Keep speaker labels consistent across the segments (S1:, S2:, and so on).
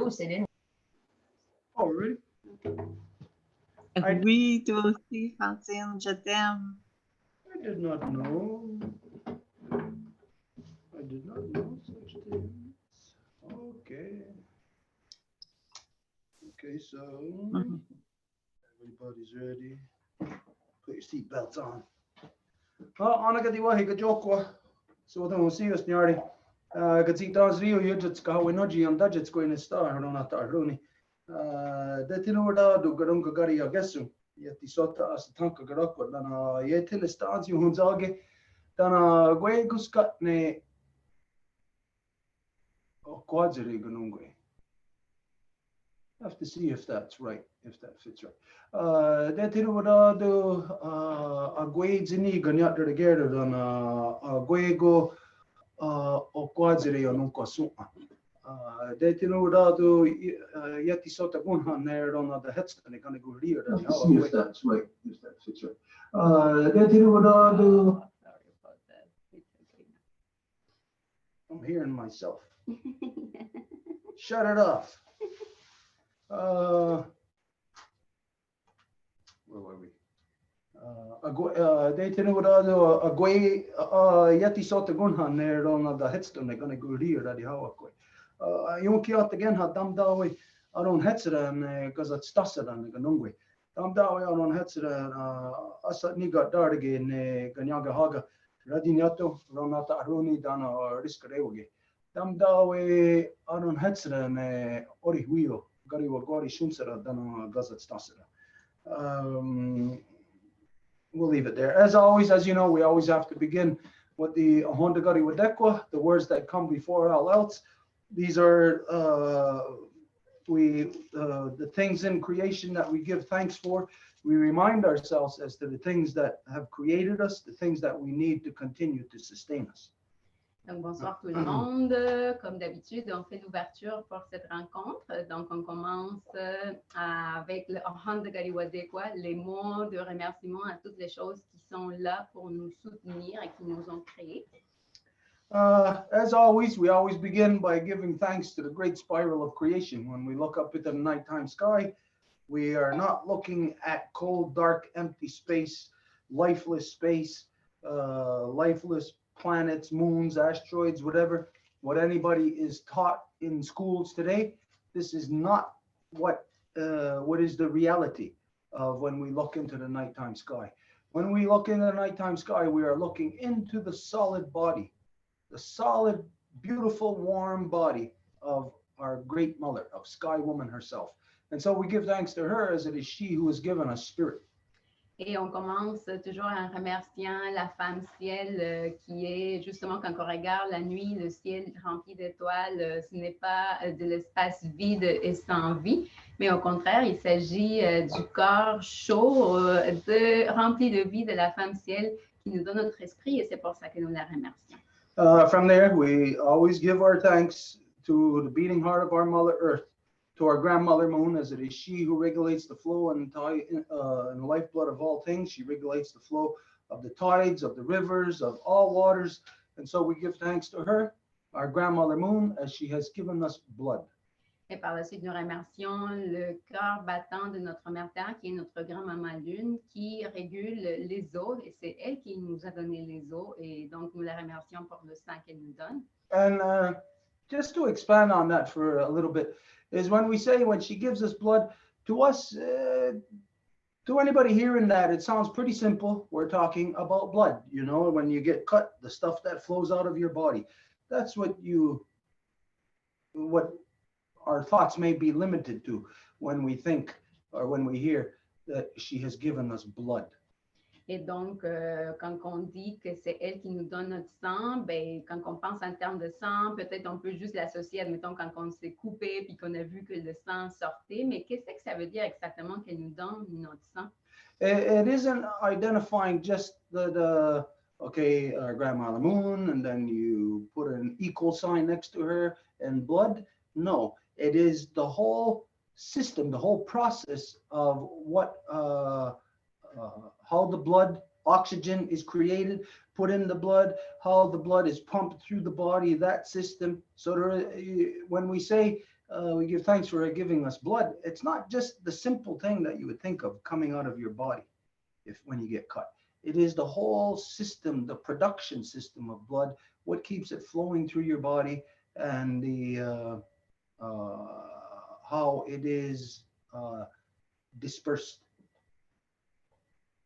S1: ou Céline?
S2: Oh, really?
S3: Oui, toi aussi, Francine, je t'aime.
S2: I did not know. I did not know such things. Okay. Okay, so everybody's ready. Put your seatbelts on. Anna di wahi gajokwa. So don't see us nyardi. Gazit does Rio Yujits Kahawinoji and Dudgets going to star, or not Arluni. Detinurda do Garunga Gari Agessu. Yet the Sota as the Tanka Garako, then Yetin Stans, you Hunzage, then a Gueguskat ne Quadzeri Gunungwe. I have to see if that's right, if that fits right. Detinurda do a Guedzini Ganyat de Gerda, then a Guego o Quadzeri on Unkasuma. Detinurda Yeti Sota Gunhan there on the headstone, they're going to go here. See if that's right, if that fits right. Detinurda do.
S4: Sorry about that. It's okay.
S2: I'm hearing myself. Shut it off. Where were we? Detinurda do a Gwe Yeti Sota Gunhan there on the headstone, they're going to go here. That Hawakwe. Yonkiat again had Damdawi aron Hetzeran because it's Tassaran Ganungwe. Damdawi aron Hetzeran Asat Nigat Dargin Ganyaga Haga Radinato Ronata Aruni Dana or Riskarewogi. Damdawi aron Hetzeran Ori Wheel Gariwa Gori Shumsera Dana Gazat Stassera. We'll leave it there. As always, as you know, we always have to begin with the Honda Gari Wadekwa, the words that come before all else. These are the things in creation that we give thanks for. We remind ourselves as to the things that have created us, the things that we need to continue to sustain us.
S4: Donc, bonsoir tout le monde. Comme d'habitude, on fait l'ouverture pour cette rencontre. Donc, on commence avec le Honda Gariwadekwa, les mots de remerciement à toutes les choses qui sont là pour nous soutenir et qui nous ont créés.
S2: As always, we always begin by giving thanks to the great spiral of creation. When we look up into the nighttime sky, we are not looking at cold, dark, empty space, lifeless planets, moons, asteroids, whatever. What anybody is taught in schools today, this is not what is the reality of when we look into the nighttime sky. When we look into the nighttime sky, we are looking into the solid body, the solid, beautiful, warm body of our great mother, of Sky Woman herself. And so we give thanks to her as it is she who has given us spirit.
S4: Et on commence toujours en remerciant la femme ciel qui est justement quand on regarde la nuit, le ciel rempli d'étoiles, ce n'est pas de l'espace vide et sans vie, mais au contraire, il s'agit du corps chaud, rempli de vie de la femme ciel qui nous donne notre esprit et c'est pour ça que nous la remercions.
S2: From there, we always give our thanks to the beating heart of our Mother Earth, to our grandmother Moon, as it is she who regulates the flow and the lifeblood of all things. She regulates the flow of the tides, of the rivers, of all waters. And so we give thanks to her, our grandmother Moon, as she has given us blood.
S4: Et par la suite, nous remercions le cœur battant de notre mère Terre, qui est notre grand-maman Lune, qui régule les eaux, et c'est elle qui nous a donné les eaux, et donc nous la remercions pour le sang qu'elle nous donne.
S2: And just to expand on that for a little bit, is when we say when she gives us blood, to us, to anybody hearing that, it sounds pretty simple. We're talking about blood, you know, when you get cut, the stuff that flows out of your body. That's what our thoughts may be limited to when we think or when we hear that she has given us blood.
S4: Et donc, quand on dit que c'est elle qui nous donne notre sang, ben, quand on pense en termes de sang, peut-être on peut juste l'associer, admettons, quand on s'est coupé puis qu'on a vu que le sang sortait, mais qu'est-ce que ça veut dire exactement qu'elle nous donne notre sang?
S2: It isn't identifying just okay, our grandmother Moon, and then you put an equal sign next to her and blood. No, it is the whole system, the whole process of what how the blood oxygen is created, put in the blood, how the blood is pumped through the body, that system. So when we say we give thanks for giving us blood. It's not just the simple thing that you would think of coming out of your body when you get cut. It is the whole system, the production system of blood, what keeps it flowing through your body, and how it is dispersed.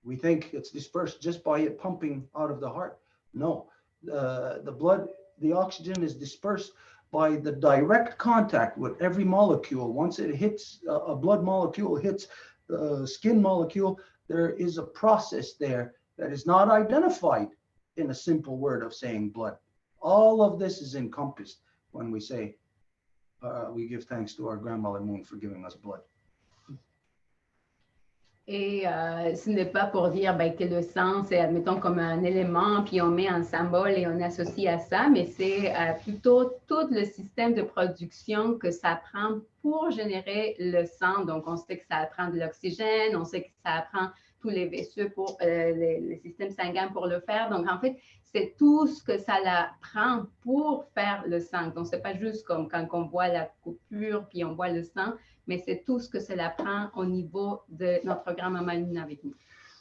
S2: We think it's dispersed just by it pumping out of the heart. No, the blood, the oxygen is dispersed by the direct contact with every molecule. Once it hits, a blood molecule hits the skin molecule, there is a process there that is not identified in a simple word of saying blood. All of this is encompassed when we say, we give thanks to our grandmother moon for giving us blood.
S4: Et ce n'est pas pour dire que le sang, c'est, admettons, comme un élément, puis on met un symbole et on associe à ça, mais c'est plutôt tout le système de production que ça prend pour générer le sang. Donc, on sait que ça prend de l'oxygène, on sait que ça prend tous les vaisseaux pour les systèmes sanguins pour le faire. Donc, en fait, c'est tout ce que ça la prend pour faire le sang. Donc, ce n'est pas juste comme quand on voit la coupure, puis on voit le sang, mais c'est tout ce que cela prend au niveau de notre grand-maman Lune avec nous.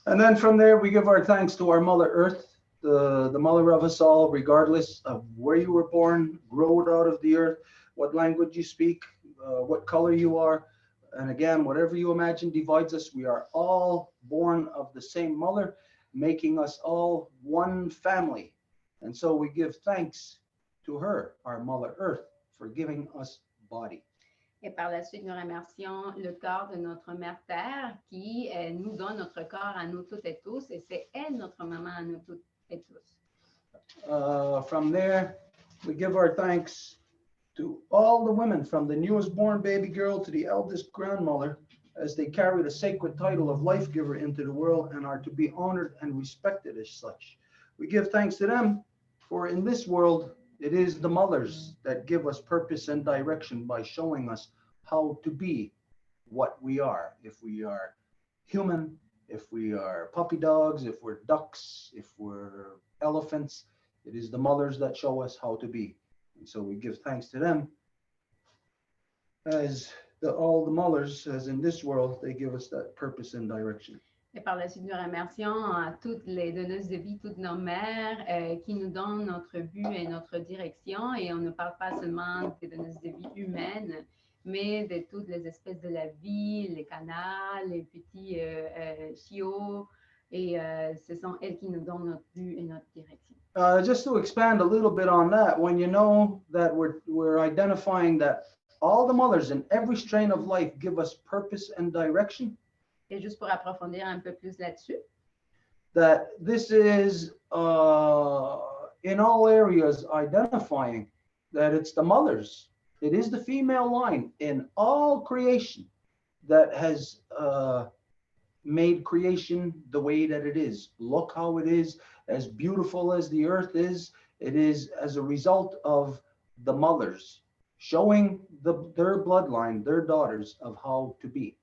S2: And then from there, we give our thanks to our Mother Earth, the mother of us all, regardless of where you were born, growed out of the earth, what language you speak, what color you are. And again, whatever you imagine divides us. We are all born of the same mother, making us all one family. And so we give thanks to her, our Mother Earth, for giving us body.
S4: Et par la suite, nous remercions le corps de notre Mère Terre qui nous donne notre corps à nous toutes et tous, et c'est elle notre maman à nous toutes et tous.
S2: From there, we give our thanks to all the women, from the newest born baby girl to the eldest grandmother, as they carry the sacred title of life giver into the world and are to be honored and respected as such. We give thanks to them, for in this world, it is the mothers that give us purpose and direction by showing us how to be what we are. If we are human, if we are puppy dogs, if we're ducks, if we're elephants, it is the mothers that show us how to be. And so we give thanks to them as all the mothers, as in this world, they give us that purpose and direction.
S4: Et par la suite, nous remercions à toutes les donneuses de vie, toutes nos mères qui nous donnent notre but et notre direction. Et on ne parle pas seulement des donneuses de vie humaines, mais de toutes les espèces de la vie, les canards, les petits chiots. Et ce sont elles qui nous donnent notre but et notre direction.
S2: Just to expand a little bit on that, when you know that we're identifying that all the mothers in every strain of life give us purpose and direction.
S4: Et juste pour approfondir un peu plus là-dessus.
S2: That this is in all areas identifying that it's the mothers. It is the female line in all creation that has made creation the way that it is. Look how it is, as beautiful as the earth is. It is as a result of the mothers showing their bloodline, their daughters, of how to be.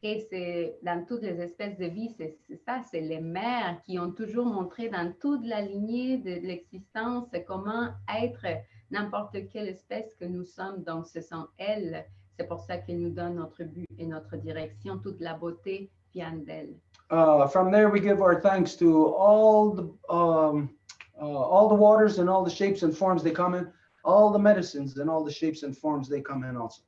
S4: Et c'est dans toutes les espèces de vie, c'est ça, c'est les mères qui ont toujours montré dans toute la lignée de l'existence comment être n'importe quelle espèce que nous sommes. Donc, ce sont elles. C'est pour ça qu'elles nous donnent notre but et notre direction. Toute la beauté vient d'elles.
S2: From there, we give our thanks to all the waters and all the shapes and forms they come in, all the medicines and all the shapes and forms they come in also.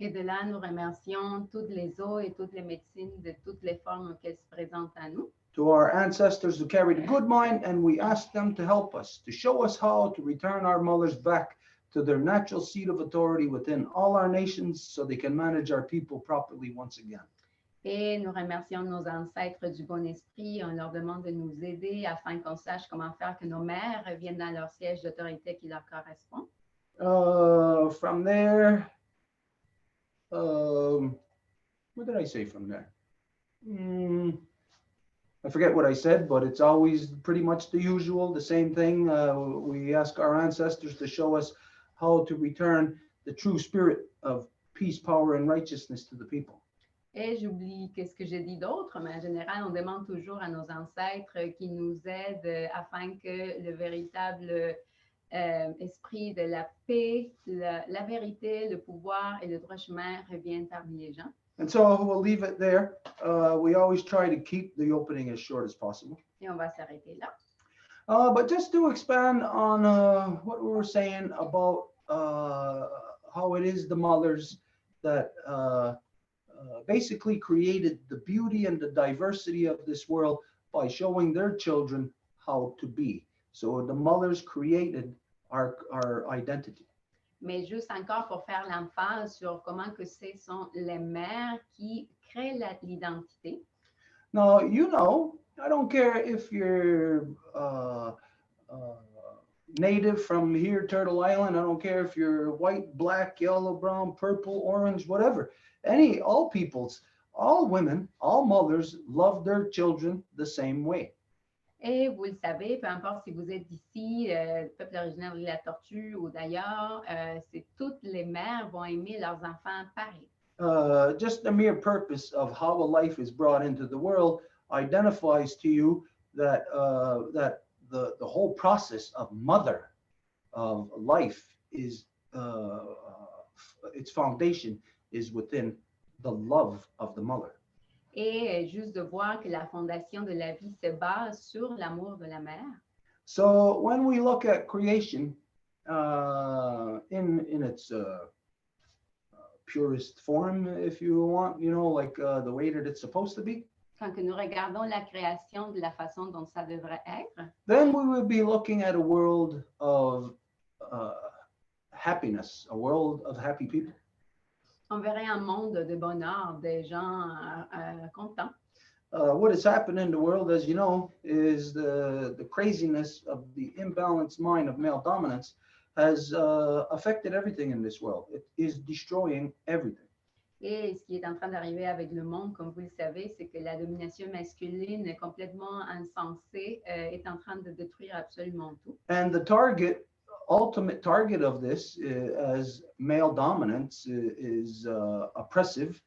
S4: Et de là, nous remercions toutes les eaux et toutes les médecines de toutes les formes qu'elles se présentent à nous.
S2: To our ancestors who carried a good mind, and we ask them to help us, to show us how to return our mothers back to their natural seat of authority within all our nations so they can manage our people properly once again.
S4: Et nous remercions nos ancêtres du bon esprit. On leur demande de nous aider afin qu'on sache comment faire que nos mères reviennent dans leur siège d'autorité qui leur correspond.
S2: From there, what did I say from there? I forget what I said, but it's always pretty much the usual, the same thing. We ask our ancestors to show us how to return the true spirit of peace, power, and righteousness to the people.
S4: Et j'oublie qu'est-ce que j'ai dit d'autre, mais en général, on demande toujours à nos ancêtres qui nous aident afin que le véritable esprit de la paix, la vérité, le pouvoir et le droit chemin reviennent parmi les gens.
S2: And so we'll leave it there. We always try to keep the opening as short as possible.
S4: Et on va s'arrêter là.
S2: But just to expand on what we were saying about how it is the mothers that basically created the beauty and the diversity of this world by showing their children how to be. So the mothers created our identity.
S4: Mais juste encore pour faire l'emphase sur comment que ce sont les mères qui créent l'identité.
S2: Now, you know, I don't care if you're native from here, Turtle Island. I don't care if you're white, black, yellow, brown, purple, orange, whatever. All peoples, all women, all mothers love their children the same way.
S4: Et vous le savez, peu importe si vous êtes d'ici, peuple originaire de l'île de la Tortue ou d'ailleurs, c'est toutes les mères vont aimer leurs enfants pareil.
S2: Just the mere purpose of how a life is brought into the world identifies to you that that the whole process of mother of life is its foundation is within the love of the mother.
S4: Et juste de voir que la fondation de la vie se base sur l'amour de la mère.
S2: So when we look at creation in its purest form, if you want, you know, like the way that it's supposed to be,
S4: Quand que nous regardons la création de la façon dont ça devrait être,
S2: then we would be looking at a world of happiness, a world of happy people.
S4: on verrait un monde de bonheur, des gens contents.
S2: What has happened in the world, as you know, is the craziness of the imbalanced mind of male dominance has affected everything in this world. It is destroying everything.
S4: Et ce qui est en train d'arriver avec le monde, comme vous le savez, c'est que la domination masculine complètement insensée est en train de détruire absolument tout.
S2: And the ultimate target of this as male dominance is oppressive.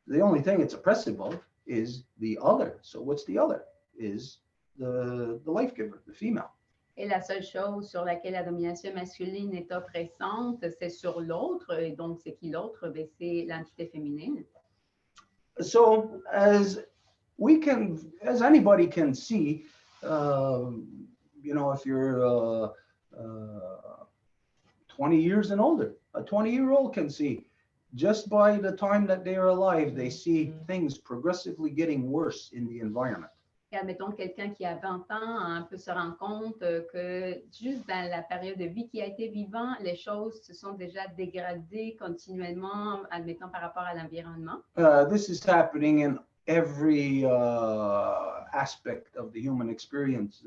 S2: The only thing it's oppressive of is the other. So what's the other? Is the life giver, the female.
S4: Et la seule chose sur laquelle la domination masculine est oppressante, c'est sur l'autre. Et donc, c'est qui l'autre? Ben, c'est l'entité féminine.
S2: So as anybody can see, you know, if you're 20 years and older, a 20-year-old can see just by the time that they are alive, they see things progressively getting worse in the environment.
S4: Et admettons quelqu'un qui a 20 ans peut se rendre compte que juste dans la période de vie qui a été vivant, les choses se sont déjà dégradées continuellement, admettons par rapport à l'environnement.
S2: This is happening in every aspect of the human experience.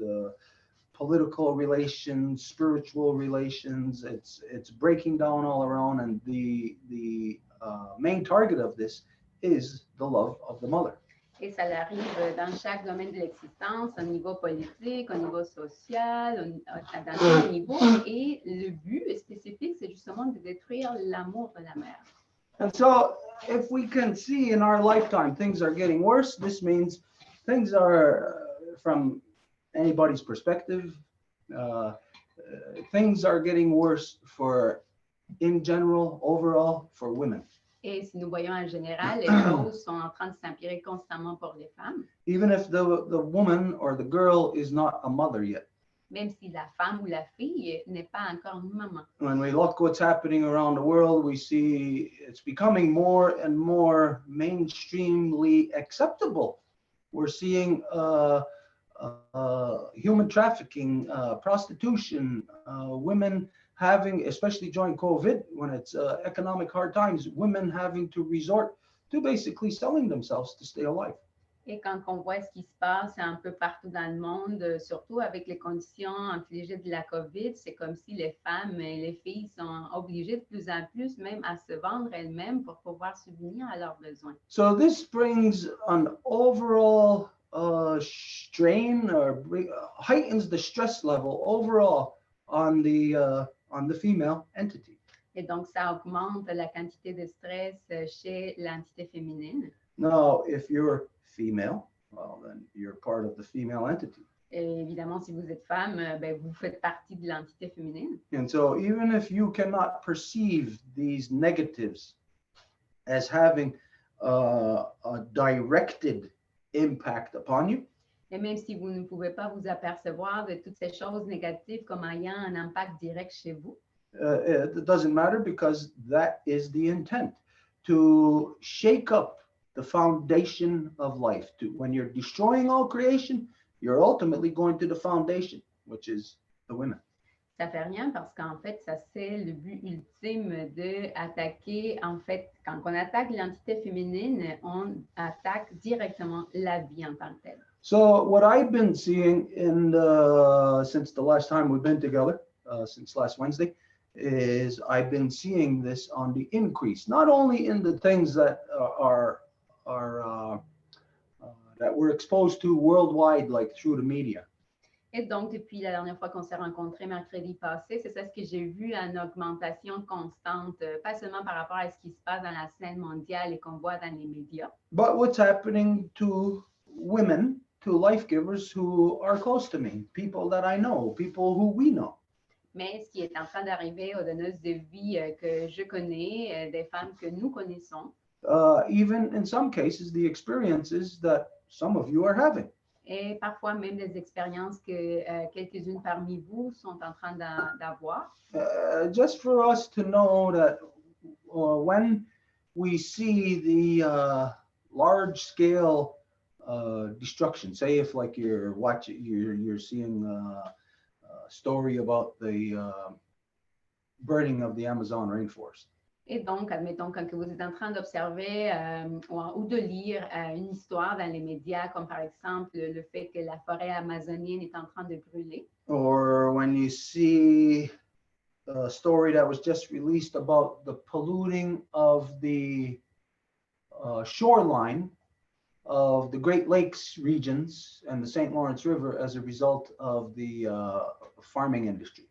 S2: Political relations, spiritual relations, it's breaking down all around, and the main target of this is the love of the mother.
S4: Et ça arrive dans chaque domaine de l'existence, au niveau politique, au niveau social, dans tous les niveaux. Et le but spécifique, c'est justement de détruire l'amour de la mère.
S2: And so, if we can see in our lifetime things are getting worse, this means things are, from anybody's perspective, things are getting worse in general, overall, for women.
S4: Et si nous voyons en général, les choses sont en train de s'empirer constamment pour les femmes.
S2: Even if the woman or the girl is not a mother yet.
S4: Même si la femme ou la fille n'est pas encore une maman.
S2: When we look what's happening around the world, we see it's becoming more and more mainstreamly acceptable. We're seeing human trafficking, prostitution, women having, especially during COVID, when it's economic hard times, women having to resort to basically selling themselves to stay alive.
S4: Et quand on voit ce qui se passe un peu partout dans le monde, surtout avec les conditions infligées de la COVID, c'est comme si les femmes et les filles sont obligées de plus en plus même à se vendre elles-mêmes pour pouvoir subvenir à leurs besoins.
S2: So this brings an overall strain or heightens the stress level overall on the female entity.
S4: Et donc, ça augmente la quantité de stress chez l'entité féminine.
S2: Now, if you're female, well, then you're part of the female entity.
S4: Et évidemment, si vous êtes femme, ben, vous faites partie de l'entité féminine.
S2: And so even if you cannot perceive these negatives as having a directed impact upon you,
S4: Et même si vous ne pouvez pas vous apercevoir de toutes ces choses négatives comme ayant un impact direct chez vous,
S2: it doesn't matter, because that is the intent, to shake up the foundation of life. When you're destroying all creation, you're ultimately going to the foundation, which is the women.
S4: ça fait rien parce qu'en fait, ça c'est le but ultime de attaquer. En fait, quand on attaque l'entité féminine, on attaque directement la vie en tant que telle.
S2: So what I've been seeing since the last time we've been together, since last Wednesday, is I've been seeing this on the increase, not only in the things that that we're exposed to worldwide, like through the media.
S4: Et donc, depuis la dernière fois qu'on s'est rencontrés mercredi passé, c'est ça ce que j'ai vu, une augmentation constante, pas seulement par rapport à ce qui se passe dans la scène mondiale et qu'on voit dans les médias,
S2: But what's happening to women, to life givers who are close to me, people that I know, people who we know.
S4: mais ce qui est en train d'arriver aux donneuses de vie que je connais, des femmes que nous connaissons,
S2: Even in some cases, the experiences that some of you are having.
S4: et parfois même des expériences que quelques-unes parmi vous sont en train d'avoir.
S2: Just for us to know that when we see the large scale destruction, say if like you're watching, you're seeing a story about the burning of the Amazon rainforest.
S4: Et donc, admettons, quand vous êtes en train d'observer ou de lire une histoire dans les médias, comme par exemple le fait que la forêt amazonienne est en train de brûler.
S2: Or when you see a story that was just released about the polluting of the shoreline of the Great Lakes regions and the St. Lawrence River as a result of the farming industry.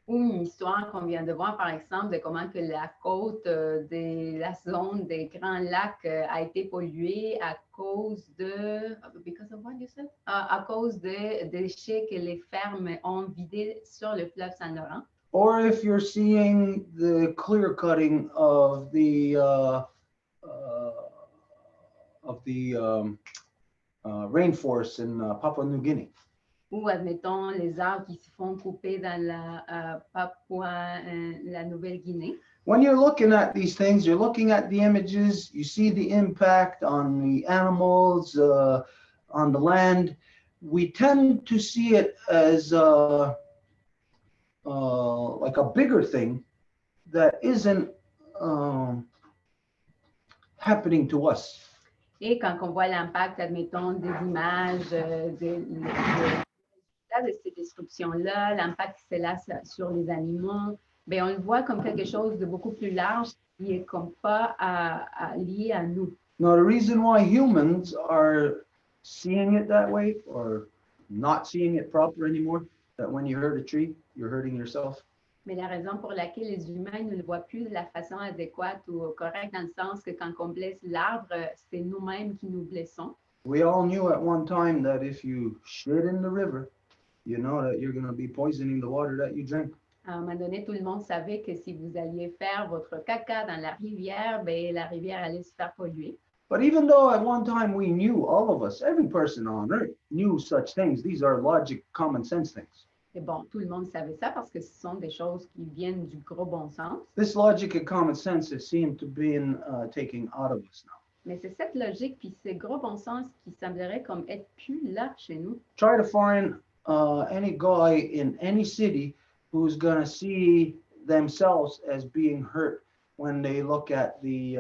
S4: Ou une histoire qu'on vient de voir, par exemple, de comment que la côte de la zone des Grands Lacs a été polluée à cause de... Because of what you said? À cause de déchets que les fermes ont vidés sur le fleuve Saint-Laurent.
S2: Or if you're seeing the clear cutting of the rainforests in Papua New Guinea.
S4: Ou, admettons, les arbres qui se font couper dans la Papua, la Nouvelle-Guinée.
S2: When you're looking at these things, you're looking at the images, you see the impact on the animals, on the land. We tend to see it as like a bigger thing that isn't happening to us.
S4: Et quand on voit l'impact, admettons, des images, de ces destructions-là, l'impact que c'est là sur les animaux, bien, on le voit comme quelque chose de beaucoup plus large qui est comme pas lié à nous.
S2: Now, the reason why humans are seeing it that way or not seeing it proper anymore, that when you hurt a tree, you're hurting yourself.
S4: Mais la raison pour laquelle les humains ne le voient plus de la façon adéquate ou correcte, dans le sens que quand on blesse l'arbre, c'est nous-mêmes qui nous blessons.
S2: We all knew at one time that if you shit in the river, you know that you're going to be poisoning the water that you drink.
S4: À un moment donné, tout le monde savait que si vous alliez faire votre caca dans la rivière, bien, la rivière allait se faire polluer.
S2: But even though at one time we knew, all of us, every person on earth knew such things, these are logic, common sense things.
S4: Et bon, tout le monde savait ça parce que ce sont des choses qui viennent du gros bon sens.
S2: This logic and common sense has seemed to be taken out of us now.
S4: Mais c'est cette logique puis ce gros bon sens qui semblerait comme être plus là chez nous.
S2: Try to find any guy in any city who's going to see themselves as being hurt when they look at the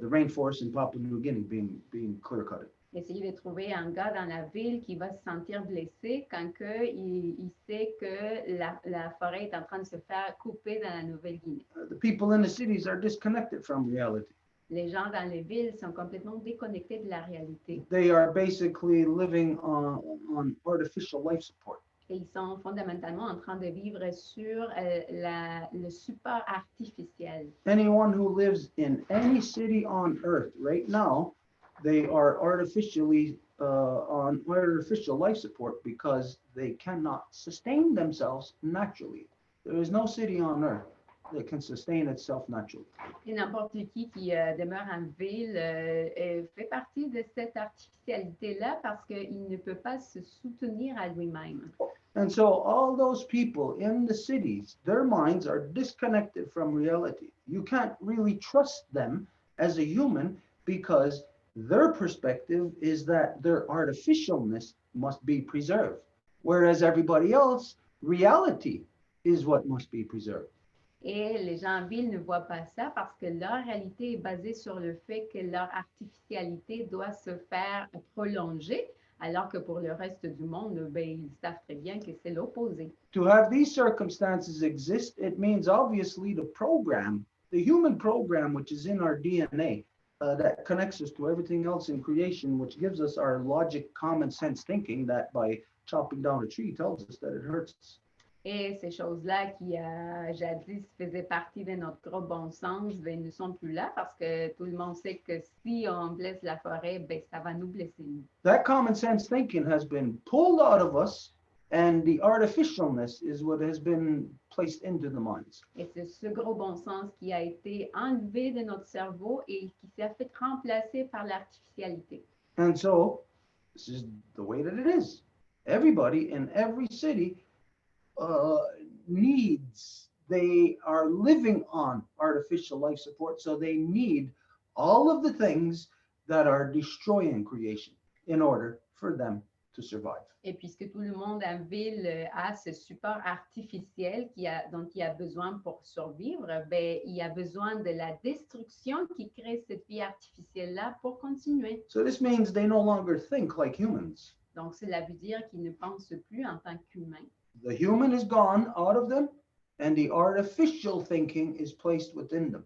S2: rainforest in Papua New Guinea being clear cut.
S4: Essayez de trouver un gars dans la ville qui va se sentir blessé quand il sait que la forêt est en train de se faire couper dans la Nouvelle-Guinée.
S2: The people in the cities are disconnected from reality.
S4: Les gens dans les villes sont complètement déconnectés de la réalité.
S2: They are basically living on artificial life support.
S4: Et ils sont fondamentalement en train de vivre sur le support artificiel.
S2: Anyone who lives in any city on earth right now, they are artificially on artificial life support because they cannot sustain themselves naturally. There is no city on earth that can sustain itself naturally.
S4: Et n'importe qui demeure en ville fait partie de cette artificialité-là parce qu'il ne peut pas se soutenir à lui-même.
S2: And so all those people in the cities, their minds are disconnected from reality. You can't really trust them as a human because their perspective is that their artificialness must be preserved, whereas everybody else, reality is what must be preserved.
S4: Et les gens en ville ne voient pas ça parce que leur réalité est basée sur le fait que leur artificialité doit se faire prolonger, alors que pour le reste du monde, ben, ils savent très bien que c'est l'opposé.
S2: To have these circumstances exist, it means obviously the program, the human program, which is in our DNA, that connects us to everything else in creation, which gives us our logic, common sense thinking that by chopping down a tree tells us that it hurts us.
S4: Et ces choses-là qui, jadis, faisaient partie de notre gros bon sens, ben, ne sont plus là parce que tout le monde sait que si on blesse la forêt, ben, ça va nous blesser.
S2: That common sense thinking has been pulled out of us, and the artificialness is what has been placed into the minds.
S4: Et c'est ce gros bon sens qui a été enlevé de notre cerveau et qui s'est fait remplacer par l'artificialité.
S2: And so, this is the way that it is. Everybody in every city they are living on artificial life support, so they need all of the things that are destroying creation in order for them to survive.
S4: Et puisque tout le monde en ville a ce support artificiel dont il a besoin pour survivre, ben, il a besoin de la destruction qui crée cette vie artificielle-là pour continuer.
S2: So this means they no longer think like humans.
S4: Donc, cela veut dire qu'ils ne pensent plus en tant qu'humains.
S2: The human is gone out of them, and the artificial thinking is placed within them.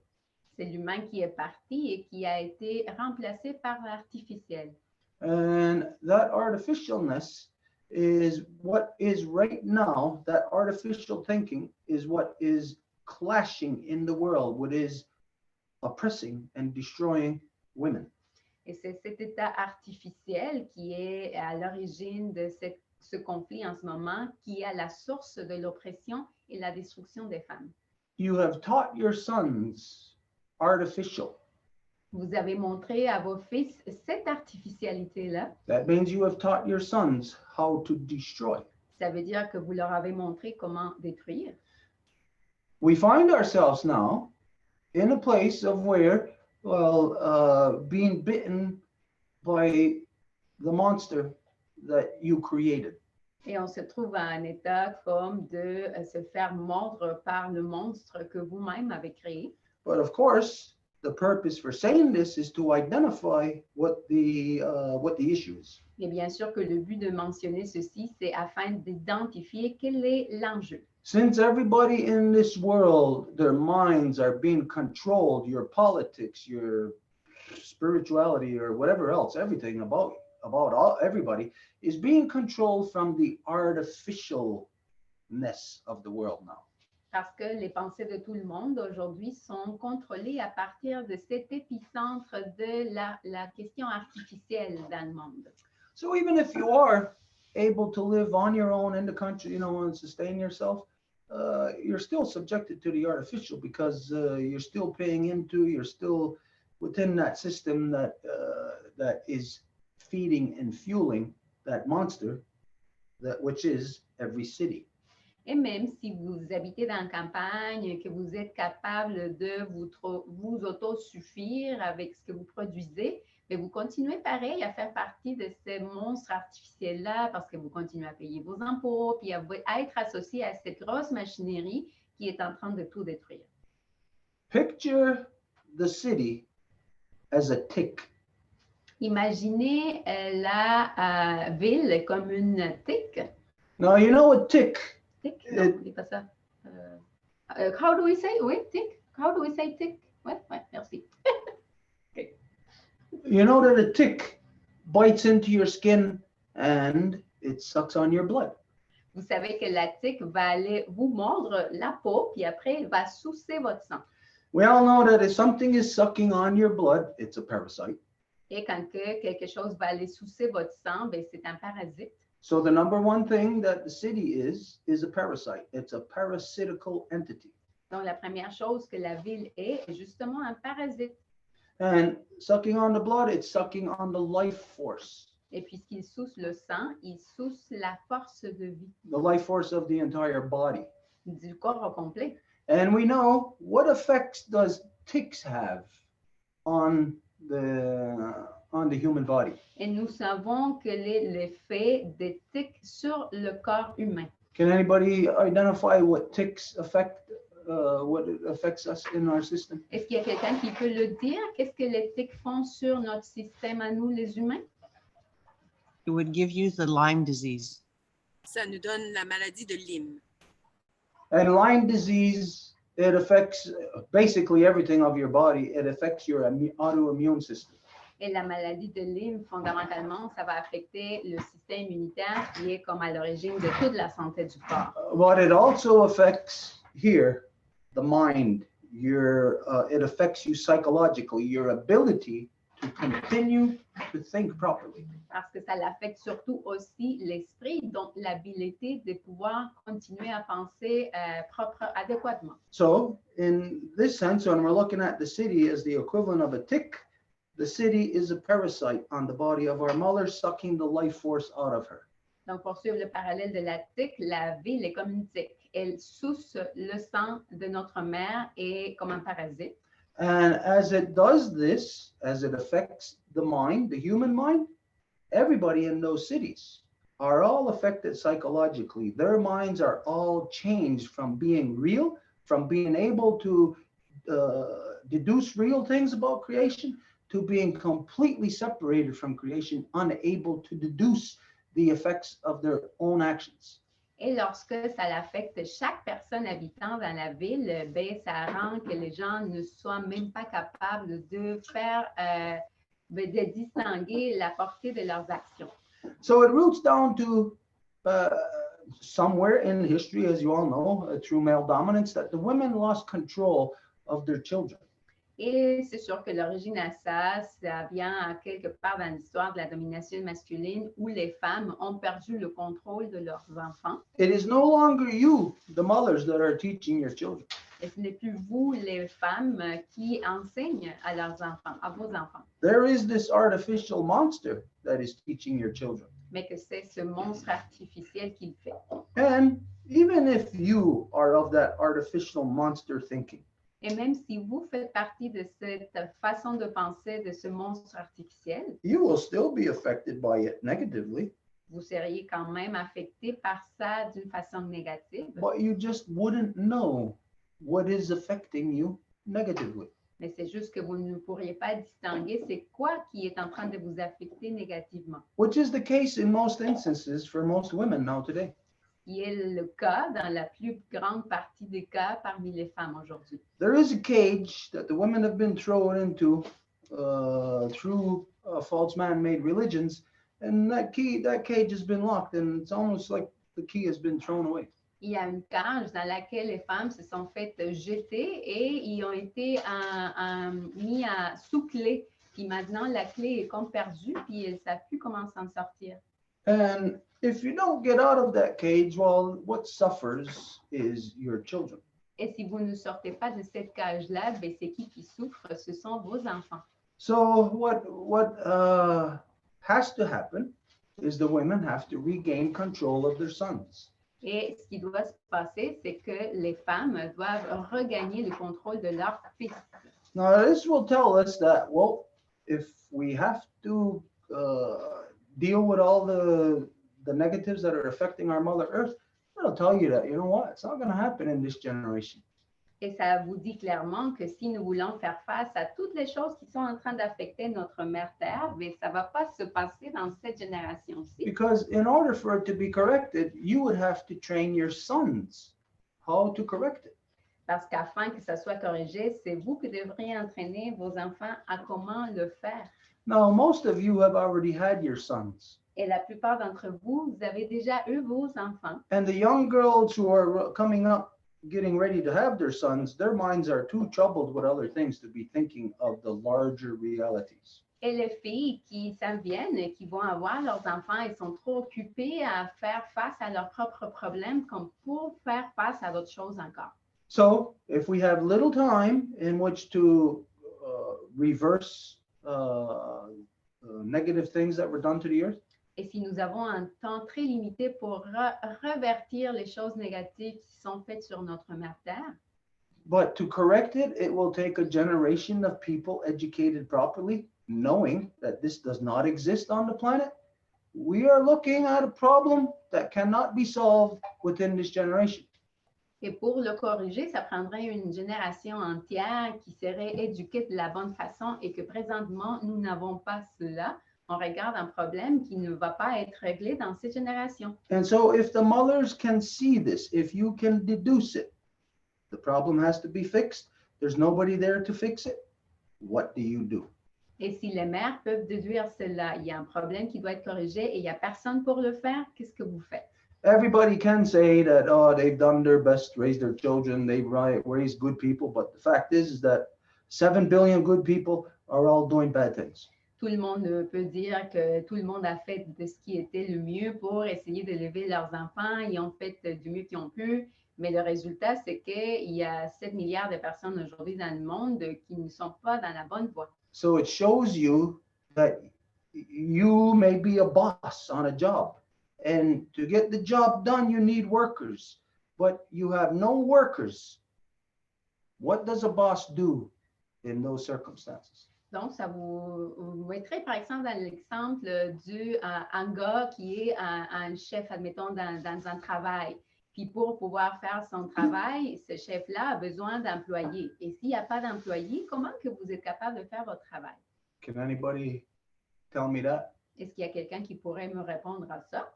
S4: C'est l'humain qui est parti et qui a été remplacé par l'artificiel.
S2: And that artificialness is what is right now, that artificial thinking is what is clashing in the world, what is oppressing and destroying women.
S4: Et c'est cet état artificiel qui est à l'origine de ce conflit en ce moment, qui est à la source de l'oppression et la destruction des femmes.
S2: You have taught your sons artificial.
S4: Vous avez montré à vos fils cette artificialité-là.
S2: That means you have taught your sons how to destroy.
S4: Ça veut dire que vous leur avez montré comment détruire.
S2: We find ourselves now in a place of where, being bitten by the monster that you created.
S4: Et on se trouve à un état comme de se faire mordre par le monstre que vous-même avez créé.
S2: But of course, the purpose for saying this is to identify what the issue is.
S4: Et bien sûr que le but de mentionner ceci, c'est afin d'identifier quel est l'enjeu.
S2: Since everybody in this world, their minds are being controlled, your politics, your spirituality, or whatever else, everything about everybody is being controlled from the artificialness of the world now.
S4: Parce que les pensées de tout le monde aujourd'hui sont contrôlées à partir de cet épicentre de la question artificielle dans le monde.
S2: So even if you are able to live on your own in the country, and sustain yourself, you're still subjected to the artificial because you're still you're still within that system that is feeding and fueling that monster, which is every city.
S4: Et même si vous habitez dans la campagne, que vous êtes capable de vous autosuffire avec ce que vous produisez, mais vous continuez pareil à faire partie de ces monstres artificiels-là parce que vous continuez à payer vos impôts puis à être associé à cette grosse machinerie qui est en train de tout détruire.
S2: Picture the city as a tick.
S4: Imaginez la ville comme une tique.
S2: Now, you know a tick.
S4: Tick? Non, c'est pas ça. How do we say? Oui, tick. How do we say tick? Ouais, merci. Okay.
S2: You know that a tick bites into your skin and it sucks on your blood.
S4: Vous savez que la tique va aller vous mordre la peau, puis après, elle va sucer votre sang.
S2: We all know that if something is sucking on your blood, it's a parasite.
S4: Et quand que quelque chose va aller sucer votre sang, ben, c'est un parasite.
S2: So the number one thing that the city is a parasite. It's a parasitical entity.
S4: Donc, la première chose que la ville est justement un parasite.
S2: And sucking on the blood, it's sucking on the life force,
S4: Et puisqu'il suce le sang, il suce la force de vie
S2: the life force of the entire body.
S4: du corps au complet.
S2: And we know what effects does ticks have on the human body.
S4: Et nous savons quel est l'effet des tiques sur le corps humain.
S2: Can anybody identify what ticks affect, what it affects us in our system?
S4: Est-ce qu'il y a quelqu'un qui peut le dire? Qu'est-ce que les tiques font sur notre système à nous, les humains?
S1: It would give you the Lyme disease.
S5: Ça nous donne la maladie de Lyme.
S2: And Lyme disease, it affects basically everything of your body. It affects your autoimmune system.
S4: Et la maladie de Lyme, fondamentalement, ça va affecter le système immunitaire qui est comme à l'origine de toute la santé du corps.
S2: But it also affects here the mind. It affects you psychologically, your ability to continue to think properly.
S4: Parce que ça l'affecte surtout aussi l'esprit, donc l'habilité de pouvoir continuer à penser adéquatement.
S2: So in this sense, when we're looking at the city as the equivalent of a tick, the city is a parasite on the body of our mother, sucking the life force out of her.
S4: Donc, pour suivre le parallèle de la tique, la ville est comme une tique. Elle suce le sang de notre mère et comme un parasite.
S2: And as it does this, as it affects the mind, the human mind, everybody in those cities are all affected psychologically. Their minds are all changed from being real, from being able to deduce real things about creation, to being completely separated from creation, unable to deduce the effects of their own actions.
S4: Et lorsque ça l'affecte chaque personne habitant dans la ville, ben, ça rend que les gens ne soient même pas capables de faire, de distinguer la portée de leurs actions.
S2: So it roots down to somewhere in history, as you all know, through male dominance, that the women lost control of their children.
S4: Et c'est sûr que l'origine à ça vient à quelque part dans l'histoire de la domination masculine où les femmes ont perdu le contrôle de leurs enfants.
S2: It is no longer you, the mothers, that are teaching your children.
S4: Et ce n'est plus vous, les femmes, qui enseignent à leurs enfants, à vos enfants.
S2: There is this artificial monster that is teaching your children.
S4: Mais que c'est ce monstre artificiel qu'il fait.
S2: And even if you are of that artificial monster thinking,
S4: Et même si vous faites partie de cette façon de penser de ce monstre artificiel,
S2: you will still be affected by it negatively,
S4: vous seriez quand même affecté par ça d'une façon négative.
S2: but you just wouldn't know what is affecting you negatively.
S4: Mais c'est juste que vous ne pourriez pas distinguer c'est quoi qui est en train de vous affecter négativement.
S2: Which is the case in most instances for most women now today.
S4: Qui est le cas dans la plus grande partie des cas parmi les femmes aujourd'hui.
S2: There is a cage that the women have been thrown into through false man-made religions, and that cage has been locked, and it's almost like the key has been thrown away.
S4: Il y a une cage dans laquelle les femmes se sont faites jeter et ils ont été mis sous clé. Puis maintenant, la clé est comme perdue, puis elles ne savent plus comment s'en sortir.
S2: And if you don't get out of that cage, well, what suffers is your children.
S4: Et si vous ne sortez pas de cette cage-là, ben c'est qui souffre? Ce sont vos enfants.
S2: So what has to happen is the women have to regain control of their sons.
S4: Et ce qui doit se passer, c'est que les femmes doivent regagner le contrôle de leur fils.
S2: Now, this will tell us that, well, if we have to deal with all the negatives that are affecting our Mother Earth, it'll tell you that, you know what, it's not going to happen in this generation.
S4: Et ça vous dit clairement que si nous voulons faire face à toutes les choses qui sont en train d'affecter notre mère Terre, mais ça ne va pas se passer dans cette génération-ci.
S2: Because in order for it to be corrected, you would have to train your sons how to correct it.
S4: Parce qu'afin que ça soit corrigé, c'est vous qui devriez entraîner vos enfants à comment le faire.
S2: Now, most of you have already had your sons.
S4: Et la plupart d'entre vous, vous avez déjà eu vos enfants.
S2: And the young girls who are coming up, getting ready to have their sons, their minds are too troubled with other things to be thinking of the larger realities.
S4: Et les filles qui s'en viennent et qui vont avoir leurs enfants, elles sont trop occupées à faire face à leurs propres problèmes comme pour faire face à d'autres choses encore.
S2: So if we have little time in which to reverse negative things that were done to the earth,
S4: Et si nous avons un temps très limité pour revertir les choses négatives qui sont faites sur notre mère Terre,
S2: but to correct it, it will take a generation of people educated properly, knowing that this does not exist on the planet. We are looking at a problem that cannot be solved within this generation.
S4: et pour le corriger, ça prendrait une génération entière qui serait éduquée de la bonne façon et que présentement, nous n'avons pas cela. On regarde un problème qui ne va pas être réglé dans cette génération.
S2: And so if the mothers can see this, if you can deduce it, the problem has to be fixed. There's nobody there to fix it. What do you do?
S4: Et si les mères peuvent déduire cela, il y a un problème qui doit être corrigé et il n'y a personne pour le faire, qu'est-ce que vous faites?
S2: Everybody can say that, oh, they've done their best to raise their children, they've raised good people, but the fact is that 7 billion good people are all doing bad things.
S4: Tout le monde peut dire que tout le monde a fait de ce qui était le mieux pour essayer d'élever leurs enfants. Ils ont fait du mieux qu'ils ont pu. Mais le résultat, c'est qu'il y a 7 milliards de personnes aujourd'hui dans le monde qui ne sont pas dans la bonne voie.
S2: So it shows you that you may be a boss on a job. And to get the job done, you need workers. But you have no workers. What does a boss do in those circumstances?
S4: Donc, ça vous mettrait, par exemple, dans l'exemple d'un gars qui est un chef, admettons, dans un travail. Puis pour pouvoir faire son travail, ce chef-là a besoin d'employés. Et s'il n'y a pas d'employés, comment que vous êtes capable de faire votre travail?
S2: Can anybody tell me that?
S4: Est-ce qu'il y a quelqu'un qui pourrait me répondre à ça?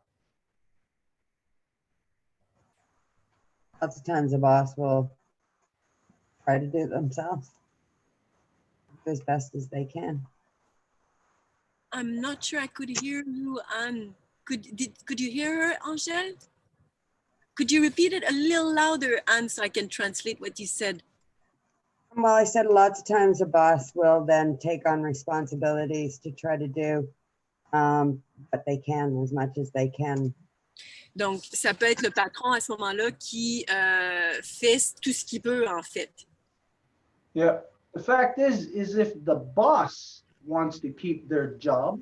S6: Lots of times the boss will try to do it themselves as best as they can.
S5: I'm not sure I could hear you, Anne. Could you hear her, Angèle? Could you repeat it a little louder, Anne, so I can translate what you said?
S6: Well, I said lots of times the boss will then take on responsibilities to try to do what they can as much as they can.
S5: Donc, ça peut être le patron à ce moment-là qui fait tout ce qu'il peut, en fait.
S2: Yeah. The fact is if the boss wants to keep their job,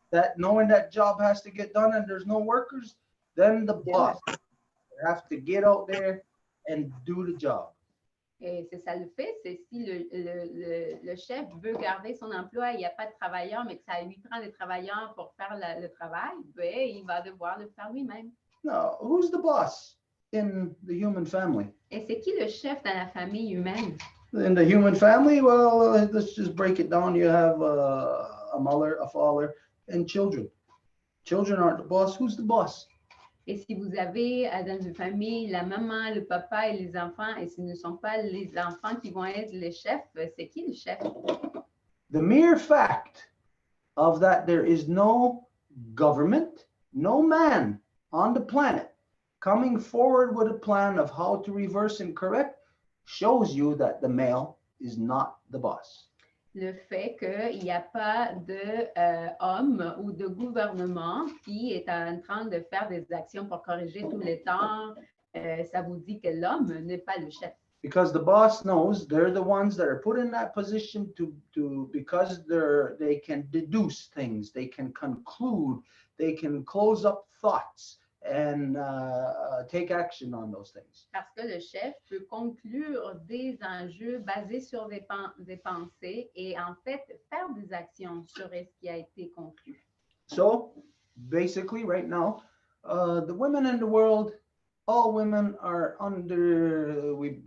S2: that knowing that job has to get done and there's no workers, then the boss have to get out there and do the job.
S4: Et c'est ça le fait, c'est si le chef veut garder son emploi, il n'y a pas de travailleurs, mais que ça lui prend des travailleurs pour faire le travail, ben, il va devoir le faire lui-même.
S2: Now, who's the boss in the human family?
S4: Et c'est qui le chef dans la famille humaine?
S2: In the human family, well, let's just break it down. You have a mother, a father, and children. Children aren't the boss. Who's the boss?
S4: Et si vous avez dans une famille la maman, le papa et les enfants, et ce ne sont pas les enfants qui vont être les chefs, c'est qui le chef?
S2: The mere fact of that there is no government, no man on the planet coming forward with a plan of how to reverse and correct shows you that the male is not the boss.
S4: Le fait qu'il n'y a pas d'homme ou de gouvernement qui est en train de faire des actions pour corriger tous les temps, ça vous dit que l'homme n'est pas le chef.
S2: Because the boss knows they're the ones that are put in that position because they can deduce things, they can conclude, they can close up thoughts and take action on those things.
S4: Parce que le chef peut conclure des enjeux basés sur des pensées et en fait faire des actions sur ce qui a été conclu.
S2: So basically right now, the women in the world, all women are under, we've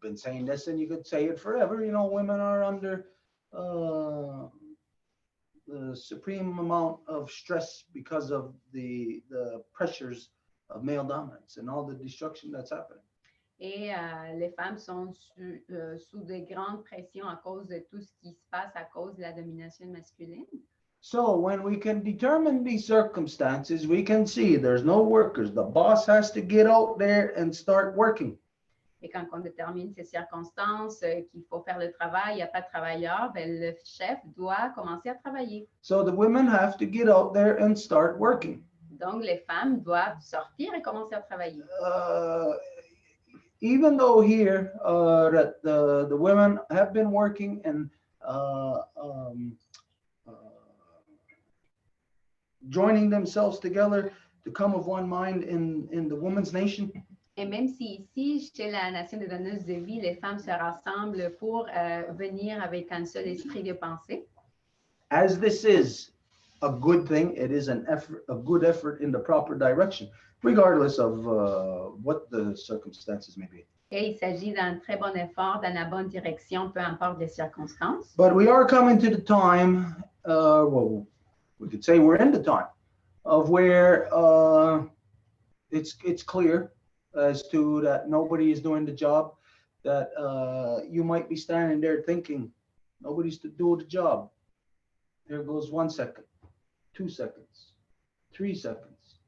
S2: been saying this and you could say it forever, you know, women are under the supreme amount of stress because of the pressures of male dominance and all the destruction that's happening.
S4: Et les femmes sont sous de grandes pressions à cause de tout ce qui se passe à cause de la domination masculine.
S2: So when we can determine these circumstances, we can see there's no workers. The boss has to get out there and start working.
S4: Et quand on détermine ces circonstances, qu'il faut faire le travail, il n'y a pas de travailleur, ben, le chef doit commencer à travailler.
S2: So the women have to get out there and start working.
S4: Donc, les femmes doivent sortir et commencer à travailler.
S2: Even though here that the women have been working and joining themselves together to come of one mind in the woman's nation.
S4: Et même si ici, chez la Nation des donneuses de vie, les femmes se rassemblent pour venir avec un seul esprit de pensée,
S2: As this is a good thing, it is an effort, a good effort in the proper direction, regardless of what the circumstances may be.
S4: et il s'agit d'un très bon effort dans la bonne direction, peu importe les circonstances.
S2: But we are coming to the time, well, we could say we're in the time of where it's clear as to that nobody is doing the job, that you might be standing there thinking, nobody's to do the job. There goes 1 second, 2 seconds, 3 seconds.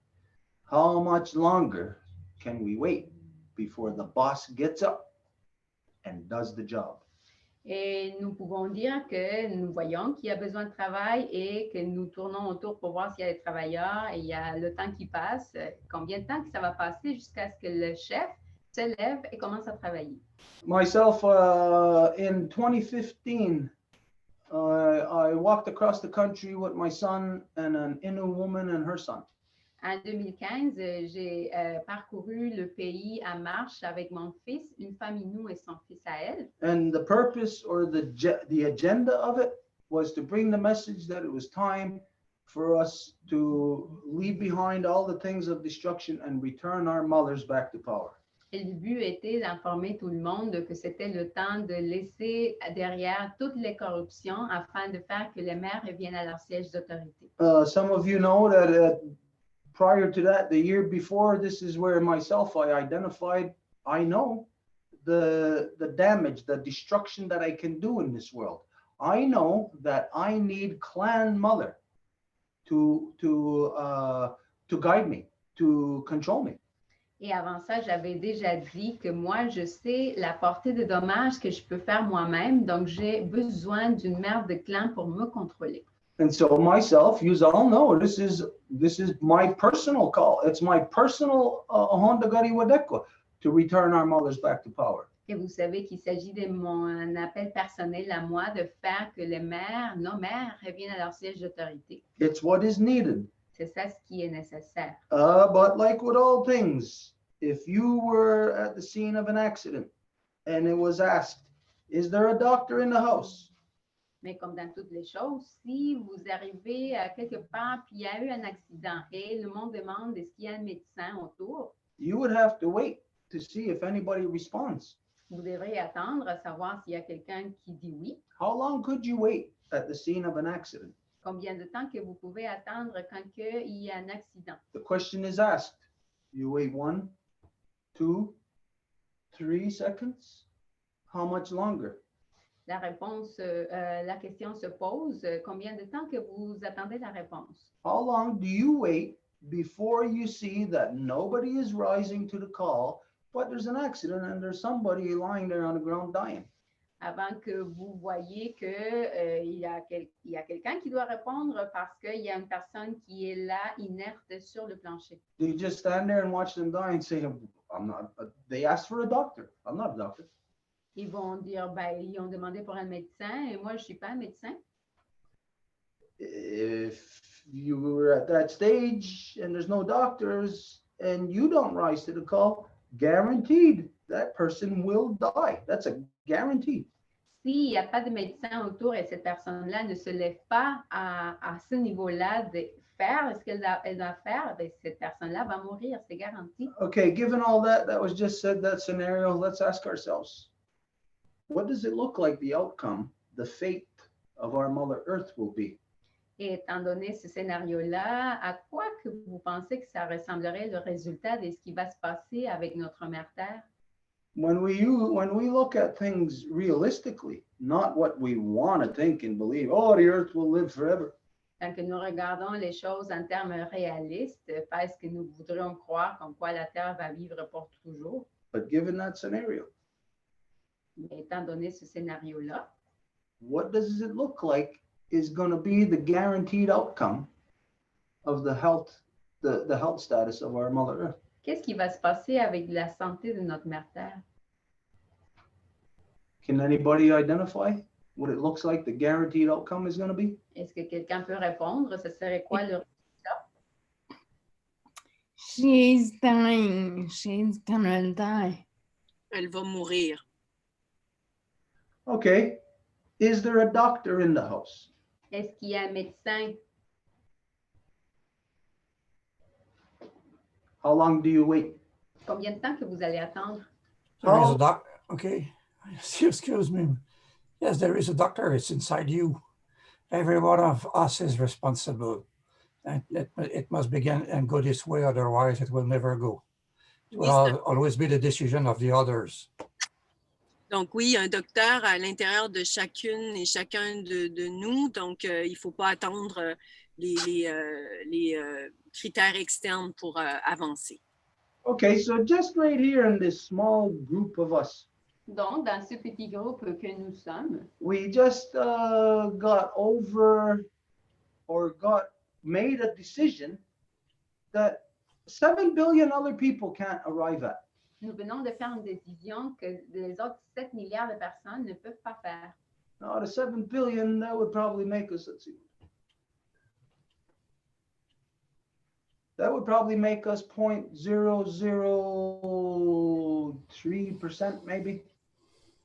S2: How much longer can we wait before the boss gets up and does the job?
S4: Et nous pouvons dire que nous voyons qu'il y a besoin de travail et que nous tournons autour pour voir s'il y a des travailleurs et il y a le temps qui passe. Combien de temps que ça va passer jusqu'à ce que le chef se lève et commence à travailler?
S2: Myself, in 2015, I walked across the country with my son and an Innu woman and her son.
S4: En 2015, j'ai parcouru le pays à marche avec mon fils, une femme Innu et son fils à elle.
S2: And the purpose or the agenda of it was to bring the message that it was time for us to leave behind all the things of destruction and return our mothers back to power.
S4: Et le but était d'informer tout le monde que c'était le temps de laisser derrière toutes les corruptions afin de faire que les mères reviennent à leur siège d'autorité.
S2: Some of you know that prior to that, the year before, this is where myself, I identified, I know the damage, the destruction that I can do in this world. I know that I need clan mother to guide me, to control me.
S4: Et avant ça, j'avais déjà dit que moi, je sais la portée de dommages que je peux faire moi-même, donc j'ai besoin d'une mère de clan pour me contrôler.
S2: And so myself, you all know, this is my personal call. It's my personal Hondagari Wadeko to return our mothers back to power.
S4: Et vous savez qu'il s'agit de mon appel personnel à moi de faire que les mères, nos mères, reviennent à leur siège d'autorité.
S2: It's what is needed.
S4: C'est ça ce qui est nécessaire.
S2: But like with all things, if you were at the scene of an accident and it was asked, is there a doctor in the house?
S4: Mais comme dans toutes les choses, si vous arrivez à quelque part puis il y a eu un accident et le monde demande est-ce qu'il y a un médecin autour,
S2: You would have to wait to see if anybody responds.
S4: vous devrez attendre à savoir s'il y a quelqu'un qui dit oui.
S2: How long could you wait at the scene of an accident?
S4: Combien de temps que vous pouvez attendre quand il y a un accident?
S2: The question is asked. You wait 1, 2, 3 seconds? How much longer?
S4: La réponse, la question se pose, combien de temps que vous attendez la réponse?
S2: How long do you wait before you see that nobody is rising to the call, but there's an accident and there's somebody lying there on the ground dying?
S4: Avant que vous voyez que il y a quelqu'un qui doit répondre parce qu'il y a une personne qui est là, inerte sur le plancher.
S2: Do you just stand there and watch them die and say, I'm not, they asked for a doctor. I'm not a doctor.
S4: Ils vont dire, ben, ils ont demandé pour un médecin et moi, je ne suis pas un médecin.
S2: If you were at that stage and there's no doctors and you don't rise to the call, guaranteed that person will die. That's a guarantee.
S4: S'il n'y a pas de médecin autour et cette personne-là ne se lève pas à ce niveau-là de faire ce qu'elle doit faire, ben, cette personne-là va mourir, c'est garanti.
S2: Okay, given all that was just said, that scenario, let's ask ourselves, what does it look like the outcome, the fate of our Mother Earth will be?
S4: Et étant donné ce scénario-là, à quoi que vous pensez que ça ressemblerait le résultat de ce qui va se passer avec notre mère Terre?
S2: When we look at things realistically, not what we want to think and believe, oh, the Earth will live forever.
S4: Quand que nous regardons les choses en termes réalistes, pas ce que nous voudrions croire comme quoi la Terre va vivre pour toujours.
S2: But given that scenario,
S4: Mais étant donné ce scénario-là,
S2: what does it look like is going to be the guaranteed outcome of the health status of our Mother Earth?
S4: qu'est-ce qui va se passer avec la santé de notre mère Terre?
S2: Can anybody identify what it looks like the guaranteed outcome is going to be?
S4: Est-ce que quelqu'un peut répondre? Ce serait quoi le...
S7: She's dying. She's gonna die.
S5: Elle va mourir.
S2: Okay. Is there a doctor in the house?
S4: Est-ce qu'il y a un médecin?
S2: How long do you wait?
S4: Combien de temps que vous allez attendre?
S8: There is
S2: Oh.
S8: a doc. Okay, excuse me. Yes, there is a doctor. It's inside you. Every one of us is responsible, and it must begin and go this way. Otherwise, it will never go. It will always be the decision of the others.
S5: Donc oui, il y a un docteur à l'intérieur de chacune et chacun de nous. Donc, il ne faut pas attendre les critères externes pour avancer.
S2: Okay, so just right here in this small group of us,
S4: Donc, dans ce petit groupe que nous sommes,
S2: we just made a decision that 7 billion other people can't arrive at.
S4: nous venons de faire une décision que les autres 7 milliards de personnes ne peuvent pas faire.
S2: Now, the 7 billion, that would probably make us, let's see. That would probably make us 0.003% maybe.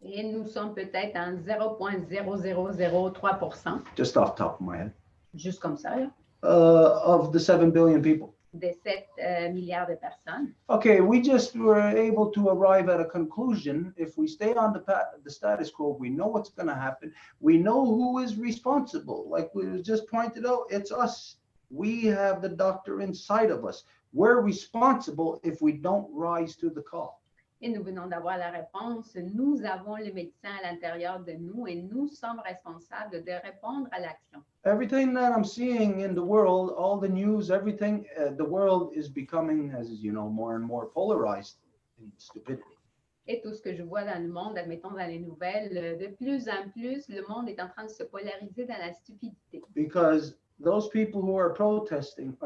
S4: Et nous sommes peut-être en 0,0003%,
S2: Just off the top of my head,
S4: juste comme ça, là,
S2: of the 7 billion people.
S4: des 7 milliards de personnes.
S2: Okay, we just were able to arrive at a conclusion. If we stay on the status quo, we know what's going to happen. We know who is responsible. Like we just pointed out, it's us. We have the doctor inside of us. We're responsible if we don't rise to the call.
S4: Et nous venons d'avoir la réponse. Nous avons le médecin à l'intérieur de nous et nous sommes responsables de répondre à l'action.
S2: Everything that I'm seeing in the world, all the news, everything, the world is becoming, as you know, more and more polarized in stupidity.
S4: Et tout ce que je vois dans le monde, admettons dans les nouvelles, de plus en plus, le monde est en train de se polariser dans la stupidité.
S2: Because those people who are protesting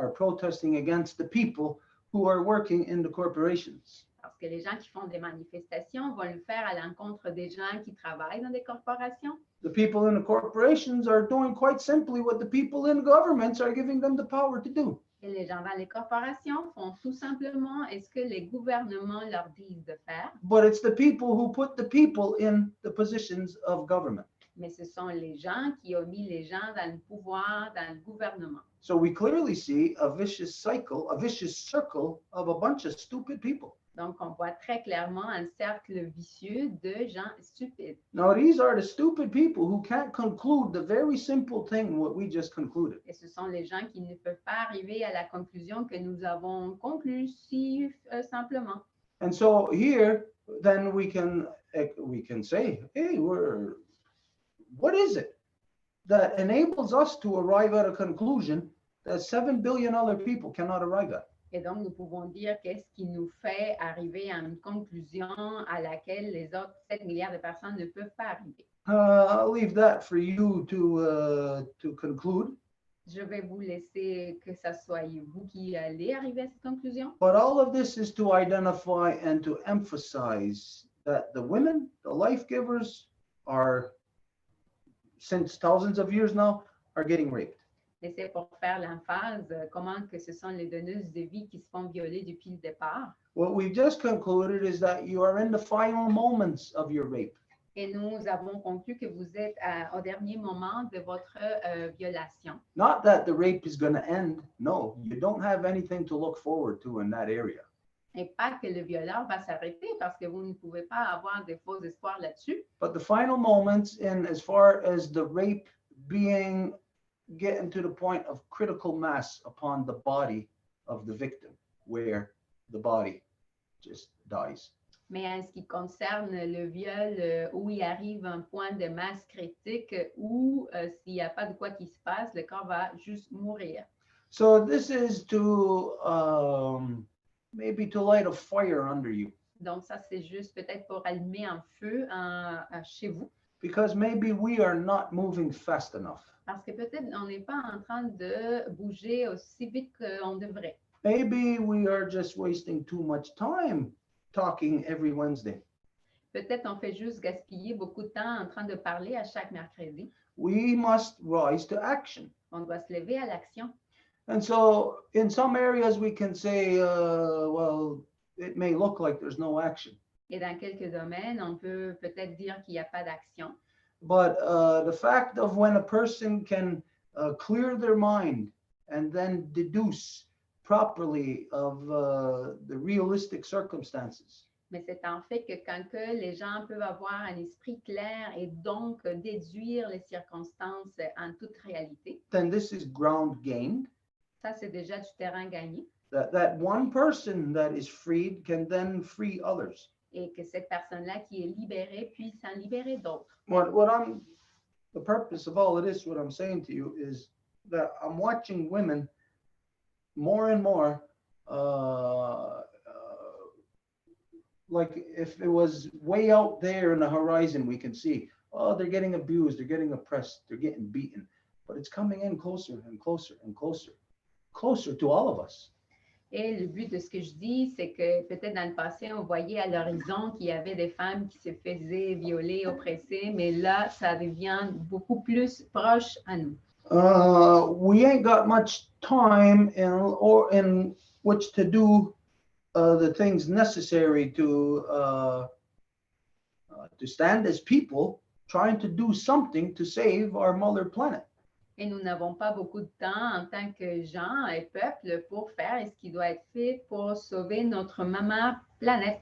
S2: against the people who are working in the corporations.
S4: Parce que les gens qui font des manifestations vont le faire à l'encontre des gens qui travaillent dans des corporations.
S2: The people in the corporations are doing quite simply what the people in governments are giving them the power to do.
S4: Et les gens dans les corporations font tout simplement ce que les gouvernements leur disent de faire,
S2: But it's the people who put the people in the positions of government.
S4: mais ce sont les gens qui ont mis les gens dans le pouvoir, dans le gouvernement.
S2: So we clearly see a vicious circle of a bunch of stupid people.
S4: Donc, on voit très clairement un cercle vicieux de gens stupides.
S2: Now, these are the stupid people who can't conclude the very simple thing what we just concluded.
S4: Et ce sont les gens qui ne peuvent pas arriver à la conclusion que nous avons conclue si simplement.
S2: And so here, then we can say, hey, what is it that enables us to arrive at a conclusion that 7 billion other people cannot arrive at?
S4: Et donc, nous pouvons dire qu'est-ce qui nous fait arriver à une conclusion à laquelle les autres 7 milliards de personnes ne peuvent pas arriver.
S2: I'll leave that for you to conclude.
S4: Je vais vous laisser que ce soit vous qui allez arriver à cette conclusion.
S2: But all of this is to identify and to emphasize that the women, the life givers, are, since thousands of years now, are getting raped.
S4: Et c'est pour faire l'emphase comment que ce sont les donneuses de vie qui se font violer depuis le départ.
S2: What we've just concluded is that you are in the final moments of your rape.
S4: Et nous avons conclu que vous êtes au dernier moment de votre violation.
S2: Not that the rape is going to end. No, you don't have anything to look forward to in that area.
S4: Et pas que le violeur va s'arrêter parce que vous ne pouvez pas avoir de faux espoirs là-dessus.
S2: But the final moments in as far as the rape getting to the point of critical mass upon the body of the victim, where the body just dies.
S4: Mais en ce qui concerne le viol, où il arrive un point de masse critique où s'il n'y a pas de quoi qui se passe, le corps va juste mourir.
S2: So this is to maybe to light a fire under you.
S4: Donc, ça, c'est juste peut-être pour allumer un feu chez vous.
S2: because maybe we are not moving fast enough.
S4: Parce que peut-être on n'est pas en train de bouger aussi vite qu'on devrait.
S2: Maybe we are just wasting too much time talking every Wednesday.
S4: Peut-être on fait juste gaspiller beaucoup de temps en train de parler à chaque mercredi.
S2: We must rise to action.
S4: On doit se lever à l'action.
S2: And so in some areas we can say, well, it may look like there's no action.
S4: Et dans quelques domaines, on peut peut-être dire qu'il n'y a pas d'action.
S2: But the fact of when a person can clear their mind and then deduce properly of the realistic circumstances,
S4: Mais c'est en fait que quand que les gens peuvent avoir un esprit clair et donc déduire les circonstances en toute réalité,
S2: then this is ground gained.
S4: ça c'est déjà du terrain gagné.
S2: That one person that is freed can then free others.
S4: Et que cette personne-là qui est libérée puisse en libérer d'autres.
S2: The purpose of all of this, what I'm saying to you is that I'm watching women more and more, like if it was way out there in the horizon, we can see, oh, they're getting abused, they're getting oppressed, they're getting beaten, but it's coming in closer and closer and closer, closer to all of us.
S4: Et le but de ce que je dis, c'est que peut-être dans le passé, on voyait à l'horizon qu'il y avait des femmes qui se faisaient violer, oppresser, mais là, ça devient beaucoup plus proche à nous.
S2: We ain't got much time in which to do the things necessary to stand as people trying to do something to save our mother planet.
S4: Et nous n'avons pas beaucoup de temps en tant que gens et peuple pour faire ce qui doit être fait pour sauver notre maman planète.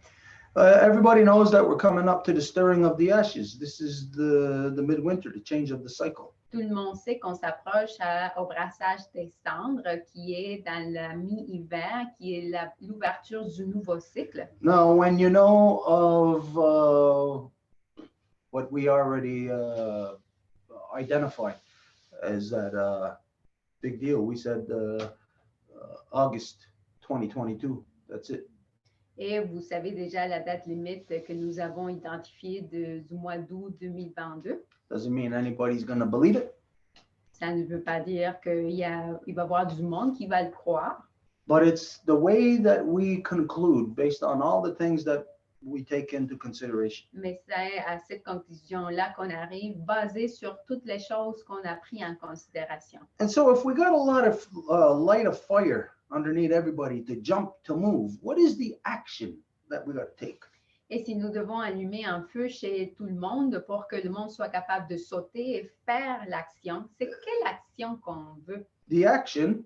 S2: Everybody knows that we're coming up to the stirring of the ashes. This is the midwinter, the change of the cycle.
S4: Tout le monde sait qu'on s'approche au brassage des cendres qui est dans la mi-hiver, qui est l'ouverture du nouveau cycle.
S2: Now, when you know of what we already identified as that big deal, we said August 2022, that's it.
S4: Et vous savez déjà la date limite que nous avons identifiée du mois d'août 2022.
S2: Doesn't mean anybody's going to believe it.
S4: Ça ne veut pas dire qu'il va y avoir du monde qui va le croire.
S2: But it's the way that we conclude based on all the things that we take into consideration.
S4: Mais c'est à cette conclusion-là qu'on arrive, basée sur toutes les choses qu'on a prises en considération.
S2: And so if we got a lot of light of fire underneath everybody to jump, to move, what is the action that we got to take?
S4: Et si nous devons allumer un feu chez tout le monde pour que le monde soit capable de sauter et faire l'action, c'est quelle action qu'on veut?
S2: The action,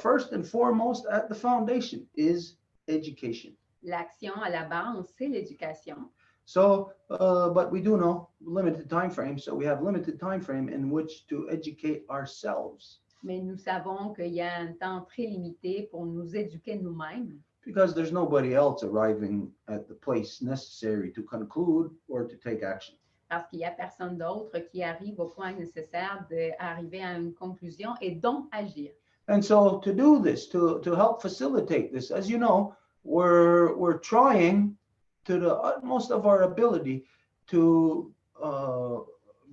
S2: first and foremost at the foundation, is education.
S4: L'action à la base, c'est l'éducation.
S2: So, but we do know limited time frame, so we have limited time frame in which to educate ourselves.
S4: Mais nous savons qu'il y a un temps très limité pour nous éduquer nous-mêmes.
S2: Because there's nobody else arriving at the place necessary to conclude or to take action.
S4: Parce qu'il n'y a personne d'autre qui arrive au point nécessaire d'arriver à une conclusion et donc agir.
S2: And so to do this, to help facilitate this, as you know, we're trying to the utmost of our ability to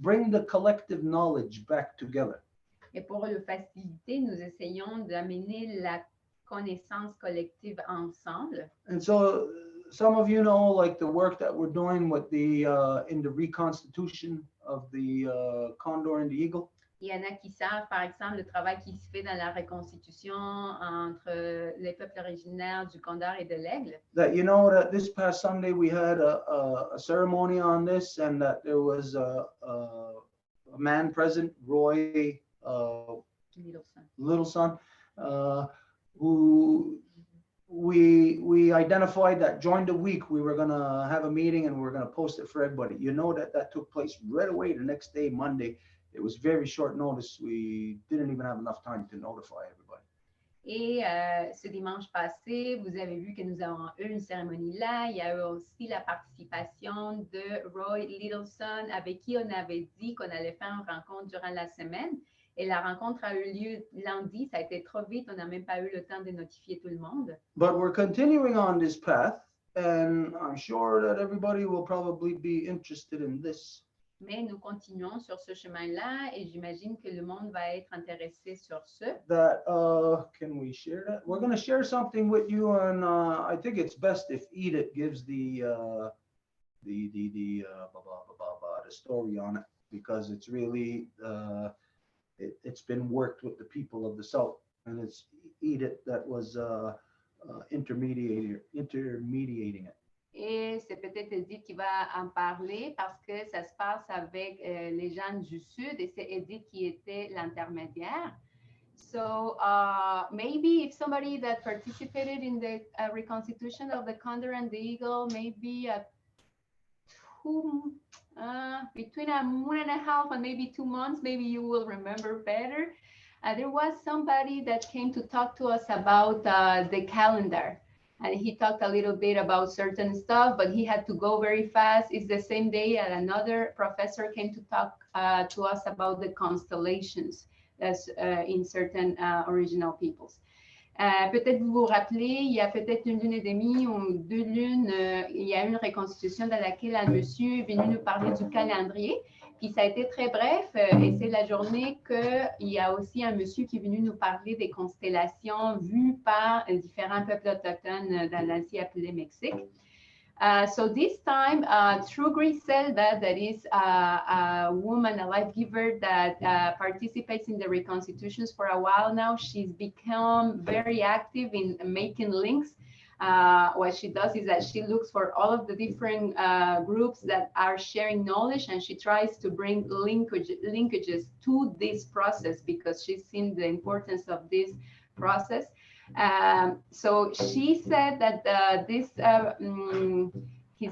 S2: bring the collective knowledge back together.
S4: Et pour le faciliter, nous essayons d'amener la connaissance collective ensemble.
S2: And so some of you know, like the work that we're doing with the in the reconstitution of the condor and the eagle.
S4: Il y en a qui savent, par exemple, le travail qui se fait dans la reconstitution entre les peuples originaires du Condor et de l'Aigle.
S2: That you know that this past Sunday we had a ceremony on this, and that there was a man present, Roy Littleson, who we identified that during the week we were going to have a meeting and we were going to post it for everybody. You know that took place right away the next day, Monday. It was very short notice. We didn't even have enough time to notify everybody.
S4: Et ce dimanche passé, vous avez vu que nous avons eu une cérémonie là. Il y a eu aussi la participation de Roy Littleson, avec qui on avait dit qu'on allait faire une rencontre durant la semaine. Et la rencontre a eu lieu lundi. Ça a été trop vite. On n'a même pas eu le temps de notifier tout le monde.
S2: But we're continuing on this path, and I'm sure that everybody will probably be interested in this.
S4: Mais nous continuons sur ce chemin-là et j'imagine que le monde va être intéressé sur ce.
S2: That can we share that? We're going to share something with you, and I think it's best if Edith gives the story on it, because it's really it's been worked with the people of the South, and it's Edith that was intermediating it.
S4: Et c'est peut-être Edith qui va en parler parce que ça se passe avec les gens du Sud et c'est Edith qui était l'intermédiaire. So maybe if somebody that participated in the reconstitution of the Condor and the Eagle, maybe between a month and a half and maybe 2 months, maybe you will remember better. There was somebody that came to talk to us about the calendar. And he talked a little bit about certain stuff, but he had to go very fast. It's the same day that another professor came to talk to us about the constellations that's in certain original peoples. Peut-être vous vous rappelez, il y a peut-être 1 lune et demie ou 2 lunes, il y a eu une reconstitution dans laquelle un monsieur est venu nous parler du calendrier. Puis ça a été très bref et c'est la journée qu'il y a aussi un monsieur qui est venu nous parler des constellations vues par différents peuples autochtones dans l'Asie appelée Mexique. So this time, through Griselda, that is a woman, a life giver that participates in the reconstitutions for a while now, she's become very active in making links. What she does is that she looks for all of the different groups that are sharing knowledge, and she tries to bring linkages to this process because she's seen the importance of this process. So she said that his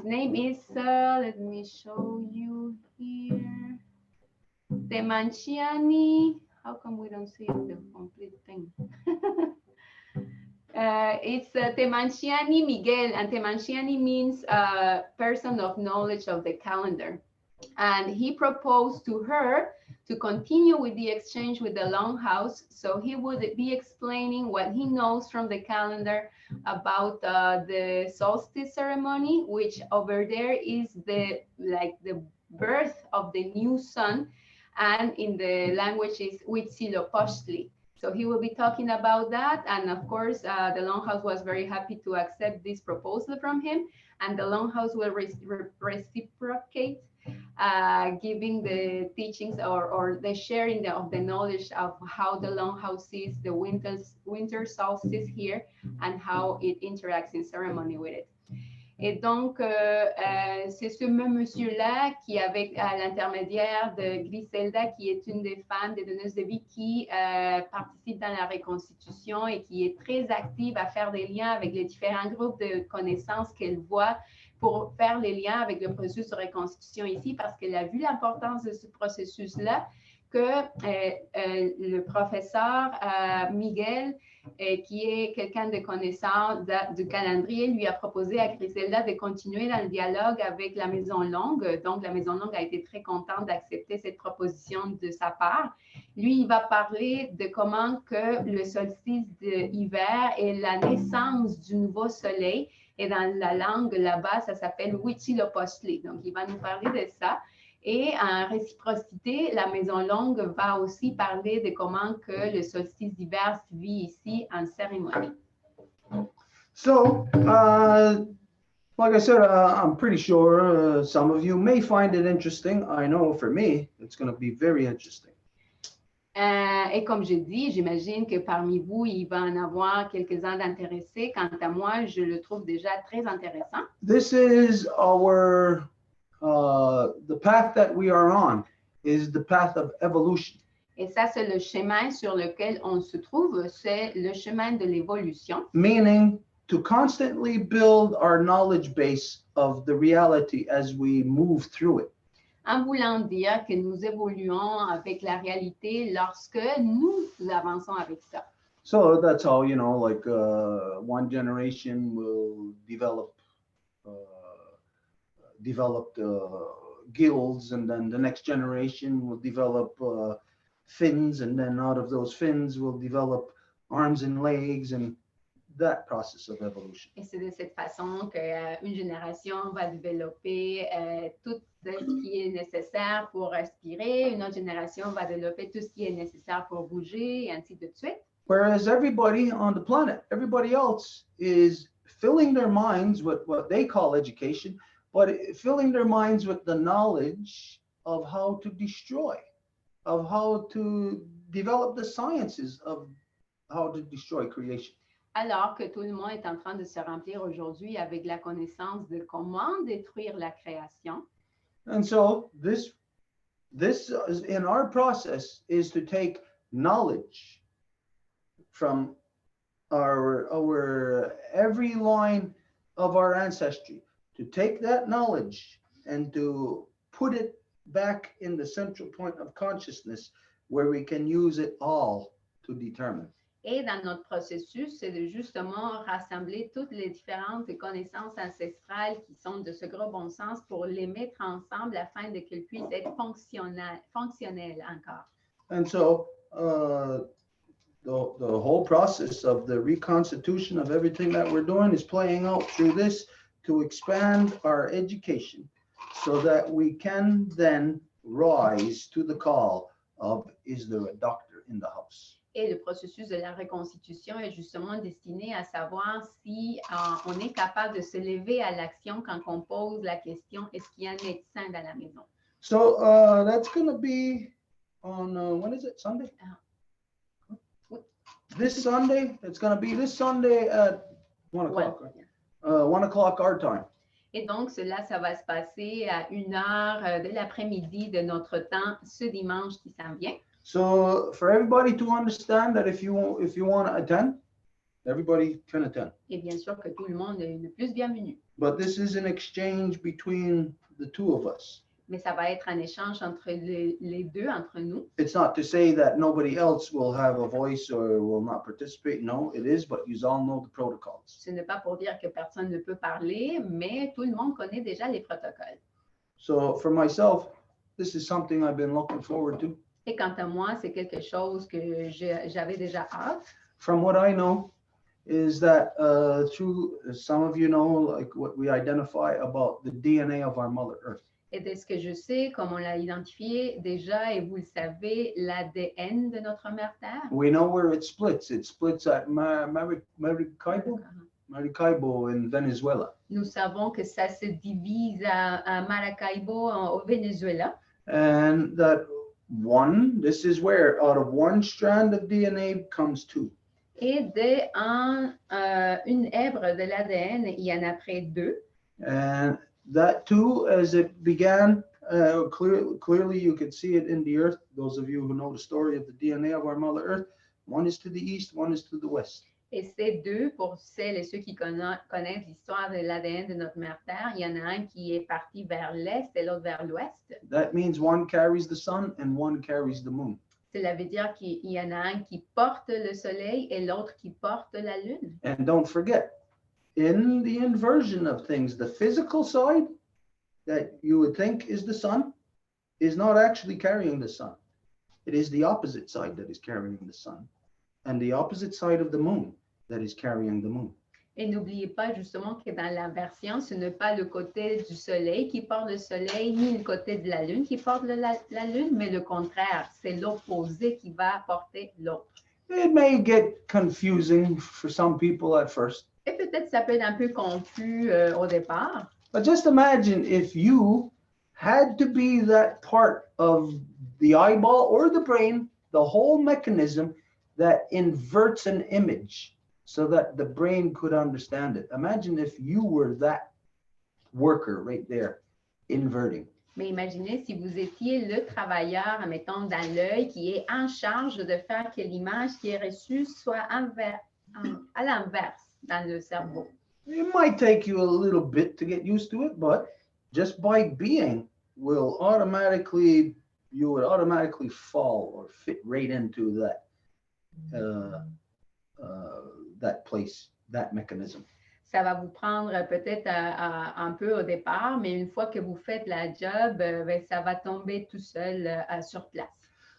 S4: name is, let me show you here, Temanchiani. How come we don't see the complete thing? It's Temanchiani Miguel, and Temanchiani means person of knowledge of the calendar. And he proposed to her to continue with the exchange with the Longhouse. So he would be explaining what he knows from the calendar about the solstice ceremony, which over there is the birth of the new sun. And in the language is Huitzilopochtli. So he will be talking about that. And of course, the Longhouse was very happy to accept this proposal from him. And the Longhouse will reciprocate, giving the teachings or the sharing of the knowledge of how the Longhouse sees the winter solstice here and how it interacts in ceremony with it. Et donc, c'est ce même monsieur-là qui, avec l'intermédiaire de Griselda, qui est une des femmes des donneuses de vie, qui participe dans la reconstitution et qui est très active à faire des liens avec les différents groupes de connaissances qu'elle voit pour faire les liens avec le processus de reconstitution ici, parce qu'elle a vu l'importance de ce processus-là, que le professeur Miguel, qui est quelqu'un de connaissant du calendrier, lui a proposé à Griselda de continuer dans le dialogue avec la Maison Longue. Donc, la Maison Longue a été très contente d'accepter cette proposition de sa part. Lui, il va parler de comment que le solstice d'hiver est la naissance du nouveau soleil. Et dans la langue là-bas, ça s'appelle Huitzilopochtli. Donc, il va nous parler de ça. Et en réciprocité, la Maison Longue va aussi parler de comment que le solstice d'hiver se vit ici en cérémonie.
S2: So, like I said, I'm pretty sure some of you may find it interesting. I know for me, it's going to be very interesting.
S4: Et comme je dis, j'imagine que parmi vous, il va en avoir quelques-uns d'intéressés. Quant à moi, je le trouve déjà très intéressant.
S2: This is our... the path that we are on is the path of evolution.
S4: Et ça, c'est le chemin sur lequel on se trouve, c'est le chemin de l'évolution.
S2: Meaning to constantly build our knowledge base of the reality as we move through it.
S4: En voulant dire que nous évoluons avec la réalité lorsque nous avançons avec ça.
S2: So that's how, you know, like one generation will develop guilds, and then the next generation will develop fins, and then out of those fins will develop arms and legs, and that process of evolution.
S4: Et c'est de cette façon qu'une génération va développer tout ce qui est nécessaire pour respirer, une autre génération va développer tout ce qui est nécessaire pour bouger, et ainsi de suite.
S2: Whereas everybody on the planet, everybody else is filling their minds with what they call education, but filling their minds with the knowledge of how to destroy, of how to develop the sciences of how to destroy creation.
S4: Alors que tout le monde est en train de se remplir aujourd'hui avec la connaissance de comment détruire la création.
S2: And so this is in our process is to take knowledge from our every line of our ancestry, to take that knowledge and to put it back in the central point of consciousness where we can use it all to determine.
S4: Et dans notre processus, c'est de justement rassembler toutes les différentes connaissances ancestrales qui sont de ce gros bon sens pour les mettre ensemble afin qu'elles puissent être fonctionnelles encore.
S2: And so the whole process of the reconstitution of everything that we're doing is playing out through this to expand our education so that we can then rise to the call of, is there a doctor in the house?
S4: Et le processus de la reconstitution est justement destiné à savoir si on est capable de se lever à l'action quand on pose la question, est-ce qu'il y a un médecin dans la maison?
S2: So that's going to be on, when is it, Sunday? This Sunday, it's going to be this Sunday at 1 o'clock, right? 1 o'clock our time.
S4: Et donc, ça va se passer à 1 heure de l'après-midi de notre temps ce dimanche qui s'en vient.
S2: So for everybody to understand that if you want to attend, everybody can attend.
S4: Et bien sûr que tout le monde est le plus bienvenu.
S2: But this is an exchange between the two of us.
S4: Mais ça va être un échange entre les deux, entre nous.
S2: It's not to say that nobody else will have a voice or will not participate. No, it is, but you all know the protocols.
S4: Ce n'est pas pour dire que personne ne peut parler, mais tout le monde connaît déjà les protocoles.
S2: So for myself, this is something I've been looking forward to.
S4: Et quant à moi, c'est quelque chose que j'avais déjà hâte.
S2: From what I know is that through, some of you know, like what we identify about the DNA of our Mother Earth.
S4: Et de ce que je sais, comme on l'a identifié déjà, et vous le savez, l'ADN de notre mère Terre.
S2: We know where it splits. It splits at Maracaibo in Venezuela.
S4: Nous savons que ça se divise à Maracaibo, au Venezuela.
S2: And that this is where out of one strand of DNA comes two.
S4: Et une èbre de l'ADN, il y en a près 2.
S2: And that too, as it began, clearly you could see it in the earth. Those of you who know the story of the DNA of our Mother Earth, one is to the east, one is to the west.
S4: Et ces deux, pour celles et ceux qui connaissent l'histoire de l'ADN de notre mère Terre, il y en a un qui est parti vers l'est et l'autre vers l'ouest.
S2: That means one carries the sun and one carries the moon.
S4: Cela veut dire qu'il y en a un qui porte le soleil et l'autre qui porte la lune.
S2: And don't forget, in the inversion of things, the physical side that you would think is the sun is not actually carrying the sun. It is the opposite side that is carrying the sun, and the opposite side of the moon that is carrying the moon.
S4: Et n'oubliez pas justement que dans l'inversion, ce n'est pas le côté du soleil qui porte le soleil, ni le côté de la lune qui porte la lune, mais le contraire, c'est l'opposé qui va porter l'autre.
S2: It may get confusing for some people at first.
S4: Et peut-être ça peut être un peu confus au départ.
S2: But just imagine if you had to be that part of the eyeball or the brain, the whole mechanism that inverts an image so that the brain could understand it. Imagine if you were that worker right there, inverting.
S4: Mais imaginez si vous étiez le travailleur, mettons, dans l'œil qui est en charge de faire que l'image qui est reçue soit à l'inverse dans le cerveau.
S2: It might take you a little bit to get used to it, but just by being you would automatically fall or fit right into that place, that mechanism.
S4: Ça va vous prendre peut-être un peu au départ, mais une fois que vous faites la job, ça va tomber tout seul sur place.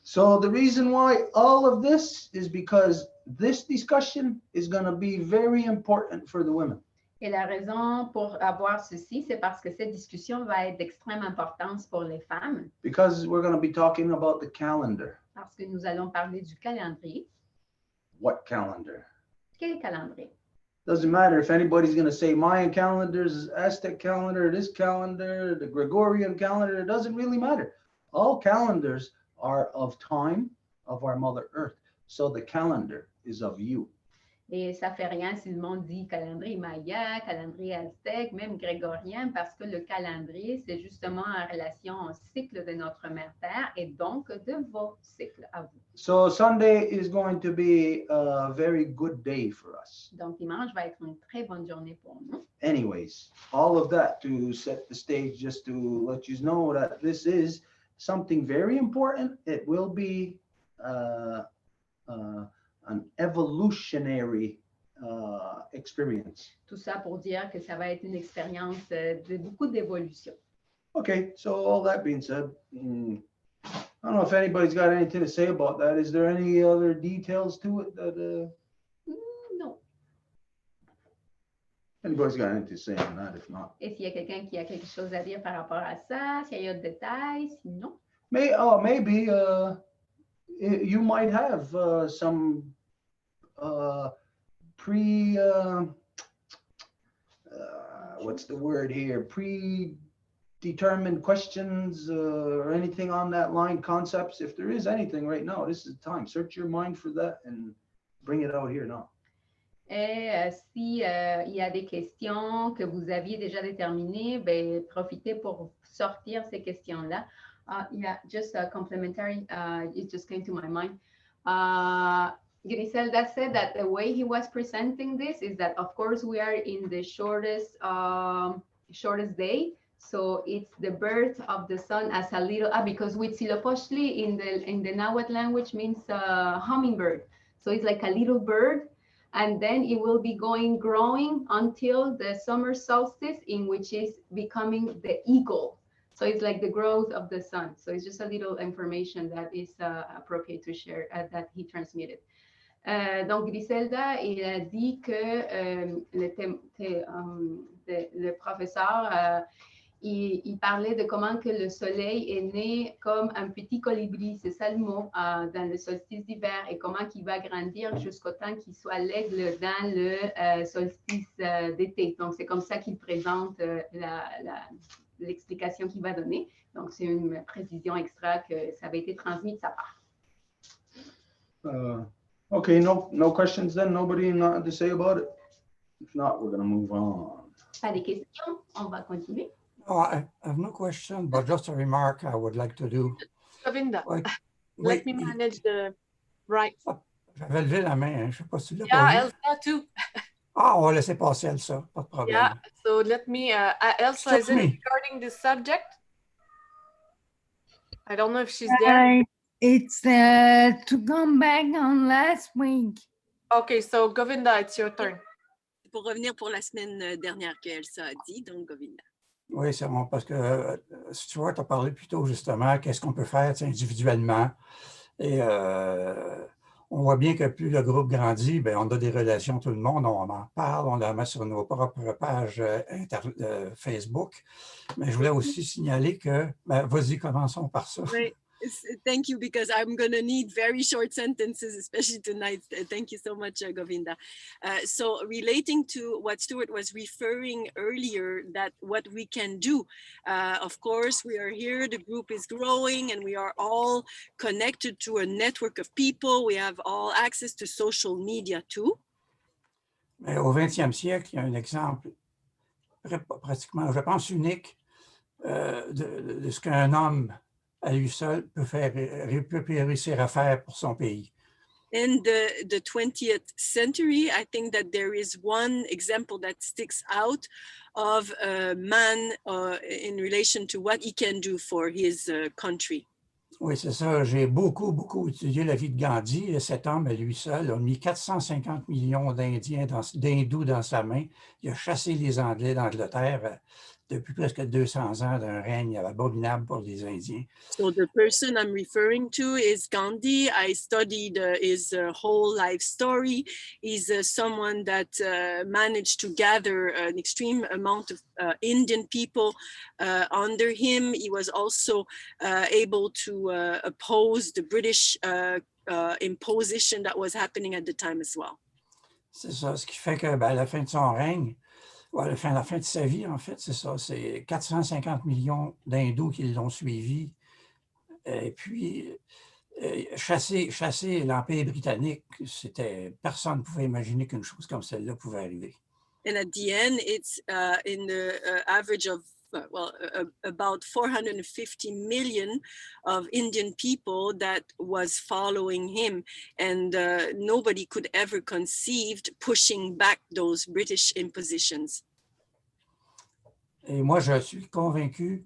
S2: So the reason why all of this is because this discussion is going to be very important for the women.
S4: Et la raison pour avoir ceci, c'est parce que cette discussion va être d'extrême importance pour les femmes,
S2: Because we're going to be talking about the calendar.
S4: parce que nous allons parler du calendrier.
S2: What calendar?
S4: Quel calendrier?
S2: Doesn't matter if anybody's going to say Mayan calendars, Aztec calendar, this calendar, the Gregorian calendar, it doesn't really matter. All calendars are of time of our Mother Earth. So the calendar is of you.
S4: Et ça fait rien si le monde dit calendrier maya, calendrier aztèque, même grégorien, parce que le calendrier, c'est justement en relation au cycle de notre mère Terre et donc de vos cycles à vous.
S2: So Sunday is going to be a very good day for us.
S4: Donc, dimanche va être une très bonne journée pour nous.
S2: Anyways, all of that to set the stage, just to let you know that this is something very important. It will be an evolutionary experience.
S4: Tout ça pour dire que ça va être une expérience de beaucoup d'évolution.
S2: Okay, so all that being said, I don't know if anybody's got anything to say about that. Is there any other details to it that
S4: Non.
S2: anybody's got anything to say on that? If not,
S4: Et s'il y a quelqu'un qui a quelque chose à dire par rapport à ça, s'il y a d'autres détails, sinon.
S2: maybe you might have some what's the word here? Predetermined questions or anything on that line, concepts. If there is anything right now, this is the time. Search your mind for that and bring it out here now.
S4: Et si il y a des questions que vous aviez déjà déterminées, ben, profitez pour sortir ces questions-là. Yeah, just a complimentary, it just came to my mind. Griselda said that the way he was presenting this is that, of course, we are in the shortest day. So it's the birth of the sun as a little, because Huitzilopochtli in the Nahuatl language means hummingbird. So it's like a little bird. And then it will be growing until the summer solstice, in which is becoming the eagle. So it's like the growth of the sun. So it's just a little information that is appropriate to share that he transmitted. Donc, Griselda, il a dit que le professeur, il parlait de comment que le soleil est né comme un petit colibri, c'est ça le mot, dans le solstice d'hiver, et comment qu'il va grandir jusqu'au temps qu'il soit l'aigle dans le solstice d'été. Donc, c'est comme ça qu'il présente l'explication qu'il va donner. Donc, c'est une précision extra que ça avait été transmis de sa part.
S2: Okay, no questions then? Nobody nothing to say about it? If not, we're going to move on.
S4: Pas de questions? On va continuer.
S8: No, I have no question, but just a remark I would like to do.
S9: Govinda,
S8: Oui,
S9: let me manage the right.
S8: J'avais levé la main, hein, je ne sais pas si tu l'as
S9: Yeah,
S8: pas vu.
S9: Elsa too.
S8: Ah, on va laisser passer Elsa, pas de problème.
S9: Yeah, so let me, Elsa, is it
S8: me.
S9: regarding this subject? I don't know if she's there.
S7: It's to come back on last week.
S9: Okay, so Govinda, it's your turn.
S5: Pour revenir pour la semaine dernière qu'Elsa a dit, donc Govinda.
S8: Oui, c'est bon, parce que Stuart a parlé plus tôt justement, qu'est-ce qu'on peut faire individuellement. Et on voit bien que plus le groupe grandit, bien, on a des relations, tout le monde, on en parle, on la met sur nos propres pages Facebook. Mais je voulais aussi signaler que, vas-y, commençons par ça.
S5: Oui. Thank you, because I'm going to need very short sentences, especially tonight. Thank you so much, Govinda. So relating to what Stuart was referring earlier, that what we can do, of course, we are here, the group is growing, and we are all connected to a network of people. We have all access to social media too.
S8: Mais au 20e siècle, il y a un exemple pratiquement, je pense, unique de ce qu'un homme à lui seul peut réussir à faire pour son pays.
S5: In the 20th century, I think that there is one example that sticks out of a man in relation to what he can do for his country.
S8: Oui, c'est ça. J'ai beaucoup étudié la vie de Gandhi. Et cet homme, à lui seul, a mis 450 millions d'Indous dans sa main. Il a chassé les Anglais d'Angleterre depuis presque 200 ans d'un règne abominable pour les Indiens.
S5: So the person I'm referring to is Gandhi. I studied his whole life story. He's someone that managed to gather an extreme amount of Indian people under him. He was also able to oppose the British imposition that was happening at the time as well.
S8: C'est ça, ce qui fait que à la fin de son règne, ou à la fin de sa vie, en fait, c'est ça, c'est 450 millions d'hindous qui l'ont suivi. Et puis, chasser l'Empire britannique, personne ne pouvait imaginer qu'une chose comme celle-là pouvait arriver.
S5: And at the end, it's in the average of about 450 million of Indian people that was following him, and nobody could ever conceived pushing back those British impositions.
S8: Et moi, je suis convaincu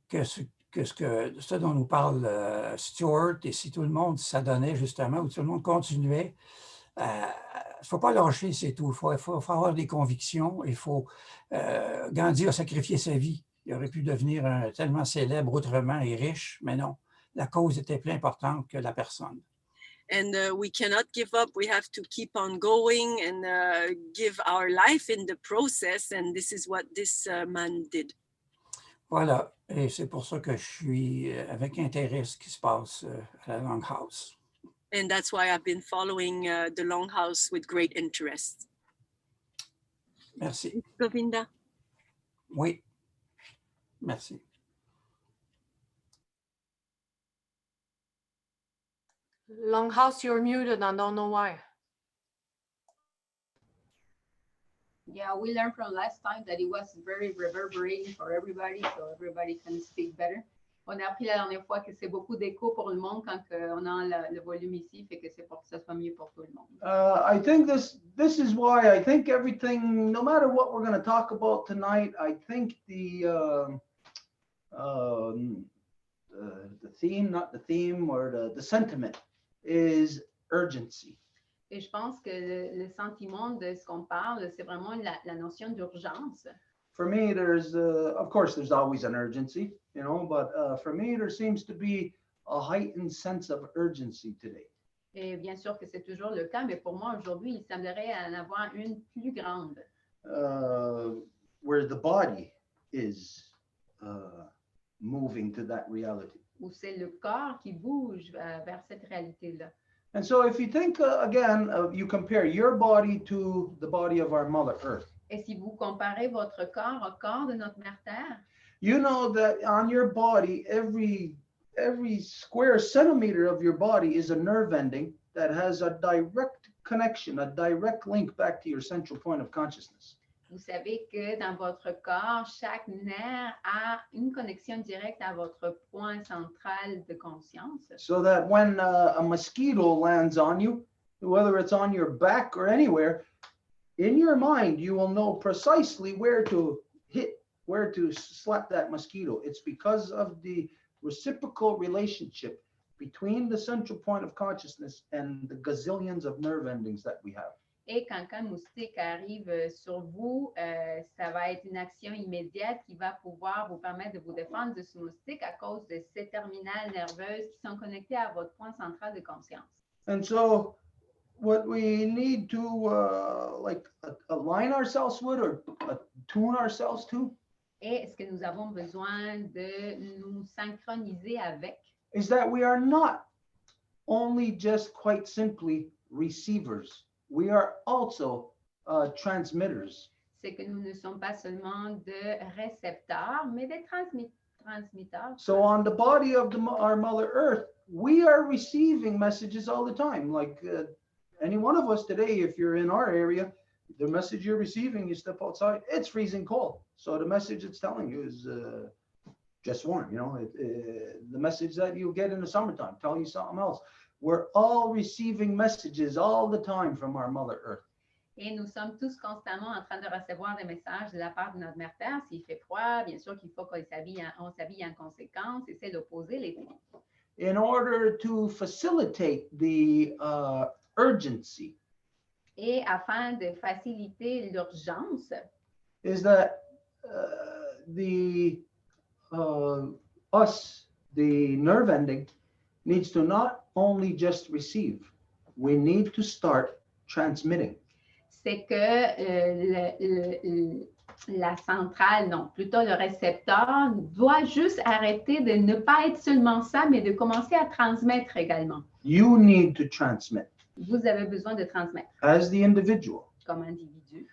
S8: que ce dont nous parle Stuart, et si tout le monde s'adonnait justement, ou tout le monde continuait, il ne faut pas lâcher, c'est tout. Il faut avoir des convictions. Il faut Gandhi a sacrifié sa vie. Il aurait pu devenir tellement célèbre autrement et riche, mais non. La cause était plus importante que la personne.
S5: And we cannot give up. We have to keep on going and give our life in the process. And this is what this man did.
S8: Voilà. Et c'est pour ça que je suis avec intérêt ce qui se passe à la Longhouse.
S5: And that's why I've been following the Longhouse with great interest.
S8: Merci.
S5: Govinda.
S8: Oui. Merci.
S9: Longhouse, you're muted. I don't know why.
S4: Yeah, we learned from last time that it was very reverberating for everybody, so everybody can speak better. On a appris la dernière fois que c'est beaucoup d'écho pour le monde quand on a le volume ici, fait que c'est pour que ça soit mieux pour tout le monde.
S2: I think this is why I think everything, no matter what we're going to talk about tonight, I think the theme, not the theme, or the sentiment is urgency.
S4: Et je pense que le sentiment de ce qu'on parle, c'est vraiment la notion d'urgence.
S2: For me, there's, of course, there's always an urgency, you know, but for me, there seems to be a heightened sense of urgency today.
S4: Et bien sûr que c'est toujours le cas, mais pour moi, aujourd'hui, il semblerait en avoir une plus grande.
S2: Where the body is moving to that reality.
S4: Où c'est le corps qui bouge vers cette réalité-là.
S2: And so if you think, again, you compare your body to the body of our Mother Earth.
S4: Et si vous comparez votre corps au corps de notre Mère Terre,
S2: you know that on your body, every square centimeter of your body is a nerve ending that has a direct connection, a direct link back to your central point of consciousness.
S4: vous savez que dans votre corps, chaque nerf a une connexion directe à votre point central de conscience.
S2: So that when a mosquito lands on you, whether it's on your back or anywhere, in your mind, you will know precisely where to hit, where to slap that mosquito. It's because of the reciprocal relationship between the central point of consciousness and the gazillions of nerve endings that we have.
S4: Et quand un moustique arrive sur vous, ça va être une action immédiate qui va pouvoir vous permettre de vous défendre de ce moustique à cause de ces terminales nerveuses qui sont connectées à votre point central de conscience.
S2: And so what we need to align ourselves with or tune ourselves to
S4: Et ce que nous avons besoin de nous synchroniser avec,
S2: is that we are not only just quite simply receivers. We are also transmitters.
S4: c'est que nous ne sommes pas seulement de récepteurs, mais des transmetteurs.
S2: So on the body of our Mother Earth, we are receiving messages all the time. Like any one of us today, if you're in our area, the message you're receiving, you step outside, it's freezing cold. So the message it's telling you is just warm. You know, the message that you get in the summertime, telling you something else. We're all receiving messages all the time from our Mother Earth.
S4: Et nous sommes tous constamment en train de recevoir des messages de la part de notre Mère Terre. S'il fait froid, bien sûr qu'il faut qu'on s'habille en conséquence, et c'est l'opposé l'été.
S2: In order to facilitate the urgency,
S4: Et afin de faciliter l'urgence,
S2: is that the nerve ending needs to not only just receive, we need to start transmitting.
S4: C'est que la centrale, non, plutôt le récepteur, doit juste arrêter de ne pas être seulement ça, mais de commencer à transmettre également.
S2: You need to transmit
S4: Vous avez besoin de transmettre
S2: as the individual.
S4: comme individu.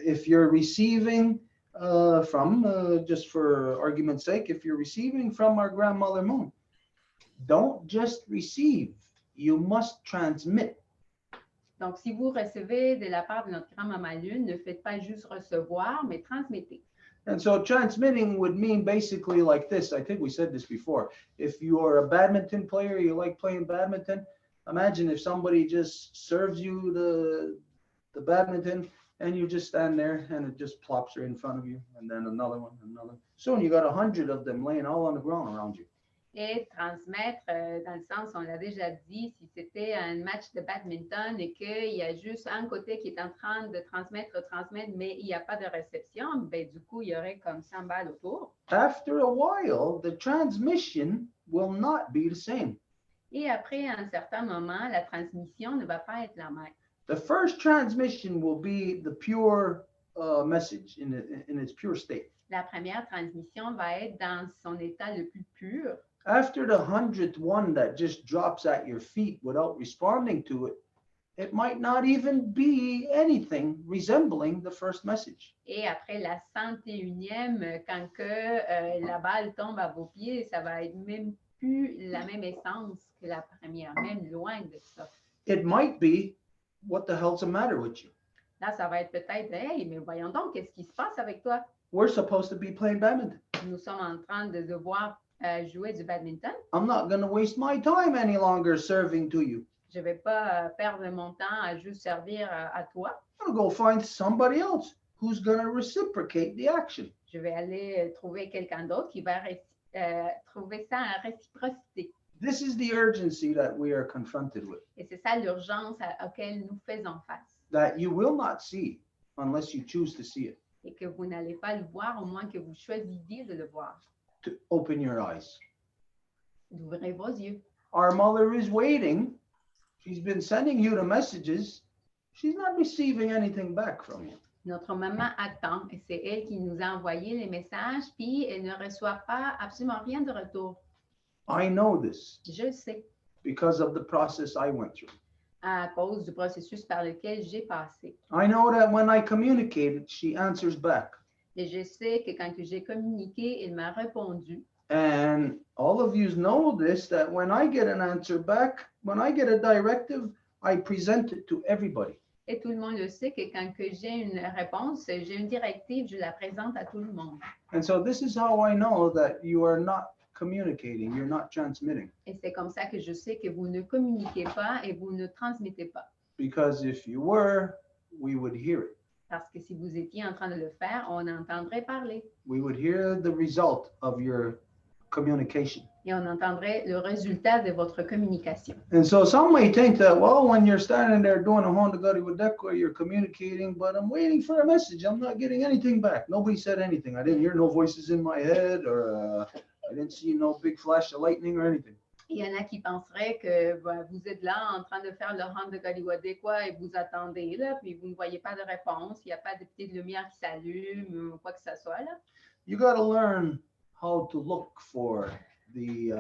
S2: If you're receiving from, just for argument's sake, if you're receiving from our grandmother moon, don't just receive, you must transmit.
S4: Donc, si vous recevez de la part de notre grand-maman Lune, ne faites pas juste recevoir, mais transmettez.
S2: And so transmitting would mean basically like this. I think we said this before. If you are a badminton player, you like playing badminton, imagine if somebody just serves you the badminton and you just stand there and it just plops right in front of you, and then another one, another. Soon you got 100 of them laying all on the ground around you.
S4: Et transmettre, dans le sens, on l'a déjà dit, si c'était un match de badminton et qu'il y a juste un côté qui est en train de transmettre, mais il n'y a pas de réception, ben, du coup, il y aurait comme 100 balles autour.
S2: After a while, the transmission will not be the same.
S4: Et après un certain moment, la transmission ne va pas être la même.
S2: The first transmission will be the pure message in its pure state.
S4: La première transmission va être dans son état le plus pur.
S2: After the 100th one that just drops at your feet without responding to it, it might not even be anything resembling the first message.
S4: Et après la 101e, quand que la balle tombe à vos pieds, ça va être même plus la même essence que la première, même loin de ça.
S2: It might be, what the hell's the matter with you?
S4: Là, ça va être peut-être, hey, mais voyons donc, qu'est-ce qui se passe avec toi?
S2: We're supposed to be playing badminton.
S4: Nous sommes en train de devoir jouer du badminton.
S2: I'm not going to waste my time any longer serving to you.
S4: Je ne vais pas perdre mon temps à juste servir à toi.
S2: I'm going to go find somebody else who's going to reciprocate the action.
S4: Je vais aller trouver quelqu'un d'autre qui va trouver ça en réciprocité.
S2: This is the urgency that we are confronted with,
S4: Et c'est ça l'urgence à laquelle nous faisons face.
S2: that you will not see unless you choose to see it,
S4: Et que vous n'allez pas le voir, au moins que vous choisisiez de le voir.
S2: to open your eyes.
S4: D'ouvrir vos yeux.
S2: Our mother is waiting. She's been sending you the messages. She's not receiving anything back from you.
S4: Notre maman attend et c'est elle qui nous a envoyé les messages, puis elle ne reçoit pas absolument rien de retour.
S2: I know this
S4: Je le sais,
S2: because of the process I went through.
S4: à cause du processus par lequel j'ai passé.
S2: I know that when I communicated, she answers back.
S4: Et je sais que quand j'ai communiqué, elle m'a répondu.
S2: And all of you know this, that when I get an answer back, when I get a directive, I present it to everybody.
S4: Et tout le monde le sait que quand que j'ai une réponse, j'ai une directive, je la présente à tout le monde.
S2: And so this is how I know that you are not communicating, you're not transmitting.
S4: Et c'est comme ça que je sais que vous ne communiquez pas et vous ne transmettez pas.
S2: Because if you were, we would hear it.
S4: Parce que si vous étiez en train de le faire, on entendrait parler.
S2: We would hear the result of your communication.
S4: Et on entendrait le résultat de votre communication.
S2: And so some may think that, well, when you're standing there doing a Honda Gadi Wadekwa, you're communicating, but I'm waiting for a message. I'm not getting anything back. Nobody said anything. I didn't hear no voices in my head, or I didn't see no big flash of lightning or anything.
S4: Il y en a qui penseraient que vous êtes là en train de faire le rang de Galiwadekwa et vous attendez, là, puis vous ne voyez pas de réponse, il n'y a pas de petite lumière qui s'allume ou quoi que ce soit. Là.
S2: You got to learn how to look for the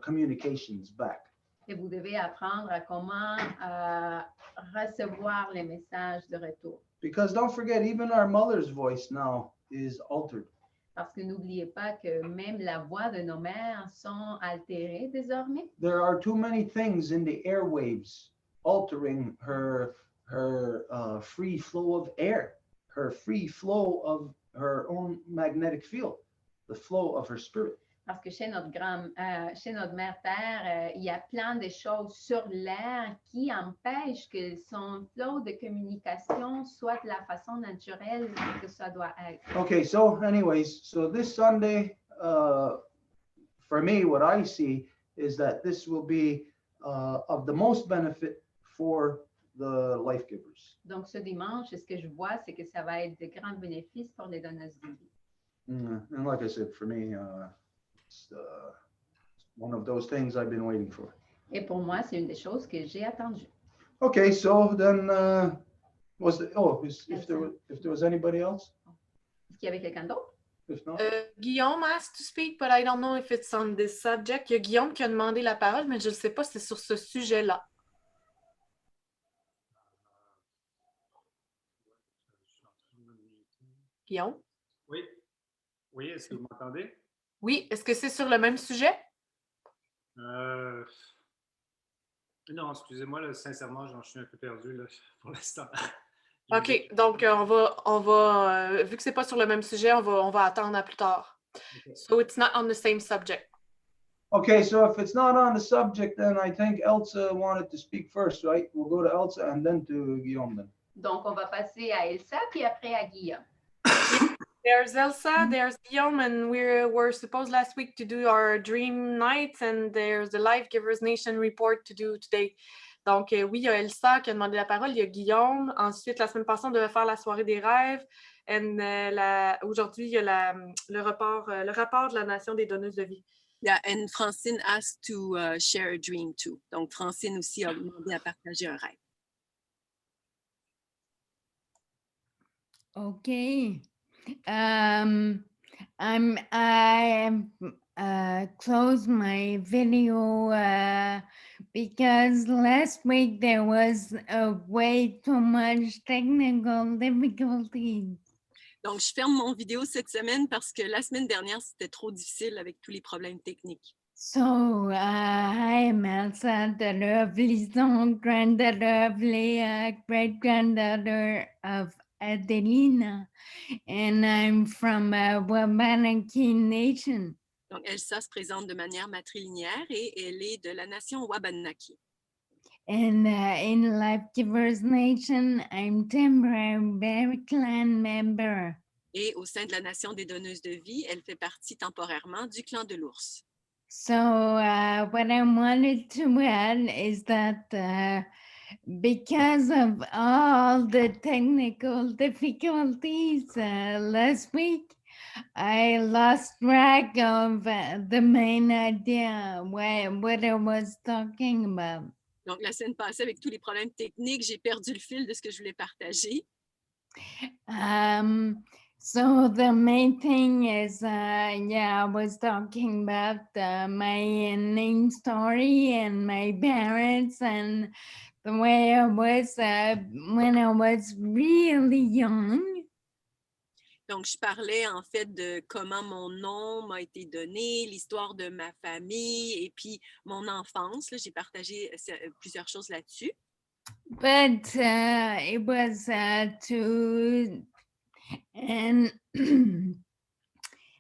S2: communications back.
S4: Et vous devez apprendre à comment recevoir les messages de retour.
S2: Because don't forget, even our mother's voice now is altered.
S4: Parce que n'oubliez pas que même la voix de nos mères sont altérées désormais.
S2: There are too many things in the airwaves altering her free flow of air, her free flow of her own magnetic field, the flow of her spirit.
S4: Parce que chez notre mère Terre, il y a plein de choses sur l'air qui empêchent que son flot de communication soit de la façon naturelle que ça doit être.
S2: Okay, so anyways, so this Sunday, for me, what I see is that this will be of the most benefit for the life givers.
S4: Donc, ce dimanche, ce que je vois, c'est que ça va être de grands bénéfices pour les donneuses de vie.
S2: And like I said, for me, it's one of those things I've been waiting for.
S4: Et pour moi, c'est une des choses que j'ai attendues.
S2: Okay, so then if there was anybody else?
S4: Est-ce qu'il y avait quelqu'un d'autre?
S2: If not,
S9: Guillaume asked to speak, but I don't know if it's on this subject. Il y a Guillaume qui a demandé la parole, mais je ne sais pas si c'est sur ce sujet-là. Guillaume?
S10: Oui. Oui, est-ce que vous m'entendez?
S9: Oui, est-ce que c'est sur le même sujet?
S10: Non, excusez-moi, là, sincèrement, je suis un peu perdu là, pour l'instant.
S9: OK, donc on va vu que c'est pas sur le même sujet, on va attendre à plus tard.
S10: Okay.
S9: So it's not on the same subject.
S2: okay, so if it's not on the subject, then I think Elsa wanted to speak first, right? We'll go to Elsa and then to Guillaume then.
S4: Donc, on va passer à Elsa, puis après à Guillaume.
S9: There's Elsa, there's Guillaume, and we're supposed last week to do our dream nights, and there's the Life Givers Nation report to do today. Donc, oui, il y a Elsa qui a demandé la parole, il y a Guillaume. Ensuite, la semaine passée, on devait faire la soirée des rêves. And aujourd'hui, il y a le rapport de la Nation des donneuses de vie.
S5: Yeah, and Francine asked to share a dream too. Donc, Francine aussi a demandé à partager un rêve.
S7: Okay. I closed my video because last week there was way too much technical difficulties.
S5: Donc, je ferme mon vidéo cette semaine parce que la semaine dernière, c'était trop difficile avec tous les problèmes techniques.
S7: So I am Elsa, the lovely song granddaughter of Leah, great granddaughter of Adelina, and I'm from Wabanaki Nation.
S5: Donc, Elsa se présente de manière matrilinéaire et elle est de la nation Wabanaki.
S7: And in Life Givers Nation, I'm temporary clan member.
S5: Et au sein de la nation des donneuses de vie, elle fait partie temporairement du clan de l'ours.
S7: So what I wanted to add is that because of all the technical difficulties last week, I lost track of the main idea, what I was talking about.
S5: Donc, la semaine passée, avec tous les problèmes techniques, j'ai perdu le fil de ce que je voulais partager.
S7: So the main thing is, I was talking about my name story and my parents and the way I was when I was really young.
S5: Donc, je parlais en fait de comment mon nom m'a été donné, l'histoire de ma famille et puis mon enfance. Là, j'ai partagé plusieurs choses là-dessus.
S7: But it was and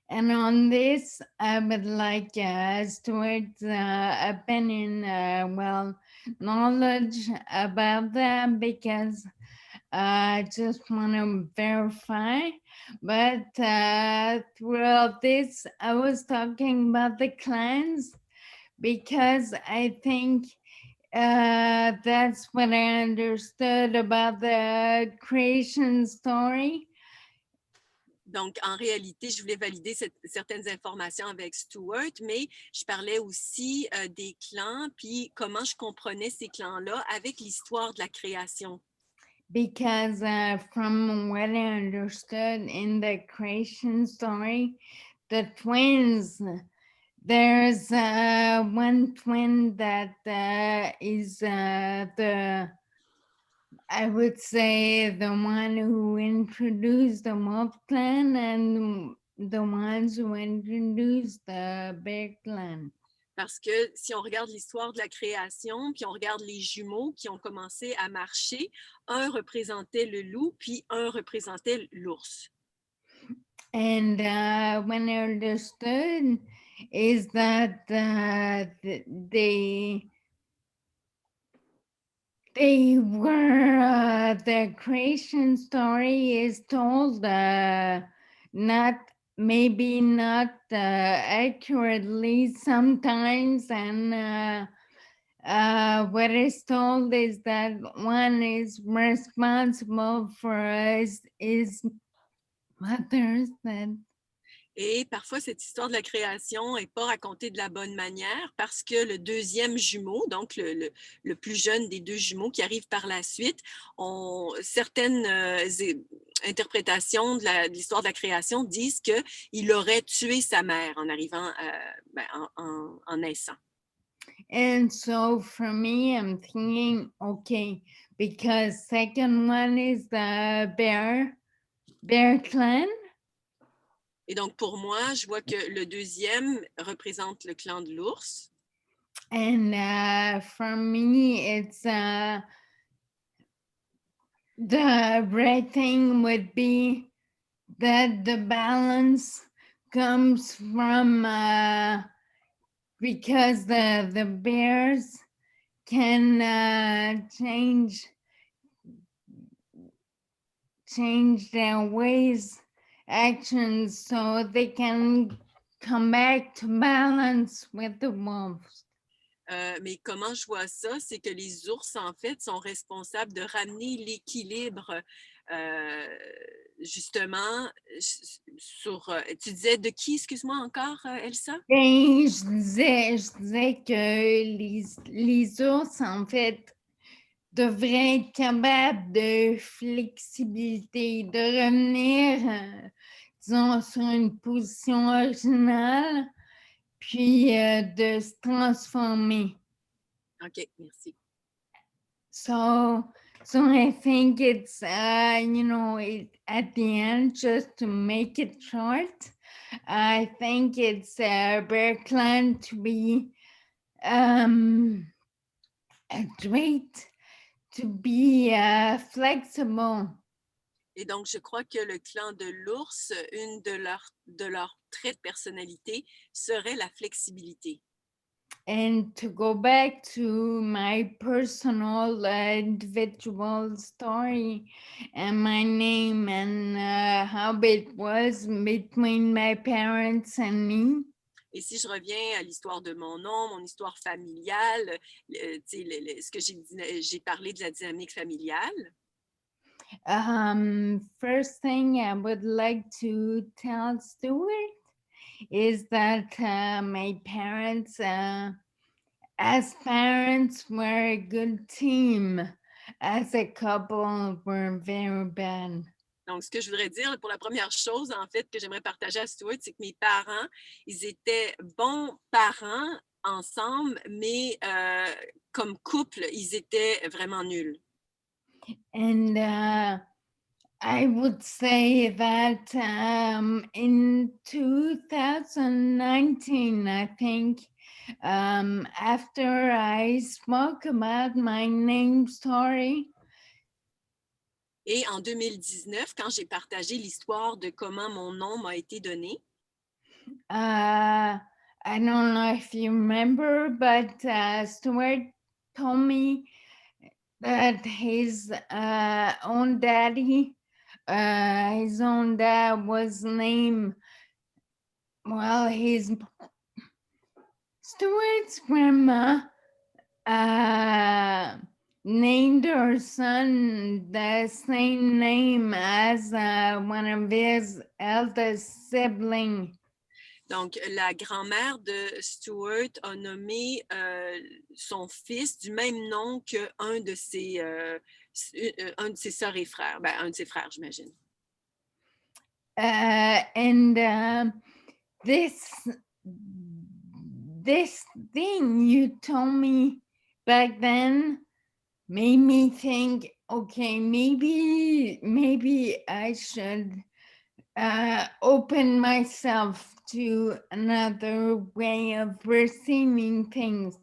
S7: and on this, I would like Stuart's opinion, knowledge about that because I just want to verify. But throughout this, I was talking about the clans because I think that's what I understood about the creation story.
S5: Donc, en réalité, je voulais valider certaines informations avec Stuart, mais je parlais aussi des clans, puis comment je comprenais ces clans-là avec l'histoire de la création.
S7: Because from what I understood in the creation story, the twins, there's one twin that is I would say the one who introduced the Wolf Clan and the ones who introduced the Bear Clan.
S5: Parce que si on regarde l'histoire de la création, puis on regarde les jumeaux qui ont commencé à marcher, un représentait le loup, puis un représentait l'ours.
S7: And when I understood is that they were the creation story is told not accurately sometimes, and what is told is that one is responsible for his mother said.
S5: Et parfois, cette histoire de la création n'est pas racontée de la bonne manière parce que le deuxième jumeau, donc le plus jeune des deux jumeaux qui arrive par la suite, ont certaines interprétations de l'histoire de la création disent qu'il aurait tué sa mère en arrivant, en naissant.
S7: And so for me, I'm thinking, okay, because second one is the bear clan.
S5: Et donc, pour moi, je vois que le deuxième représente le clan de l'ours.
S7: And for me, it's the right thing would be that the balance comes from because the bears can change their ways, actions, so they can come back to balance with the wolves.
S5: Mais comment je vois ça, c'est que les ours, en fait, sont responsables de ramener l'équilibre, justement, sur... tu disais de qui, excuse-moi encore, Elsa?
S7: Et je disais que les ours, en fait, devraient être capables de flexibilité, de revenir, disons, sur une position originale, puis de se transformer.
S5: OK, merci.
S7: So I think it's, you know, at the end, just to make it short, I think it's Bear Clan to be great, to be flexible.
S5: Et donc, je crois que le clan de l'ours, une de leurs traits de personnalité serait la flexibilité.
S7: And to go back to my personal individual story and my name and how it was between my parents and me.
S5: Et si je reviens à l'histoire de mon nom, mon histoire familiale, ce que j'ai parlé de la dynamique familiale.
S7: First thing I would like to tell Stuart is that my parents, as parents, were a good team. As a couple, we're very bad.
S5: Donc, ce que je voudrais dire, pour la première chose, en fait, que j'aimerais partager à Stuart, c'est que mes parents, ils étaient bons parents ensemble, mais comme couple, ils étaient vraiment nuls.
S7: And I would say that in 2019, I think, after I spoke about my name story,
S5: et en 2019, quand j'ai partagé l'histoire de comment mon nom m'a été donné,
S7: I don't know if you remember, but Stuart told me that his own dad was named, well, Stuart's grandma named her son the same name as one of his eldest siblings.
S5: donc la grand-mère de Stuart a nommé son fils du même nom qu'un de ses sœurs et frères, un de ses frères, j'imagine.
S7: And this thing you told me back then made me think, okay, maybe I should open myself to another way of receiving things.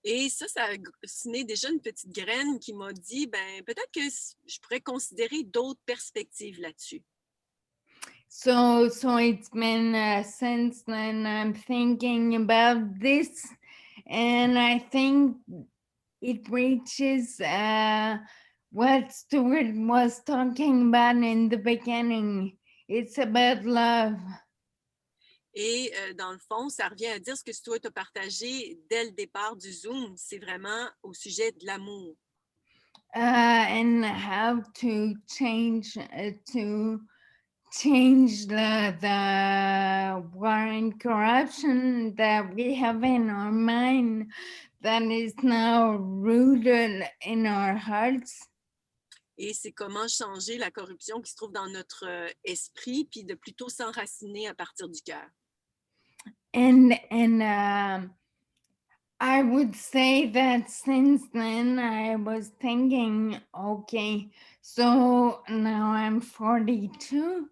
S5: Et ça a semé déjà une petite graine qui m'a dit, peut-être que je pourrais considérer d'autres perspectives là-dessus.
S7: So it's been since then I'm thinking about this, and I think it reaches what Stuart was talking about in the beginning. It's about love.
S5: Et dans le fond, ça revient à dire ce que toi tu as partagé dès le départ du Zoom, c'est vraiment au sujet de l'amour.
S7: And how to change the war and corruption that we have in our mind that is now rooted in our hearts.
S5: Et c'est comment changer la corruption qui se trouve dans notre esprit, puis de plutôt s'enraciner à partir du cœur.
S7: And I would say that since then I was thinking, okay, so now I'm 42.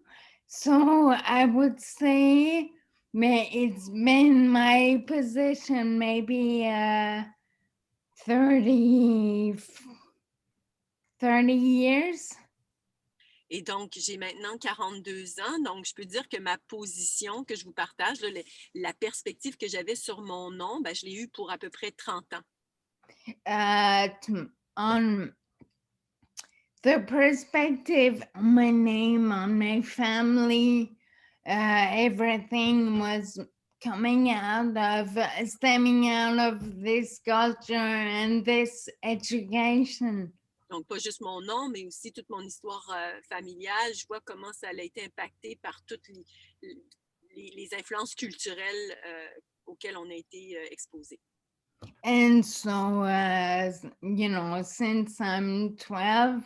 S7: So I would say it's been my position maybe 30 years.
S5: Et donc, j'ai maintenant 42 ans, donc je peux dire que ma position que je vous partage, là, la perspective que j'avais sur mon nom, ben, je l'ai eue pour à peu près 30 ans.
S7: On the perspective on my name, on my family, everything was stemming out of this culture and this education.
S5: Donc, pas juste mon nom, mais aussi toute mon histoire familiale. Je vois comment ça a été impacté par toutes les influences culturelles auxquelles on a été exposés.
S7: And so, since I'm 12,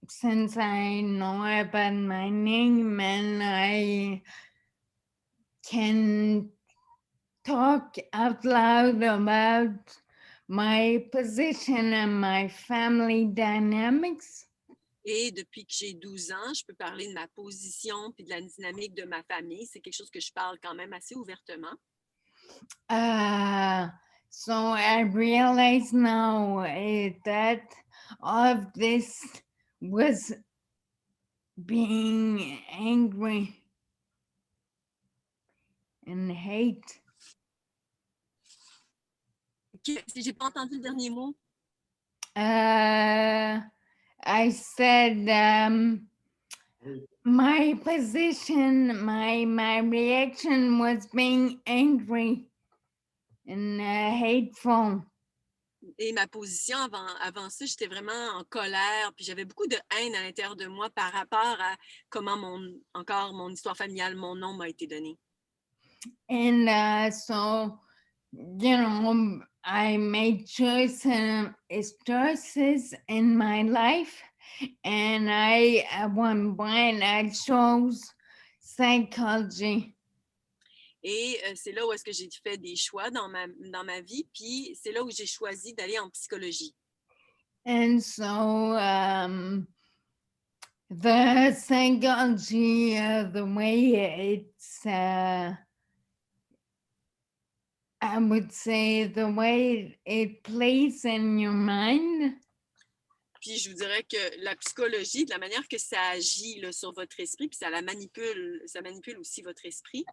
S7: since I know about my name and I can talk out loud about my position and my family dynamics.
S5: Et depuis que j'ai 12 ans, je peux parler de ma position puis de la dynamique de ma famille. C'est quelque chose que je parle quand même assez ouvertement.
S7: So I realize now that all of this was being angry and hate.
S5: Si j'ai pas entendu le dernier mot.
S7: I said my position, my reaction was being angry and hateful.
S5: Et ma position avant ça, j'étais vraiment en colère, puis j'avais beaucoup de haine à l'intérieur de moi par rapport à comment encore mon histoire familiale, mon nom m'a été donné.
S7: And so, I made choices in my life, and at one point I chose psychology.
S5: Et c'est là où est-ce que j'ai fait des choix dans ma vie, puis c'est là où j'ai choisi d'aller en psychologie.
S7: And so the psychology, the way it's, I would say the way it plays in your mind.
S5: Puis je vous dirais que la psychologie, de la manière que ça agit là, sur votre esprit, puis ça manipule aussi votre esprit.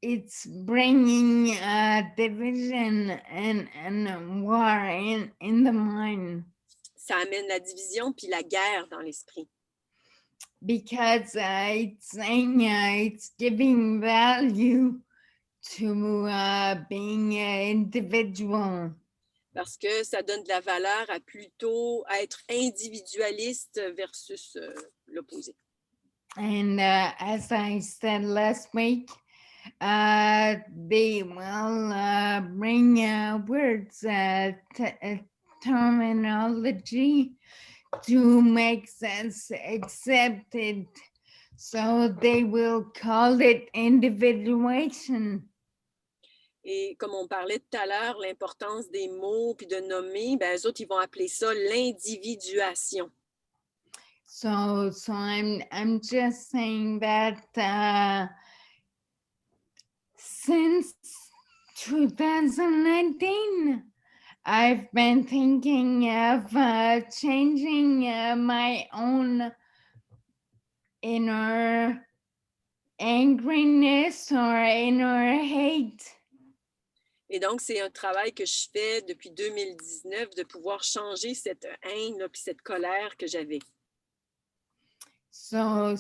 S7: It's bringing division and war in the mind.
S5: Ça amène la division puis la guerre dans l'esprit.
S7: Because it's saying it's giving value to being an individual.
S5: Parce que ça donne de la valeur à plutôt être individualiste versus l'opposé.
S7: And as I said last week, they will bring words, terminology to make sense accepted. So they will call it individuation.
S5: Et comme on parlait tout à l'heure, l'importance des mots puis de nommer, ben eux autres, ils vont appeler ça l'individuation.
S7: So I'm just saying that since 2019, I've been thinking of changing my own inner angriness or inner hate.
S5: Et donc, c'est un travail que je fais depuis 2019 de pouvoir changer cette haine puis cette colère que j'avais.
S7: So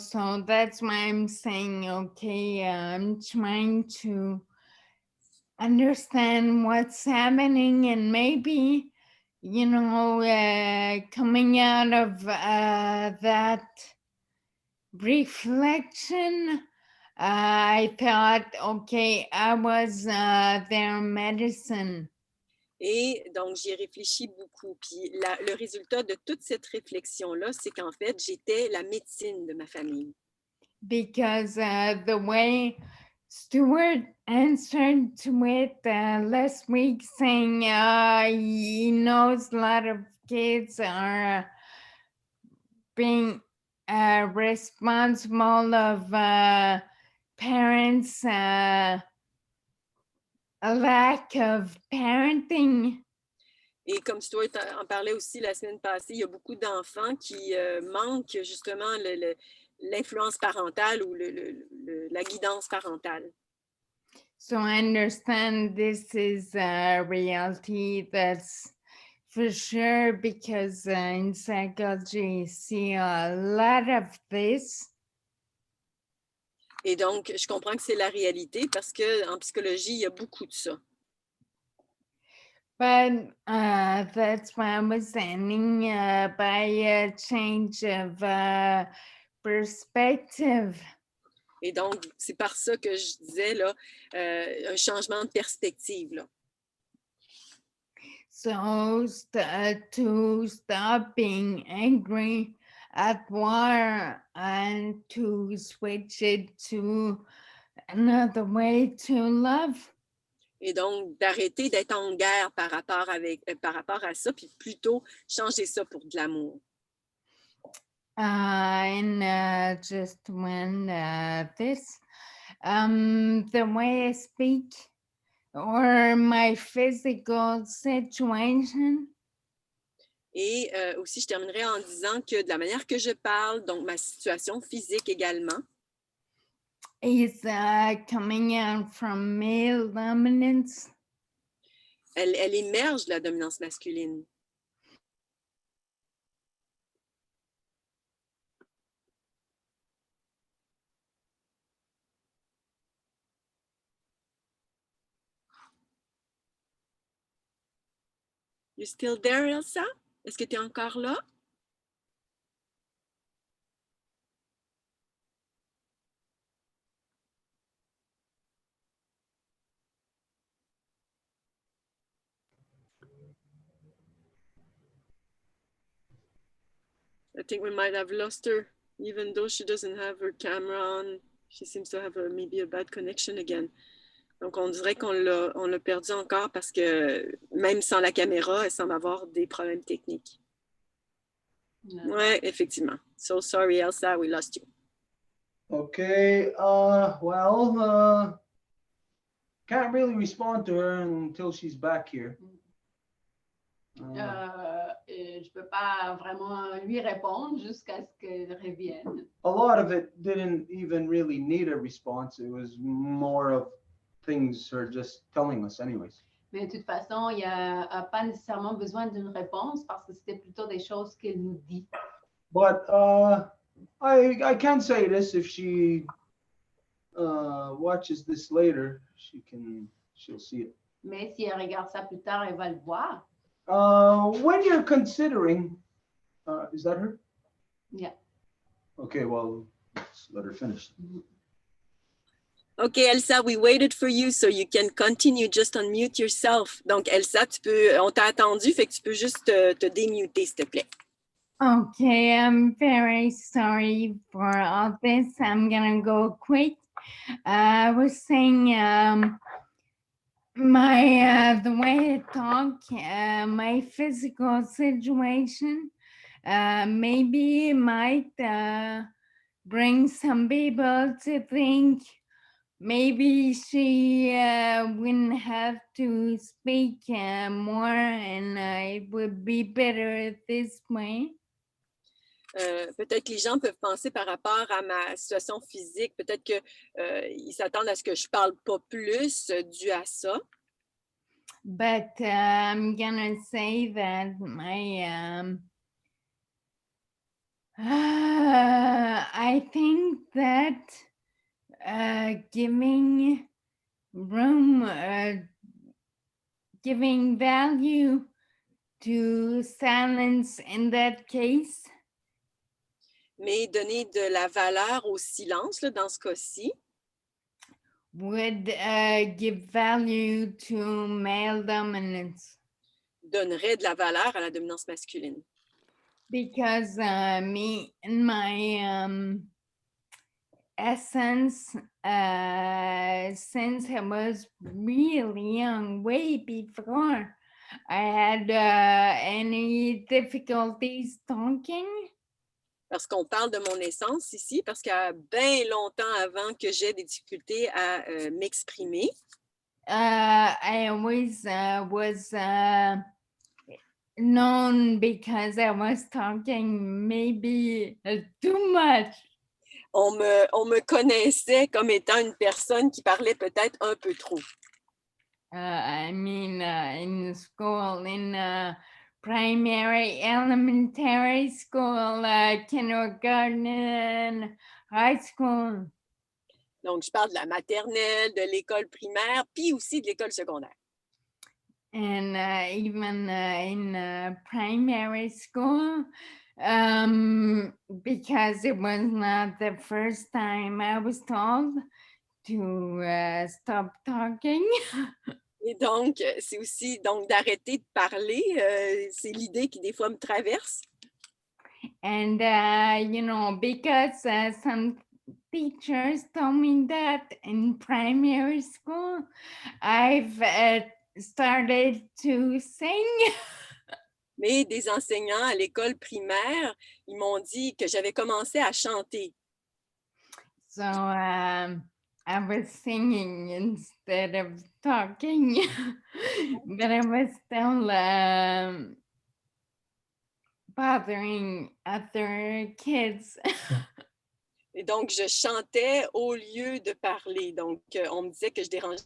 S7: that's why I'm saying, okay, I'm trying to understand what's happening, and maybe, you know, coming out of that reflection, I thought, okay, I was their medicine.
S5: Et donc, j'y ai réfléchi beaucoup. Puis le résultat de toute cette réflexion-là, c'est qu'en fait, j'étais la médecine de ma famille.
S7: Because the way Stuart answered to it last week, saying he knows a lot of kids are being responsible of parents, a lack of parenting.
S5: Et comme Stuart en parlait aussi la semaine passée, il y a beaucoup d'enfants qui manquent justement l'influence parentale ou la guidance parentale.
S7: So I understand this is a reality, that's for sure, because in psychology you see a lot of this.
S5: Et donc, je comprends que c'est la réalité parce qu'en psychologie, il y a beaucoup de ça.
S7: But that's why I was ending by a change of perspective.
S5: Et donc, c'est par ça que je disais, là, un changement de perspective. Là.
S7: So to stop being angry at war and to switch it to another way to love.
S5: Et donc, d'arrêter d'être en guerre par rapport à ça, puis plutôt changer ça pour de l'amour.
S7: And just when the way I speak or my physical situation.
S5: Et aussi, je terminerai en disant que de la manière que je parle, donc ma situation physique également,
S7: is coming out from male dominance.
S5: Elle émerge de la dominance masculine. You still there, Elsa? Est-ce que tu es encore là? I think we might have lost her, even though she doesn't have her camera on. She seems to have maybe a bad connection again. Donc, on dirait qu'on l'a perdu encore parce que même sans la caméra, elle semble avoir des problèmes techniques. Oui, effectivement. So sorry, Elsa, we lost you.
S2: Okay, can't really respond to her until she's back here.
S4: Je peux pas vraiment lui répondre jusqu'à ce qu'elle revienne.
S2: A lot of it didn't even really need a response. It was more of things her just telling us anyways.
S4: Mais de toute façon, il n'y a pas nécessairement besoin d'une réponse parce que c'était plutôt des choses qu'elle nous dit.
S2: But I can say this, if she watches this later, she'll see it.
S4: Mais si elle regarde ça plus tard, elle va le voir.
S2: When you're considering, is that her?
S4: Yeah.
S2: Okay, well, let's let her finish.
S5: Okay, Elsa, we waited for you so you can continue. Just unmute yourself. Donc, Elsa, on t'a attendu, fait que tu peux juste te démuter, s'il te plaît.
S7: Okay, I'm very sorry for all this. I'm gonna go quick. I was saying the way I talk, my physical situation, maybe might bring some people to think maybe she wouldn't have to speak more, and it would be better this way.
S5: Peut-être que les gens peuvent penser par rapport à ma situation physique, peut-être qu'ils s'attendent à ce que je ne parle pas plus dû à ça.
S7: But I'm gonna say that my I think that giving room, giving value to silence in that case
S5: Mais donner de la valeur au silence, là, dans ce cas-ci,
S7: would give value to male dominance.
S5: donnerait de la valeur à la dominance masculine.
S7: Because me, in my essence, since I was really young, way before I had any difficulties talking,
S5: Parce qu'on parle de mon essence ici, parce qu'à bien longtemps avant que j'ai des difficultés à m'exprimer,
S7: I always was known because I was talking maybe too much.
S5: on me connaissait comme étant une personne qui parlait peut-être un peu trop.
S7: I mean, in school, in primary, elementary school, kindergarten, high school.
S5: Donc, je parle de la maternelle, de l'école primaire, puis aussi de l'école secondaire.
S7: And even in primary school, because it was not the first time I was told to stop talking.
S5: Et donc, c'est aussi donc d'arrêter de parler. C'est l'idée qui, des fois, me traverse.
S7: And, you know, because some teachers told me that in primary school, I've started to sing.
S5: Mais des enseignants à l'école primaire, ils m'ont dit que j'avais commencé à chanter.
S7: So I was singing instead of talking, but I was still bothering other kids.
S5: Et donc, je chantais au lieu de parler. Donc, on me disait que je dérangeais.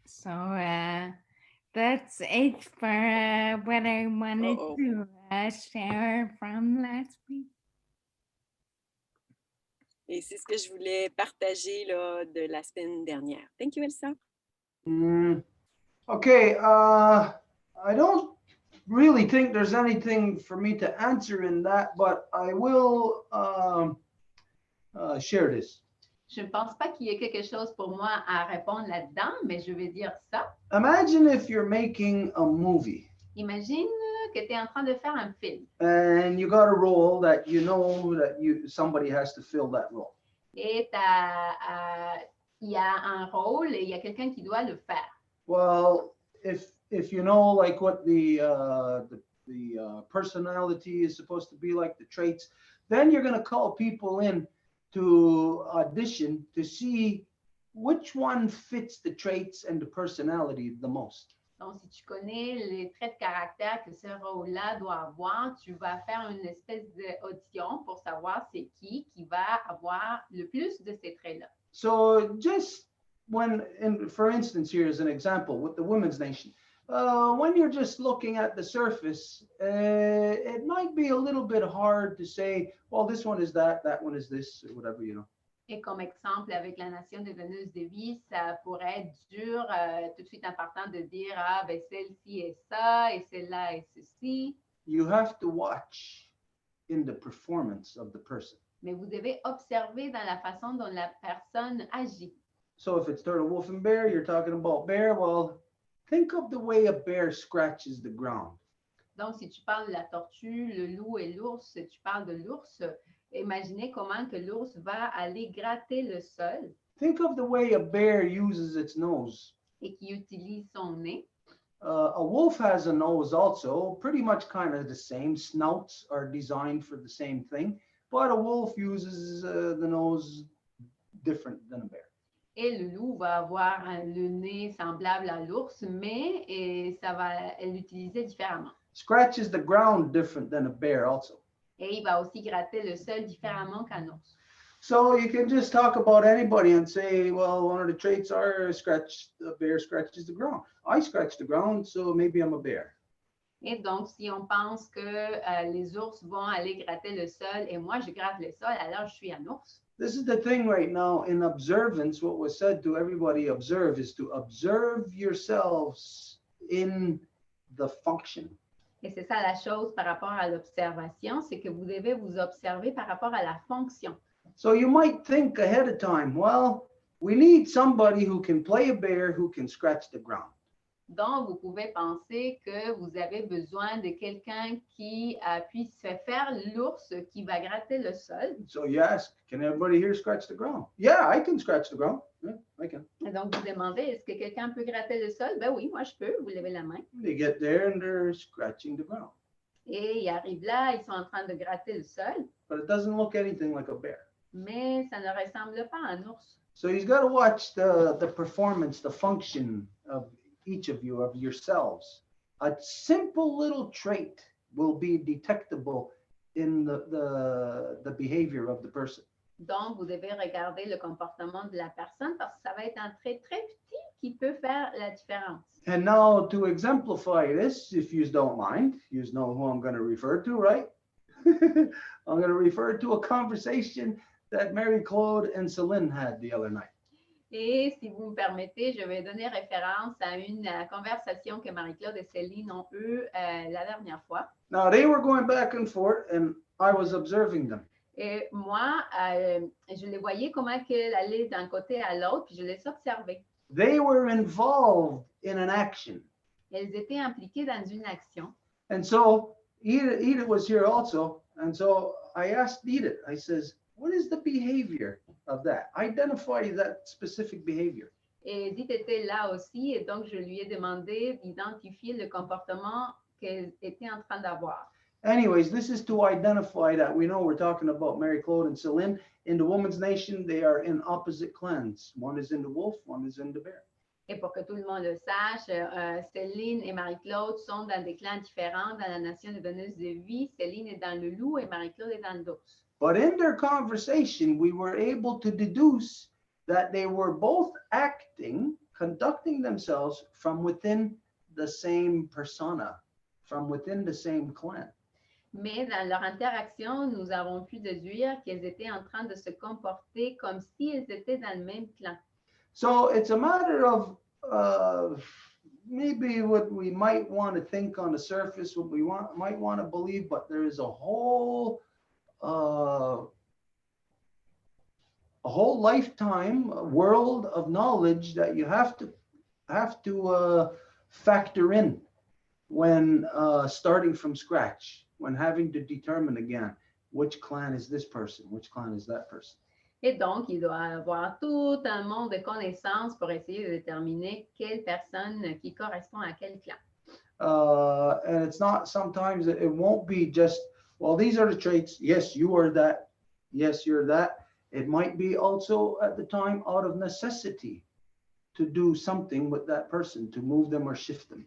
S7: So that's it for what I wanted to share from last week.
S5: Et c'est ce que je voulais partager là, de la semaine dernière. Thank you, Elsa.
S2: Okay, I don't really think there's anything for me to answer in that, but I will share this.
S4: Je ne pense pas qu'il y ait quelque chose pour moi à répondre là-dedans, mais je vais dire ça.
S2: Imagine if you're making a movie.
S4: Imagine que tu es en train de faire un film.
S2: And you got a role that you know that somebody has to fill that role.
S4: Et il y a un rôle et il y a quelqu'un qui doit le faire.
S2: Well, if you know like what the personality is supposed to be like, the traits, then you're going to call people in to audition to see which one fits the traits and the personality the most.
S4: Donc, si tu connais les traits de caractère que ce rôle-là doit avoir, tu vas faire une espèce d'audition pour savoir c'est qui va avoir le plus de ces traits-là.
S2: So just for instance, here is an example with the Women's Nation. When you're just looking at the surface, it might be a little bit hard to say, well, this one is that one is this, or whatever, you know.
S4: Et comme exemple, avec la nation des veneuses de vie, ça pourrait être dur tout de suite en partant de dire, ah, ben celle-ci est ça, et celle-là est ceci.
S2: You have to watch in the performance of the person.
S4: Mais vous devez observer dans la façon dont la personne agit.
S2: So if it's Turtle, Wolf, and Bear, you're talking about bear, well, think of the way a bear scratches the ground.
S4: Donc, si tu parles de la tortue, le loup et l'ours, tu parles de l'ours, imaginez comment que l'ours va aller gratter le sol.
S2: Think of the way a bear uses its nose.
S4: Et qui utilise son nez.
S2: A wolf has a nose also, pretty much kind of the same. Snouts are designed for the same thing, but a wolf uses the nose different than a bear.
S4: Et le loup va avoir le nez semblable à l'ours, mais ça va l'utiliser différemment.
S2: Scratches the ground different than a bear also.
S4: Et il va aussi gratter le sol différemment qu'un ours.
S2: So you can just talk about anybody and say, well, one of the traits are a bear scratches the ground. I scratch the ground, so maybe I'm a bear.
S4: Et donc, si on pense que les ours vont aller gratter le sol et moi, je gratte le sol, alors je suis un ours.
S2: This is the thing right now in observance. What was said to everybody observe is to observe yourselves in the function.
S4: Et c'est ça la chose par rapport à l'observation, c'est que vous devez vous observer par rapport à la fonction.
S2: So you might think ahead of time, well, we need somebody who can play a bear who can scratch the ground.
S4: Donc, vous pouvez penser que vous avez besoin de quelqu'un qui puisse faire l'ours qui va gratter le sol.
S2: So you ask, can everybody here scratch the ground? Yeah, I can scratch the ground. Yeah, I can.
S4: Et donc, vous demandez, est-ce que quelqu'un peut gratter le sol? Ben oui, moi je peux, vous levez la main.
S2: They get there and they're scratching the ground.
S4: Et ils arrivent là, ils sont en train de gratter le sol,
S2: But it doesn't look anything like a bear.
S4: mais ça ne ressemble pas à un ours.
S2: So you've got to watch the performance, the function of each of you, of yourselves. A simple little trait will be detectable in the behavior of the person.
S4: Donc, vous devez regarder le comportement de la personne parce que ça va être un trait très petit qui peut faire la différence.
S2: And now to exemplify this, if you don't mind, you know who I'm going to refer to, right? I'm going to refer to a conversation that Mary Claude and Céline had the other night.
S4: Et si vous me permettez, je vais donner référence à une conversation que Marie-Claude et Céline ont eue la dernière fois.
S2: Now they were going back and forth and I was observing them.
S4: Et moi, je les voyais comment qu'elle allait d'un côté à l'autre, puis je les observais.
S2: They were involved in an action.
S4: Elles étaient impliquées dans une action.
S2: And so Edith was here also. And so I asked Edith, I says, what is the behavior of that? Identify that specific behavior.
S4: Et Edith était là aussi, et donc je lui ai demandé d'identifier le comportement qu'elle était en train d'avoir.
S2: Anyways, this is to identify that we know we're talking about Mary Claude and Céline. In the woman's nation, they are in opposite clans. One is in the wolf, one is in the bear.
S4: Et pour que tout le monde le sache, Céline et Marie-Claude sont dans des clans différents dans la nation de donneuses de vie. Céline est dans le loup et Marie-Claude est dans l'ours.
S2: But in their conversation, we were able to deduce that they were both acting, conducting themselves from within the same persona, from within the same clan.
S4: Mais dans leur interaction, nous avons pu déduire qu'elles étaient en train de se comporter comme si elles étaient dans le même clan.
S2: So it's a matter of maybe what we might want to think on the surface, what we might want to believe, but there is a whole lifetime, a world of knowledge that you have to factor in when starting from scratch, when having to determine again which clan is this person, which clan is that person.
S4: Et donc, il doit avoir tout un monde de connaissances pour essayer de déterminer quelle personne qui correspond à quel clan.
S2: And it's not, sometimes it won't be just, well, these are the traits. Yes, you are that. Yes, you're that. It might be also at the time out of necessity to do something with that person, to move them or shift them.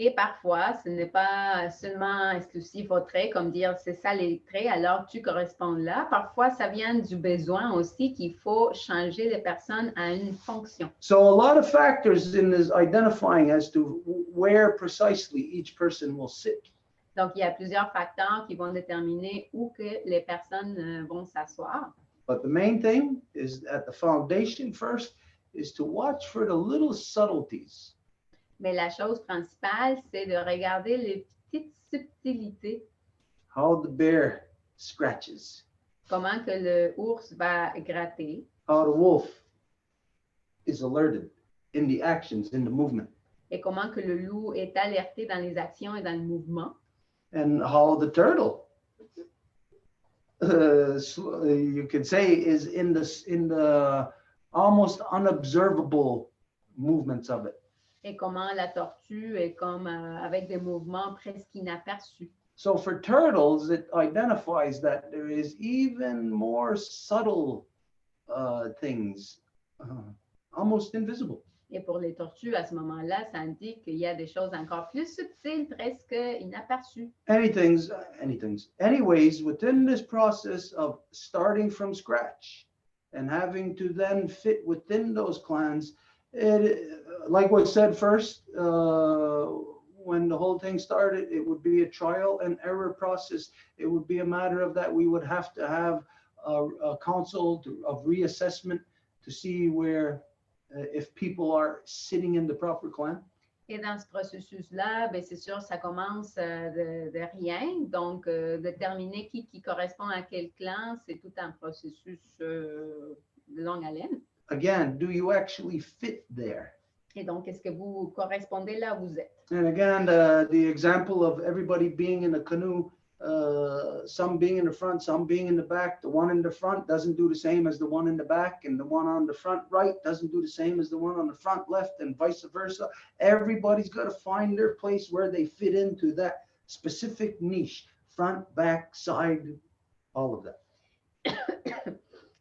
S4: Et parfois, ce n'est pas seulement exclusif aux traits, comme dire c'est ça les traits, alors tu corresponds là. Parfois, ça vient du besoin aussi qu'il faut changer les personnes à une fonction.
S2: So a lot of factors in this identifying as to where precisely each person will sit.
S4: Donc, il y a plusieurs facteurs qui vont déterminer où que les personnes vont s'asseoir.
S2: But the main thing is at the foundation first is to watch for the little subtleties.
S4: Mais la chose principale, c'est de regarder les petites subtilités.
S2: How the bear scratches.
S4: Comment que le ours va gratter.
S2: How the wolf is alerted in the actions, in the movement.
S4: Et comment que le loup est alerté dans les actions et dans le mouvement.
S2: And how the turtle, you could say, is in the almost unobservable movements of it.
S4: Et comment la tortue est comme avec des mouvements presque inaperçus.
S2: So for turtles, it identifies that there is even more subtle things, almost invisible.
S4: Et pour les tortues, à ce moment-là, ça indique qu'il y a des choses encore plus subtiles, presque inaperçues.
S2: Anything. Anyways, within this process of starting from scratch and having to then fit within those clans, like was said first, when the whole thing started, it would be a trial and error process. It would be a matter of that we would have to have a council of reassessment to see where, if people are sitting in the proper clan.
S4: Et dans ce processus-là, ben, c'est sûr, ça commence de rien. Donc, déterminer qui correspond à quel clan, c'est tout un processus de longue haleine.
S2: Again, do you actually fit there?
S4: Et donc, est-ce que vous correspondez là où vous êtes?
S2: And again, the example of everybody being in a canoe, some being in the front, some being in the back. The one in the front doesn't do the same as the one in the back, and the one on the front right doesn't do the same as the one on the front left, and vice versa. Everybody's got to find their place where they fit into that specific niche, front, back, side, all of that.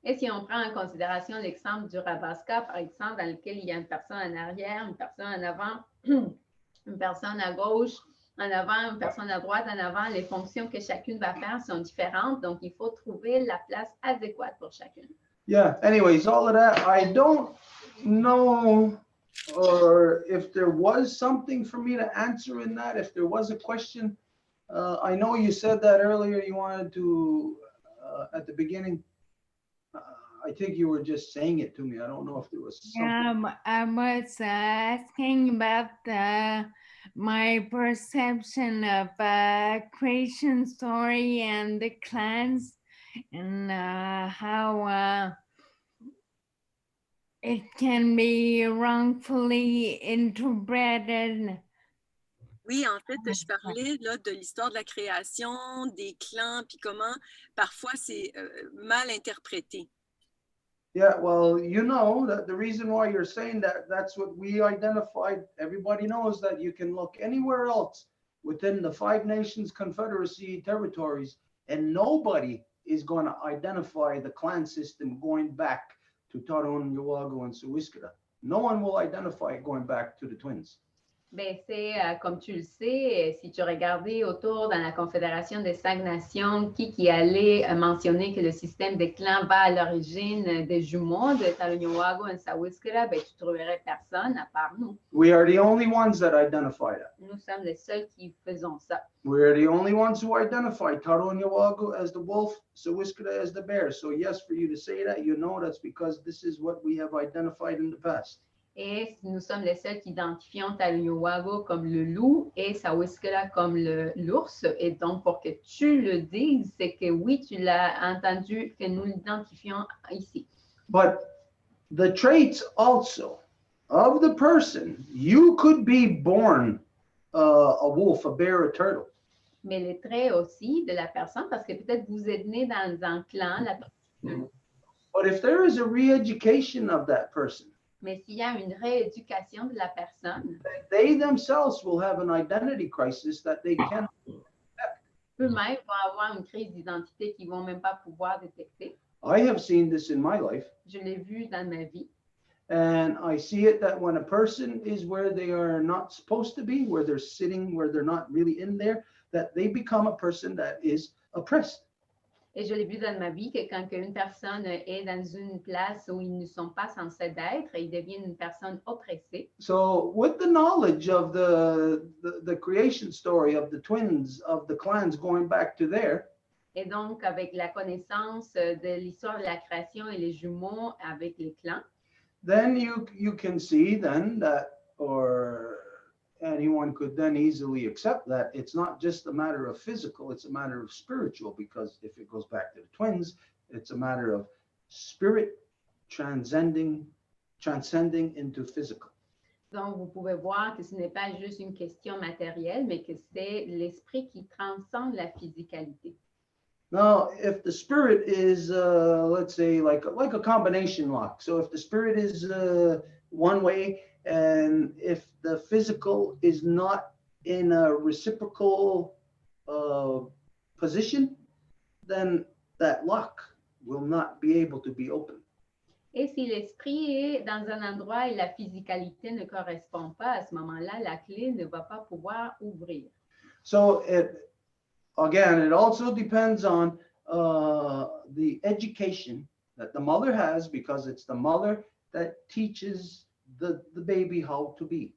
S4: Et si on prend en considération l'exemple du Rabasca, par exemple, dans lequel il y a une personne en arrière, une personne en avant, une personne à gauche, en avant, une personne à droite, en avant, les fonctions que chacune va faire sont différentes. Donc, il faut trouver la place adéquate pour chacune.
S2: Yeah, anyways, all of that, I don't know or if there was something for me to answer in that, if there was a question. I know you said that earlier, you wanted to, at the beginning. I think you were just saying it to me. I don't know if there was something.
S7: I was asking about my perception of creation story and the clans and how it can be wrongfully interpreted.
S5: Oui, en fait, je parlais là, de l'histoire de la création, des clans, puis comment parfois c'est mal interprété.
S2: Yeah, well, you know that the reason why you're saying that, that's what we identified. Everybody knows that you can look anywhere else within the Five Nations Confederacy territories, and nobody is going to identify the clan system going back to Taron, Yawago, and Suwiskara. No one will identify it going back to the twins.
S4: Bien, c'est comme tu le sais, si tu regardais autour dans la Confédération des Cinq Nations, qui allait mentionner que le système des clans va à l'origine des jumeaux de Talonyowago et Sawiskara, bien, tu ne trouverais personne à part nous.
S2: We are the only ones that identify that.
S4: Nous sommes les seuls qui faisons ça.
S2: We are the only ones who identify Taron Yawago as the wolf, Sawiskara as the bear. So yes, for you to say that, you know that's because this is what we have identified in the past.
S4: Et nous sommes les seuls qui identifions Talonyowago comme le loup et Sawiskara comme l'ours. Et donc, pour que tu le dises, c'est que oui, tu l'as entendu, que nous l'identifions ici.
S2: But the traits also of the person, you could be born a wolf, a bear, a turtle.
S4: Mais les traits aussi de la personne, parce que peut-être vous êtes né dans un clan.
S2: But if there is a re-education of that person,
S4: mais s'il y a une rééducation de la personne,
S2: they themselves will have an identity crisis that they cannot.
S4: Eux-mêmes vont avoir une crise d'identité qu'ils ne vont même pas pouvoir détecter.
S2: I have seen this in my life.
S4: Je l'ai vu dans ma vie.
S2: And I see it that when a person is where they are not supposed to be, where they're sitting, where they're not really in there, that they become a person that is oppressed.
S4: Et je l'ai vu dans ma vie que quand une personne est dans une place où ils ne sont pas censés d'être, ils deviennent une personne oppressée.
S2: So with the knowledge of the creation story of the twins, of the clans going back to there,
S4: et donc avec la connaissance de l'histoire de la création et les jumeaux avec les clans,
S2: then you can see then that, or anyone could then easily accept that it's not just a matter of physical, it's a matter of spiritual, because if it goes back to the twins, it's a matter of spirit transcending into physical.
S4: Donc, vous pouvez voir que ce n'est pas juste une question matérielle, mais que c'est l'esprit qui transcende la physicalité.
S2: Now, if the spirit is, let's say, like a combination lock. So if the spirit is one way, and if the physical is not in a reciprocal position, then that lock will not be able to be open.
S4: Et si l'esprit est dans un endroit et la physicalité ne correspond pas, à ce moment-là, la clé ne va pas pouvoir ouvrir.
S2: So it also depends on the education that the mother has, because it's the mother that teaches the baby how to be.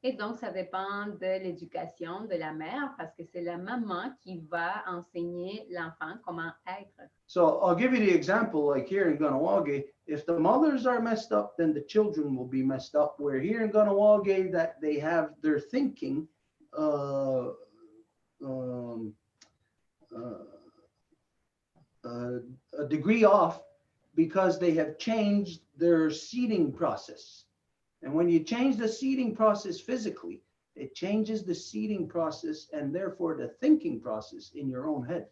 S4: Et donc, ça dépend de l'éducation de la mère parce que c'est la maman qui va enseigner l'enfant comment être.
S2: So I'll give you the example, like here in Ganawage, if the mothers are messed up, then the children will be messed up. Where here in Ganawage, that they have their thinking a degree off because they have changed their seeding process. And when you change the seeding process physically, it changes the seeding process and therefore the thinking process in your own head.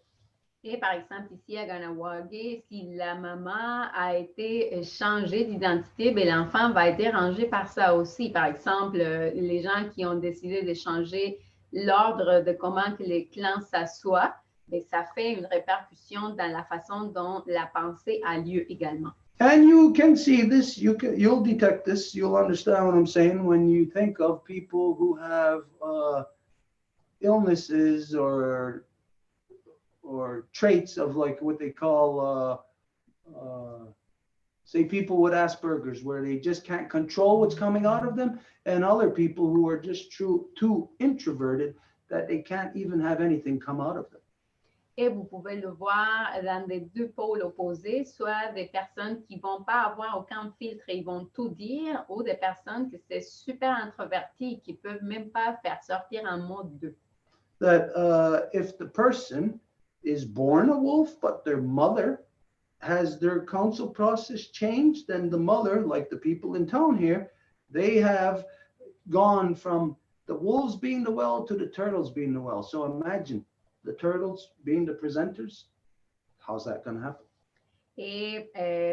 S4: Et par exemple, ici à Ganawage, si la maman a été changée d'identité, ben, l'enfant va être dérangé par ça aussi. Par exemple, les gens qui ont décidé de changer l'ordre de comment que les clans s'assoient, ben, ça fait une répercussion dans la façon dont la pensée a lieu également.
S2: And you can see this, you'll detect this, you'll understand what I'm saying when you think of people who have illnesses or traits of like what they call, say people with Asperger's, where they just can't control what's coming out of them, and other people who are just too introverted that they can't even have anything come out of them.
S4: Et vous pouvez le voir dans des deux pôles opposés, soit des personnes qui ne vont pas avoir aucun filtre et ils vont tout dire, ou des personnes qui sont super introverties et qui ne peuvent même pas faire sortir un mot d'eux.
S2: That if the person is born a wolf, but their mother has their counsel process changed, then the mother, like the people in town here, they have gone from the wolves being the well to the turtles being the well. So imagine the turtles being the presenters. How's that going to happen?
S4: Et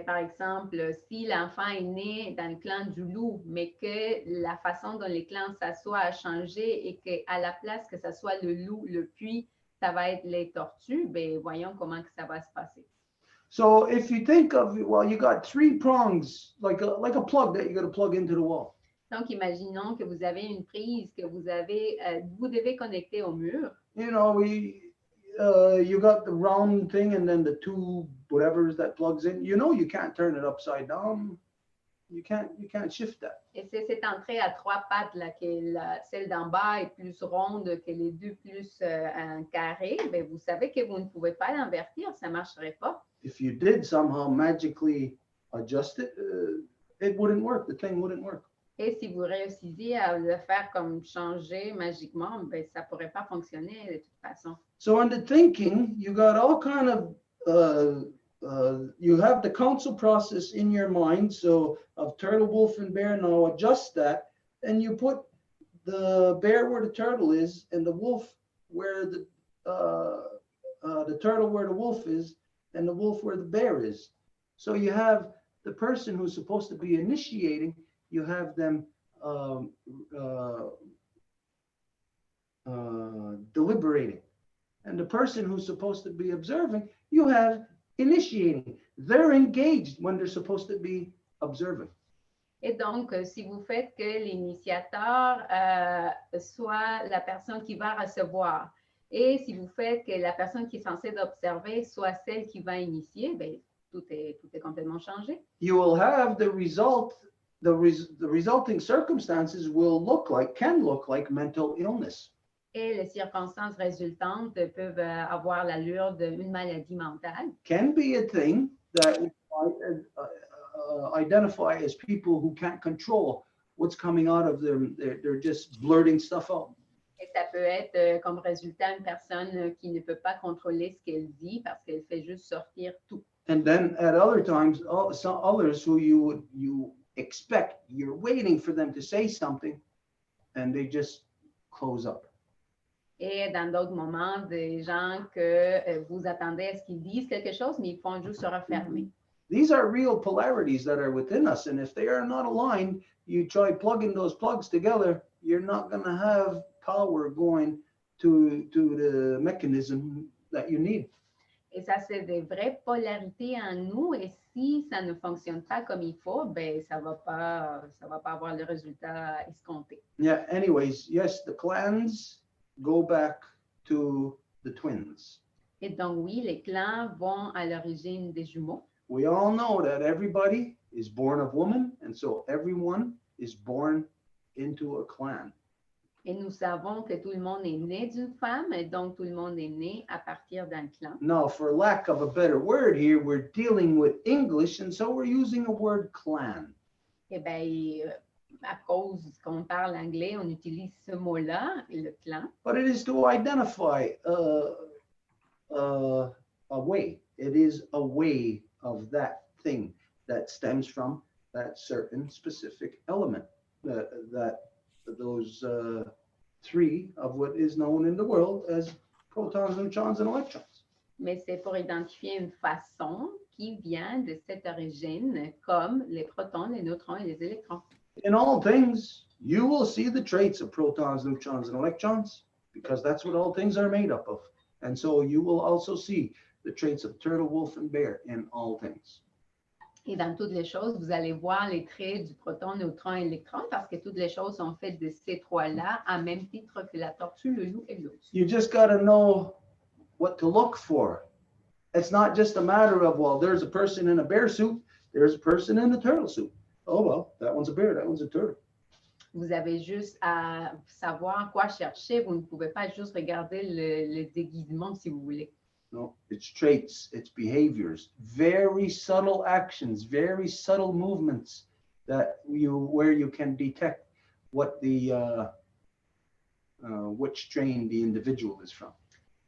S4: par exemple, si l'enfant est né dans le clan du loup, mais que la façon dont les clans s'assoient a changé et qu'à la place que ça soit le loup, le puits, ça va être les tortues, ben voyons comment que ça va se passer.
S2: So if you think of, well, you got three prongs, like a plug that you got to plug into the wall.
S4: Donc, imaginons que vous avez une prise que vous devez connecter au mur.
S2: You know, you got the round thing and then the two whatever that plugs in. You know, you can't turn it upside down. You can't shift that.
S4: Et c'est cette entrée à trois pattes là, celle d'en bas est plus ronde que les deux plus un carré. Ben, vous savez que vous ne pouvez pas l'invertir, ça ne marcherait pas.
S2: If you did somehow magically adjust it, it wouldn't work. The thing wouldn't work.
S4: Et si vous réussissez à le faire comme changer magiquement, ben, ça ne pourrait pas fonctionner de toute façon.
S2: So in the thinking, you got all kind of, you have the counsel process in your mind. So of turtle, wolf, and bear, now adjust that. And you put the bear where the turtle is and the wolf where the turtle where the wolf is and the wolf where the bear is. So you have the person who's supposed to be initiating, you have them deliberating. And the person who's supposed to be observing, you have initiating. They're engaged when they're supposed to be observing.
S4: Et donc, si vous faites que l'initiateur soit la personne qui va recevoir, et si vous faites que la personne qui est censée observer soit celle qui va initier, ben, tout est complètement changé.
S2: You will have the result, the resulting circumstances can look like mental illness.
S4: Et les circonstances résultantes peuvent avoir l'allure d'une maladie mentale.
S2: Can be a thing that we identify as people who can't control what's coming out of them. They're just blurting stuff out.
S4: Et ça peut être comme résultat une personne qui ne peut pas contrôler ce qu'elle dit parce qu'elle fait juste sortir tout.
S2: And then at other times, some others who you expect, you're waiting for them to say something, and they just close up.
S4: Et dans d'autres moments, des gens que vous attendez à ce qu'ils disent quelque chose, mais ils font juste se refermer.
S2: These are real polarities that are within us, and if they are not aligned, you try plugging those plugs together, you're not going to have power going to the mechanism that you need.
S4: Et ça, c'est des vraies polarités en nous, et si ça ne fonctionne pas comme il faut, ben, ça va pas avoir le résultat escompté.
S2: Yeah, anyways, yes, the clans go back to the twins.
S4: Et donc, oui, les clans vont à l'origine des jumeaux.
S2: We all know that everybody is born of woman, and so everyone is born into a clan.
S4: Et nous savons que tout le monde est né d'une femme, et donc tout le monde est né à partir d'un clan.
S2: Now, for lack of a better word here, we're dealing with English, and so we're using a word clan.
S4: Eh bien, à cause qu'on parle anglais, on utilise ce mot-là, le clan.
S2: But it is to identify a way. It is a way of that thing that stems from that certain specific element. That those three of what is known in the world as protons, neutrons, and electrons.
S4: Mais c'est pour identifier une façon qui vient de cette origine, comme les protons, les neutrons et les électrons.
S2: In all things, you will see the traits of protons, neutrons, and electrons, because that's what all things are made up of. And so you will also see the traits of turtle, wolf, and bear in all things.
S4: Et dans toutes les choses, vous allez voir les traits du proton, neutron et électron, parce que toutes les choses sont faites de ces trois-là, à même titre que la tortue, le loup et l'ours.
S2: You just got to know what to look for. It's not just a matter of, well, there's a person in a bear suit, there's a person in a turtle suit. Oh, well, that one's a bear, that one's a turtle.
S4: Vous avez juste à savoir quoi chercher. Vous ne pouvez pas juste regarder le déguisement si vous voulez.
S2: No, it's traits, it's behaviors, very subtle actions, very subtle movements that where you can detect what the which strain the individual is from.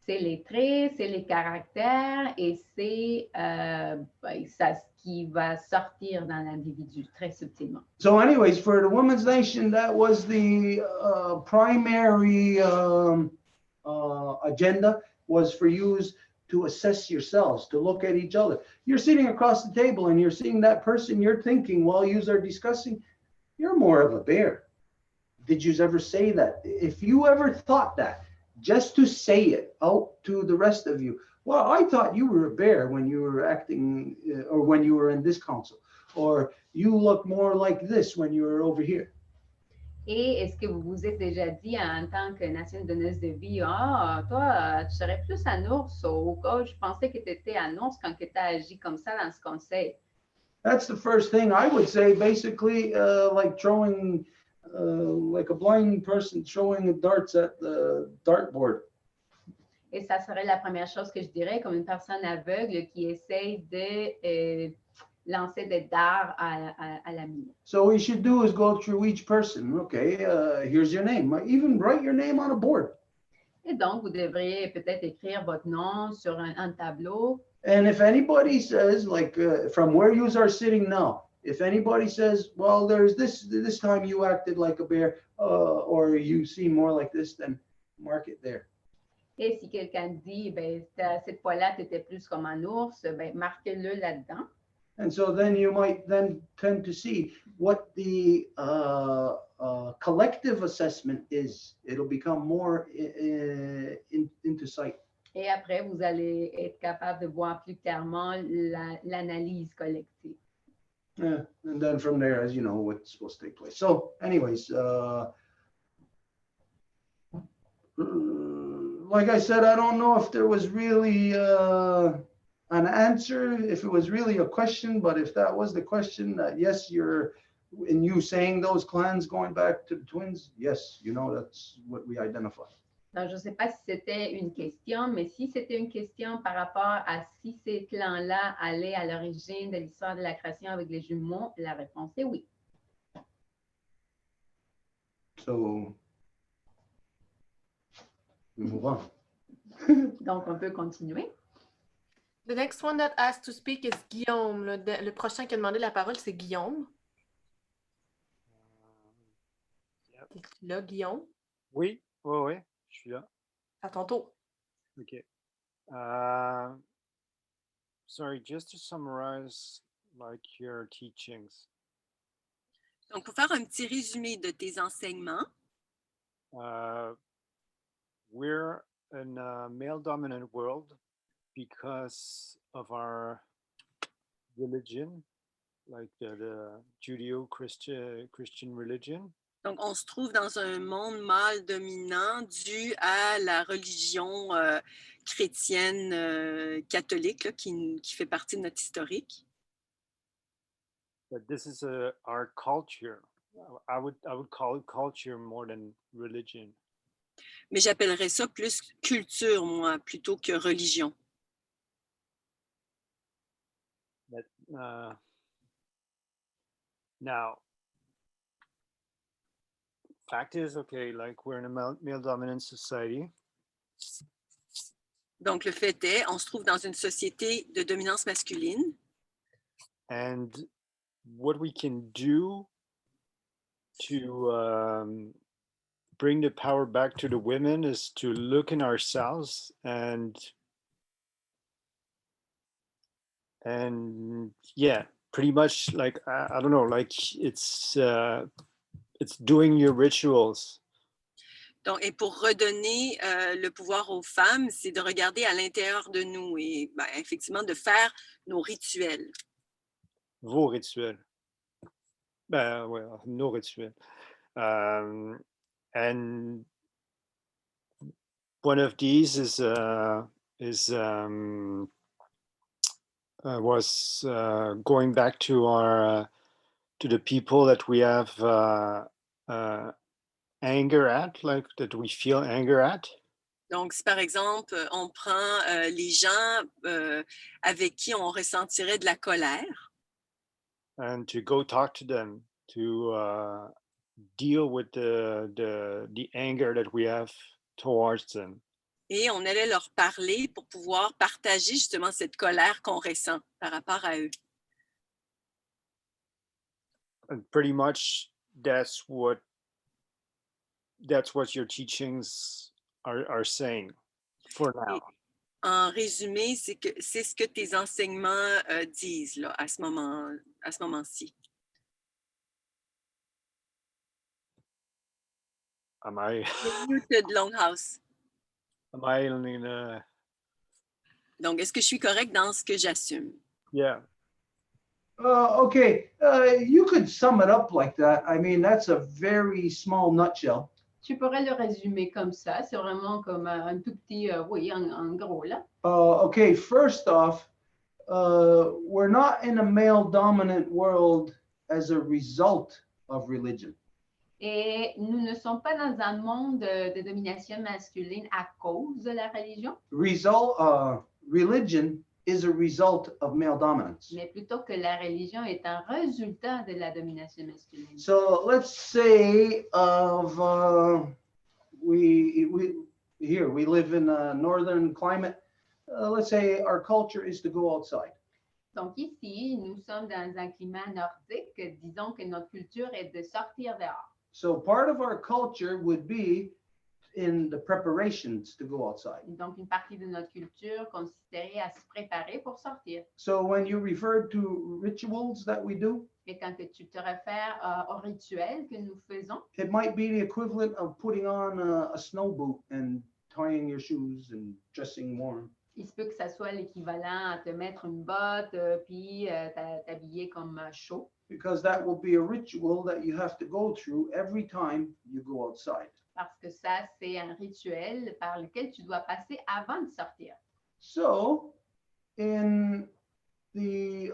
S4: C'est les traits, c'est les caractères et c'est ça ce qui va sortir dans l'individu très subtilement.
S2: So anyways, for the Women's Nation, that was the primary agenda, was for you to assess yourselves, to look at each other. You're sitting across the table and you're seeing that person, you're thinking while you are discussing, you're more of a bear. Did you ever say that? If you ever thought that, just to say it out to the rest of you, well, I thought you were a bear when you were acting or when you were in this council, or you look more like this when you were over here.
S4: Et est-ce que vous vous êtes déjà dit en tant que nation donneuse de vie, ah, toi, tu serais plus un ours, ou oh, je pensais que tu étais un ours quand tu as agi comme ça dans ce conseil?
S2: That's the first thing I would say, basically, like throwing, like a blind person throwing darts at the dartboard.
S4: Et ça serait la première chose que je dirais, comme une personne aveugle qui essaye de lancer des dards à la mine.
S2: So what you should do is go through each person. Okay, here's your name. Even write your name on a board.
S4: Et donc, vous devriez peut-être écrire votre nom sur un tableau.
S2: And if anybody says, like from where you are sitting now, if anybody says, well, there's this time you acted like a bear, or you seem more like this, then mark it there.
S4: Et si quelqu'un dit, ben, cette fois-là, tu étais plus comme un ours, ben, marquez-le là-dedans.
S2: And so then you might then tend to see what the collective assessment is. It'll become more into sight.
S4: Et après, vous allez être capable de voir plus clairement l'analyse collective.
S2: Yeah, and then from there, as you know, what's supposed to take place. So anyways, like I said, I don't know if there was really an answer, if it was really a question, but if that was the question, yes, you're, in you saying those clans going back to the twins, yes, you know, that's what we identify.
S4: Donc, je ne sais pas si c'était une question, mais si c'était une question par rapport à si ces clans-là allaient à l'origine de l'histoire de la création avec les jumeaux, la réponse est oui.
S2: So, we move on.
S4: Donc, on peut continuer.
S9: The next one that has to speak is Guillaume. Le prochain qui a demandé la parole, c'est Guillaume. Es-tu là, Guillaume?
S10: Oui, oui, je suis là.
S9: À ton tour.
S10: OK. Sorry, just to summarize, like your teachings.
S5: Donc, pour faire un petit résumé de tes enseignements,
S10: We're in a male-dominant world because of our religion, like the Judeo-Christian religion.
S5: donc on se trouve dans un monde mâle dominant dû à la religion chrétienne catholique là, qui fait partie de notre historique.
S10: But this is our culture, I would call it culture more than religion.
S5: Mais j'appellerais ça plus culture, moi, plutôt que religion.
S10: But now, fact is, okay, like we're in a male dominant society.
S5: Donc, le fait est, on se trouve dans une société de dominance masculine.
S10: And what we can do to bring the power back to the women is to look in ourselves and yeah, pretty much like I don't know, like it's doing your rituals.
S5: Donc, et pour redonner le pouvoir aux femmes, c'est de regarder à l'intérieur de nous et ben, effectivement de faire nos rituels.
S10: Vos rituels. Ben ouais, nos rituels. And one of these was going back to our to the people that we have anger at, like that we feel anger at.
S5: Donc, si par exemple, on prend les gens avec qui on ressentirait de la colère.
S10: And to go talk to them, to deal with the anger that we have towards them.
S5: Et on allait leur parler pour pouvoir partager justement cette colère qu'on ressent par rapport à eux.
S10: And pretty much that's what your teachings are saying for now.
S5: Et en résumé, c'est ce que tes enseignements disent là, à ce moment-ci.
S10: Am I
S5: Muted Longhouse.
S10: am I in a
S5: Donc, est-ce que je suis correcte dans ce que j'assume?
S10: yeah.
S2: Okay, you could sum it up like that. I mean, that's a very small nutshell.
S4: Tu pourrais le résumer comme ça. C'est vraiment comme un tout petit, oui, en gros là.
S2: Okay, first off, we're not in a male dominant world as a result of religion.
S4: Et nous ne sommes pas dans un monde de domination masculine à cause de la religion,
S2: Religion is a result of male dominance.
S4: mais plutôt que la religion est un résultat de la domination masculine.
S2: So let's say we live in a northern climate. Let's say our culture is to go outside.
S4: Donc ici, nous sommes dans un climat nordique. Disons que notre culture est de sortir dehors.
S2: So part of our culture would be in the preparations to go outside.
S4: Donc une partie de notre culture consisterait à se préparer pour sortir.
S2: So when you refer to rituals that we do,
S4: Et quand tu te réfères aux rituels que nous faisons,
S2: it might be the equivalent of putting on a snow boot and tying your shoes and dressing warm.
S4: il se peut que ça soit l'équivalent à te mettre une botte puis t'habiller comme chaud.
S2: Because that will be a ritual that you have to go through every time you go outside.
S4: Parce que ça, c'est un rituel par lequel tu dois passer avant de sortir.
S2: So, in the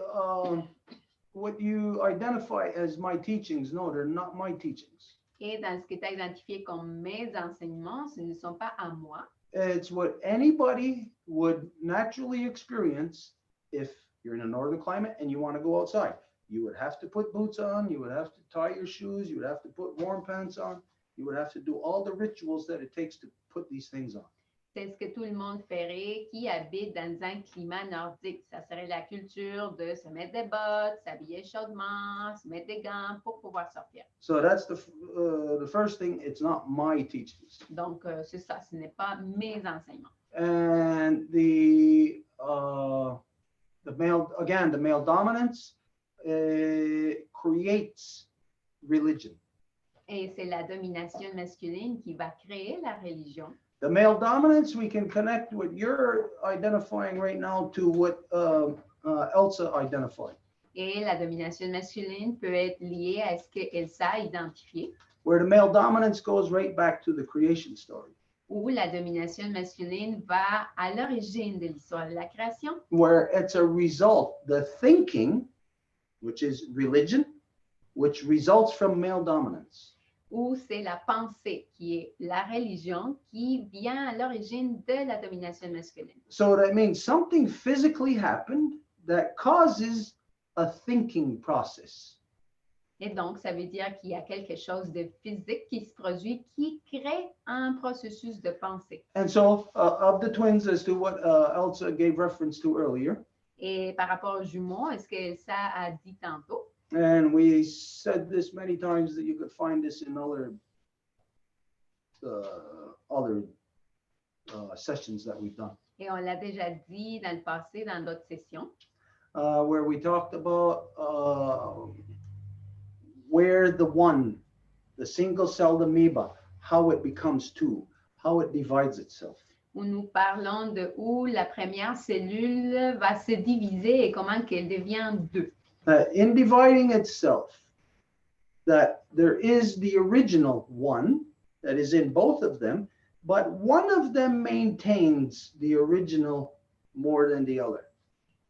S2: what you identify as my teachings, no, they're not my teachings.
S4: Et dans ce que tu as identifié comme mes enseignements, ce ne sont pas à moi.
S2: It's what anybody would naturally experience if you're in a northern climate and you want to go outside. You would have to put boots on, you would have to tie your shoes, you would have to put warm pants on, you would have to do all the rituals that it takes to put these things on.
S4: C'est ce que tout le monde ferait qui habite dans un climat nordique. Ça serait la culture de se mettre des bottes, s'habiller chaudement, se mettre des gants pour pouvoir sortir.
S2: So that's the first thing. It's not my teachings.
S4: Donc, c'est ça, ce n'est pas mes enseignements.
S2: And the male dominance creates religion.
S4: Et c'est la domination masculine qui va créer la religion.
S2: The male dominance, we can connect what you're identifying right now to what Elsa identified.
S4: Et la domination masculine peut être liée à ce qu'Elsa a identifié,
S2: Where the male dominance goes right back to the creation story.
S4: où la domination masculine va à l'origine de l'histoire de la création,
S2: Where it's a result, the thinking, which is religion, which results from male dominance.
S4: Ou c'est la pensée qui est la religion qui vient à l'origine de la domination masculine.
S2: So that means something physically happened that causes a thinking process.
S4: Et donc, ça veut dire qu'il y a quelque chose de physique qui se produit, qui crée un processus de pensée.
S2: And so of the twins, as to what Elsa gave reference to earlier,
S4: Et par rapport aux jumeaux, est-ce que ça a dit tantôt?
S2: and we said this many times that you could find this in other sessions that we've done,
S4: Et on l'a déjà dit dans le passé, dans d'autres sessions,
S2: where we talked about where the single-celled amoeba, how it becomes two, how it divides itself.
S4: où nous parlons de où la première cellule va se diviser et comment qu'elle devient deux.
S2: In dividing itself, that there is the original one that is in both of them, but one of them maintains the original more than the other.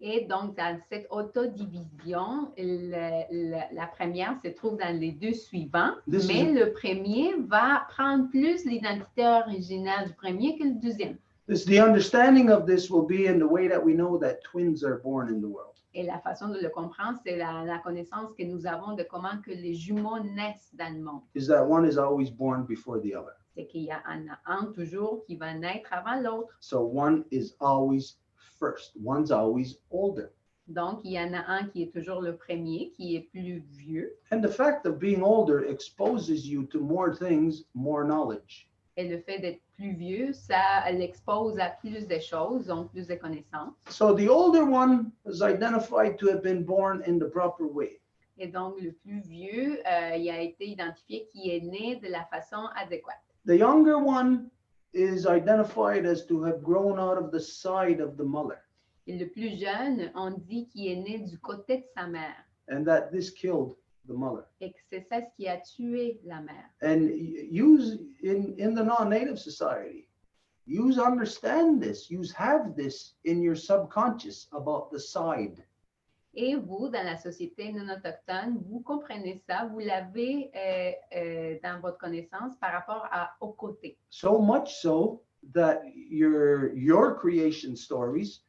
S4: Et donc, dans cette autodivision, la première se trouve dans les deux suivants,
S2: This
S4: mais
S2: is-
S4: le premier va prendre plus l'identité originale du premier que le deuxième.
S2: The understanding of this will be in the way that we know that twins are born in the world.
S4: Et la façon de le comprendre, c'est la connaissance que nous avons de comment que les jumeaux naissent dans le monde.
S2: Is that one is always born before the other.
S4: C'est qu'il y a un toujours qui va naître avant l'autre.
S2: So one is always first. One's always older.
S4: Donc, il y en a un qui est toujours le premier, qui est plus vieux.
S2: And the fact of being older exposes you to more things, more knowledge.
S4: Et le fait d'être plus vieux, ça l'expose à plus de choses, donc plus de connaissances.
S2: So the older one is identified to have been born in the proper way.
S4: Et donc, le plus vieux, il a été identifié qui est né de la façon adéquate.
S2: The younger one is identified as to have grown out of the side of the mother,
S4: Et le plus jeune, on dit qu'il est né du côté de sa mère.
S2: and that this killed the mother.
S4: Et que c'est ça ce qui a tué la mère.
S2: And use in the non-native society, use understand this, use have this in your subconscious about the side.
S4: Et vous, dans la société non autochtone, vous comprenez ça, vous l'avez dans votre connaissance par rapport au côté.
S2: So much so that your creation stories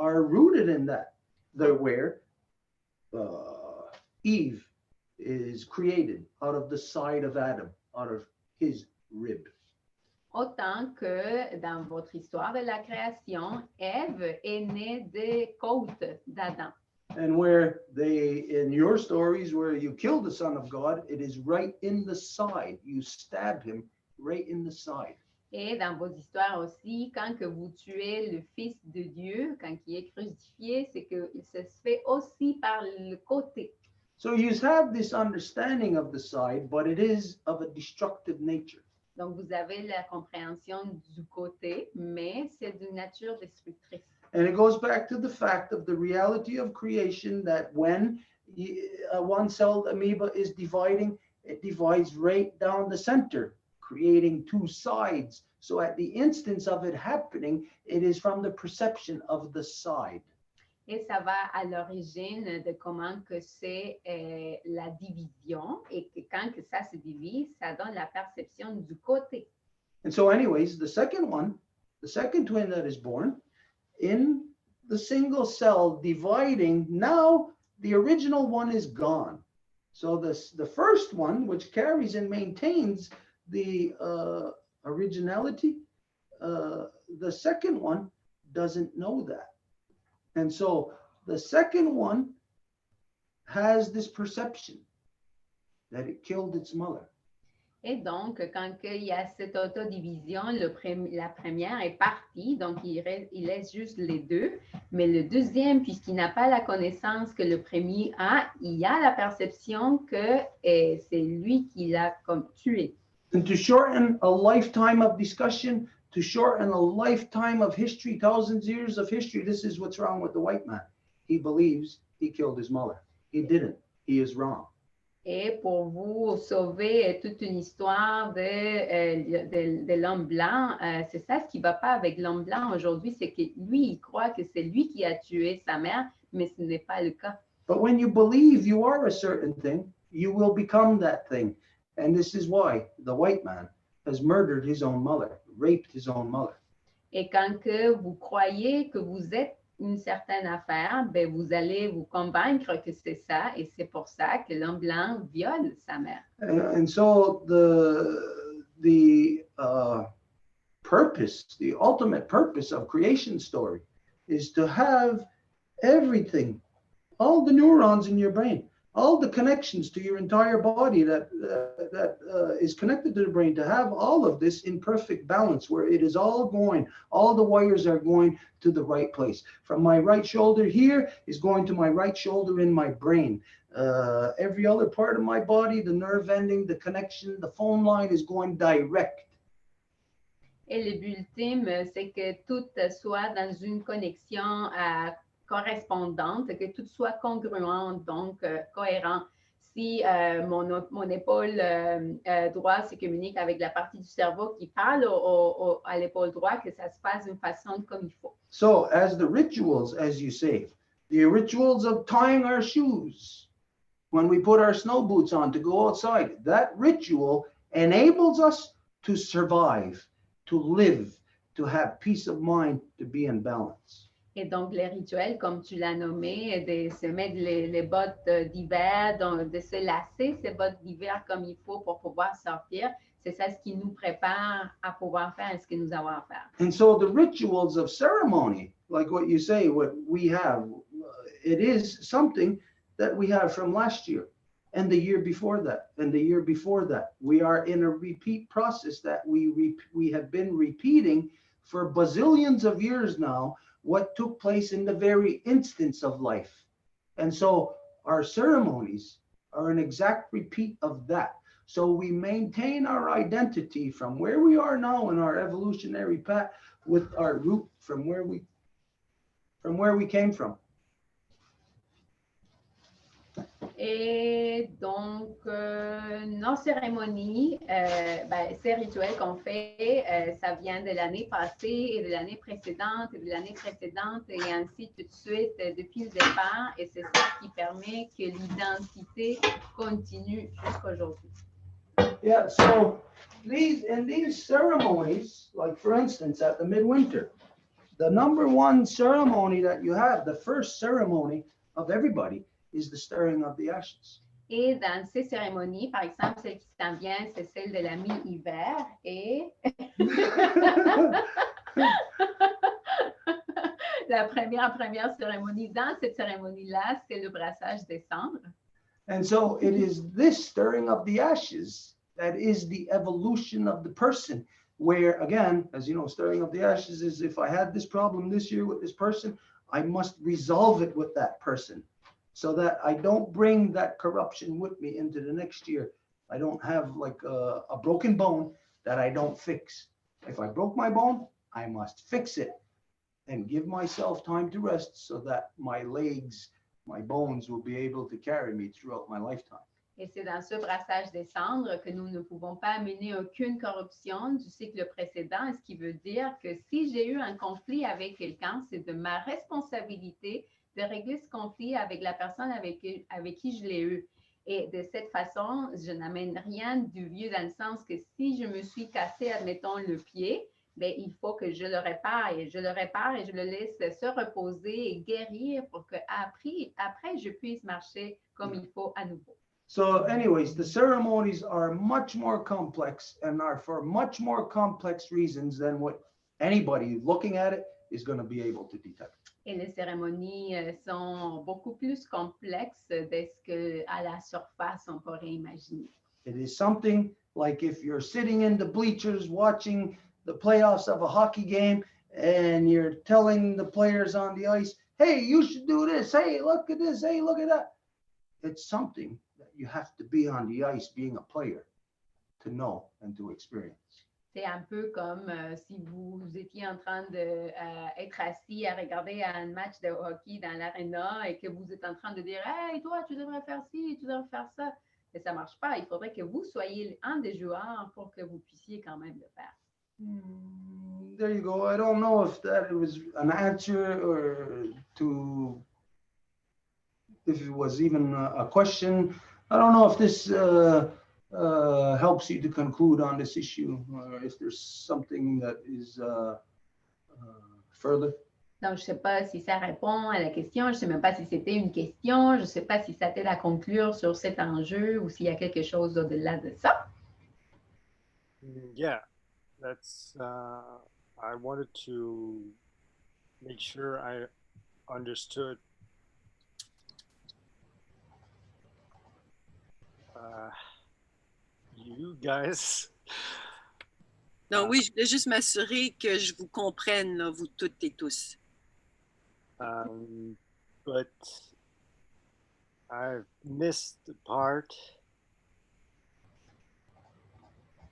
S2: are rooted in that. Where Eve is created out of the side of Adam, out of his rib.
S4: Autant que dans votre histoire de la création, Ève est née des côtes d'Adam.
S2: And where in your stories, where you kill the Son of God, it is right in the side. You stab him right in the side.
S4: Et dans vos histoires aussi, quand que vous tuez le Fils de Dieu, quand il est crucifié, c'est qu'il se fait aussi par le côté.
S2: So you have this understanding of the side, but it is of a destructive nature.
S4: Donc, vous avez la compréhension du côté, mais c'est d'une nature destructrice.
S2: And it goes back to the fact of the reality of creation that when a one-celled amoeba is dividing, it divides right down the center, creating two sides. So at the instance of it happening, it is from the perception of the side.
S4: Et ça va à l'origine de comment que c'est la division et que quand que ça se divise, ça donne la perception du côté.
S2: And so anyways, the second twin that is born, in the single cell dividing, now the original one is gone. So the first one, which carries and maintains the originality, the second one doesn't know that. And so the second one has this perception that it killed its mother.
S4: Et donc, quand il y a cette autodivision, la première est partie, donc il laisse juste les deux. Mais le deuxième, puisqu'il n'a pas la connaissance que le premier a, il a la perception que c'est lui qui l'a comme tué.
S2: And to shorten a lifetime of discussion, to shorten a lifetime of history, thousands of years of history, this is what's wrong with the white man. He believes he killed his mother. He didn't. He is wrong.
S4: Et pour vous sauver toute une histoire de l'homme blanc, c'est ça ce qui ne va pas avec l'homme blanc aujourd'hui, c'est que lui, il croit que c'est lui qui a tué sa mère, mais ce n'est pas le cas.
S2: But when you believe you are a certain thing, you will become that thing. And this is why the white man has murdered his own mother, raped his own mother.
S4: Et quand que vous croyez que vous êtes une certaine affaire, ben vous allez vous convaincre que c'est ça, et c'est pour ça que l'homme blanc viole sa mère.
S2: And so the purpose, the ultimate purpose of creation story is to have everything, all the neurons in your brain, all the connections to your entire body that is connected to the brain, to have all of this in perfect balance, where it is all going, all the wires are going to the right place. From my right shoulder here is going to my right shoulder in my brain. Every other part of my body, the nerve ending, the connection, the phone line is going direct.
S4: Et le but ultime, c'est que tout soit dans une connexion correspondante, que tout soit congruent, donc cohérent. Si mon épaule droite se communique avec la partie du cerveau qui parle à l'épaule droite, que ça se passe d'une façon comme il faut.
S2: So as the rituals, as you say, the rituals of tying our shoes, when we put our snow boots on to go outside, that ritual enables us to survive, to live, to have peace of mind, to be in balance.
S4: Et donc, les rituels, comme tu l'as nommé, de se mettre les bottes d'hiver, de se lasser ces bottes d'hiver comme il faut pour pouvoir sortir, c'est ça ce qui nous prépare à pouvoir faire ce que nous avons à faire.
S2: And so the rituals of ceremony, like what you say, what we have, it is something that we have from last year and the year before that and the year before that. We are in a repeat process that we have been repeating for bazillions of years now, what took place in the very instance of life. And so our ceremonies are an exact repeat of that. So we maintain our identity from where we are now in our evolutionary path with our root from where we came from.
S4: Et donc, nos cérémonies, ces rituels qu'on fait, ça vient de l'année passée et de l'année précédente et de l'année précédente et ainsi tout de suite depuis le départ. Et c'est ça qui permet que l'identité continue jusqu'à aujourd'hui.
S2: Yeah, so in these ceremonies, like for instance, at the midwinter, the number one ceremony that you have, the first ceremony of everybody, is the stirring of the ashes.
S4: Et dans ces cérémonies, par exemple, celle qui s'en vient, c'est celle de la mi-hiver et la première cérémonie, dans cette cérémonie-là, c'est le brassage des cendres.
S2: And so it is this stirring of the ashes that is the evolution of the person, where again, as you know, stirring of the ashes is if I had this problem this year with this person, I must resolve it with that person, so that I don't bring that corruption with me into the next year. I don't have like a broken bone that I don't fix. If I broke my bone, I must fix it and give myself time to rest so that my legs, my bones will be able to carry me throughout my lifetime.
S4: Et c'est dans ce brassage des cendres que nous ne pouvons pas amener aucune corruption du cycle précédent, ce qui veut dire que si j'ai eu un conflit avec quelqu'un, c'est de ma responsabilité de régler ce conflit avec la personne avec qui je l'ai eu. Et de cette façon, je n'amène rien du vieux dans le sens que si je me suis cassé, admettons, le pied, bien, il faut que je le répare et je le laisse se reposer et guérir pour qu'après, je puisse marcher comme il faut à nouveau.
S2: So anyways, the ceremonies are much more complex and are for much more complex reasons than what anybody looking at it is going to be able to detect.
S4: Et les cérémonies sont beaucoup plus complexes de ce qu'à la surface on pourrait imaginer.
S2: It is something like if you're sitting in the bleachers watching the playoffs of a hockey game and you're telling the players on the ice, hey, you should do this. Hey, look at this. Hey, look at that. It's something that you have to be on the ice being a player to know and to experience.
S4: C'est un peu comme si vous étiez en train d'être assis à regarder un match de hockey dans l'aréna et que vous êtes en train de dire « Hey, toi, tu devrais faire ci, tu devrais faire ça ». Et ça ne marche pas. Il faudrait que vous soyez un des joueurs pour que vous puissiez quand même le faire.
S2: There you go. I don't know if that was an answer or if it was even a question. I don't know if this helps you to conclude on this issue, or if there's something that is further.
S4: Donc, je ne sais pas si ça répond à la question, je ne sais même pas si c'était une question, je ne sais pas si ça t'aide à conclure sur cet enjeu ou s'il y a quelque chose au-delà de ça.
S10: Yeah, that's. I wanted to make sure I understood. You guys.
S5: Non, oui, je voulais juste m'assurer que je vous comprenne, là, vous toutes et tous.
S10: But I've missed the part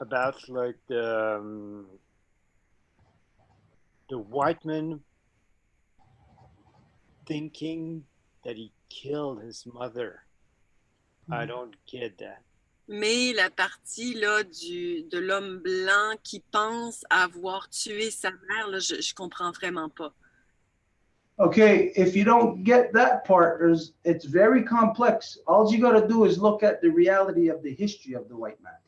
S10: about like the white man thinking that he killed his mother. I don't get that.
S5: Mais la partie là, de l'homme blanc qui pense avoir tué sa mère, là, je comprends vraiment pas.
S2: Okay, if you don't get that part, it's very complex. All you got to do is look at the reality of the history of the white man.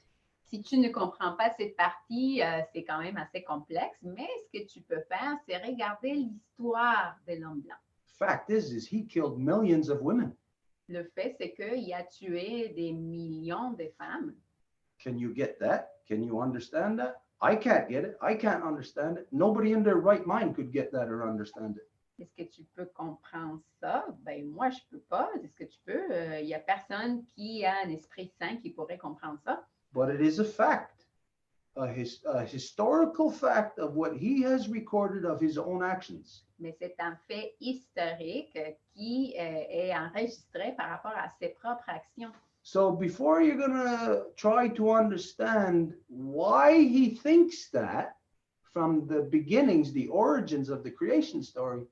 S4: Si tu ne comprends pas cette partie, c'est quand même assez complexe, mais ce que tu peux faire, c'est regarder l'histoire de l'homme blanc.
S2: Fact is he killed millions of women.
S4: Le fait, c'est qu'il a tué des millions de femmes.
S2: Can you get that? Can you understand that? I can't get it. I can't understand it. Nobody in their right mind could get that or understand it.
S4: Est-ce que tu peux comprendre ça? Ben moi, je peux pas. Est-ce que tu peux? Il n'y a personne qui a un esprit sain qui pourrait comprendre ça.
S2: But it is a fact, a historical fact of what he has recorded of his own actions.
S4: Mais c'est un fait historique qui est enregistré par rapport à ses propres actions.
S2: So before you're going to try to understand why he thinks that from the beginnings, the origins of the creation story,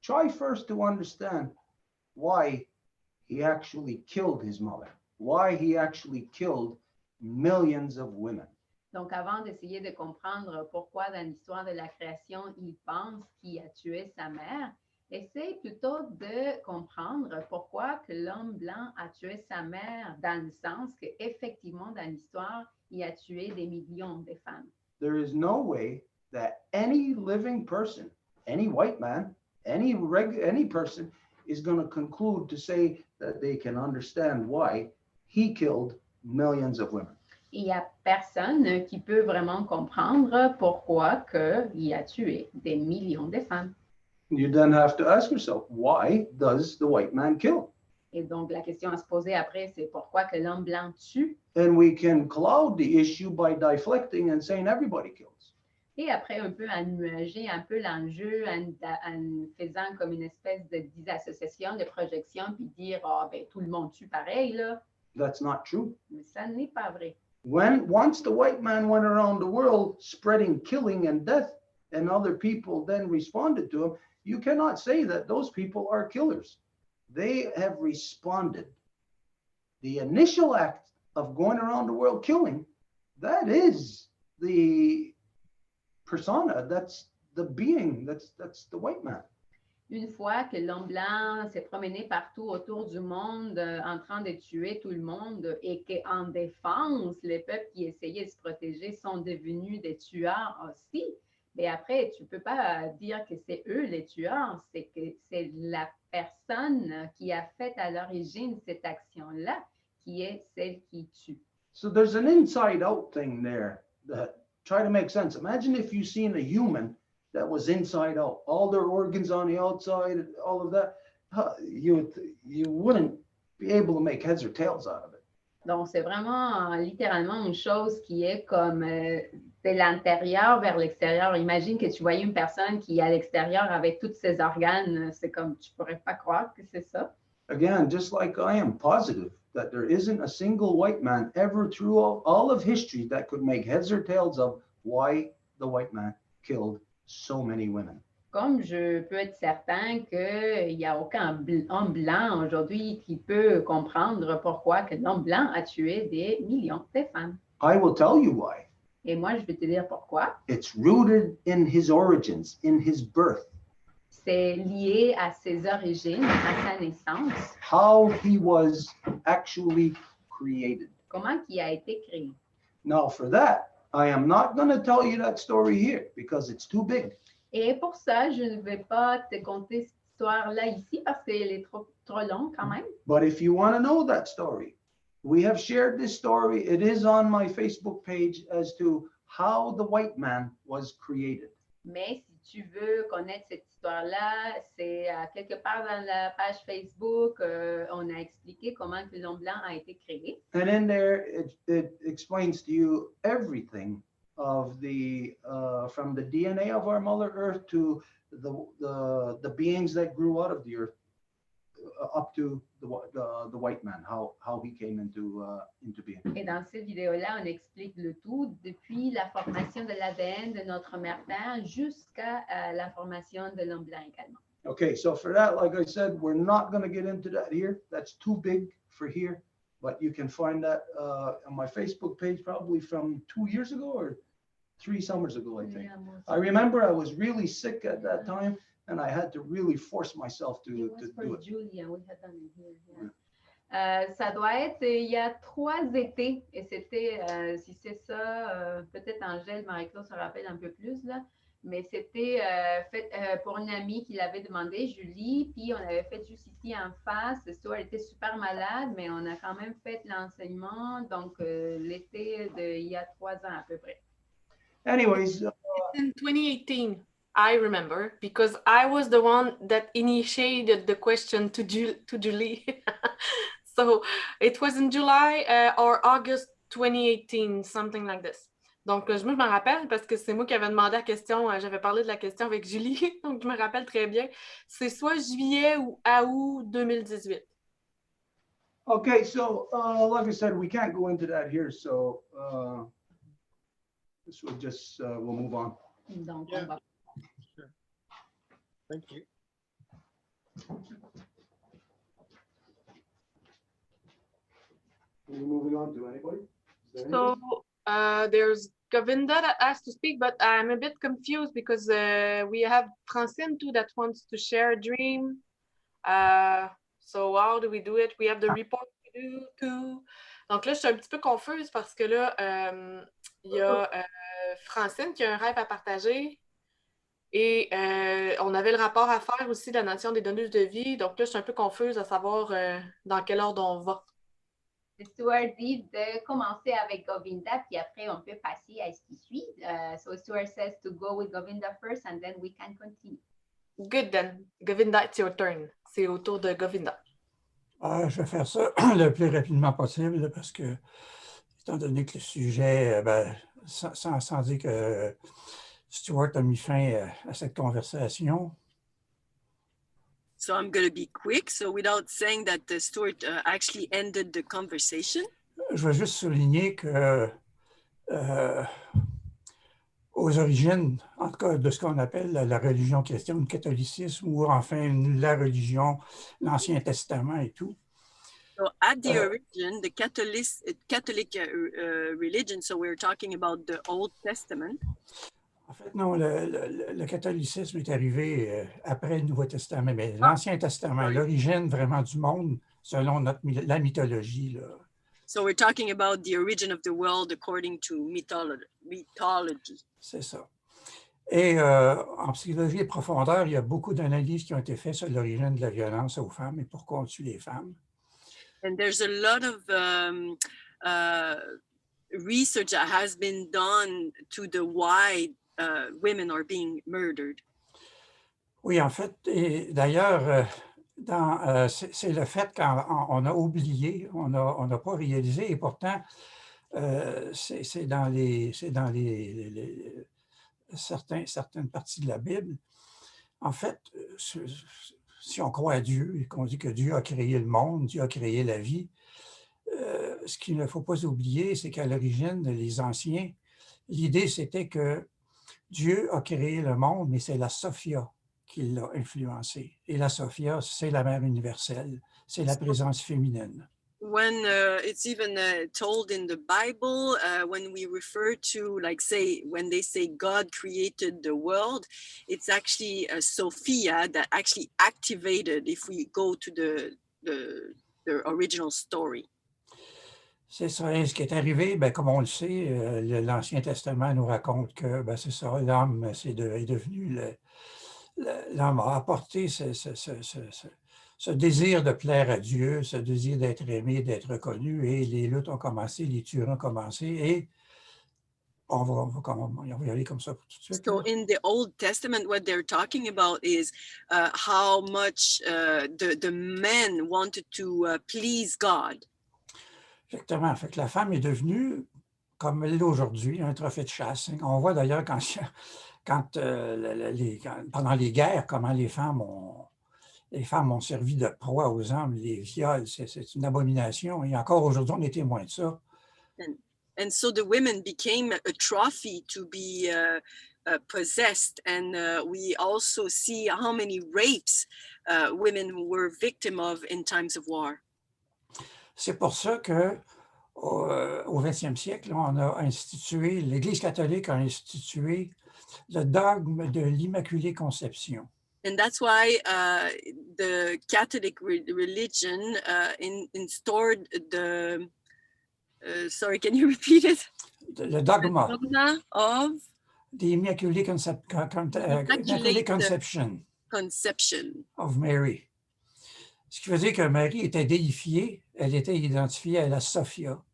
S2: try first to understand why he actually killed his mother, why he actually killed millions of women.
S4: Donc, avant d'essayer de comprendre pourquoi dans l'histoire de la création, il pense qu'il a tué sa mère, essaye plutôt de comprendre pourquoi que l'homme blanc a tué sa mère dans le sens qu'effectivement, dans l'histoire, il a tué des millions de femmes.
S2: There is no way that any living person, any white man, any person is going to conclude to say that they can understand why he killed millions of women.
S4: Il n'y a personne qui peut vraiment comprendre pourquoi il a tué des millions de femmes.
S2: You then have to ask yourself, why does the white man kill?
S4: Et donc, la question à se poser après, c'est pourquoi que l'homme blanc tue?
S2: And we can cloud the issue by deflecting and saying everybody kills.
S4: Et après, on peut ennuager un peu l'enjeu en faisant comme une espèce de disassociation, de projection, puis dire, ben, tout le monde tue pareil, là.
S2: That's not true.
S4: Mais ça n'est pas vrai.
S2: Once the white man went around the world spreading killing and death, and other people then responded to him, you cannot say that those people are killers. They have responded. The initial act of going around the world killing, that is the persona, that's the being, that's the white man.
S4: Une fois que l'homme blanc s'est promené partout autour du monde en train de tuer tout le monde et qu'en défense, les peuples qui essayaient de se protéger sont devenus des tueurs aussi, mais après, tu ne peux pas dire que c'est eux les tueurs, c'est que c'est la personne qui a fait à l'origine cette action-là qui est celle qui tue.
S2: So there's an inside-out thing there that try to make sense. Imagine if you seen a human that was inside out, all their organs on the outside, all of that, you wouldn't be able to make heads or tails out of it.
S4: Donc, c'est vraiment littéralement une chose qui est comme de l'intérieur vers l'extérieur. Imagine que tu voyais une personne qui est à l'extérieur avec tous ses organes. C'est comme, tu ne pourrais pas croire que c'est ça.
S2: Again, just like I am positive that there isn't a single white man ever through all of history that could make heads or tails of why the white man killed so many women.
S4: Comme je peux être certain qu'il n'y a aucun homme blanc aujourd'hui qui peut comprendre pourquoi que l'homme blanc a tué des millions de femmes.
S2: I will tell you why.
S4: Et moi, je vais te dire pourquoi.
S2: It's rooted in his origins, in his birth.
S4: c'est lié à ses origines, à sa naissance,
S2: how he was actually created.
S4: comment il a été créé.
S2: Now, for that, I am not going to tell you that story here because it's too big.
S4: Et pour ça, je ne vais pas te conter cette histoire-là ici parce qu'elle est trop longue quand même.
S2: But if you want to know that story, we have shared this story. It is on my Facebook page as to how the white man was created.
S4: Mais si tu veux connaître cette histoire-là, c'est quelque part dans la page Facebook, on a expliqué comment que l'homme blanc a été créé.
S2: And in there, it explains to you everything of the from the DNA of our Mother Earth to the beings that grew out of the earth up to the white man, how he came into being.
S4: Et dans cette vidéo-là, on explique le tout depuis la formation de l'ADN de notre mère-terre jusqu'à la formation de l'homme blanc également.
S2: Okay, so for that, like I said, we're not going to get into that here. That's too big for here. But you can find that on my Facebook page probably from 2 years ago or 3 summers ago, I think. I remember I was really sick at that time and I had to really force myself to do it.
S4: Julia, we had done it here. Yeah. Ça doit être il y a 3 étés et c'était, si c'est ça, peut-être Angèle, Marie-Claude se rappelle un peu plus, là, mais c'était fait pour une amie qui l'avait demandé, Julie, puis on avait fait juste ici en face. Stuart était super malade, mais on a quand même fait l'enseignement, donc l'été il y a 3 ans à peu près.
S2: Anyways.
S9: In 2018, I remember, because I was the one that initiated the question to Julie. So it was in July or August 2018, something like this. Donc, je me rappelle parce que c'est moi qui avais demandé la question, j'avais parlé de la question avec Julie, donc je me rappelle très bien. C'est soit juillet ou août 2018.
S2: Okay, so like I said, we can't go into that here, so this will just, we'll move on.
S4: Donc,
S10: Yeah.
S4: on va...
S10: Sure. Thank you.
S2: Are we moving on to anybody? Is there
S9: So there's Govinda that asked to speak, but I'm a bit confused because we have Francine too that wants to share a dream. So how do we do it? We have the report to do too. Donc là, je suis un petit peu confuse parce que là, il y a Francine qui a un rêve à partager et on avait le rapport à faire aussi de la Nation des donneuses de vie. Donc là, je suis un peu confuse à savoir dans quel ordre on va.
S4: Stuart dit de commencer avec Govinda, puis après on peut passer à ce qui suit. So Stuart says to go with Govinda first and then we can continue.
S9: Good then. Govinda, it's your turn. C'est au tour de Govinda.
S8: Je vais faire ça le plus rapidement possible parce que, étant donné que le sujet, sans dire que Stuart a mis fin à cette conversation.
S5: So I'm going to be quick. So without saying that Stuart actually ended the conversation.
S8: Je veux juste souligner que aux origines, en tout cas de ce qu'on appelle la religion chrétienne, le catholicisme, ou enfin la religion, l'Ancien Testament et tout.
S5: So at the origin, the Catholic religion, so we're talking about the Old Testament.
S8: En fait, non, le catholicisme est arrivé après le Nouveau Testament, mais l'Ancien Testament, l'origine vraiment du monde, selon la mythologie. Là.
S5: So we're talking about the origin of the world according to mythology.
S8: C'est ça. Et en psychologie et profondeur, il y a beaucoup d'analyses qui ont été faites sur l'origine de la violence aux femmes et pourquoi on tue les femmes.
S5: And there's a lot of research that has been done to the why women are being murdered.
S8: Oui, en fait, et d'ailleurs, c'est le fait qu'on a oublié, on n'a pas réalisé, et pourtant, c'est dans certaines parties de la Bible. En fait, si on croit à Dieu et qu'on dit que Dieu a créé le monde, Dieu a créé la vie, ce qu'il ne faut pas oublier, c'est qu'à l'origine, les anciens, l'idée c'était que Dieu a créé le monde, mais c'est la Sophia qui l'a influencé. Et la Sophia, c'est la mère universelle, c'est la présence féminine.
S5: when it's even told in the Bible, when we refer to, like, say, when they say God created the world, it's actually Sophia that actually activated, if we go to the original story.
S8: C'est ça. Et ce qui est arrivé, ben, comme on le sait, l'Ancien Testament nous raconte que ben, c'est ça, l'homme est devenu, l'homme a apporté ce désir de plaire à Dieu, ce désir d'être aimé, d'être reconnu, et les luttes ont commencé, les tueries ont commencé, et on va y aller comme ça pour tout de suite.
S5: So
S8: là.
S5: in the Old Testament, what they're talking about is how much the men wanted to please God.
S8: Exactement. Fait que la femme est devenue, comme elle est aujourd'hui, un trophée de chasse. On voit d'ailleurs pendant les guerres, comment les femmes ont servi de proie aux hommes, les viols, c'est une abomination. Et encore aujourd'hui, on est témoin de ça.
S5: And so the women became a trophy to be possessed. And we also see how many rapes women were victim of in times of war.
S8: C'est pour ça que au 20e siècle, on a institué, l'Église catholique a institué le dogme de l'Immaculée Conception.
S5: And that's why the Catholic religion instaured the, sorry, can you repeat it?
S8: Le dogma
S5: Dogma of
S8: d'Immaculée Conception of Mary. Ce qui veut dire que Marie était déifiée, elle était identifiée à la Sophia,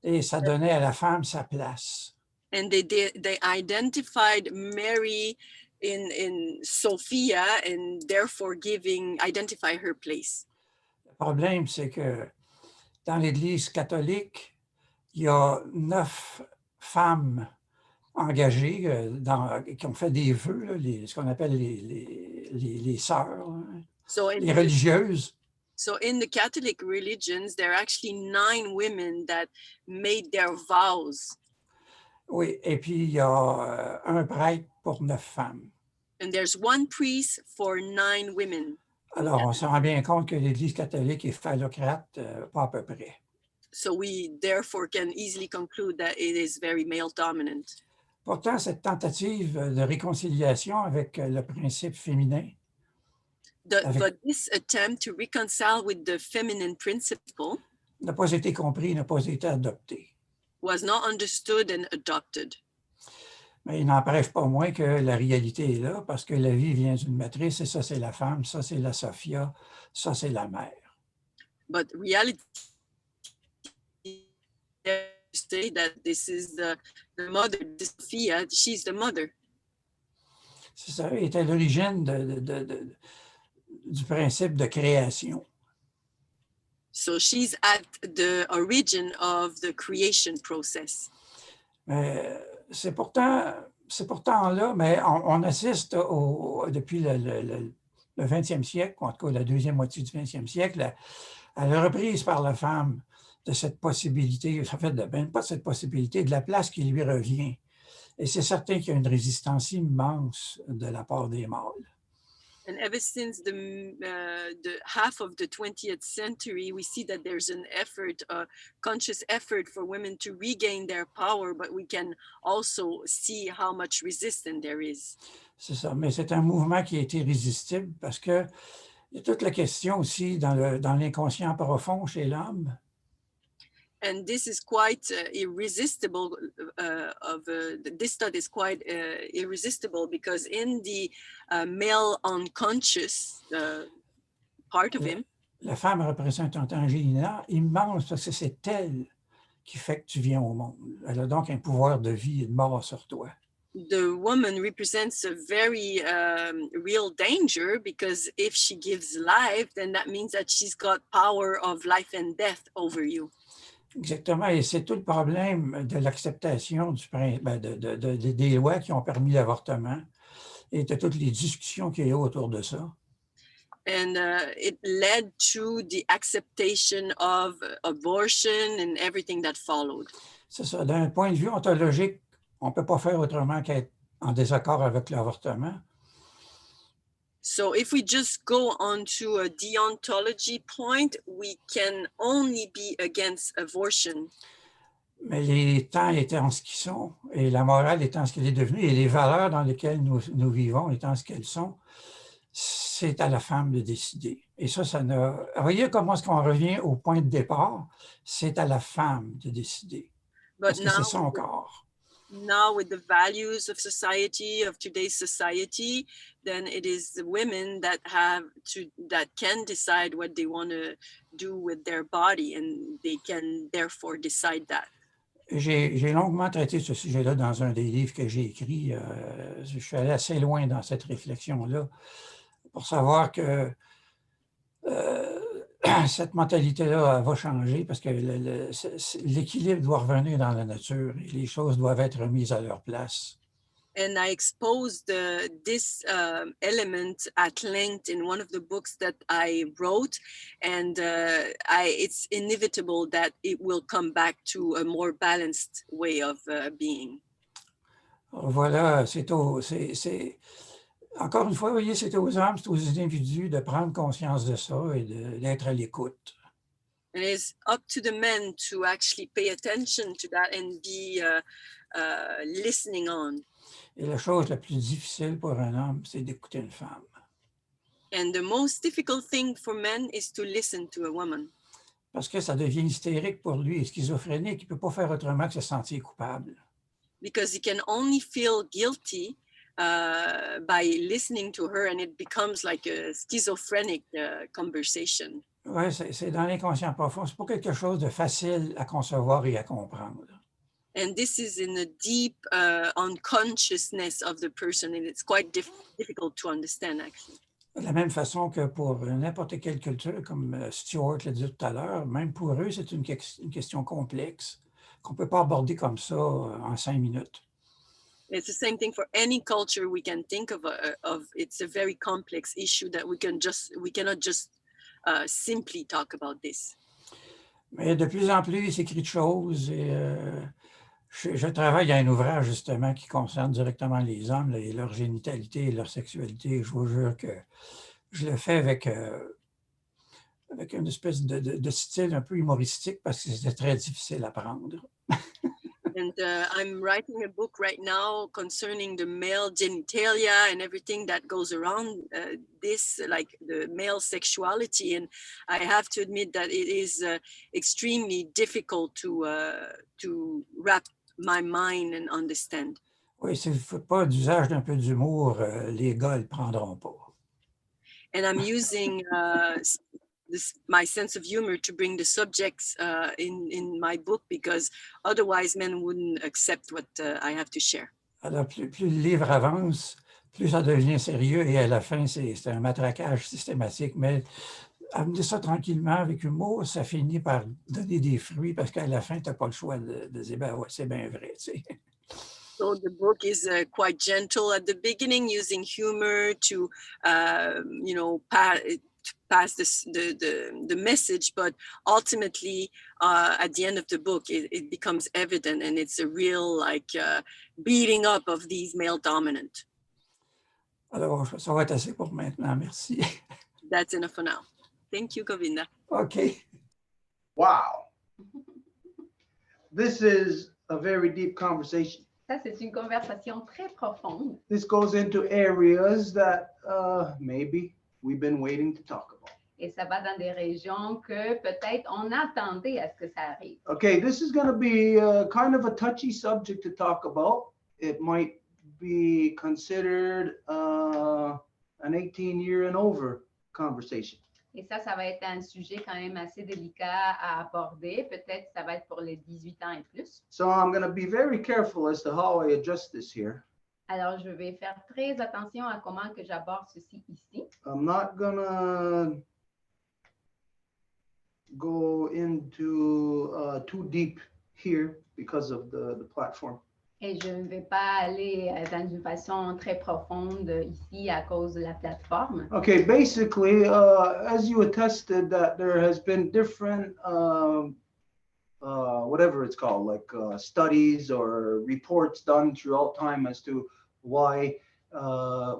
S8: et ça donnait à la femme sa place.
S5: And they identified Mary in Sophia, and therefore identify her place.
S8: Le problème, c'est que dans l'Église catholique, il y a 9 femmes engagées qui ont fait des vœux, là, ce qu'on appelle les sœurs, les religieuses.
S5: So in the Catholic religions, there are actually 9 women that made their vows.
S8: Oui, et puis il y a un prêtre pour 9 femmes.
S5: And there's one priest for 9 women.
S8: Alors, on se rend bien compte que l'Église catholique est phallocrate, pas à peu près.
S5: So we therefore can easily conclude that it is very male dominant.
S8: Pourtant, cette tentative de réconciliation avec le principe féminin,
S5: But this attempt to reconcile with the feminine principle
S8: n'a pas été compris, n'a pas été adopté.
S5: Was not understood and adopted.
S8: Mais il n'empêche pas moins que la réalité est là, parce que la vie vient d'une matrice, et ça, c'est la femme, ça, c'est la Sophia, ça, c'est la mère.
S5: But reality say that this is the mother, Sophia, she's the mother.
S8: C'est ça, elle est à l'origine du principe de création.
S5: So she's at the origin of the creation process.
S8: Mais c'est pourtant là, mais on assiste depuis le 20e siècle, en tout cas la deuxième moitié du 20e siècle, à la reprise par la femme de cette possibilité, en fait, même pas de cette possibilité, de la place qui lui revient. Et c'est certain qu'il y a une résistance immense de la part des mâles.
S5: And ever since the half of the 20th century, we see that there's an effort, a conscious effort for women to regain their power, but we can also see how much resistance there is.
S8: C'est ça, mais c'est un mouvement qui a été résistible parce que il y a toute la question aussi dans l'inconscient profond chez l'homme.
S5: And this is quite irresistible. This thought is quite irresistible because in the male unconscious part of him,
S8: la femme représente un danger immense parce que c'est elle qui fait que tu viens au monde. Elle a donc un pouvoir de vie et de mort sur toi.
S5: The woman represents a very real danger because if she gives life, then that means that she's got power of life and death over you.
S8: Exactement, et c'est tout le problème de l'acceptation des lois qui ont permis l'avortement et de toutes les discussions qu'il y a autour de ça.
S5: And it led to the acceptation of abortion and everything that followed.
S8: C'est ça, d'un point de vue ontologique, on ne peut pas faire autrement qu'être en désaccord avec l'avortement.
S5: So if we just go on to a deontology point, we can only be against abortion.
S8: Mais les temps étant ce qu'ils sont, et la morale étant ce qu'elle est devenue, et les valeurs dans lesquelles nous vivons étant ce qu'elles sont, c'est à la femme de décider. Et ça n'a... Voyez comment est-ce qu'on revient au point de départ? C'est à la femme de décider. Parce que c'est son corps.
S5: Now with the values of society, of today's society, then it is the women that can decide what they want to do with their body, and they can therefore decide that.
S8: J'ai longuement traité ce sujet-là dans un des livres que j'ai écrit. Je suis allé assez loin dans cette réflexion-là pour savoir que cette mentalité-là va changer parce que l'équilibre doit revenir dans la nature et les choses doivent être remises à leur place.
S5: And I exposed this element at length in one of the books that I wrote, and it's inevitable that it will come back to a more balanced way of being.
S8: Voilà, encore une fois, vous voyez, c'est aux hommes, c'est aux individus de prendre conscience de ça et d'être à l'écoute.
S5: And it's up to the men to actually pay attention to that and be listening on.
S8: Et la chose la plus difficile pour un homme, c'est d'écouter une femme.
S5: And the most difficult thing for men is to listen to a woman.
S8: Parce que ça devient hystérique pour lui, schizophrénique, il ne peut pas faire autrement que se sentir coupable.
S5: Because he can only feel guilty by listening to her, and it becomes like a schizophrenic conversation.
S8: Oui, c'est dans l'inconscient profond. C'est pas quelque chose de facile à concevoir et à comprendre.
S5: And this is in the deep unconsciousness of the person, and it's quite difficult to understand, actually.
S8: De la même façon que pour n'importe quelle culture, comme Stuart l'a dit tout à l'heure, même pour eux, c'est une question complexe qu'on ne peut pas aborder comme ça en 5 minutes.
S5: It's the same thing for any culture we can think of. It's a very complex issue that we cannot just simply talk about this.
S8: Mais de plus en plus, il s'écrit de choses et je travaille à un ouvrage justement qui concerne directement les hommes là, et leur génitalité et leur sexualité. Je vous jure que je le fais avec une espèce de style un peu humoristique parce que c'était très difficile à prendre.
S5: And I'm writing a book right now concerning the male genitalia and everything that goes around this, like the male sexuality. And I have to admit that it is extremely difficult to wrap my mind and understand.
S8: Oui, s'il ne faut pas d'usage d'un peu d'humour, les gars ne le prendront pas.
S5: And I'm using my sense of humor to bring the subjects in my book, because otherwise men wouldn't accept what I have to share.
S8: Alors, plus le livre avance, plus ça devient sérieux et à la fin, c'est un matraquage systématique. Mais amener ça tranquillement avec humour, ça finit par donner des fruits parce qu'à la fin, tu n'as pas le choix de dire, ben ouais, c'est bien vrai, tu sais.
S5: So the book is quite gentle at the beginning, using humor to, pass the message, but ultimately at the end of the book it becomes evident, and it's a real beating up of these male dominant.
S8: Alors, ça va être assez pour maintenant, merci.
S5: That's enough for now. Thank you, Govinda.
S8: Okay.
S2: Wow. This is a very deep conversation.
S4: Ça, c'est une conversation très profonde.
S2: This goes into areas that maybe we've been waiting to talk about.
S4: Et ça va dans des régions que peut-être on attendait à ce que ça arrive.
S2: Okay, this is going to be kind of a touchy subject to talk about. It might be considered an 18-year and over conversation.
S4: Et ça va être un sujet quand même assez délicat à aborder. Peut-être ça va être pour les 18 ans et plus.
S2: So I'm going to be very careful as to how I adjust this here.
S4: Alors, je vais faire très attention à comment que j'aborde ceci ici.
S2: I'm not going to go into too deep here because of the platform.
S4: Et je ne vais pas aller dans une façon très profonde ici à cause de la plateforme.
S2: Okay, basically, as you attested that there has been different, whatever it's called, like studies or reports done throughout time as to why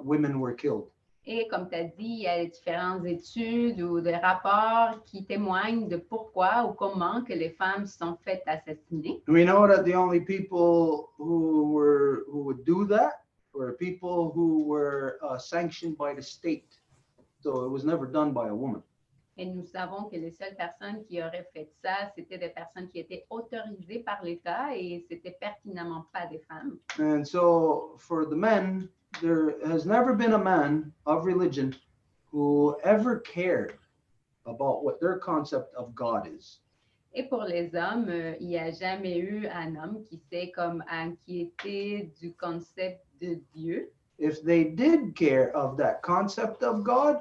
S2: women were killed.
S4: Et comme tu as dit, il y a différentes études ou des rapports qui témoignent de pourquoi ou comment que les femmes se sont faites assassiner.
S2: We know that the only people who would do that were people who were sanctioned by the state. So it was never done by a woman.
S4: Et nous savons que les seules personnes qui auraient fait ça, c'était des personnes qui étaient autorisées par l'État et c'était pertinemment pas des femmes.
S2: And so for the men, there has never been a man of religion who ever cared about what their concept of God is.
S4: Et pour les hommes, il n'y a jamais eu un homme qui s'est comme inquiété du concept de Dieu.
S2: If they did care of that concept of God,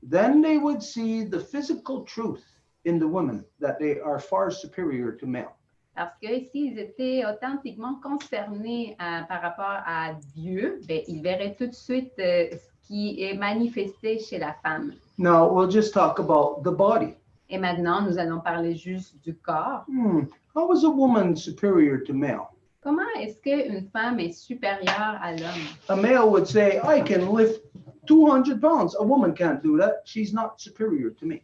S2: then they would see the physical truth in the women that they are far superior to male.
S4: Parce que s'ils étaient authentiquement concernés par rapport à Dieu, ben, ils verraient tout de suite ce qui est manifesté chez la femme.
S2: Now, we'll just talk about the body.
S4: Et maintenant, nous allons parler juste du corps.
S2: How is a woman superior to male?
S4: Comment est-ce qu'une femme est supérieure à l'homme?
S2: A male would say, I can lift 200 pounds. A woman can't do that. She's not superior to me.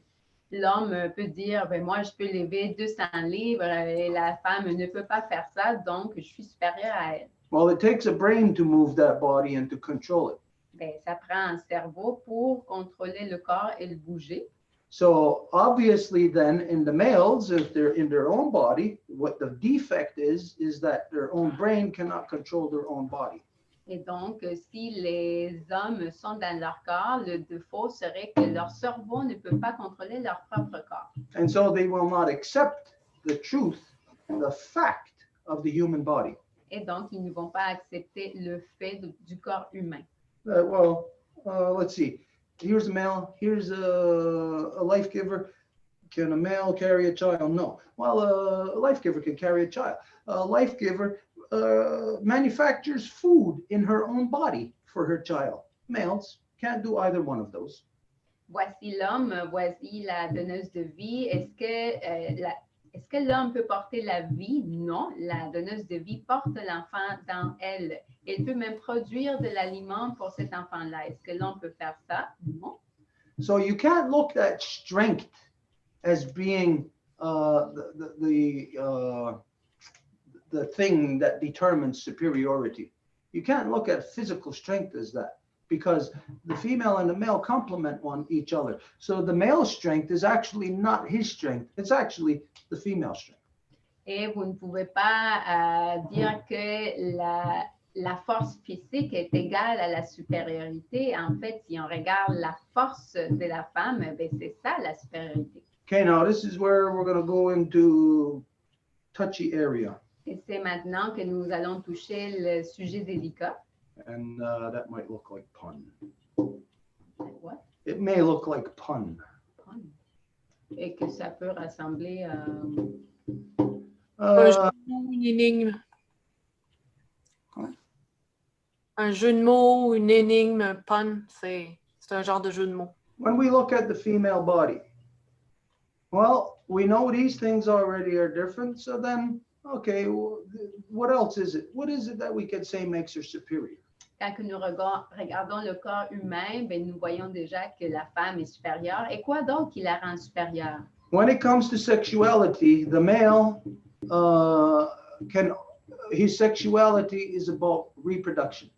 S4: L'homme peut dire, ben, moi, je peux lever 200 livres et la femme ne peut pas faire ça, donc je suis supérieure à elle.
S2: Well, it takes a brain to move that body and to control it.
S4: Ben, ça prend un cerveau pour contrôler le corps et le bouger.
S2: So obviously then in the males, if they're in their own body, what the defect is that their own brain cannot control their own body.
S4: Et donc, si les hommes sont dans leur corps, le défaut serait que leur cerveau ne peut pas contrôler leur propre corps.
S2: And so they will not accept the truth, the fact of the human body.
S4: Et donc, ils ne vont pas accepter le fait du corps humain.
S2: Let's see. Here's a male, here's a life giver. Can a male carry a child? No. Well, a life giver can carry a child. A life giver manufactures food in her own body for her child. Males can't do either one of those.
S4: Voici l'homme, voici la donneuse de vie. Est-ce que l'homme peut porter la vie? Non, la donneuse de vie porte l'enfant dans elle. Elle peut même produire de l'aliment pour cet enfant-là. Est-ce que l'homme peut faire ça? Non.
S2: So you can't look at strength as being the thing that determines superiority. You can't look at physical strength as that, because the female and the male complement each other. So the male strength is actually not his strength. It's actually the female strength.
S4: Et vous ne pouvez pas dire que la force physique est égale à la supériorité. En fait, si on regarde la force de la femme, ben c'est ça la supériorité.
S2: Okay, now this is where we're going to go into touchy area.
S4: Et c'est maintenant que nous allons toucher le sujet délicat.
S2: And that might look like pun.
S4: What?
S2: It may look like pun.
S4: Et que ça peut ressembler à...
S9: Une énigme. Un jeu de mots, une énigme, pun, c'est un genre de jeu de mots.
S2: When we look at the female body, well, we know these things already are different. So then, okay, what else is it? What is it that we can say makes her superior?
S4: Quand nous regardons le corps humain, ben, nous voyons déjà que la femme est supérieure. Et quoi d'autre qui la rend supérieure?
S2: When it comes to sexuality, the male his sexuality is about reproduction.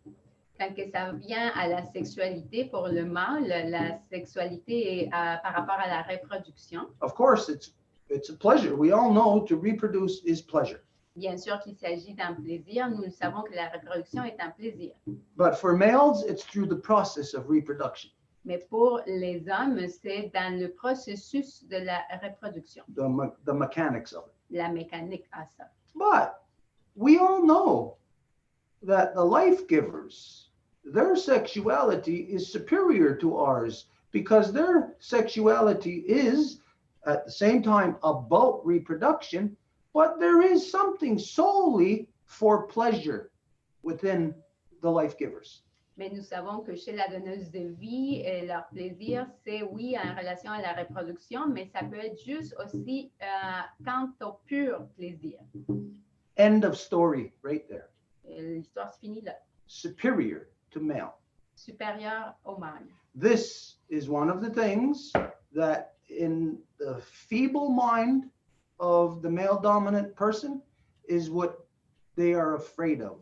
S4: Quand que ça vient à la sexualité, pour le mâle, la sexualité est par rapport à la reproduction.
S2: Of course, it's a pleasure. We all know to reproduce is pleasure.
S4: Bien sûr qu'il s'agit d'un plaisir. Nous le savons que la reproduction est un plaisir.
S2: But for males, it's through the process of reproduction.
S4: Mais pour les hommes, c'est dans le processus de la reproduction.
S2: The mechanics of it.
S4: La mécanique à ça.
S2: But we all know that the life givers, their sexuality is superior to ours because their sexuality is at the same time about reproduction, but there is something solely for pleasure within the life givers.
S4: Mais nous savons que chez la donneuse de vie, leur plaisir, c'est oui en relation à la reproduction, mais ça peut être juste aussi quant au pur plaisir.
S2: End of story right there.
S4: L'histoire se finit là.
S2: Superior to male.
S4: supérieur au mâle.
S2: This is one of the things that in the feeble mind of the male dominant person is what they are afraid of,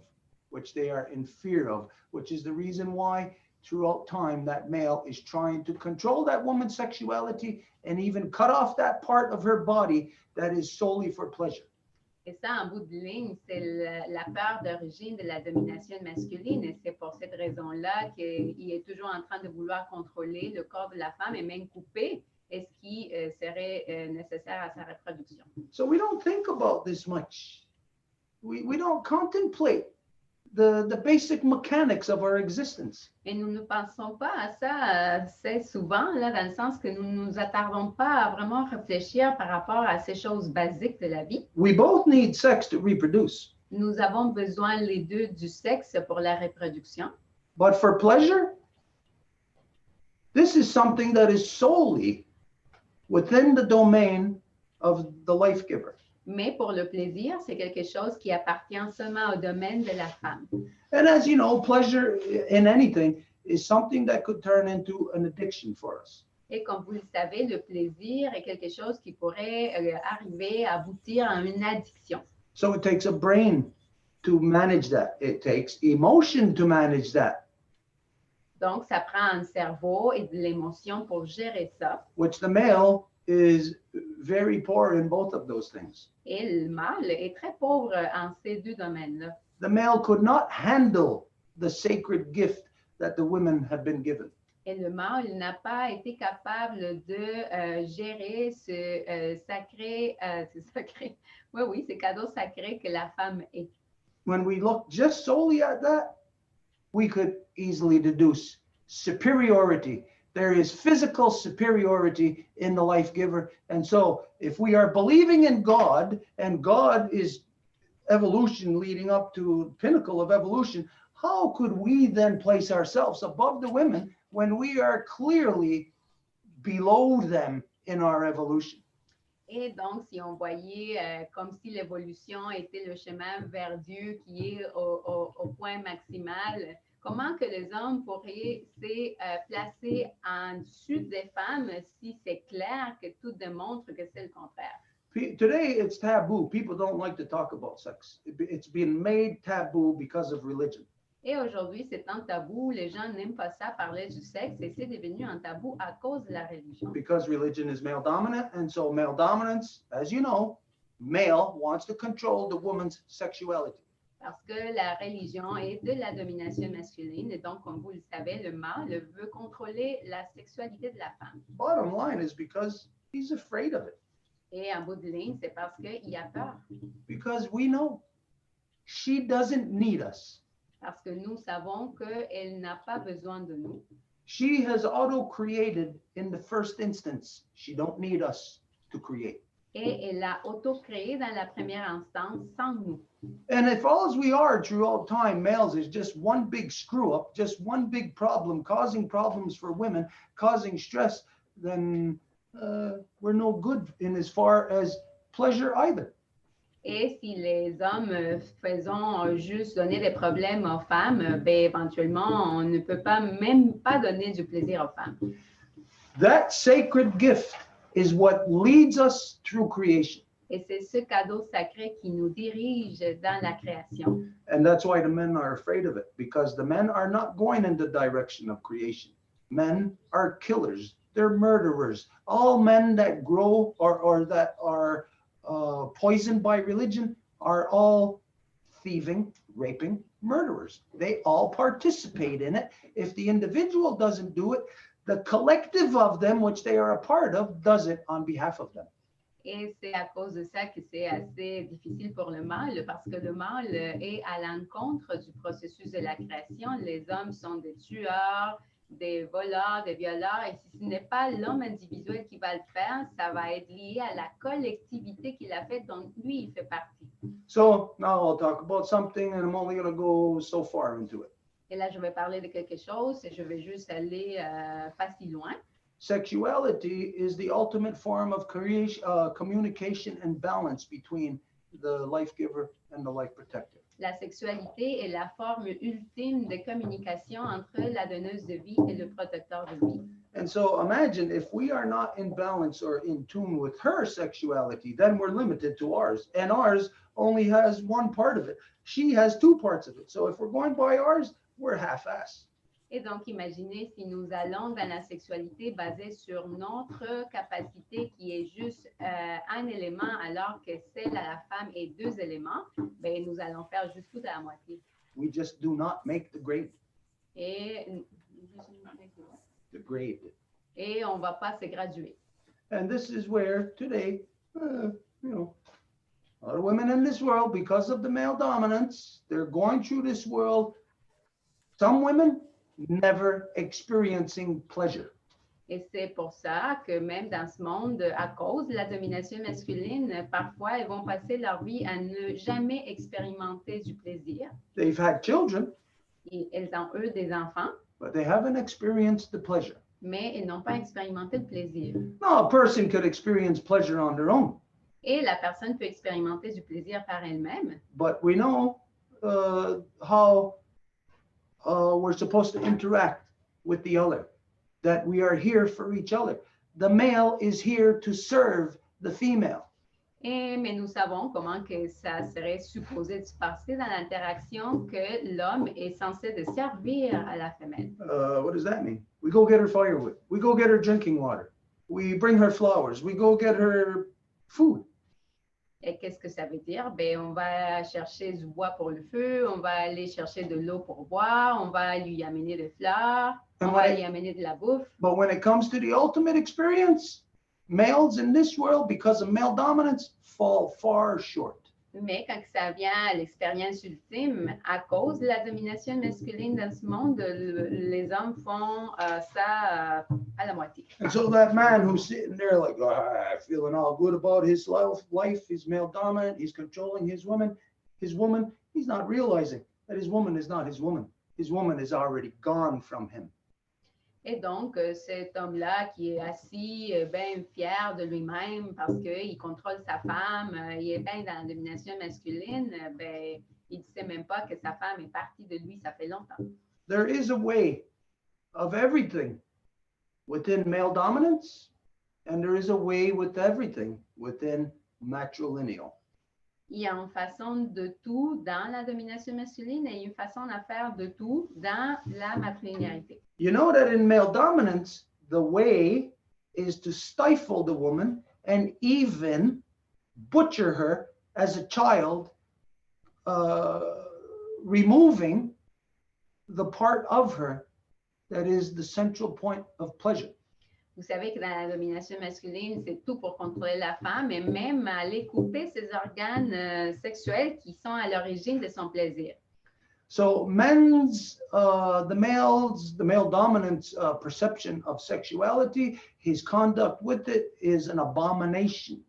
S2: which they are in fear of, which is the reason why throughout time that male is trying to control that woman's sexuality and even cut off that part of her body that is solely for pleasure.
S4: Et ça, en bout de ligne, c'est la peur d'origine de la domination masculine. Et c'est pour cette raison-là qu'il est toujours en train de vouloir contrôler le corps de la femme et même couper ce qui serait nécessaire à sa reproduction.
S2: So we don't think about this much. We don't contemplate the basic mechanics of our existence.
S4: Et nous ne pensons pas à ça assez souvent, là, dans le sens que nous ne nous attardons pas à vraiment réfléchir par rapport à ces choses basiques de la vie.
S2: We both need sex to reproduce.
S4: Nous avons besoin les deux du sexe pour la reproduction.
S2: But for pleasure, this is something that is solely within the domain of the life giver.
S4: Mais pour le plaisir, c'est quelque chose qui appartient seulement au domaine de la femme.
S2: And as you know, pleasure in anything is something that could turn into an addiction for us.
S4: Et comme vous le savez, le plaisir est quelque chose qui pourrait arriver à aboutir à une addiction.
S2: So it takes a brain to manage that. It takes emotion to manage that,
S4: Donc, ça prend un cerveau et de l'émotion pour gérer ça.
S2: which the male is very poor in both of those things.
S4: Et le mâle est très pauvre en ces deux domaines-là.
S2: The male could not handle the sacred gift that the women have been given.
S4: Et le mâle n'a pas été capable de gérer ce ce cadeau sacré que la femme est.
S2: When we look just solely at that, we could easily deduce superiority. There is physical superiority in the life giver. And so if we are believing in God, and God is evolution leading up to pinnacle of evolution, how could we then place ourselves above the women when we are clearly below them in our evolution?
S4: Et donc, si on voyait comme si l'évolution était le chemin vers Dieu qui est au point maximal, comment que les hommes pourraient se placer en dessous des femmes si c'est clair que tout démontre que c'est le contraire?
S2: Today, it's taboo. People don't like to talk about sex. It's been made taboo because of religion.
S4: Et aujourd'hui, c'est un tabou. Les gens n'aiment pas ça, parler du sexe, et c'est devenu un tabou à cause de la religion.
S2: Because religion is male dominant, and so male dominance, as you know, male wants to control the woman's sexuality.
S4: Parce que la religion est de la domination masculine, et donc, comme vous le savez, le mâle veut contrôler la sexualité de la femme.
S2: Bottom line is because he's afraid of it.
S4: Et en bout de ligne, c'est parce qu'il a peur.
S2: Because we know she doesn't need us.
S4: Parce que nous savons qu'elle n'a pas besoin de nous.
S2: She has auto-created in the first instance. She don't need us to create.
S4: Et elle a auto-créé dans la première instance sans nous.
S2: And if all we are throughout time, males, is just one big screw up, just one big problem, causing problems for women, causing stress, then we're no good in as far as pleasure either.
S4: Et si les hommes faisons juste donner des problèmes aux femmes, ben éventuellement, on ne peut pas même pas donner du plaisir aux femmes.
S2: That sacred gift is what leads us through creation.
S4: Et c'est ce cadeau sacré qui nous dirige dans la création.
S2: And that's why the men are afraid of it, because the men are not going in the direction of creation. Men are killers. They're murderers. All men that grow or that are poisoned by religion are all thieving, raping, murderers. They all participate in it. If the individual doesn't do it, the collective of them, which they are a part of, does it on behalf of them.
S4: Et c'est à cause de ça que c'est assez difficile pour le mâle, parce que le mâle est à l'encontre du processus de la création. Les hommes sont des tueurs, des voleurs, des violeurs, et si ce n'est pas l'homme individuel qui va le faire, ça va être lié à la collectivité qu'il a faite, dont lui, il fait partie.
S2: So now I'll talk about something, and I'm only going to go so far into it.
S4: Et là, je vais parler de quelque chose, et je vais juste aller pas si loin.
S2: Sexuality is the ultimate form of creation, communication and balance between the life giver and the life protector.
S4: La sexualité est la forme ultime de communication entre la donneuse de vie et le protecteur de vie.
S2: And so imagine if we are not in balance or in tune with her sexuality, then we're limited to ours. And ours only has one part of it. She has two parts of it. So if we're going by ours, we're half-assed.
S4: Et donc, imaginez si nous allons dans la sexualité basée sur notre capacité qui est juste un élément, alors que celle à la femme est deux éléments, ben, nous allons faire juste tout à la moitié.
S2: We just do not make the grade.
S4: Et,
S2: The grade.
S4: et on ne va pas se graduer.
S2: And this is where today, a lot of women in this world, because of the male dominance, they're going through this world. Some women never experiencing pleasure.
S4: Et c'est pour ça que même dans ce monde, à cause de la domination masculine, parfois, elles vont passer leur vie à ne jamais expérimenter du plaisir.
S2: They've had children,
S4: Et elles ont, eux, des enfants,
S2: but they haven't experienced the pleasure.
S4: mais elles n'ont pas expérimenté le plaisir.
S2: Now, a person could experience pleasure on their own,
S4: Et la personne peut expérimenter du plaisir par elle-même,
S2: but we know how we're supposed to interact with the other, that we are here for each other. The male is here to serve the female.
S4: mais nous savons comment que ça serait supposé de se passer dans l'interaction, que l'homme est censé de servir à la femelle.
S2: What does that mean? We go get her firewood. We go get her drinking water. We bring her flowers. We go get her food.
S4: Et qu'est-ce que ça veut dire? Ben, on va chercher du bois pour le feu, on va aller chercher de l'eau pour boire, on va lui amener des fleurs, on va lui amener de la bouffe.
S2: But when it comes to the ultimate experience, males in this world, because of male dominance, fall far short.
S4: Mais quand ça vient à l'expérience ultime, à cause de la domination masculine dans ce monde, les hommes font ça à la moitié.
S2: And so that man who's sitting there like, feeling all good about his life, he's male dominant, he's controlling his woman, he's not realizing that his woman is not his woman. His woman is already gone from him.
S4: Et donc, cet homme-là qui est assis, bien fier de lui-même parce qu'il contrôle sa femme, il est bien dans la domination masculine, ben, il ne sait même pas que sa femme est partie de lui, ça fait longtemps.
S2: There is a way of everything within male dominance, and there is a way with everything within matrilineal.
S4: Il y a une façon de tout dans la domination masculine et une façon à faire de tout dans la matrilinéarité.
S2: You know that in male dominance, the way is to stifle the woman and even butcher her as a child, removing the part of her that is the central point of pleasure.
S4: Vous savez que dans la domination masculine, c'est tout pour contrôler la femme et même aller couper ses organes sexuels qui sont à l'origine de son plaisir.
S2: So the male dominance perception of sexuality, his conduct with it is an abomination.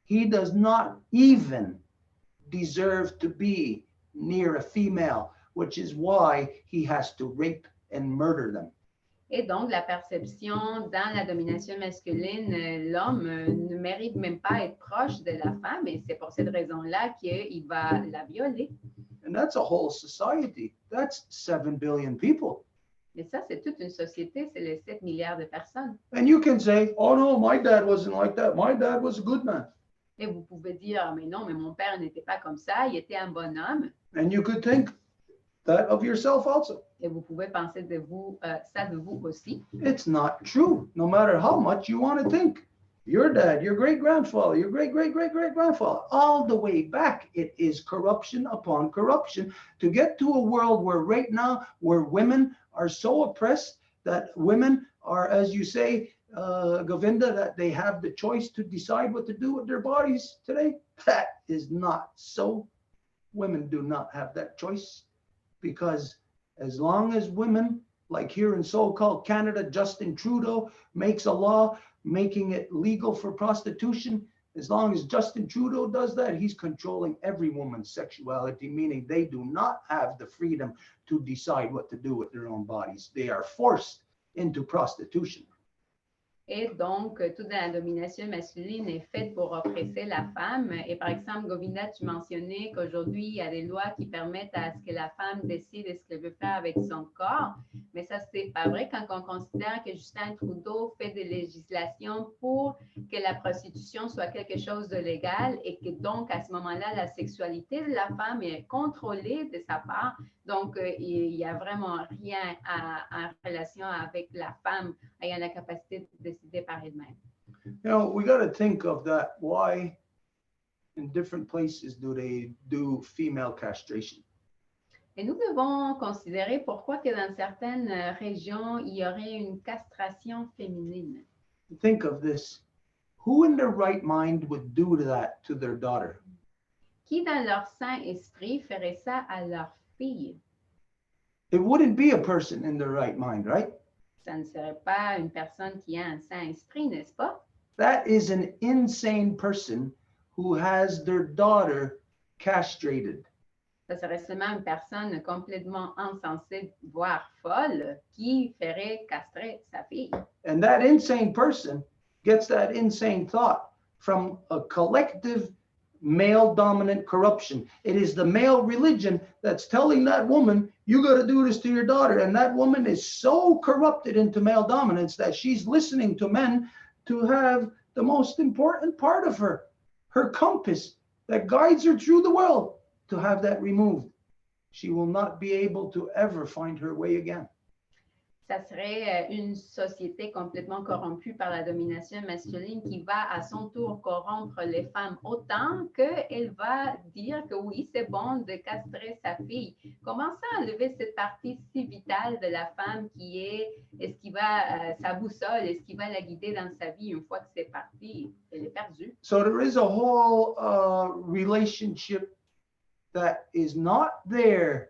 S2: He does not even deserve to be near a female, which is why he has to rape and murder them.
S4: Et donc, la perception dans la domination masculine, l'homme ne mérite même pas être proche de la femme et c'est pour cette raison-là qu'il va la violer.
S2: And that's a whole society. That's 7 billion people.
S4: Et ça, c'est toute une société, c'est les 7 milliards de personnes.
S2: And you can say, oh no, my dad wasn't like that. My dad was a good man.
S4: Et vous pouvez dire, mais non, mais mon père n'était pas comme ça, il était un bon homme.
S2: And you could think that of yourself also.
S4: Et vous pouvez penser de vous, ça de vous aussi.
S2: It's not true, no matter how much you want to think. Your dad, your great-grandfather, your great-great-great-great-grandfather, all the way back, it is corruption upon corruption to get to a world where right now, where women are so oppressed that women are, as you say, Govinda, that they have the choice to decide what to do with their bodies today. That is not so. Women do not have that choice because as long as women, like here in so-called Canada, Justin Trudeau makes a law making it legal for prostitution, as long as Justin Trudeau does that, he's controlling every woman's sexuality, meaning they do not have the freedom to decide what to do with their own bodies. They are forced into prostitution.
S4: Et donc, toute la domination masculine est faite pour oppresser la femme. Et par exemple, Govinda, tu mentionnais qu'aujourd'hui, il y a des lois qui permettent à ce que la femme décide de ce qu'elle veut faire avec son corps. Mais ça, c'est pas vrai quand on considère que Justin Trudeau fait des législations pour que la prostitution soit quelque chose de légal et que donc, à ce moment-là, la sexualité de la femme est contrôlée de sa part. Donc, il n'y a vraiment rien en relation avec la femme ayant la capacité de décider par elle-même.
S2: You know, we got to think of that. Why in different places do they do female castration?
S4: Et nous devons considérer pourquoi que dans certaines régions, il y aurait une castration féminine.
S2: Think of this. Who in their right mind would do that to their daughter?
S4: Qui, dans leur saint esprit, ferait ça à leur fille?
S2: It wouldn't be a person in their right mind, right?
S4: Ça ne serait pas une personne qui a un saint esprit, n'est-ce pas?
S2: That is an insane person who has their daughter castrated.
S4: Ça serait seulement une personne complètement insensée, voire folle, qui ferait castrer sa fille.
S2: And that insane person gets that insane thought from a collective male dominant corruption. It is the male religion that's telling that woman, you got to do this to your daughter. And that woman is so corrupted into male dominance that she's listening to men to have the most important part of her, her compass that guides her through the world, to have that removed. She will not be able to ever find her way again.
S4: Ça serait une société complètement corrompue par la domination masculine qui va à son tour corrompre les femmes autant qu'elle va dire que oui, c'est bon de castrer sa fille. Comment ça enlever cette partie si vitale de la femme qui est-ce qui va, sa boussole, est-ce qui va la guider dans sa vie une fois que c'est parti, elle est perdue.
S2: So there is a whole relationship that is not there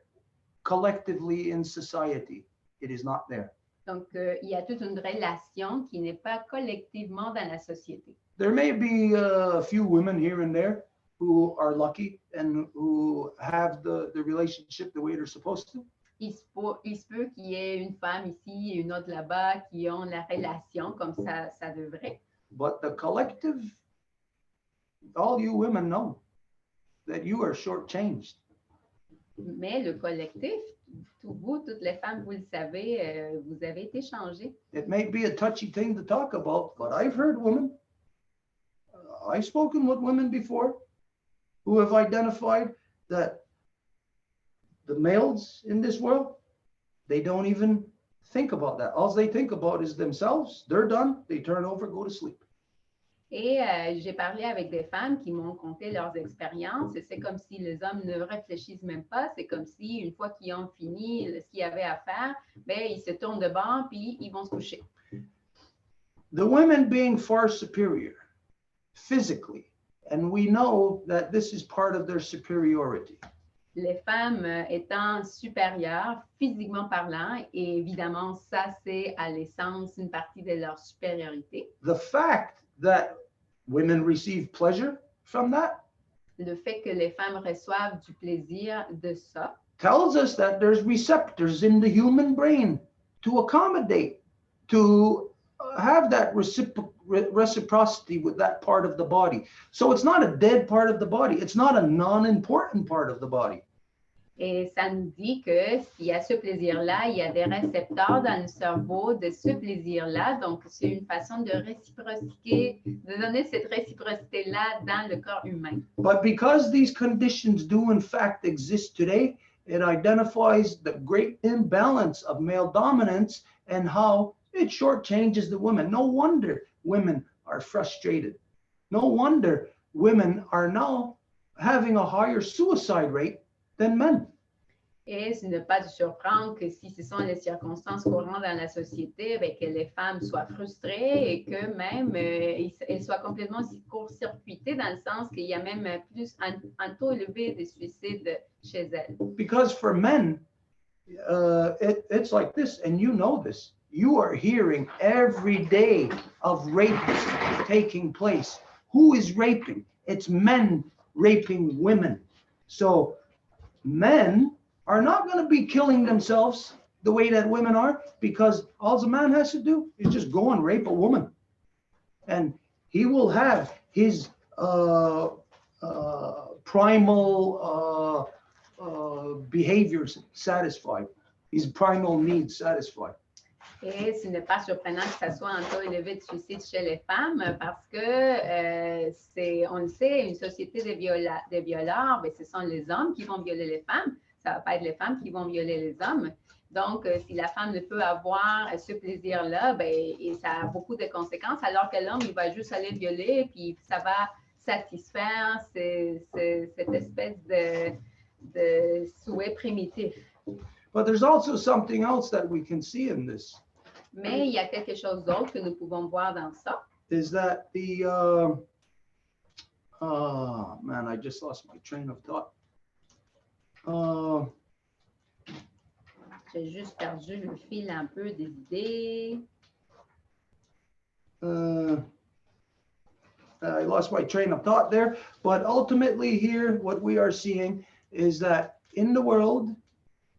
S2: collectively in society. It is not there.
S4: Donc, il y a toute une relation qui n'est pas collectivement dans la société.
S2: There may be a few women here and there who are lucky and who have the relationship the way they're supposed to.
S4: Il se peut qu'il y ait une femme ici et une autre là-bas qui ont la relation comme ça devrait.
S2: But the collective, all you women know that you are shortchanged.
S4: Mais le collectif, vous, toutes les femmes, vous le savez, vous avez été changées.
S2: It may be a touchy thing to talk about, but I've heard women, I've spoken with women before who have identified that the males in this world, they don't even think about that. All they think about is themselves. They're done. They turn over, go to sleep.
S4: Et j'ai parlé avec des femmes qui m'ont conté leurs expériences et c'est comme si les hommes ne réfléchissent même pas. C'est comme si une fois qu'ils ont fini ce qu'il y avait à faire, ben, ils se tournent de bord puis ils vont se coucher.
S2: The women being far superior physically, and we know that this is part of their superiority.
S4: Les femmes étant supérieures physiquement parlant, et évidemment ça c'est à l'essence une partie de leur supériorité.
S2: The fact that women receive pleasure from that
S4: Le fait que les femmes reçoivent du plaisir de ça
S2: tells us that there's receptors in the human brain to accommodate, to have that reciprocity with that part of the body. So it's not a dead part of the body. It's not a non-important part of the body.
S4: et ça nous dit que s'il y a ce plaisir-là, il y a des récepteurs dans le cerveau de ce plaisir-là. Donc, c'est une façon de réciproquer, de donner cette réciprocité-là dans le corps humain.
S2: But because these conditions do in fact exist today, it identifies the great imbalance of male dominance and how it shortchanges the women. No wonder women are frustrated. No wonder women are now having a higher suicide rate than men.
S4: Et ce n'est pas de surprendre que si ce sont les circonstances courantes dans la société, bien, que les femmes soient frustrées et que même elles soient complètement court-circuitées dans le sens qu'il y a même plus un taux élevé de suicide chez elles.
S2: Because for men, it's like this, and you know this. You are hearing every day of rapes taking place. Who is raping? It's men raping women. So men are not going to be killing themselves the way that women are, because all the man has to do is just go and rape a woman. and he will have his primal behaviors satisfied, his primal needs satisfied.
S4: Et ce n'est pas surprenant que ça soit un taux élevé de suicide chez les femmes parce que on le sait, une société de violeurs, ben, ce sont les hommes qui vont violer les femmes. Ça ne va pas être les femmes qui vont violer les hommes. Donc, si la femme ne peut avoir ce plaisir-là, ben, et ça a beaucoup de conséquences, alors que l'homme, il va juste aller violer, puis ça va satisfaire cette espèce de souhait primitif.
S2: But there's also something else that we can see in this.
S4: Mais il y a quelque chose d'autre que nous pouvons voir dans ça.
S2: Is that the man, I just lost my train of thought.
S4: J'ai juste perdu le fil un peu des idées.
S2: I lost my train of thought there, but ultimately here, what we are seeing is that in the world,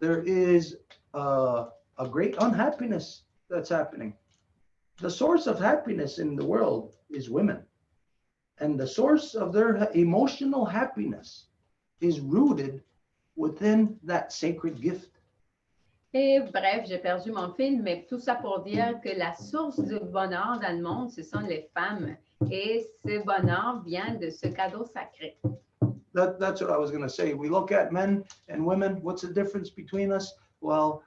S2: there is a great unhappiness that's happening. The source of happiness in the world is women. And the source of their emotional happiness is rooted within that sacred gift.
S4: Et bref, j'ai perdu mon fil, mais tout ça pour dire que la source du bonheur dans le monde, ce sont les femmes. Et ce bonheur vient de ce cadeau sacré.
S2: That's what I was going to say. We look at men and women. What's the difference between us? Well,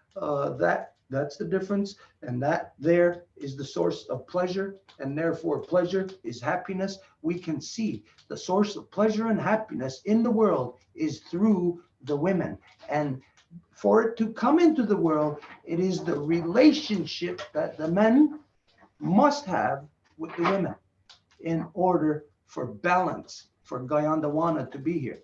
S2: that's the difference. And that there is the source of pleasure. And therefore, pleasure is happiness. We can see the source of pleasure and happiness in the world is through the women. And for it to come into the world, it is the relationship that the men must have with the women in order for balance, for Gayandawana to be here.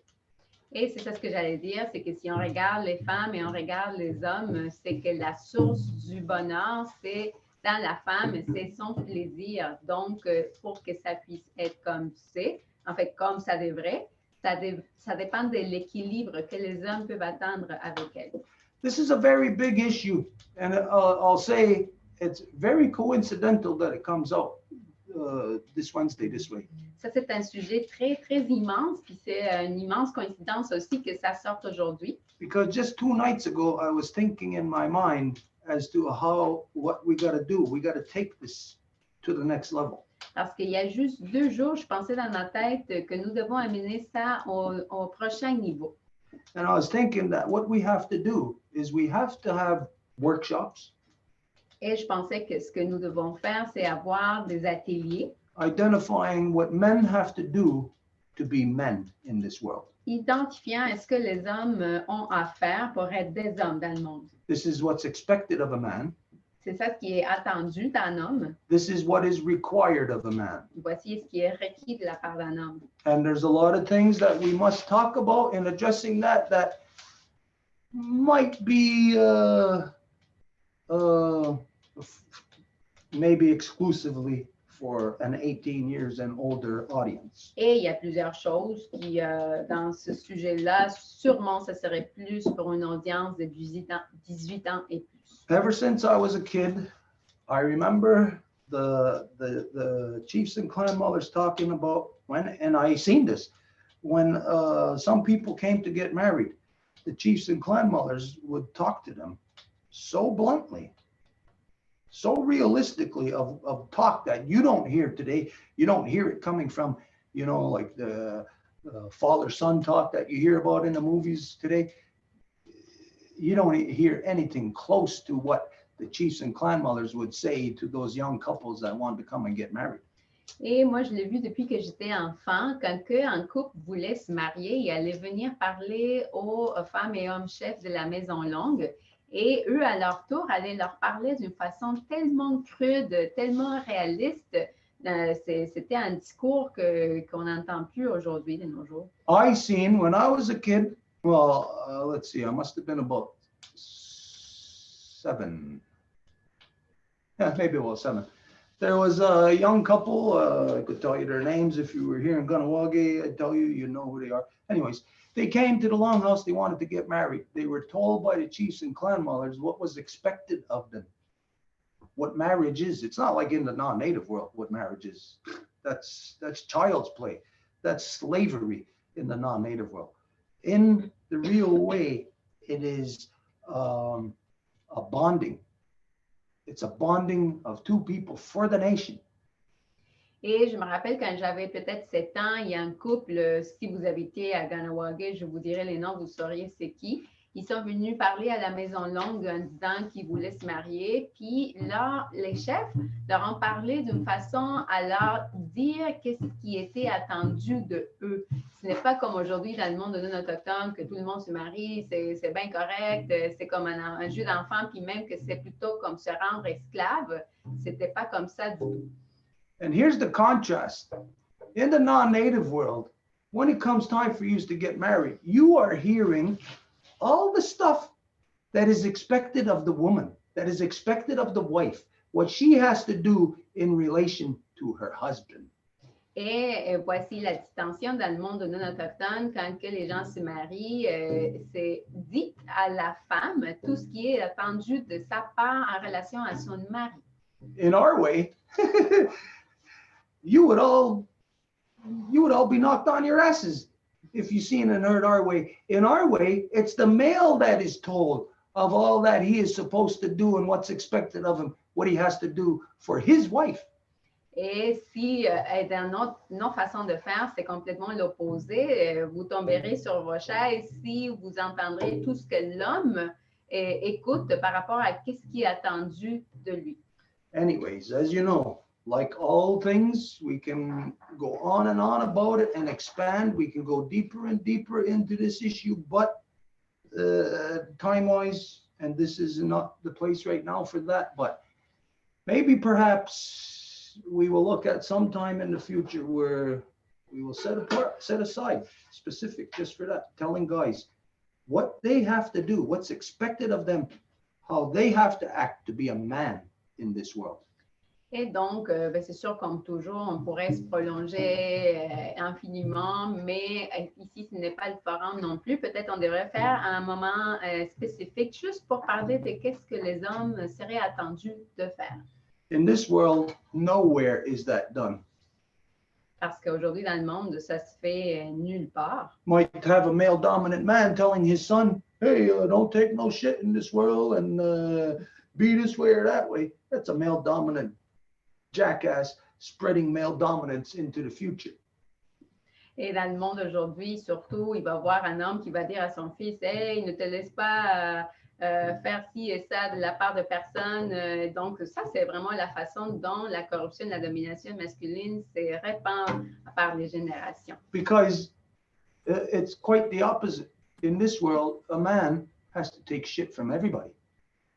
S4: Et c'est ça ce que j'allais dire, c'est que si on regarde les femmes et on regarde les hommes, c'est que la source du bonheur, c'est dans la femme, c'est son plaisir. Donc, pour que ça puisse être comme c'est, en fait, comme ça devrait, ça dépend de l'équilibre que les hommes peuvent atteindre avec elle.
S2: This is a very big issue, and I'll say it's very coincidental that it comes out this Wednesday this way.
S4: Ça, c'est un sujet très, très immense, puis c'est une immense coïncidence aussi que ça sorte aujourd'hui.
S2: Because just 2 nights ago, I was thinking in my mind as to what we got to do. We got to take this to the next level.
S4: Parce qu'il y a juste 2 jours, je pensais dans ma tête que nous devons amener ça au prochain niveau.
S2: And I was thinking that what we have to do is we have to have workshops.
S4: Et je pensais que ce que nous devons faire, c'est avoir des ateliers.
S2: Identifying what men have to do to be men in this world.
S4: Identifiant est-ce que les hommes ont à faire pour être des hommes dans le monde.
S2: This is what's expected of a man.
S4: C'est ça ce qui est attendu d'un homme.
S2: This is what is required of a man.
S4: Voici ce qui est requis de la part d'un homme.
S2: And there's a lot of things that we must talk about in addressing that might be maybe exclusively for an 18 years and older audience.
S4: Et il y a plusieurs choses qui, dans ce sujet-là, sûrement, ça serait plus pour une audience de 18 ans et plus.
S2: Ever since I was a kid, I remember the chiefs and clan mothers talking about and I seen this, when some people came to get married, the chiefs and clan mothers would talk to them so bluntly, so realistically of talk that you don't hear today. You don't hear it coming from, like the father-son talk that you hear about in the movies today. You don't hear anything close to what the chiefs and clan mothers would say to those young couples that wanted to come and get married.
S4: Et moi, je l'ai vu depuis que j'étais enfant, quand un couple voulait se marier, il allait venir parler aux femmes et hommes chefs de la maison longue. Et eux, à leur tour, allaient leur parler d'une façon tellement crude, tellement réaliste. C'était un discours qu'on n'entend plus aujourd'hui de nos jours.
S2: I seen when I was a kid, well, let's see, I must have been about 7. Yeah, maybe about 7. There was a young couple, I could tell you their names if you were here in Ganawage, I'd tell you, you know who they are. Anyways, they came to the longhouse, they wanted to get married. They were told by the chiefs and clan mothers what was expected of them. what marriage is. It's not like in the non-native world what marriage is. That's child's play. That's slavery in the non-native world. In the real way, it is a bonding. It's a bonding of two people for the nation.
S4: Et je me rappelle quand j'avais peut-être 7 ans, il y a un couple, si vous habitez à Ganawage, je vous dirai les noms, vous sauriez c'est qui. Ils sont venus parler à la Maison Longue en disant qu'ils voulaient se marier. Puis là, les chefs leur ont parlé d'une façon à leur dire qu'est-ce qui était attendu de eux. Ce n'est pas comme aujourd'hui dans le monde de non-autochtones que tout le monde se marie, c'est bien correct, c'est comme un jeu d'enfant, puis même que c'est plutôt comme se rendre esclave. C'était pas comme ça du tout.
S2: And here's the contrast. In the non-native world, when it comes time for you to get married, you are hearing all the stuff that is expected of the woman, that is expected of the wife, what she has to do in relation to her husband.
S4: Et voici la distinction dans le monde non-autochtone. Quand que les gens se marient, c'est dit à la femme tout ce qui est attendu de sa part en relation à son mari.
S2: In our way, you would all be knocked on your asses if you seen and heard our way. In our way, it's the male that is told of all that he is supposed to do and what's expected of him, what he has to do for his wife.
S4: Et si dans notre façon de faire, c'est complètement l'opposé, vous tomberez sur vos chaises si vous entendrez tout ce que l'homme écoute par rapport à ce qui est attendu de lui.
S2: Anyways, as you know, like all things, we can go on and on about it and expand. We can go deeper and deeper into this issue, but time-wise, and this is not the place right now for that, but maybe perhaps we will look at some time in the future where we will set aside specific just for that, telling guys what they have to do, what's expected of them, how they have to act to be a man in this world.
S4: Et donc, c'est sûr, comme toujours, on pourrait se prolonger infiniment, mais ici, ce n'est pas le forum non plus. Peut-être on devrait faire un moment spécifique juste pour parler de qu'est-ce que les hommes seraient attendus de faire.
S2: In this world, nowhere is that done.
S4: Parce qu'aujourd'hui, dans le monde, ça se fait nulle part.
S2: Might have a male dominant man telling his son, hey, don't take no shit in this world and be this way or that way. That's a male dominant jackass spreading male dominance into the future.
S4: Et dans le monde aujourd'hui, surtout, il va voir un homme qui va dire à son fils, hey, ne te laisse pas faire ci et ça de la part de personne. Donc, ça, c'est vraiment la façon dont la corruption, la domination masculine se répand par les générations.
S2: Because it's quite the opposite. In this world, a man has to take shit from everybody.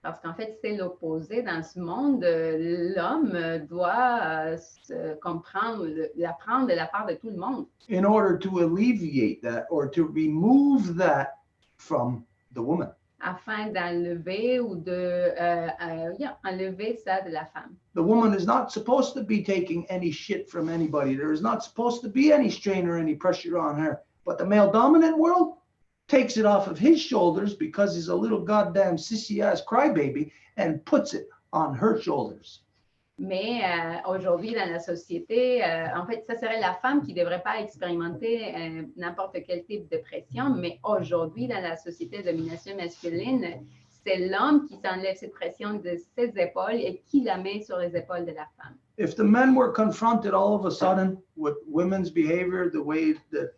S4: Parce qu'en fait, c'est l'opposé. Dans ce monde, l'homme doit comprendre, l'apprendre de la part de tout le monde.
S2: In order to alleviate that or to remove that from the woman.
S4: Afin d'enlever ou enlever ça de la femme.
S2: The woman is not supposed to be taking any shit from anybody. There is not supposed to be any strain or any pressure on her. But the male dominant world takes it off of his shoulders because he's a little goddamn sissy-ass crybaby and puts it on her shoulders.
S4: Mais aujourd'hui, dans la société, en fait, ça serait la femme qui ne devrait pas expérimenter n'importe quel type de pression, mais aujourd'hui, dans la société de domination masculine, c'est l'homme qui s'enlève cette pression de ses épaules et qui la met sur les épaules de la femme.
S2: If the men were confronted all of a sudden with women's behavior the way that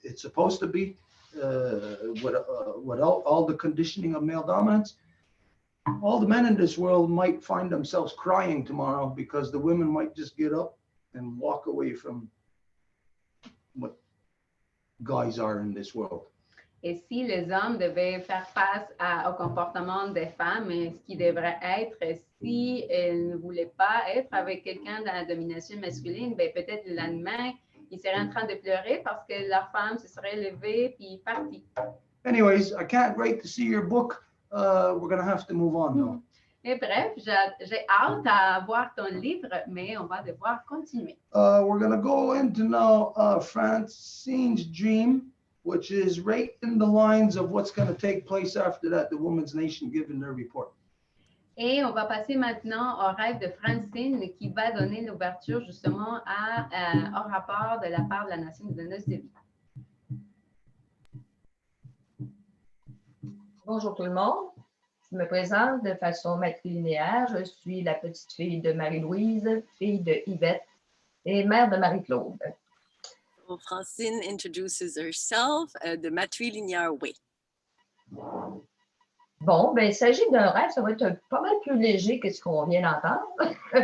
S2: it's supposed to be, without all the conditioning of male dominance, all the men in this world might find themselves crying tomorrow because the women might just get up and walk away from what guys are in this world.
S4: Et si les hommes devaient faire face au comportement des femmes, ce qui devrait être, si elles ne voulaient pas être avec quelqu'un dans la domination masculine, ben peut-être le lendemain, ils seraient en train de pleurer parce que la femme se serait levée puis partie.
S2: Anyways, I can't wait to see your book. We're going to have to move on now.
S4: Et bref, j'ai hâte à voir ton livre, mais on va devoir continuer.
S2: We're going to go into now Francine's dream, which is right in the lines of what's going to take place after that, the Women's Nation giving their report.
S4: Et on va passer maintenant au rêve de Francine qui va donner l'ouverture justement au rapport de la part de la nation de noces de vie.
S11: Bonjour tout le monde. Je me présente de façon matrilinéaire. Je suis la petite fille de Marie-Louise, fille de Yvette et mère de Marie-Claude.
S5: So Francine introduces herself the matrilinear way.
S11: Bon, ben, il s'agit d'un rêve, ça va être pas mal plus léger que ce qu'on vient d'entendre,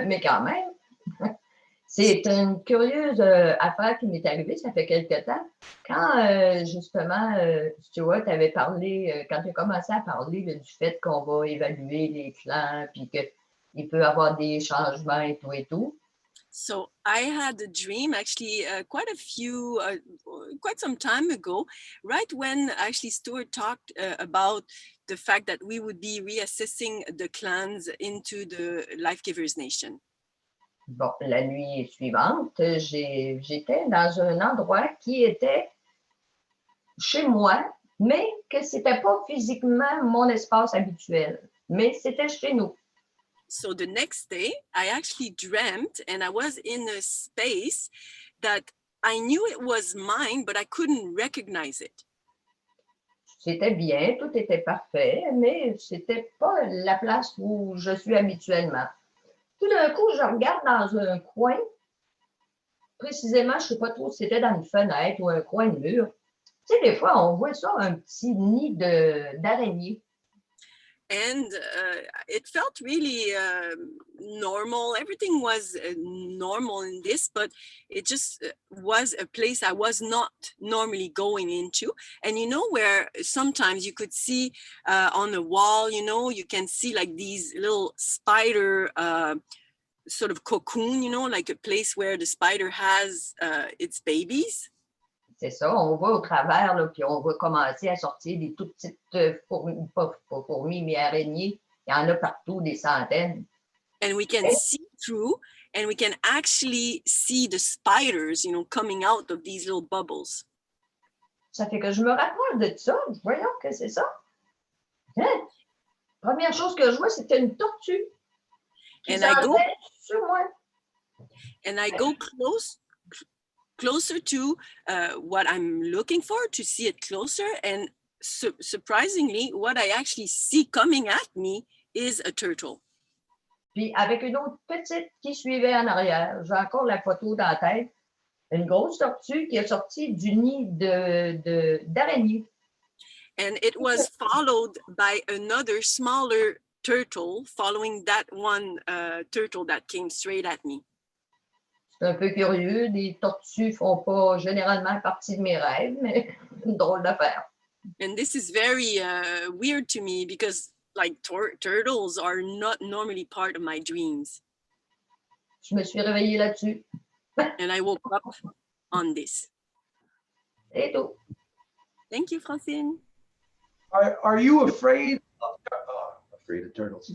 S11: mais quand même. C'est une curieuse affaire qui m'est arrivée, ça fait quelque temps. Quand, justement, Stuart avait parlé, quand il a commencé à parler du fait qu'on va évaluer les clans, puis qu'il peut y avoir des changements et tout.
S5: So I had a dream actually quite some time ago, right when actually Stuart talked about the fact that we would be reassessing the clans into the Life Givers Nation.
S11: Bon, la nuit suivante, j'étais dans un endroit qui était chez moi, mais que c'était pas physiquement mon espace habituel, mais c'était chez nous.
S5: So the next day, I actually dreamt and I was in a space that I knew it was mine, but I couldn't recognize it.
S11: C'était bien, tout était parfait, mais c'était pas la place où je suis habituellement. Tout d'un coup, je regarde dans un coin, précisément, je ne sais pas trop si c'était dans une fenêtre ou un coin de mur. Tu sais, des fois, on voit ça, un petit nid d'araignée.
S5: And it felt really normal. Everything was normal in this, but it just was a place I was not normally going into. And you know, where sometimes you could see on the wall, you know, you can see like these little spider sort of cocoon, you know, like a place where the spider has its babies.
S11: C'est ça, on voit au travers, là, puis on va commencer à sortir des toutes petites fourmis, pas fourmis, mais araignées. Il y en a partout, des centaines.
S5: And we can see through, and we can actually see the spiders, you know, coming out of these little bubbles.
S11: Ça fait que je me rapproche de ça. Voyons que c'est ça. Hein? Première chose que je vois, c'était une tortue qui s'en allait sur moi.
S5: And I go closer to what I'm looking for, to see it closer. And surprisingly, what I actually see coming at me is a turtle.
S11: Puis avec une autre petite qui suivait en arrière. J'ai encore la photo dans la tête. Une grosse tortue qui est sortie du nid d'araignée.
S5: And it was followed by another smaller turtle, following that one turtle that came straight at me.
S11: C'est un peu curieux. Les tortues ne font pas généralement partie de mes rêves, mais une drôle d'affaire.
S5: And this is very weird to me because like turtles are not normally part of my dreams.
S11: Je me suis réveillée là-dessus.
S5: And I woke up on this.
S11: C'est tout.
S5: Thank you, Francine.
S2: Are you afraid of turtles?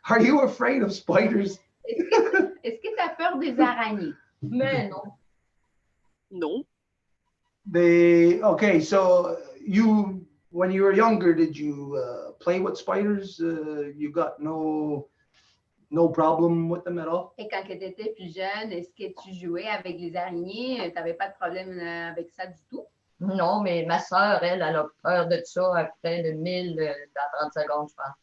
S2: Are you afraid of spiders?
S4: Est-ce que tu as peur des araignées?
S11: Mais non.
S5: No.
S2: Okay, so when you were younger, did you play with spiders? You got no problem with them at all?
S4: Et quand tu étais plus jeune, est-ce que tu jouais avec les araignées? Tu n'avais pas de problème avec ça du tout?
S11: Non, mais ma sœur, elle a peur de ça après le 1000 dans 30 secondes, je pense.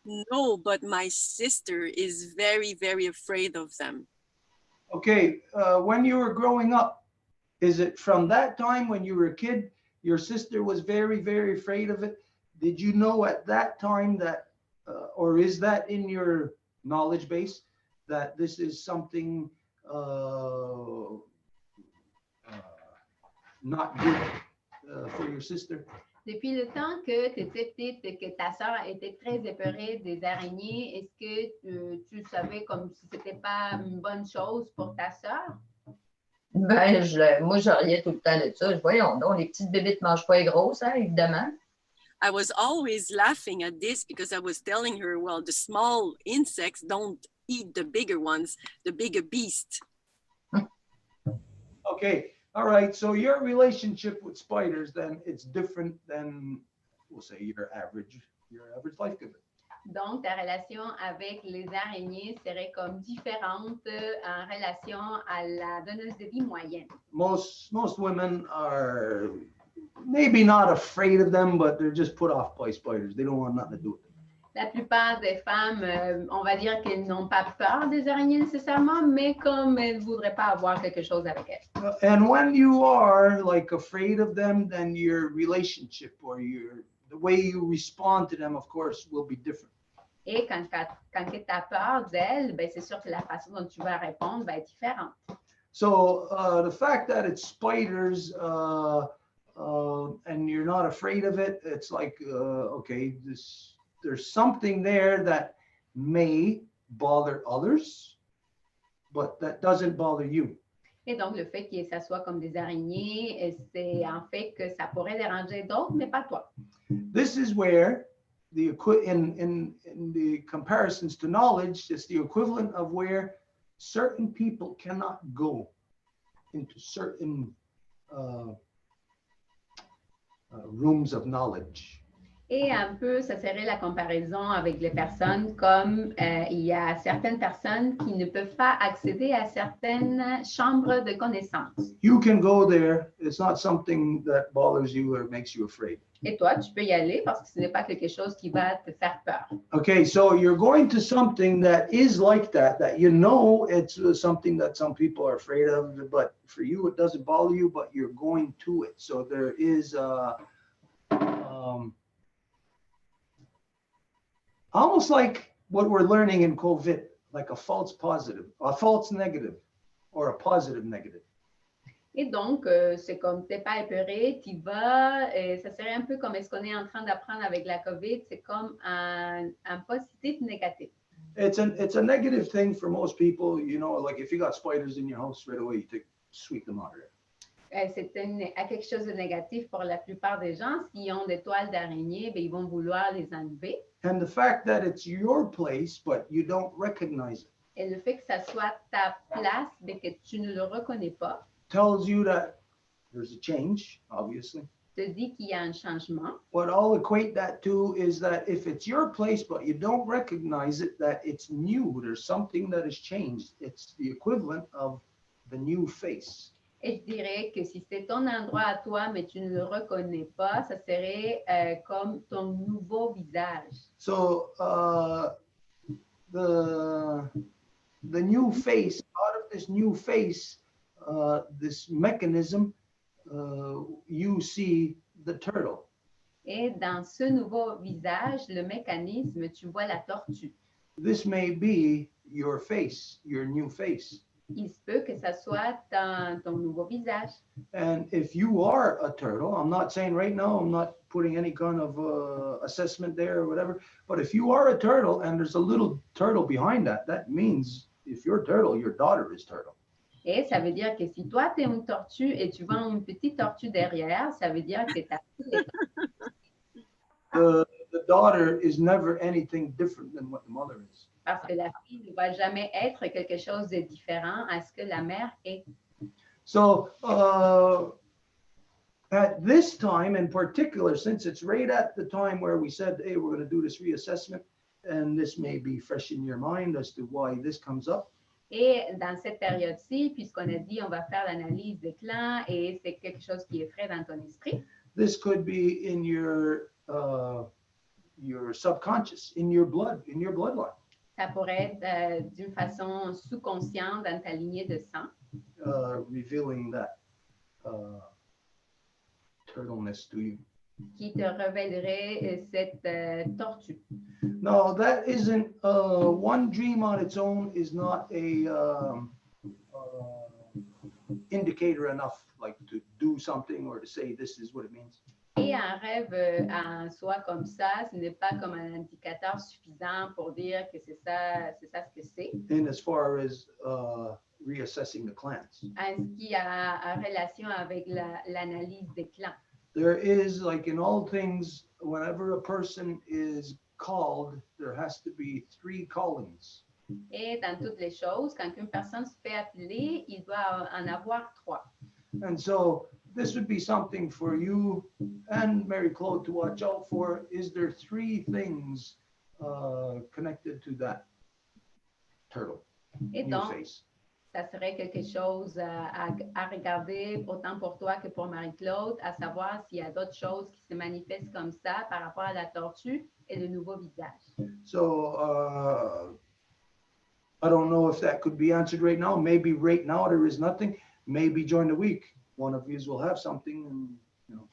S5: No, but my sister is very, very afraid of them.
S2: Okay, when you were growing up, is it from that time when you were a kid, your sister was very, very afraid of it? Did you know at that time that, or is that in your knowledge base, that this is something not good for your sister?
S4: Depuis le temps que tu étais petite et que ta sœur était très épeurée des araignées, est-ce que tu savais comme si ce n'était pas une bonne chose pour ta sœur?
S11: Ben, moi, je riais tout le temps de ça. Voyons donc, les petites bébites ne mangent pas les grosses, hein, évidemment.
S5: I was always laughing at this because I was telling her, well, the small insects don't eat the bigger ones, the bigger beasts.
S2: Okay, all right. So your relationship with spiders, then it's different than, we'll say, your average life giver.
S4: Donc, ta relation avec les araignées serait comme différente en relation à la donneuse de vie moyenne.
S2: Most women are maybe not afraid of them, but they're just put off by spiders. They don't want nothing to do with them.
S4: La plupart des femmes, on va dire qu'elles n'ont pas peur des araignées nécessairement, mais comme elles ne voudraient pas avoir quelque chose avec elles.
S2: And when you are like afraid of them, then your relationship or the way you respond to them, of course, will be different.
S4: Et quand tu as peur d'elles, ben, c'est sûr que la façon dont tu vas répondre va être différente.
S2: So the fact that it's spiders and you're not afraid of it, it's like, okay, there's something there that may bother others, but that doesn't bother you.
S4: Et donc, le fait que ça soit comme des araignées, c'est en fait que ça pourrait déranger d'autres, mais pas toi.
S2: This is where in the comparisons to knowledge, it's the equivalent of where certain people cannot go into certain rooms of knowledge.
S4: Et un peu, ça serait la comparaison avec les personnes comme il y a certaines personnes qui ne peuvent pas accéder à certaines chambres de connaissances.
S2: You can go there. It's not something that bothers you or makes you afraid.
S4: Et toi, tu peux y aller parce que ce n'est pas quelque chose qui va te faire peur.
S2: Okay, so you're going to something that is like that you know it's something that some people are afraid of, but for you it doesn't bother you, but you're going to it. So there is almost like what we're learning in COVID, like a false positive, a false negative, or a positive negative.
S4: Et donc, c'est comme tu n'es pas épeuré, tu vas, ça serait un peu comme ce qu'on est en train d'apprendre avec la COVID, c'est comme un positif négatif.
S2: It's a negative thing for most people, you know, like if you got spiders in your house right away, you sweep them out of there.
S4: C'est quelque chose de négatif pour la plupart des gens. S'ils ont des toiles d'araignée, ben, ils vont vouloir les enlever.
S2: And the fact that it's your place, but you don't recognize it.
S4: Et le fait que ça soit ta place, mais que tu ne le reconnais pas,
S2: tells you that there's a change, obviously.
S4: te dit qu'il y a un changement.
S2: What I'll equate that to is that if it's your place, but you don't recognize it, that it's new, there's something that has changed. It's the equivalent of the new face.
S4: Et je dirais que si c'est ton endroit à toi, mais tu ne le reconnais pas, ça serait comme ton nouveau visage.
S2: So the new face, out of this new face, this mechanism, you see the turtle.
S4: Et dans ce nouveau visage, le mécanisme, tu vois la tortue.
S2: This may be your face, your new face.
S4: Il se peut que ça soit ton nouveau visage.
S2: And if you are a turtle, I'm not saying right now, I'm not putting any kind of assessment there or whatever, but if you are a turtle and there's a little turtle behind that, that means if you're a turtle, your daughter is turtle.
S4: Et ça veut dire que si toi, tu es une tortue et tu vois une petite tortue derrière, ça veut dire que ta fille est
S2: The daughter is never anything different than what the mother is.
S4: parce que la fille ne va jamais être quelque chose de différent à ce que la mère est.
S2: So at this time in particular, since it's right at the time where we said, hey, we're going to do this reassessment, and this may be fresh in your mind as to why this comes up.
S4: Et dans cette période-ci, puisqu'on a dit on va faire l'analyse des clans et c'est quelque chose qui est frais dans ton esprit,
S2: This could be in your subconscious, in your bloodline.
S4: ça pourrait être d'une façon sous-consciente dans ta lignée de sang,
S2: Revealing that turtleness to you.
S4: qui te révélerait cette tortue.
S2: No, that isn't one dream on its own is not a indicator enough, like to do something or to say this is what it means.
S4: Et un rêve en soi comme ça, ce n'est pas comme un indicateur suffisant pour dire que c'est ça ce que c'est.
S2: In as far as reassessing the clans,
S4: En ce qui a en relation avec l'analyse des clans.
S2: there is, like in all things, whenever a person is called, there has to be 3 callings.
S4: Et dans toutes les choses, quand une personne se fait appeler, il doit en avoir 3.
S2: And so this would be something for you and Mary Claude to watch out for. Is there 3 things connected to that turtle,
S4: Et
S2: new
S4: donc,
S2: face.
S4: ça serait quelque chose à regarder autant pour toi que pour Marie-Claude, à savoir s'il y a d'autres choses qui se manifestent comme ça par rapport à la tortue et le nouveau visage.
S2: So I don't know if that could be answered right now. Maybe right now there is nothing. Maybe during the week, one of you will have something. And, you know.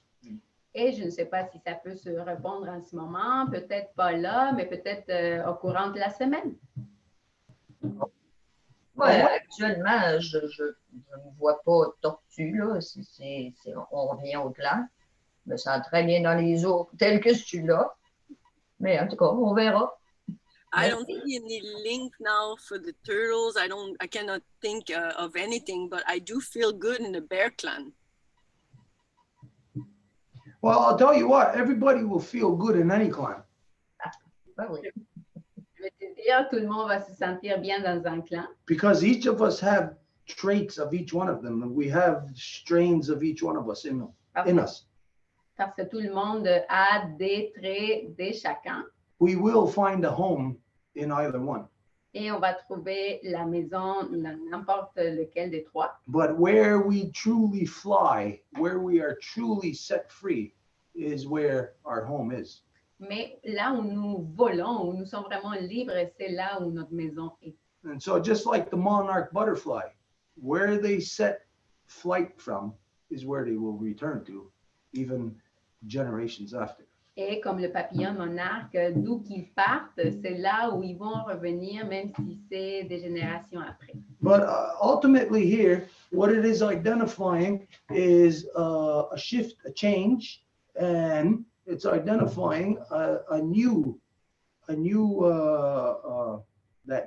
S4: Et je ne sais pas si ça peut se répondre en ce moment, peut-être pas là, mais peut-être au courant de la semaine.
S11: Ouais, actuellement, je ne vois pas de tortue, là. On revient au clan. Je me sens très bien dans les eaux telles que celui-là. Mais en tout cas, on verra.
S5: I don't see any link now for the turtles. I cannot think of anything, but I do feel good in the bear clan.
S2: Well, I'll tell you what, everybody will feel good in any clan.
S11: Ben oui.
S4: Je vais te dire, tout le monde va se sentir bien dans un clan.
S2: Because each of us have traits of each one of them. And we have strains of each one of us in us.
S4: Parce que tout le monde a des traits de chacun.
S2: We will find a home in either one.
S4: Et on va trouver la maison dans n'importe lequel des trois.
S2: But where we truly fly, where we are truly set free, is where our home is.
S4: Mais là où nous volons, où nous sommes vraiment libres, c'est là où notre maison est.
S2: And so just like the monarch butterfly, where they set flight from is where they will return to, even generations after.
S4: Et comme le papillon monarque, d'où qu'ils partent, c'est là où ils vont revenir, même si c'est des générations après.
S2: But ultimately here, what it is identifying is a shift, a change, and it's identifying that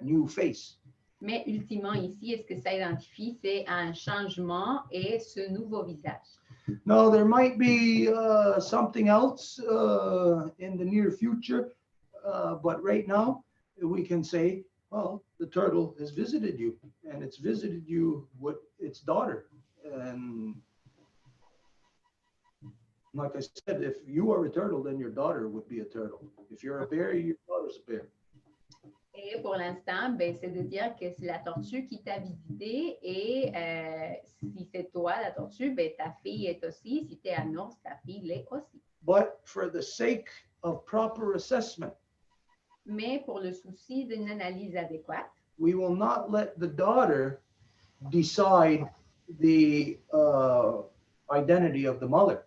S2: new face.
S4: Mais ultimement ici, est-ce que ça identifie, c'est un changement et ce nouveau visage.
S2: Now, there might be something else in the near future, but right now we can say, well, the turtle has visited you, and it's visited you with its daughter. And like I said, if you are a turtle, then your daughter would be a turtle. If you're a bear, your daughter's a bear.
S4: Et pour l'instant, ben, c'est de dire que c'est la tortue qui t'a visité et si c'est toi la tortue, ben, ta fille est aussi. Si tu es un ours, ta fille l'est aussi.
S2: But for the sake of proper assessment,
S4: Mais pour le souci d'une analyse adéquate,
S2: we will not let the daughter decide the identity of the mother.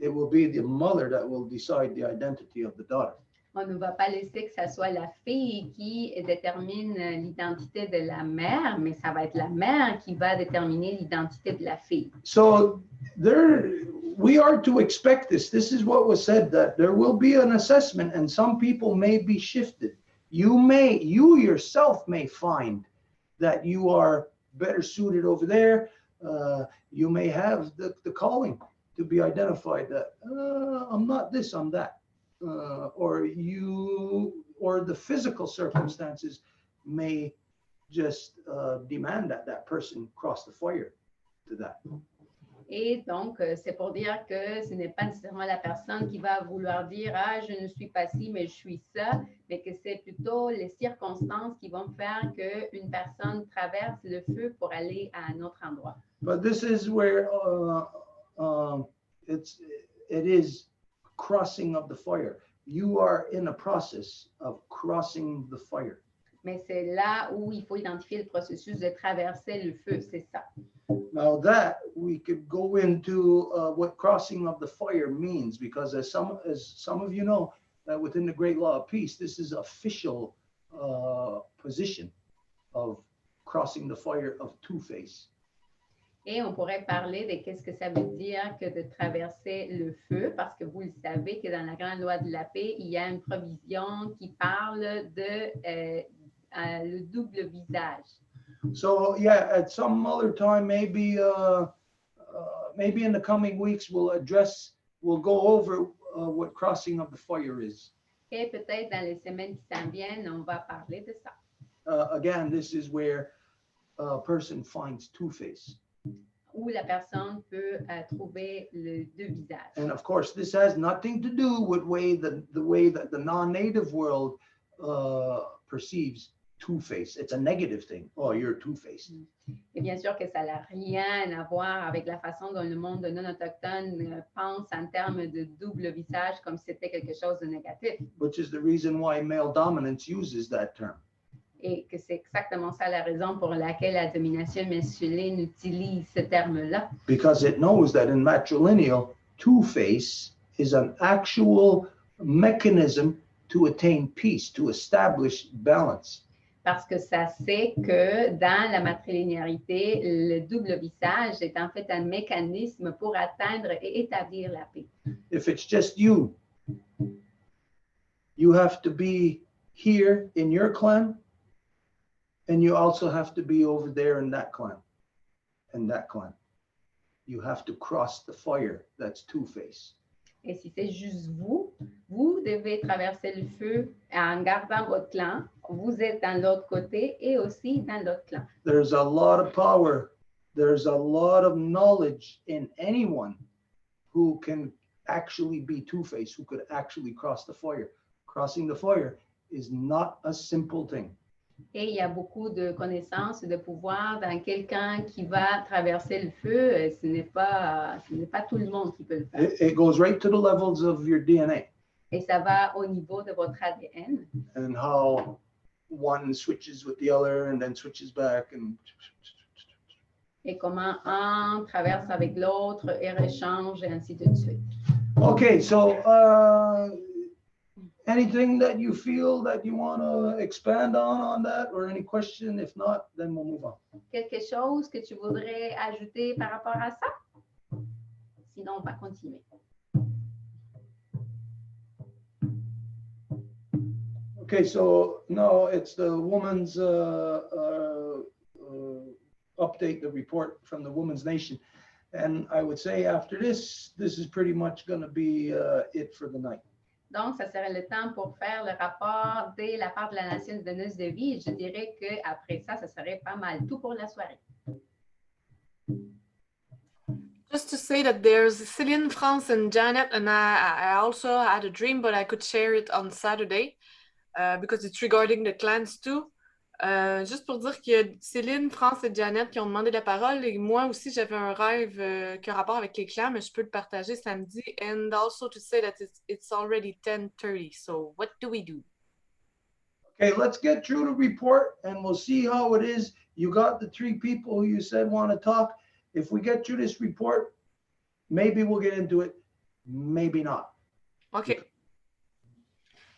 S2: It will be the mother that will decide the identity of the daughter.
S4: on ne va pas laisser que ça soit la fille qui détermine l'identité de la mère, mais ça va être la mère qui va déterminer l'identité de la fille.
S2: So we are to expect this. This is what was said, that there will be an assessment and some people may be shifted. You yourself may find that you are better suited over there. You may have the calling to be identified that I'm not this, I'm that. Or the physical circumstances may just demand that person cross the fire to that.
S4: Et donc, c'est pour dire que ce n'est pas nécessairement la personne qui va vouloir dire « Ah, je ne suis pas ci, mais je suis ça », mais que c'est plutôt les circonstances qui vont faire qu'une personne traverse le feu pour aller à un autre endroit.
S2: But this is where it is crossing of the fire. You are in a process of crossing the fire.
S4: Mais c'est là où il faut identifier le processus de traverser le feu, c'est ça.
S2: Now that we could go into what crossing of the fire means, because as some of you know, that within the Great Law of Peace, this is official position of crossing the fire of two-face.
S4: Et on pourrait parler de qu'est-ce que ça veut dire que de traverser le feu, parce que vous le savez que dans la Grande Loi de la Paix, il y a une provision qui parle de le double visage.
S2: So yeah, at some other time, maybe in the coming weeks, we'll go over what crossing of the fire is.
S4: Et peut-être dans les semaines qui s'en viennent, on va parler de ça.
S2: Again, this is where a person finds two-face.
S4: Où la personne peut trouver le deux visages.
S2: And of course, this has nothing to do with the way that the non-native world perceives two-faced. It's a negative thing. Oh, you're two-faced.
S4: Et bien sûr que ça n'a rien à voir avec la façon dont le monde non autochtone pense en termes de double visage comme si c'était quelque chose de négatif.
S2: Which is the reason why male dominance uses that term.
S4: Et que c'est exactement ça la raison pour laquelle la domination masculine utilise ce terme-là.
S2: Because it knows that in matrilineal, two-face is an actual mechanism to attain peace, to establish balance.
S4: Parce que ça sait que dans la matrilinéarité, le double visage est en fait un mécanisme pour atteindre et établir la paix.
S2: If it's just you, you have to be here in your clan, and you also have to be over there in that clan, and that clan. You have to cross the fire. That's two-face.
S4: Et si c'est juste vous, vous devez traverser le feu en gardant votre clan. Vous êtes dans l'autre côté et aussi dans l'autre clan.
S2: There's a lot of power. There's a lot of knowledge in anyone who can actually be two-faced, who could actually cross the fire. Crossing the fire is not a simple thing.
S4: Et il y a beaucoup de connaissances et de pouvoir dans quelqu'un qui va traverser le feu. Ce n'est pas tout le monde qui peut le faire.
S2: It goes right to the levels of your DNA.
S4: Et ça va au niveau de votre ADN.
S2: And how one switches with the other and then switches back. And
S4: Et comment un traverse avec l'autre et rechange et ainsi de suite.
S2: okay, so anything that you feel that you want to expand on that, or any question? If not, then we'll move on.
S4: Quelque chose que tu voudrais ajouter par rapport à ça? Sinon, on va continuer.
S2: Okay, so no, it's the woman's update, the report from the Women's Nation. And I would say after this is pretty much going to be it for the night.
S4: Donc, ça serait le temps pour faire le rapport de la part de la Nation de donneuse de vie. Et je dirais qu'après ça, ça serait pas mal tout pour la soirée.
S9: Just to say that there's Céline, France, and Janet, and I also had a dream, but I could share it on Saturday because it's regarding the clans too. Juste pour dire qu'il y a Céline, France et Janet qui ont demandé la parole, et moi aussi j'avais un rêve qui a rapport avec les clans, mais je peux le partager samedi. And also to say that it's already 10:30, so what do we do?
S2: Okay, let's get through the report and we'll see how it is. You got the 3 people who you said want to talk. If we get through this report, maybe we'll get into it, maybe not.
S9: OK.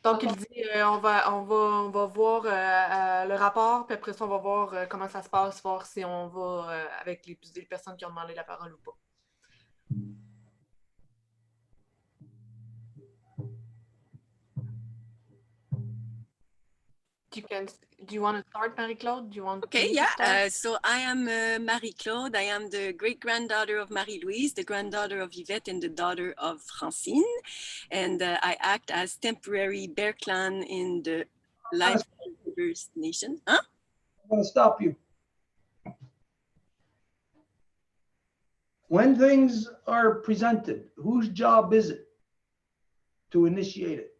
S9: Donc, il dit, on va voir le rapport, puis après ça, on va voir comment ça se passe, voir si on va avec les personnes qui ont demandé la parole ou pas. Do you want to start, Marie-Claude? Do you want
S5: Okay,
S9: to
S5: yeah.
S9: start?
S5: So I am Marie-Claude. I am the great-granddaughter of Marie-Louise, the granddaughter of Yvette, and the daughter of Francine. And I act as temporary bear clan in the Life First Nation. Huh?
S2: I'm going to stop you. When things are presented, whose job is it to initiate it?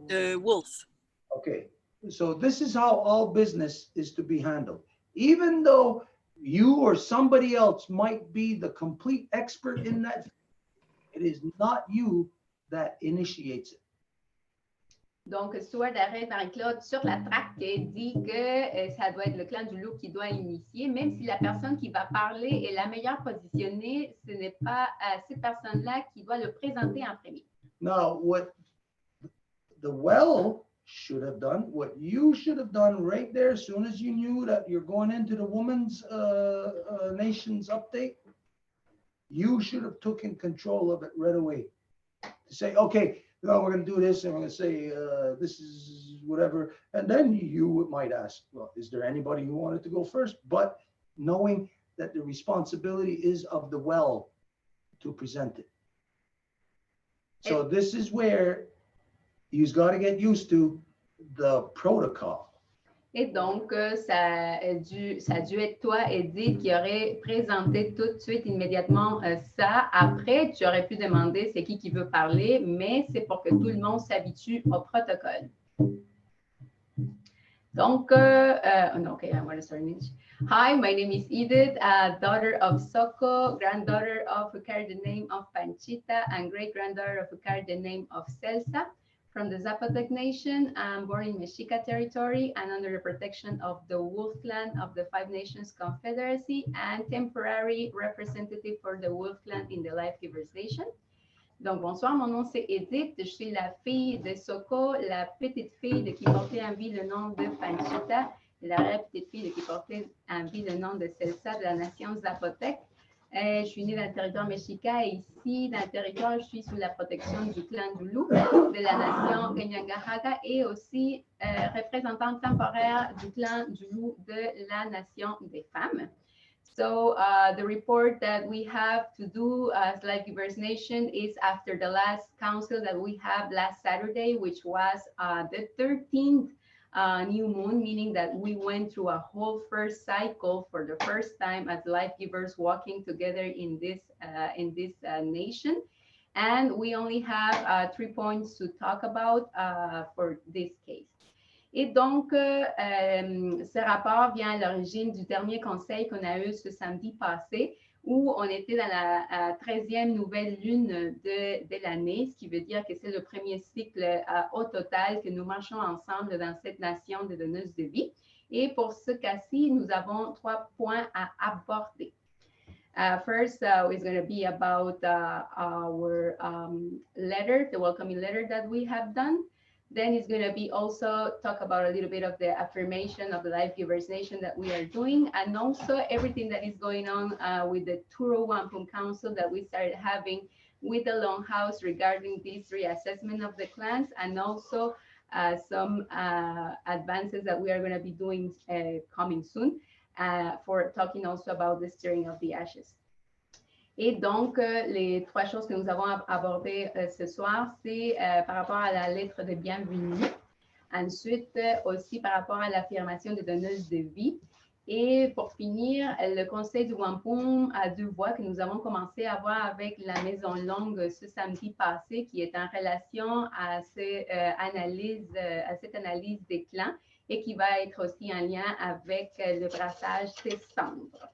S5: The wolf.
S2: Okay, so this is how all business is to be handled. Even though you or somebody else might be the complete expert in that, it is not you that initiates it.
S4: Donc, soit d'arrêt Marie-Claude sur la traque qui dit que ça doit être le clan du loup qui doit initier, même si la personne qui va parler est la meilleure positionnée, ce n'est pas cette personne-là qui doit le présenter en premier.
S2: Now, what the well should have done, what you should have done right there, as soon as you knew that you're going into the Women's Nations update, you should have taken control of it right away. To say, okay, no, we're going to do this, and we're going to say this is whatever, and then you might ask, well, is there anybody who wanted to go first? But knowing that the responsibility is of the well to present it. So this is where you've got to get used to the protocol.
S4: Et donc, ça a dû être toi, Edith, qui aurait présenté tout de suite, immédiatement ça. Après, tu aurais pu demander c'est qui veut parler, mais c'est pour que tout le monde s'habitue au protocole. Donc, okay, I want to start in English. Hi, my name is Edith, daughter of Soko, granddaughter of who carried the name of Panchita, and great-granddaughter of who carried the name of Celsa. From the Zapotec Nation, I'm born in Mexica territory and under the protection of the Wolf Clan of the Five Nations Confederacy and temporary representative for the Wolf Clan in the Life Givers Nation. Donc, bonsoir, mon nom c'est Edith, je suis la fille de Soko, la petite fille de qui portait en vie le nom de Panchita, et la petite fille de qui portait en vie le nom de Celsa de la nation Zapotec. Je suis née dans le territoire mexicain et ici, dans le territoire, je suis sous la protection du clan du loup de la nation Kenyagahaga et aussi représentante temporaire du clan du loup de la nation des femmes. So the report that we have to do as Life Givers Nation is after the last council that we have last Saturday, which was the 13th new moon, meaning that we went through a whole first cycle for the first time as life givers walking together in this nation. And we only have 3 points to talk about for this case. Et donc, ce rapport vient à l'origine du dernier conseil qu'on a eu ce samedi passé, où on était dans la 13e nouvelle lune de l'année, ce qui veut dire que c'est le premier cycle au total que nous marchons ensemble dans cette nation de donneuses de vie. Et pour ce cas-ci, nous avons 3 points à aborder. First, is going to be about our letter, the welcoming letter that we have done. Then it's going to be also talk about a little bit of the affirmation of the Life Givers Nation that we are doing, and also everything that is going on with the Row Wampum Council that we started having with the Longhouse regarding this reassessment of the clans, and also some advances that we are going to be doing coming soon for talking also about the stirring of the ashes. Et donc, les 3 choses que nous avons abordées ce soir, c'est par rapport à la lettre de bienvenue, ensuite aussi par rapport à l'affirmation des donneuses de vie, et pour finir, le conseil du Wampum à 2 voix que nous avons commencé à voir avec la Maison Longue ce samedi passé, qui est en relation à cette analyse des clans et qui va être aussi en lien avec le brassage des cendres.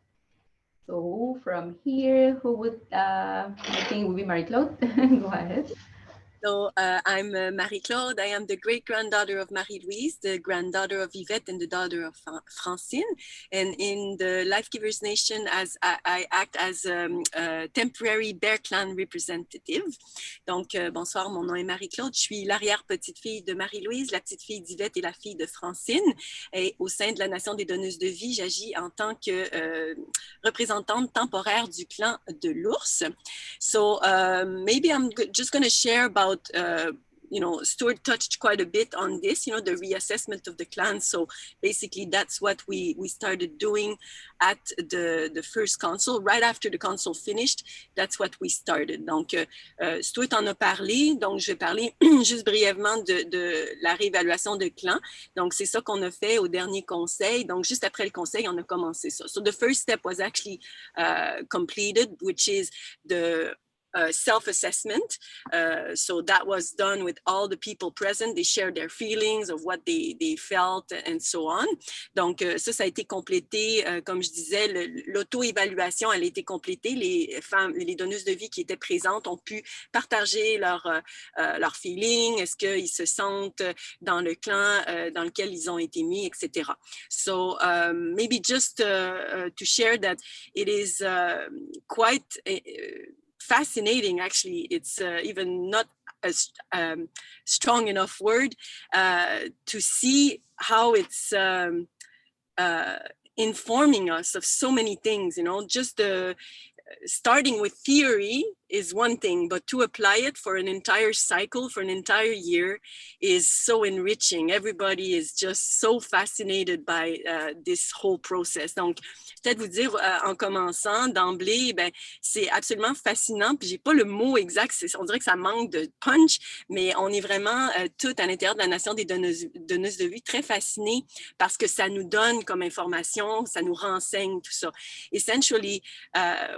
S4: So from here, who would, I think it would be Marie-Claude. Go ahead.
S5: So I'm Marie-Claude. I am the great-granddaughter of Marie-Louise, the granddaughter of Yvette, and the daughter of Francine. And in the Life Givers Nation, I act as a temporary Bear Clan representative. Donc, bonsoir, mon nom est Marie-Claude. Je suis l'arrière-petite-fille de Marie-Louise, la petite-fille d'Yvette et la fille de Francine. Et au sein de la Nation des donneuses de vie, j'agis en tant que représentante temporaire du clan de l'ours. So maybe I'm just going to share about Stuart touched quite a bit on this, the reassessment of the clan. So basically that's what we started doing at the first council. Right after the council finished, that's what we started. Donc, Stuart en a parlé. Donc, je vais parler juste brièvement de la réévaluation de clan. Donc, c'est ça qu'on a fait au dernier conseil. Donc, juste après le conseil, on a commencé ça. So the first step was actually completed, which is the self-assessment. So that was done with all the people present. They shared their feelings of what they felt and so on. Donc, ça a été complété. Comme je disais, l'auto-évaluation, elle a été complétée. Les femmes, les donneuses de vie qui étaient présentes ont pu partager leurs feelings. Est-ce qu'ils se sentent dans le clan dans lequel ils ont été mis, etc. So maybe just to share that it is quite fascinating, actually. It's even not a strong enough word to see how it's informing us of so many things, just starting with theory is one thing, but to apply it for an entire cycle, for an entire year is so enriching. Everybody is just so fascinated by this whole process. Donc, peut-être vous dire en commençant d'emblée, c'est absolument fascinant. Puis j'ai pas le mot exact, on dirait que ça manque de punch, mais on est vraiment tout à l'intérieur de la nation des donneuses de vie très fascinés parce que ça nous donne comme information, ça nous renseigne tout ça. Essentially,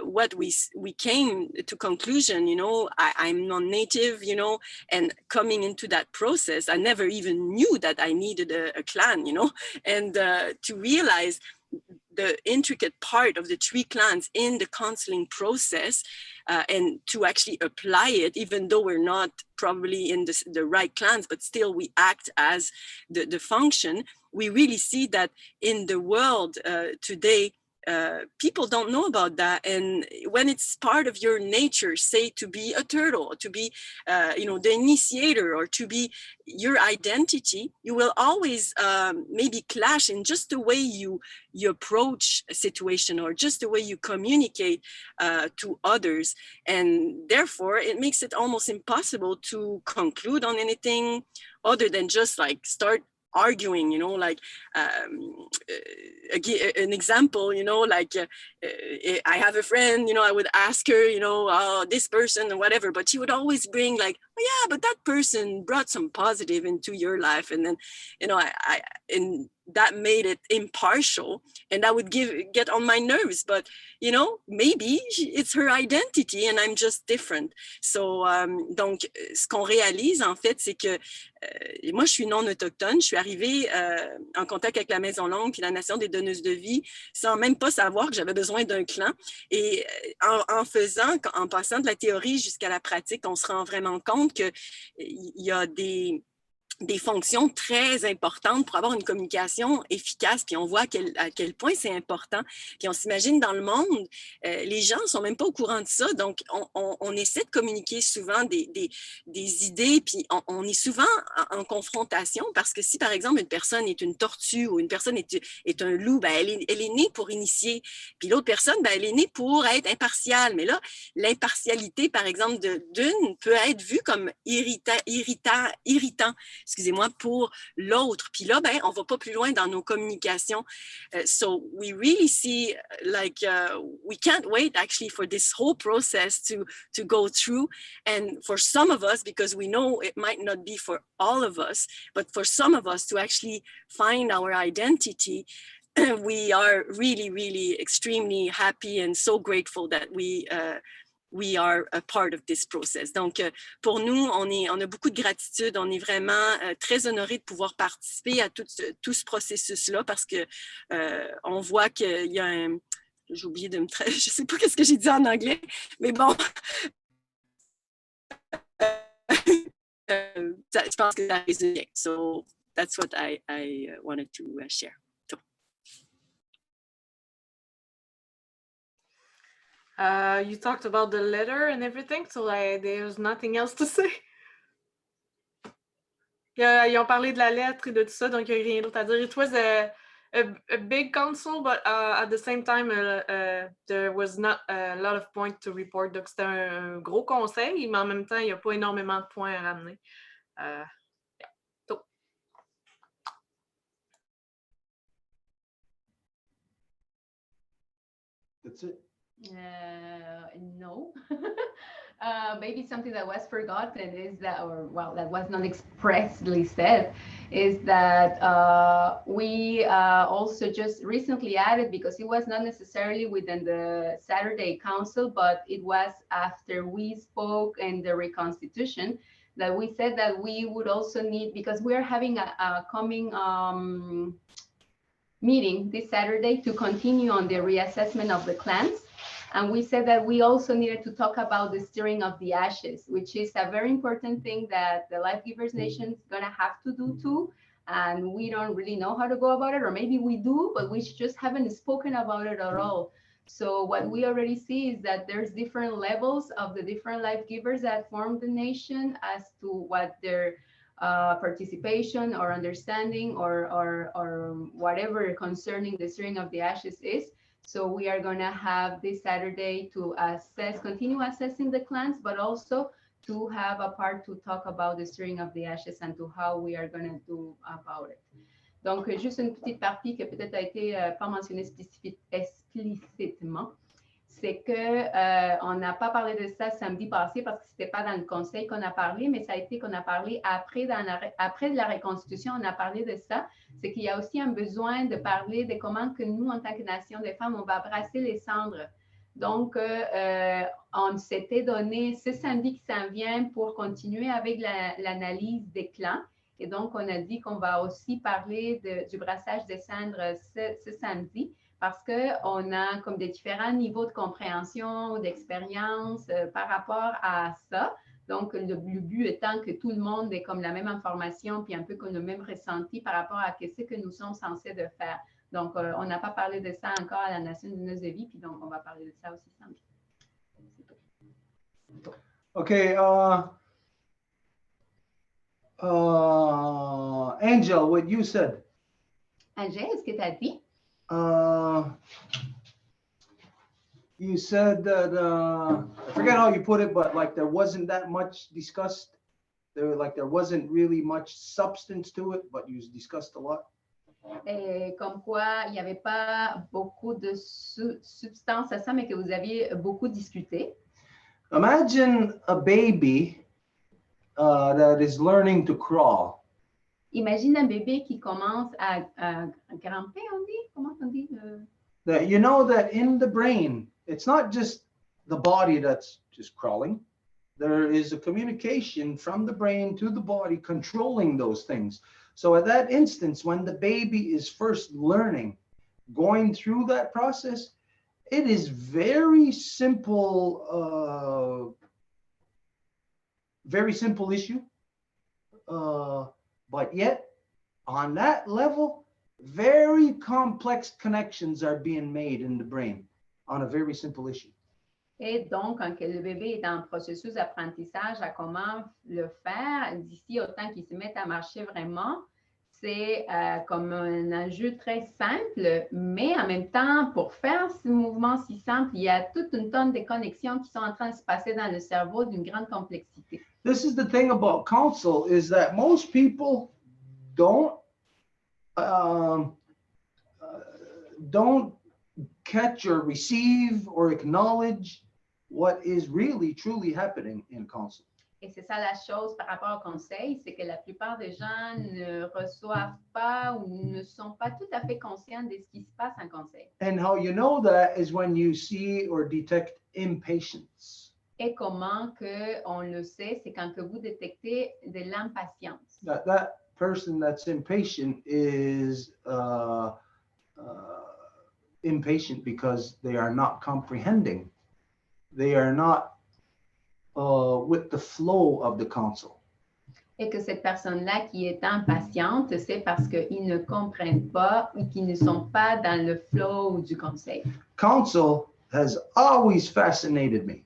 S5: what we came to conclude conclusion, you know, I'm non-native, you know, and coming into that process, I never even knew that I needed a clan, you know, and to realize the intricate part of the 3 clans in the counseling process, and to actually apply it, even though we're not probably in the right clans, but still we act as the function. We really see that in the world today, people don't know about that. And when it's part of your nature, say to be a turtle, to be, you know, the initiator, or to be your identity, you will always maybe clash in just the way you approach a situation, or just the way you communicate to others. And therefore, it makes it almost impossible to conclude on anything other than just like start arguing, you know, like an example, you know, like I have a friend, you know, I would ask her, you know, this person or whatever, but she would always bring like, oh yeah, but that person brought some positive into your life. And then, you know, and that made it impartial, and that would get on my nerves. But, you know, maybe it's her identity and I'm just different. So, donc, ce qu'on réalise, en fait, c'est que moi, je suis non autochtone. Je suis arrivée en contact avec la Maison Longue puis la Nation des donneuses de vie sans même pas savoir que j'avais besoin d'un clan. Et en passant de la théorie jusqu'à la pratique, on se rend vraiment compte qu'il y a des fonctions très importantes pour avoir une communication efficace, puis on voit à quel point c'est important. Puis on s'imagine dans le monde, les gens ne sont même pas au courant de ça, donc on essaie de communiquer souvent des idées, puis on est souvent en confrontation, parce que si par exemple une personne est une tortue ou une personne est un loup, ben elle est née pour initier, puis l'autre personne, ben elle est née pour être impartiale. Mais là, l'impartialité, par exemple, d'une peut être vue comme irritant, excusez-moi, pour l'autre. Puis là, ben, on va pas plus loin dans nos communications. So we really see like we can't wait actually for this whole process to go through. And for some of us, because we know it might not be for all of us, but for some of us to actually find our identity, we are really, really extremely happy and so grateful that we are a part of this process. Donc, pour nous, on a beaucoup de gratitude. On est vraiment très honorés de pouvoir participer à tout ce processus-là, parce que on voit qu'il y a un... J'ai oublié de me... Je ne sais pas qu'est-ce que j'ai dit en anglais, mais bon... je pense que ça résume bien. So, that's what I wanted to share.
S9: You talked about the letter and everything, so there's nothing else to say. Ils ont parlé de la lettre et de tout ça, donc il n'y a rien d'autre à dire. It was a big council, but at the same time, there was not a lot of points to report. Donc c'était un gros conseil, mais en même temps, il n'y a pas énormément de points à ramener.
S2: That's it.
S4: No. Maybe something that was forgotten is that, or well, that was not expressly said, is that we also just recently added, because it was not necessarily within the Saturday Council, but it was after we spoke in the reconstitution, that we said that we would also need, because we're having a coming meeting this Saturday to continue on the reassessment of the clans. And we said that we also needed to talk about the stirring of the ashes, which is a very important thing that the Life Givers Nation is going to have to do too. And we don't really know how to go about it, or maybe we do, but we just haven't spoken about it at all. So what we already see is that there's different levels of the different life givers that form the nation as to what their participation or understanding or whatever concerning the stirring of the ashes is. So we are going to have this Saturday to continue assessing the clans, but also to have a part to talk about the stirring of the ashes and to how we are going to do about it. Donc, juste une petite partie qui peut-être a été pas mentionnée explicitement, c'est que on n'a pas parlé de ça samedi passé parce que c'était pas dans le conseil qu'on a parlé, mais ça a été qu'on a parlé après de la reconstitution, on a parlé de ça. C'est qu'il y a aussi un besoin de parler de comment que nous, en tant que nation des femmes, on va brasser les cendres Donc, on s'était donné ce samedi qui s'en vient pour continuer avec l'analyse des clans. Et donc, on a dit qu'on va aussi parler du brassage des cendres ce samedi parce qu'on a comme des différents niveaux de compréhension ou d'expérience par rapport à ça. Donc, le but étant que tout le monde ait comme la même information puis un peu comme le même ressenti par rapport à ce que nous sommes censés de faire. Donc, on n'a pas parlé de ça encore à la Nation Lumineuse de Vie, puis donc on va parler de ça aussi samedi.
S2: Okay, Angel, what you said.
S4: Angèle, est-ce que tu as dit?
S2: You said that, I forget how you put it, but like there wasn't that much discussed. There wasn't really much substance to it, but you discussed a lot.
S4: Et comme quoi, il n'y avait pas beaucoup de substance à ça, mais que vous aviez beaucoup discuté.
S2: Imagine a baby that is learning to crawl.
S4: Imagine un bébé qui commence à grimper, on dit? Comment on dit?
S2: That you know that in the brain, it's not just the body that's just crawling. There is a communication from the brain to the body controlling those things. So at that instance, when the baby is first learning, going through that process, it is very simple issue. But yet, on that level, very complex connections are being made in the brain on a very simple issue.
S4: Et donc, quand le bébé est en processus d'apprentissage à comment le faire, d'ici au temps qu'il se mette à marcher vraiment, c'est comme un enjeu très simple, mais en même temps, pour faire ce mouvement si simple, il y a toute une tonne de connexions qui sont en train de se passer dans le cerveau d'une grande complexité.
S2: This is the thing about counsel, is that most people don't catch or receive or acknowledge what is really truly happening in counsel.
S4: Et c'est ça la chose par rapport au conseil, c'est que la plupart des gens ne reçoivent pas ou ne sont pas tout à fait conscients de ce qui se passe en conseil.
S2: And how you know that is when you see or detect impatience.
S4: Et comment que on le sait, c'est quand que vous détectez de l'impatience.
S2: That person that's impatient is impatient because they are not comprehending. They are not with the flow of the counsel.
S4: Et que cette personne-là qui est impatiente, c'est parce qu'ils ne comprennent pas ou qu'ils ne sont pas dans le flow du conseil.
S2: Counsel has always fascinated me.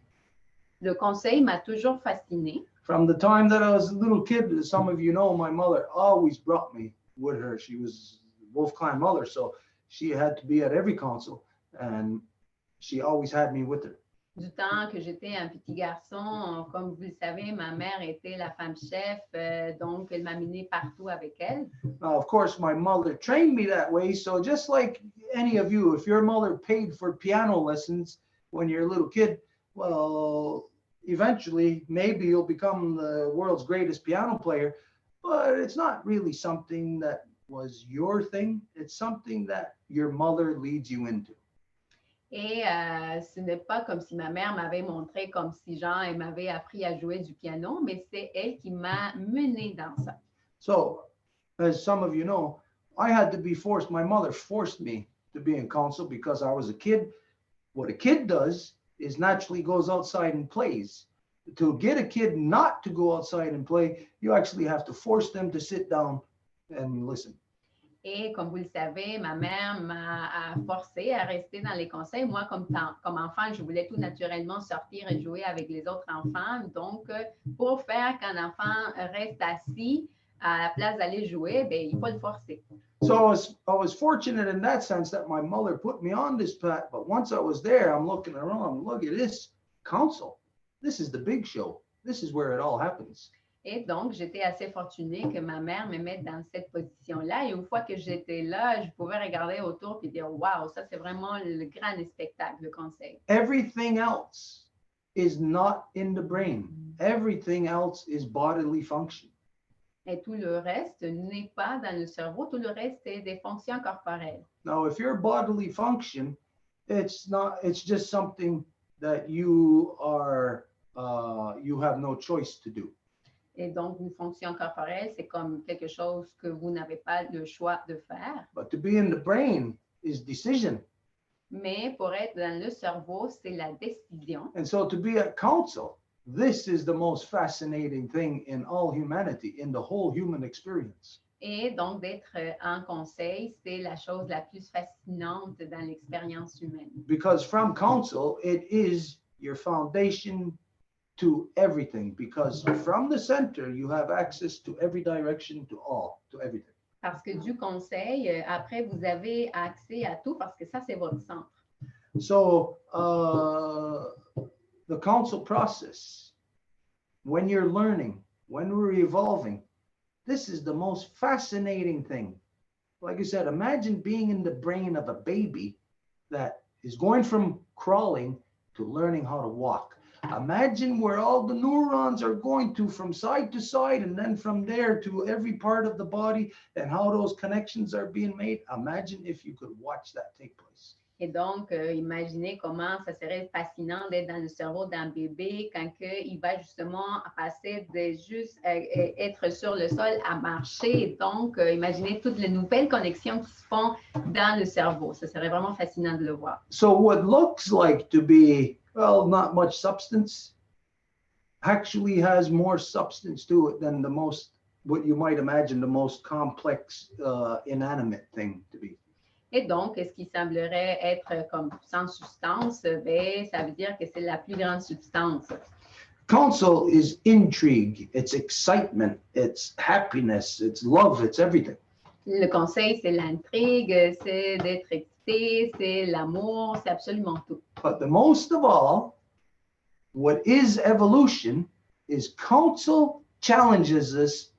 S4: Le conseil m'a toujours fasciné.
S2: From the time that I was a little kid, as some of you know, my mother always brought me with her. She was Wolf Clan mother, so she had to be at every council, and she always had me with her.
S4: Du temps que j'étais un petit garçon, comme vous le savez, ma mère était la femme chef, donc elle m'a mené partout avec elle.
S2: Now, of course, my mother trained me that way, so just like any of you, if your mother paid for piano lessons when you're a little kid, well, eventually, maybe you'll become the world's greatest piano player, but it's not really something that was your thing. It's something that your mother leads you into.
S4: Et ce n'est pas comme si ma mère m'avait montré comme si genre elle m'avait appris à jouer du piano, mais c'est elle qui m'a mené dans ça.
S2: So, as some of you know, I had to be forced. My mother forced me to be in council because I was a kid. What a kid does is naturally goes outside and plays. To get a kid not to go outside and play, you actually have to force them to sit down and listen.
S4: Et comme vous le savez, ma mère m'a forcé à rester dans les conseils. Moi, comme enfant, je voulais tout naturellement sortir et jouer avec les autres enfants. Donc, pour faire qu'un enfant reste assis à la place d'aller jouer, bien, il faut le forcer.
S2: So I was fortunate in that sense that my mother put me on this path. But once I was there, I'm looking around, look at this council. This is the big show. This is where it all happens.
S4: Et donc, j'étais assez fortunée que ma mère me mette dans cette position-là. Et une fois que j'étais là, je pouvais regarder autour et dire, wow, ça, c'est vraiment le grand spectacle, le conseil.
S2: Everything else is not in the brain. Everything else is bodily function.
S4: Et tout le reste n'est pas dans le cerveau. Tout le reste, c'est des fonctions corporelles.
S2: Now, if your bodily function it's not, it's just something that you are, you have no choice to do.
S4: Et donc, une fonction corporelle, c'est comme quelque chose que vous n'avez pas le choix de faire.
S2: But to be in the brain is decision.
S4: Mais pour être dans le cerveau, c'est la décision.
S2: And so to be at council, this is the most fascinating thing in all humanity, in the whole human experience.
S4: Et donc, d'être en conseil, c'est la chose la plus fascinante dans l'expérience humaine.
S2: Because from council, it is your foundation to everything. Because from the center, you have access to every direction, to all, to everything.
S4: Parce que du conseil, après, vous avez accès à tout parce que ça, c'est votre centre.
S2: So the council process, when you're learning, when we're evolving, this is the most fascinating thing. Like I said, imagine being in the brain of a baby that is going from crawling to learning how to walk. Imagine where all the neurons are going to from side to side, and then from there to every part of the body, and how those connections are being made. Imagine if you could watch that take place.
S4: Et donc, imaginez comment ça serait fascinant d'être dans le cerveau d'un bébé quand il va justement passer de juste être sur le sol à marcher. Donc, imaginez toutes les nouvelles connexions qui se font dans le cerveau. Ça serait vraiment fascinant de le voir.
S2: So what looks like to be, well, not much substance, actually has more substance to it than the most, what you might imagine, the most complex, inanimate thing to be.
S4: Et donc, ce qui semblerait être comme sans substance, ben, ça veut dire que c'est la plus grande substance.
S2: Council is intrigue, it's excitement, it's happiness, it's love, it's everything.
S4: Le conseil, c'est l'intrigue, c'est d'être excité, c'est l'amour, c'est absolument tout.
S2: But the most of all, what is evolution is council challenges us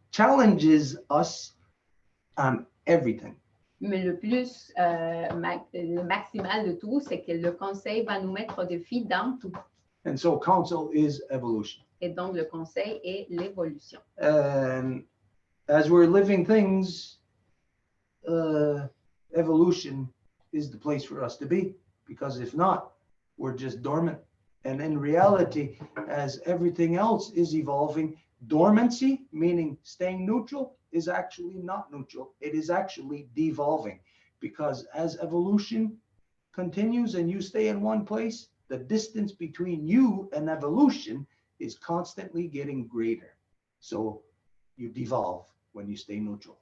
S2: on everything.
S4: Mais le plus, le maximal de tout, c'est que le conseil va nous mettre au défi dans tout.
S2: And so council is evolution.
S4: Et donc, le conseil est l'évolution.
S2: And as we're living things, evolution is the place for us to be, because if not, we're just dormant. And in reality, as everything else is evolving, dormancy, meaning staying neutral, is actually not neutral. It is actually devolving, because as evolution continues and you stay in one place, the distance between you and evolution is constantly getting greater. So you devolve when you stay neutral.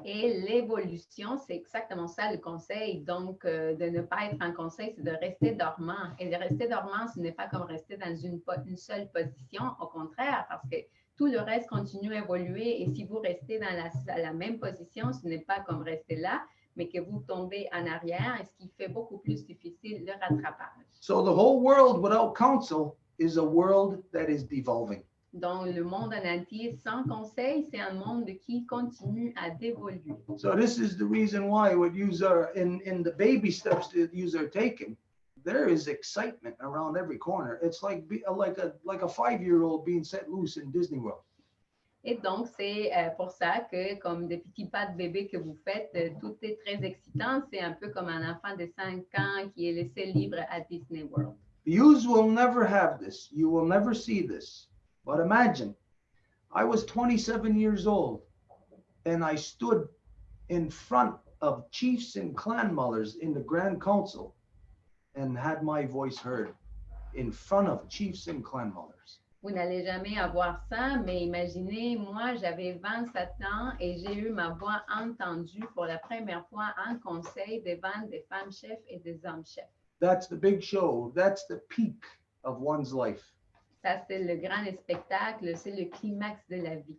S4: Et l'évolution, c'est exactement ça le conseil. Donc, de ne pas être en conseil, c'est de rester dormant. Et de rester dormant, ce n'est pas comme rester dans une seule position. Au contraire, parce que tout le reste continue à évoluer. Et si vous restez dans la même position, ce n'est pas comme rester là, mais que vous tombez en arrière, ce qui fait beaucoup plus difficile le rattrapage.
S2: So the whole world without counsel is a world that is devolving.
S4: Donc, le monde en entier sans conseil, c'est un monde qui continue à dévoluer.
S2: So this is the reason why what user in the baby steps that user taking, there is excitement around every corner. It's like a 5-year-old being set loose in Disney World.
S4: Et donc, c'est pour ça que, comme des petits pas de bébé que vous faites, tout est très excitant. C'est un peu comme un enfant de 5 ans qui est laissé libre à Disney World.
S2: You will never have this. You will never see this. But imagine, I was 27 years old, and I stood in front of chiefs and clan mothers in the Grand Council and had my voice heard in front of chiefs and clan mothers.
S4: Vous n'allez jamais avoir ça, mais imaginez, moi, j'avais 27 ans et j'ai eu ma voix entendue pour la première fois en conseil devant des femmes chefs et des hommes chefs.
S2: That's the big show. That's the peak of one's life.
S4: Ça, c'est le grand spectacle, c'est le climax de la vie.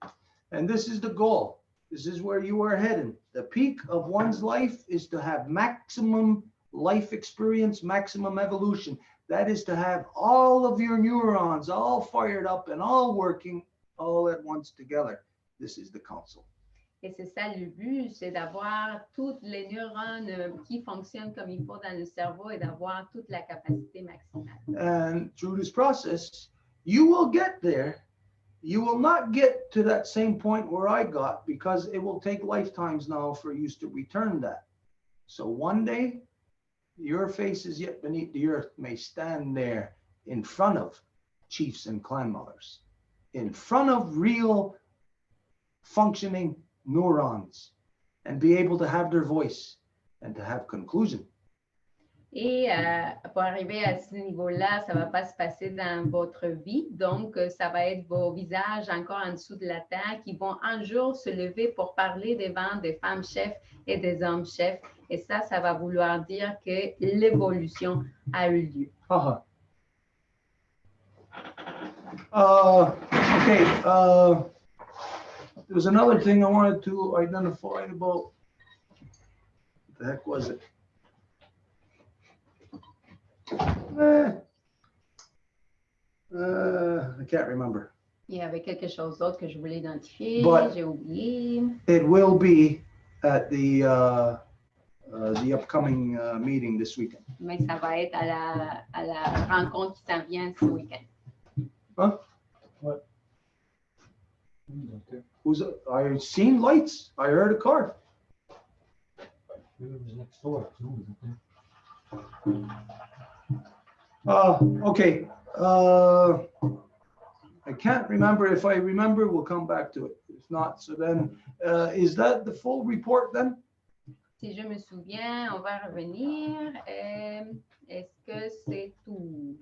S2: And this is the goal. This is where you are heading. The peak of one's life is to have maximum life experience, maximum evolution. That is to have all of your neurons all fired up and all working all at once together. This is the council.
S4: Et c'est ça le but, c'est d'avoir toutes les neurones qui fonctionnent comme il faut dans le cerveau et d'avoir toute la capacité maximale.
S2: And through this process, you will get there. You will not get to that same point where I got, because it will take lifetimes now for you to return that. So one day, your faces yet beneath the earth may stand there in front of chiefs and clan mothers, in front of real functioning neurons, and be able to have their voice and to have conclusion.
S4: Et pour arriver à ce niveau-là, ça ne va pas se passer dans votre vie. Donc, ça va être vos visages encore en dessous de la terre qui vont un jour se lever pour parler devant des femmes chefs et des hommes chefs. Et ça va vouloir dire que l'évolution a eu lieu.
S2: Okay. There was another thing I wanted to identify about. What the heck was it? I can't remember.
S4: Il y avait quelque chose d'autre que je voulais identifier.
S2: But
S4: j'ai oublié.
S2: it will be at the upcoming meeting this weekend.
S4: Mais ça va être à la rencontre qui s'en vient ce week-end.
S2: Huh? What? I seen lights. I heard a car.
S12: It was next door.
S2: Okay. I can't remember. If I remember, we'll come back to it. If not, so then, is that the full report then?
S4: Si je me souviens, on va revenir. Est-ce que c'est tout?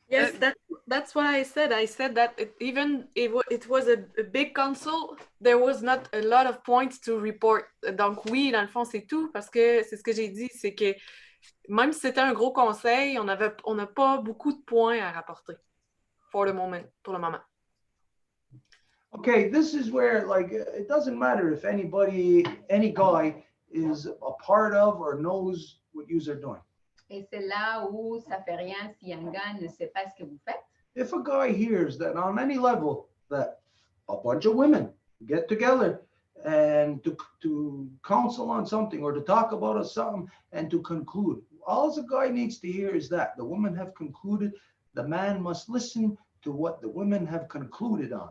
S9: Yes, that's what I said. I said that it was a big council, there was not a lot of points to report. Donc oui, dans le fond, c'est tout, parce que c'est ce que j'ai dit, c'est que même si c'était un gros conseil, on n'a pas beaucoup de points à rapporter pour le moment.
S2: Okay, this is where, like, it doesn't matter if any guy is a part of or knows what you are doing.
S4: Et c'est là où ça fait rien si un gars ne sait pas ce que vous faites.
S2: If a guy hears that on any level that a bunch of women get together and to counsel on something or to talk about something and to conclude, all the guy needs to hear is that the women have concluded, the man must listen to what the women have concluded on.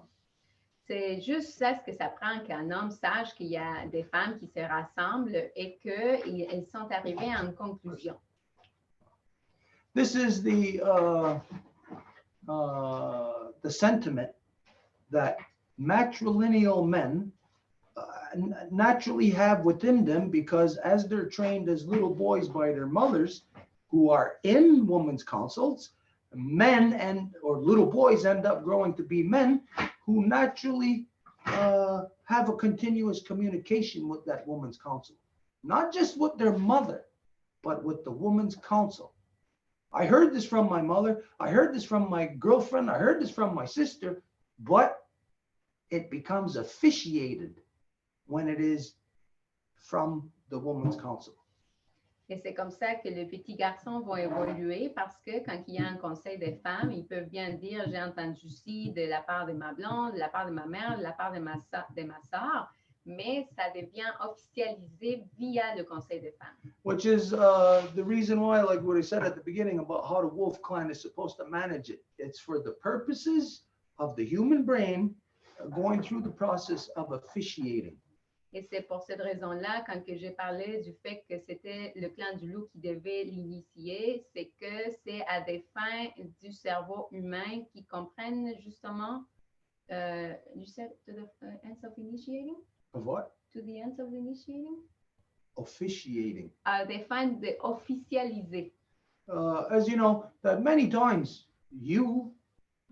S4: C'est juste ça ce que ça prend qu'un homme sache qu'il y a des femmes qui se rassemblent et qu'elles sont arrivées à une conclusion.
S2: This is the sentiment that matrilineal men naturally have within them, because as they're trained as little boys by their mothers who are in women's councils, men or little boys end up growing to be men who naturally have a continuous communication with that woman's council, not just with their mother, but with the woman's council. I heard this from my mother. I heard this from my girlfriend. I heard this from my sister, but it becomes officiated when it is from the woman's council.
S4: Et c'est comme ça que les petits garçons vont évoluer, parce que quand il y a un conseil des femmes, ils peuvent bien dire « j'ai entendu ci de la part de ma blonde, de la part de ma mère, de la part de ma soeur », mais ça devient officialisé via le conseil des femmes.
S2: Which is the reason why, like what I said at the beginning about how the wolf clan is supposed to manage it. It's for the purposes of the human brain going through the process of officiating.
S4: Et c'est pour cette raison-là, quand que j'ai parlé du fait que c'était le clan du loup qui devait l'initier, c'est que c'est à des fins du cerveau humain qui comprennent justement you said to the ends of initiating?
S2: Of what?
S4: To the ends of initiating?
S2: Officiating.
S4: À des fins de officialiser.
S2: As you know, that many times you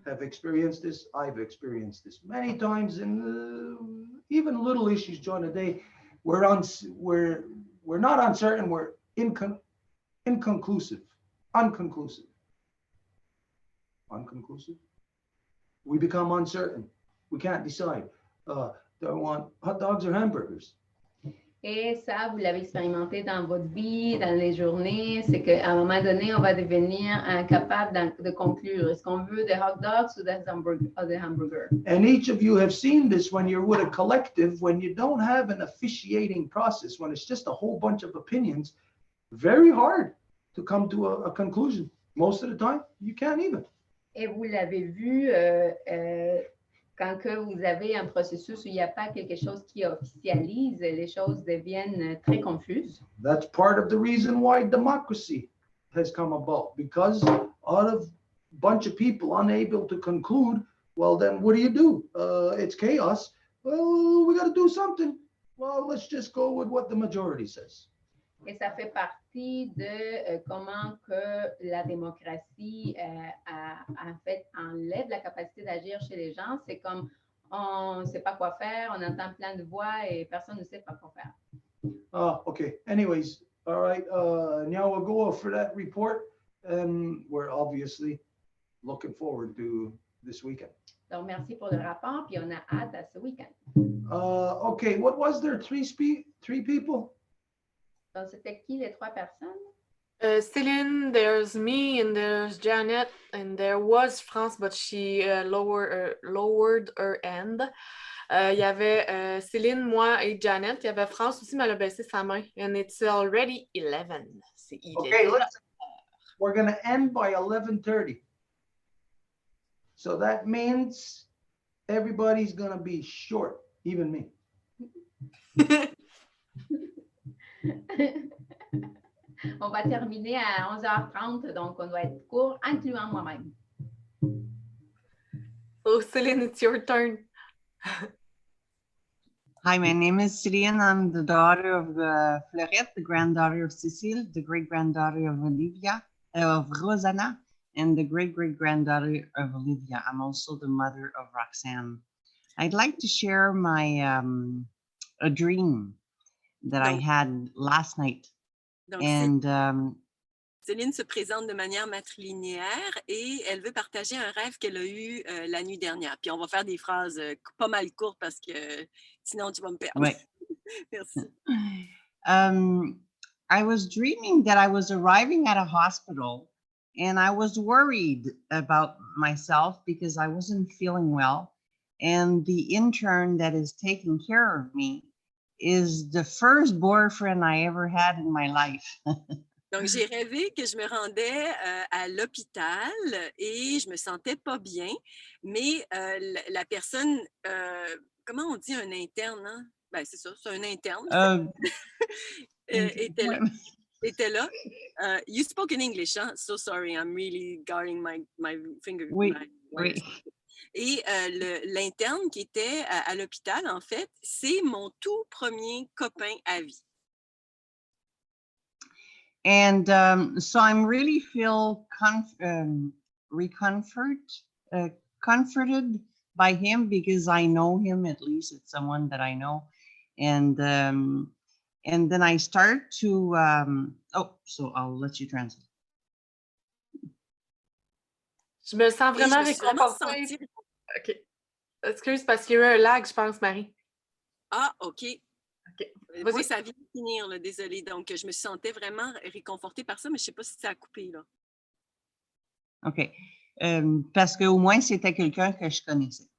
S2: have experienced this, I've experienced this many times, in even little issues during the day. We're not uncertain, we're unconclusive. We become uncertain. We can't decide. Do I want hot dogs or hamburgers?
S4: Et ça, vous l'avez expérimenté dans votre vie, dans les journées, c'est qu'à un moment donné, on va devenir incapable de conclure. Est-ce qu'on veut des hot dogs ou des hamburgers?
S2: And each of you have seen this when you're with a collective, when you don't have an officiating process, when it's just a whole bunch of opinions, very hard to come to a conclusion. Most of the time, you can't even.
S4: Et vous l'avez vu quand que vous avez un processus où il n'y a pas quelque chose qui officialise, les choses deviennent très confuses.
S2: That's part of the reason why democracy has come about, because out of a bunch of people unable to conclude, well, then what do? It's chaos. Well, we got to do something. Well, let's just go with what the majority says.
S4: Et ça fait partie de comment que la démocratie en fait enlève la capacité d'agir chez les gens. C'est comme on ne sait pas quoi faire, on entend plein de voix et personne ne sait pas quoi faire.
S2: Okay. Anyways, all right. Now we'll go for that report, and we're obviously looking forward to this weekend.
S4: Donc, merci pour le rapport, puis on a hâte à ce week-end.
S2: Okay. What was there? Three people?
S4: Donc, c'était qui les 3 personnes?
S9: Céline, there's me, and there's Janet, and there was France, but she lowered her hand. Il y avait Céline, moi et Janet. Il y avait France aussi, mais elle a baissé sa main. And it's already 11.
S2: Okay, we're going to end by 11:30. So that means everybody's going to be short, even me.
S4: On va terminer à 11h30, donc on doit être court, incluant moi-même.
S9: So, Céline, it's your turn.
S1: Hi, my name is Céline. I'm the daughter of Fleurette, the granddaughter of Cécile, the great-granddaughter of Olivia, of Rosanna, and the great-great-granddaughter of Olivia. I'm also the mother of Roxanne. I'd like to share my a dream that I had last night.
S5: Donc,
S1: And
S5: Céline se présente de manière matrilinéaire et elle veut partager un rêve qu'elle a eu la nuit dernière. Puis on va faire des phrases pas mal courtes parce que sinon tu vas me perdre.
S1: Ouais.
S5: Merci.
S1: I was dreaming that I was arriving at a hospital and I was worried about myself because I wasn't feeling well. And the intern that is taking care of me is the first boyfriend I ever had in my life.
S5: Donc, j'ai rêvé que je me rendais à l'hôpital et je me sentais pas bien, mais la personne, comment on dit un interne, hein? Ben, c'est ça, c'est un interne. Était là. You spoke in English, hein? So sorry, I'm really guarding my finger.
S1: Oui, oui.
S5: Et l'interne qui était à l'hôpital, en fait, c'est mon tout premier copain à vie.
S1: And so I'm really feel comforted by him because I know him, at least it's someone that I know. And then I start to, so I'll let you translate.
S9: Je me sens vraiment réconfortée. OK. Excuse, parce qu'il y a eu un lag, je pense, Marie.
S5: Ah, OK.
S9: OK.
S5: Moi, ça vient de finir, là, désolée. Donc, je me sentais vraiment réconfortée par ça, mais je ne sais pas si ça a coupé, là.
S1: OK. Parce qu'au moins, c'était quelqu'un que je connaissais.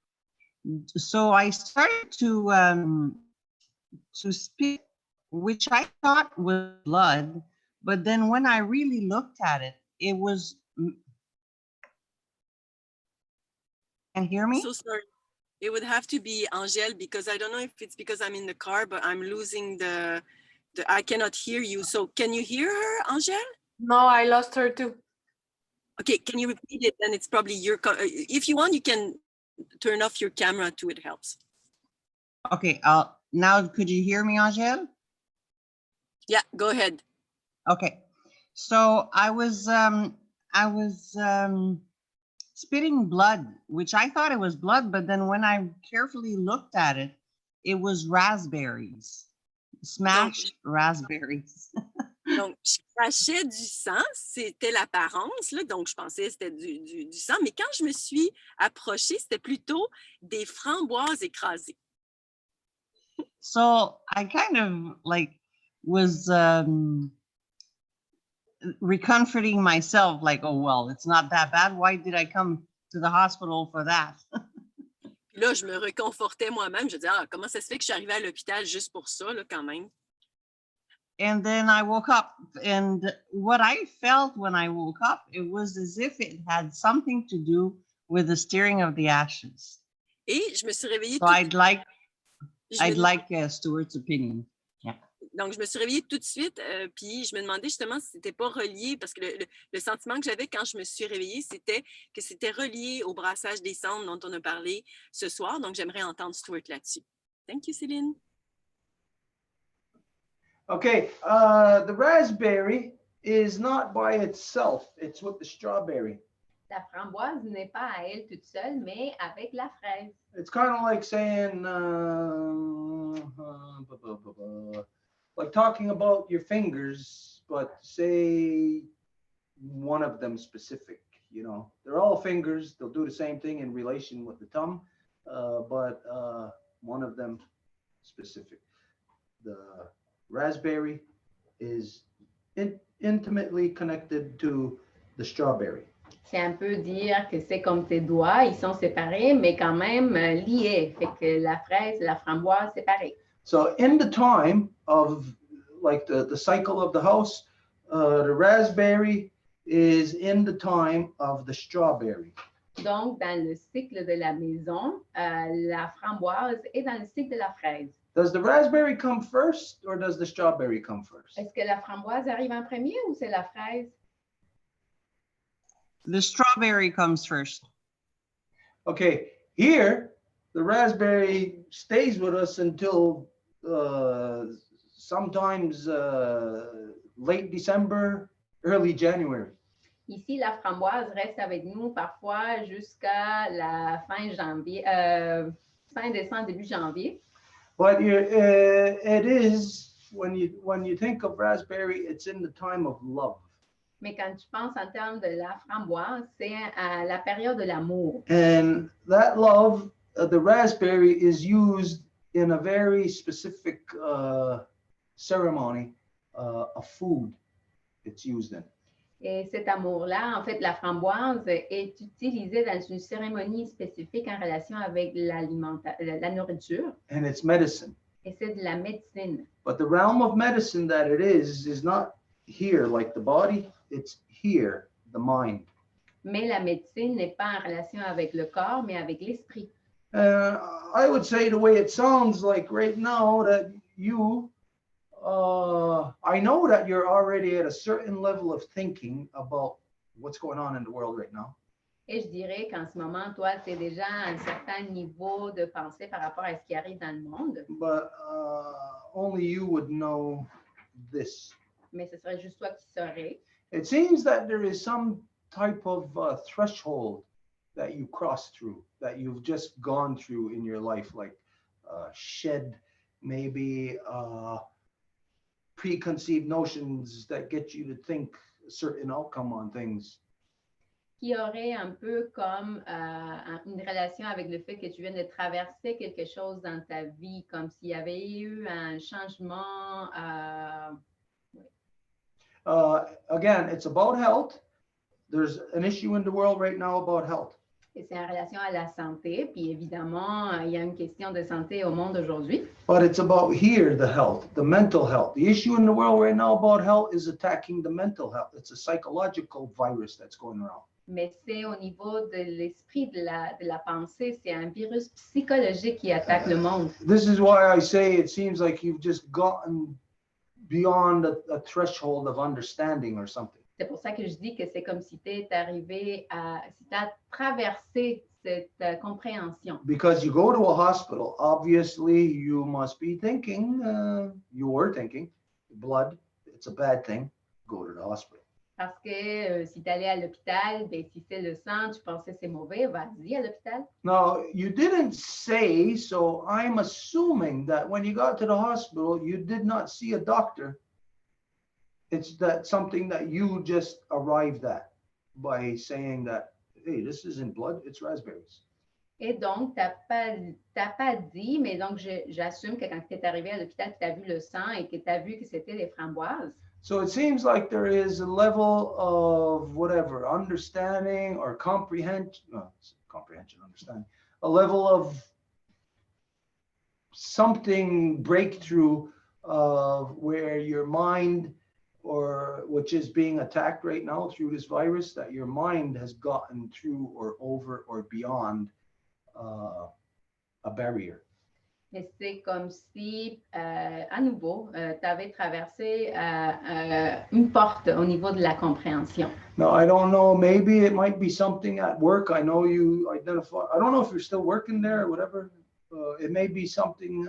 S1: So I started to spit, which I thought was blood, but then when I really looked at it, it was... Can you hear me?
S5: So sorry. It would have to be Angèle because I don't know if it's because I'm in the car, but I'm losing the I cannot hear you. So can you hear her, Angèle?
S9: No, I lost her too.
S5: Okay, can you repeat it? And it's probably your, if you want, you can turn off your camera too, it helps.
S1: Okay, now could you hear me, Angèle?
S5: Yeah, go ahead.
S1: Okay, so I was spitting blood, which I thought it was blood, but then when I carefully looked at it, it was raspberries, smashed raspberries.
S5: Donc, je crachais du sang, c'était l'apparence, là, donc je pensais que c'était du sang, mais quand je me suis approchée, c'était plutôt des framboises écrasées.
S1: So I kind of like was recomforting myself, like, oh, well, it's not that bad. Why did I come to the hospital for that?
S5: Puis là, je me réconfortais moi-même. Je disais, ah, comment ça se fait que je suis arrivée à l'hôpital juste pour ça, là, quand même?
S1: And then I woke up, and what I felt when I woke up, it was as if it had something to do with the stirring of the ashes.
S5: Et je me suis réveillée.
S1: So I'd like
S5: je me
S1: Stuart's opinion. Yeah.
S5: Donc, je me suis réveillée tout de suite, puis je me demandais justement si c'était pas relié, parce que le sentiment que j'avais quand je me suis réveillée, c'était que c'était relié au brassage des cendres dont on a parlé ce soir. Donc, j'aimerais entendre Stuart là-dessus. Thank you, Céline.
S2: Okay, the raspberry is not by itself. It's with the strawberry.
S4: La framboise n'est pas à elle toute seule, mais avec la fraise.
S2: It's kind of like saying, like talking about your fingers, but say one of them specific, you know. They're all fingers. They'll do the same thing in relation with the thumb, but one of them specific. The raspberry is intimately connected to the strawberry.
S4: C'est un peu dire que c'est comme tes doigts, ils sont séparés, mais quand même liés. Fait que la fraise et la framboise séparées.
S2: So in the time of like the cycle of the house, the raspberry is in the time of the strawberry.
S4: Donc, dans le cycle de la maison, la framboise est dans le cycle de la fraise.
S2: Does the raspberry come first or does the strawberry come first?
S4: Est-ce que la framboise arrive en premier ou c'est la fraise?
S1: The strawberry comes first.
S2: Okay, here the raspberry stays with us until sometimes late December, early January.
S4: Ici, la framboise reste avec nous parfois jusqu'à la fin janvier, fin décembre, début janvier.
S2: But it is, when you think of raspberry, it's in the time of love.
S4: Mais quand tu penses en termes de la framboise, c'est à la période de l'amour.
S2: And that love, the raspberry is used in a very specific ceremony, a food it's used in.
S4: Et cet amour-là, en fait, la framboise est utilisée dans une cérémonie spécifique en relation avec la nourriture.
S2: And it's medicine.
S4: Et c'est de la médecine.
S2: But the realm of medicine that it is not here like the body, it's here, the mind.
S4: Mais la médecine n'est pas en relation avec le corps, mais avec l'esprit.
S2: I would say the way it sounds like right now that you, I know that you're already at a certain level of thinking about what's going on in the world right now.
S4: Et je dirais qu'en ce moment, toi, tu es déjà à un certain niveau de pensée par rapport à ce qui arrive dans le monde.
S2: But only you would know this.
S4: Mais ce serait juste toi qui saurais.
S2: It seems that there is some type of threshold that you cross through, that you've just gone through in your life, like shed maybe preconceived notions that get you to think a certain outcome on things.
S4: Qui aurait un peu comme une relation avec le fait que tu viens de traverser quelque chose dans ta vie, comme s'il y avait eu un changement.
S2: Again, it's about health. There's an issue in the world right now about health.
S4: Et c'est en relation à la santé, puis évidemment, il y a une question de santé au monde aujourd'hui.
S2: But it's about here, the health, the mental health. The issue in the world right now about health is attacking the mental health. It's a psychological virus that's going around.
S4: Mais c'est au niveau de l'esprit, de la pensée, c'est un virus psychologique qui attaque le monde.
S2: This is why I say it seems like you've just gotten beyond a threshold of understanding or something.
S4: C'est pour ça que je dis que c'est comme si tu es arrivé si tu as traversé cette compréhension.
S2: Because you go to a hospital, obviously you must be thinking, you were thinking, blood, it's a bad thing, go to the hospital.
S4: Parce que si tu allais à l'hôpital, ben, si c'est le sang, tu pensais c'est mauvais, vas-y à l'hôpital.
S2: Now, you didn't say, so I'm assuming that when you got to the hospital, you did not see a doctor. It's that something that you just arrived at by saying that, hey, this isn't blood, it's raspberries.
S4: Et donc, tu n'as pas dit, mais donc j'assume que quand tu es arrivé à l'hôpital, tu as vu le sang et que tu as vu que c'était les framboises.
S2: So it seems like there is a level of whatever, understanding or comprehension, understanding, a level of something breakthrough where your mind, or which is being attacked right now through this virus, that your mind has gotten through or over or beyond a barrier.
S4: Et c'est comme si, à nouveau, tu avais traversé une porte au niveau de la compréhension.
S2: Now, I don't know, maybe it might be something at work. I know you identify, I don't know if you're still working there or whatever. It may be something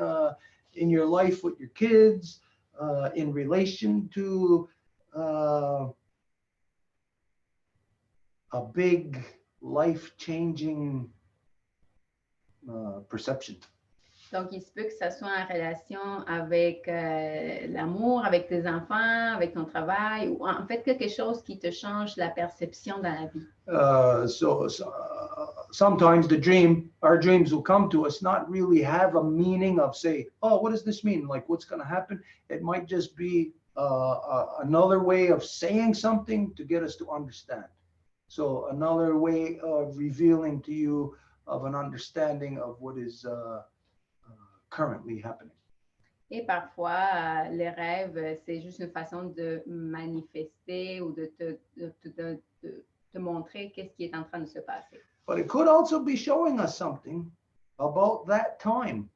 S2: in your life with your kids, in relation to a big life-changing perception.
S4: Donc, il se peut que ça soit en relation avec l'amour, avec tes enfants, avec ton travail, ou en fait quelque chose qui te change la perception dans la vie.
S2: Sometimes our dreams will come to us, not really have a meaning of say, oh, what does this mean? Like what's going to happen? It might just be another way of saying something to get us to understand. So another way of revealing to you of an understanding of what is currently happening.
S4: Et parfois, les rêves, c'est juste une façon de manifester ou de te montrer qu'est-ce qui est en train de se passer.
S2: But it could also be showing us something about that time.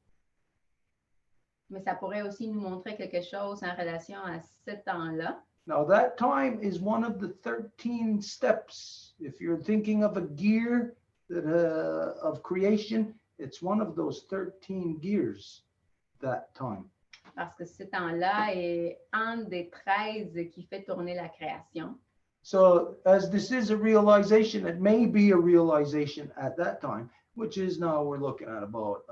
S4: Mais ça pourrait aussi nous montrer quelque chose en relation à ce temps-là.
S2: Now that time is one of the 13 steps. If you're thinking of a gear that, of creation, it's one of those 13 gears, that time.
S4: Parce que ce temps-là est un des 13 qui fait tourner la création.
S2: So as this is a realization, it may be a realization at that time, which is now we're looking at about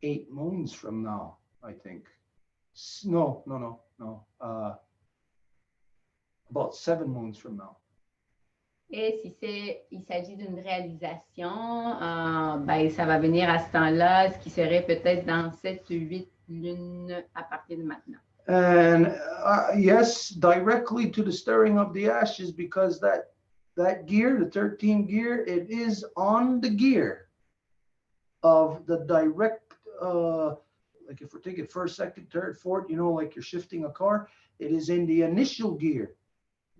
S2: 8 moons from now, I think. No. About 7 moons from now.
S4: Et si il s'agit d'une réalisation, ben, ça va venir à ce temps-là, ce qui serait peut-être dans 7 ou 8 lunes à partir de maintenant.
S2: And yes, directly to the stirring of the ashes, because that gear, the 13 gear, it is on the gear of the direct, like if we're taking first, second, third, fourth, you know, like you're shifting a car, it is in the initial gear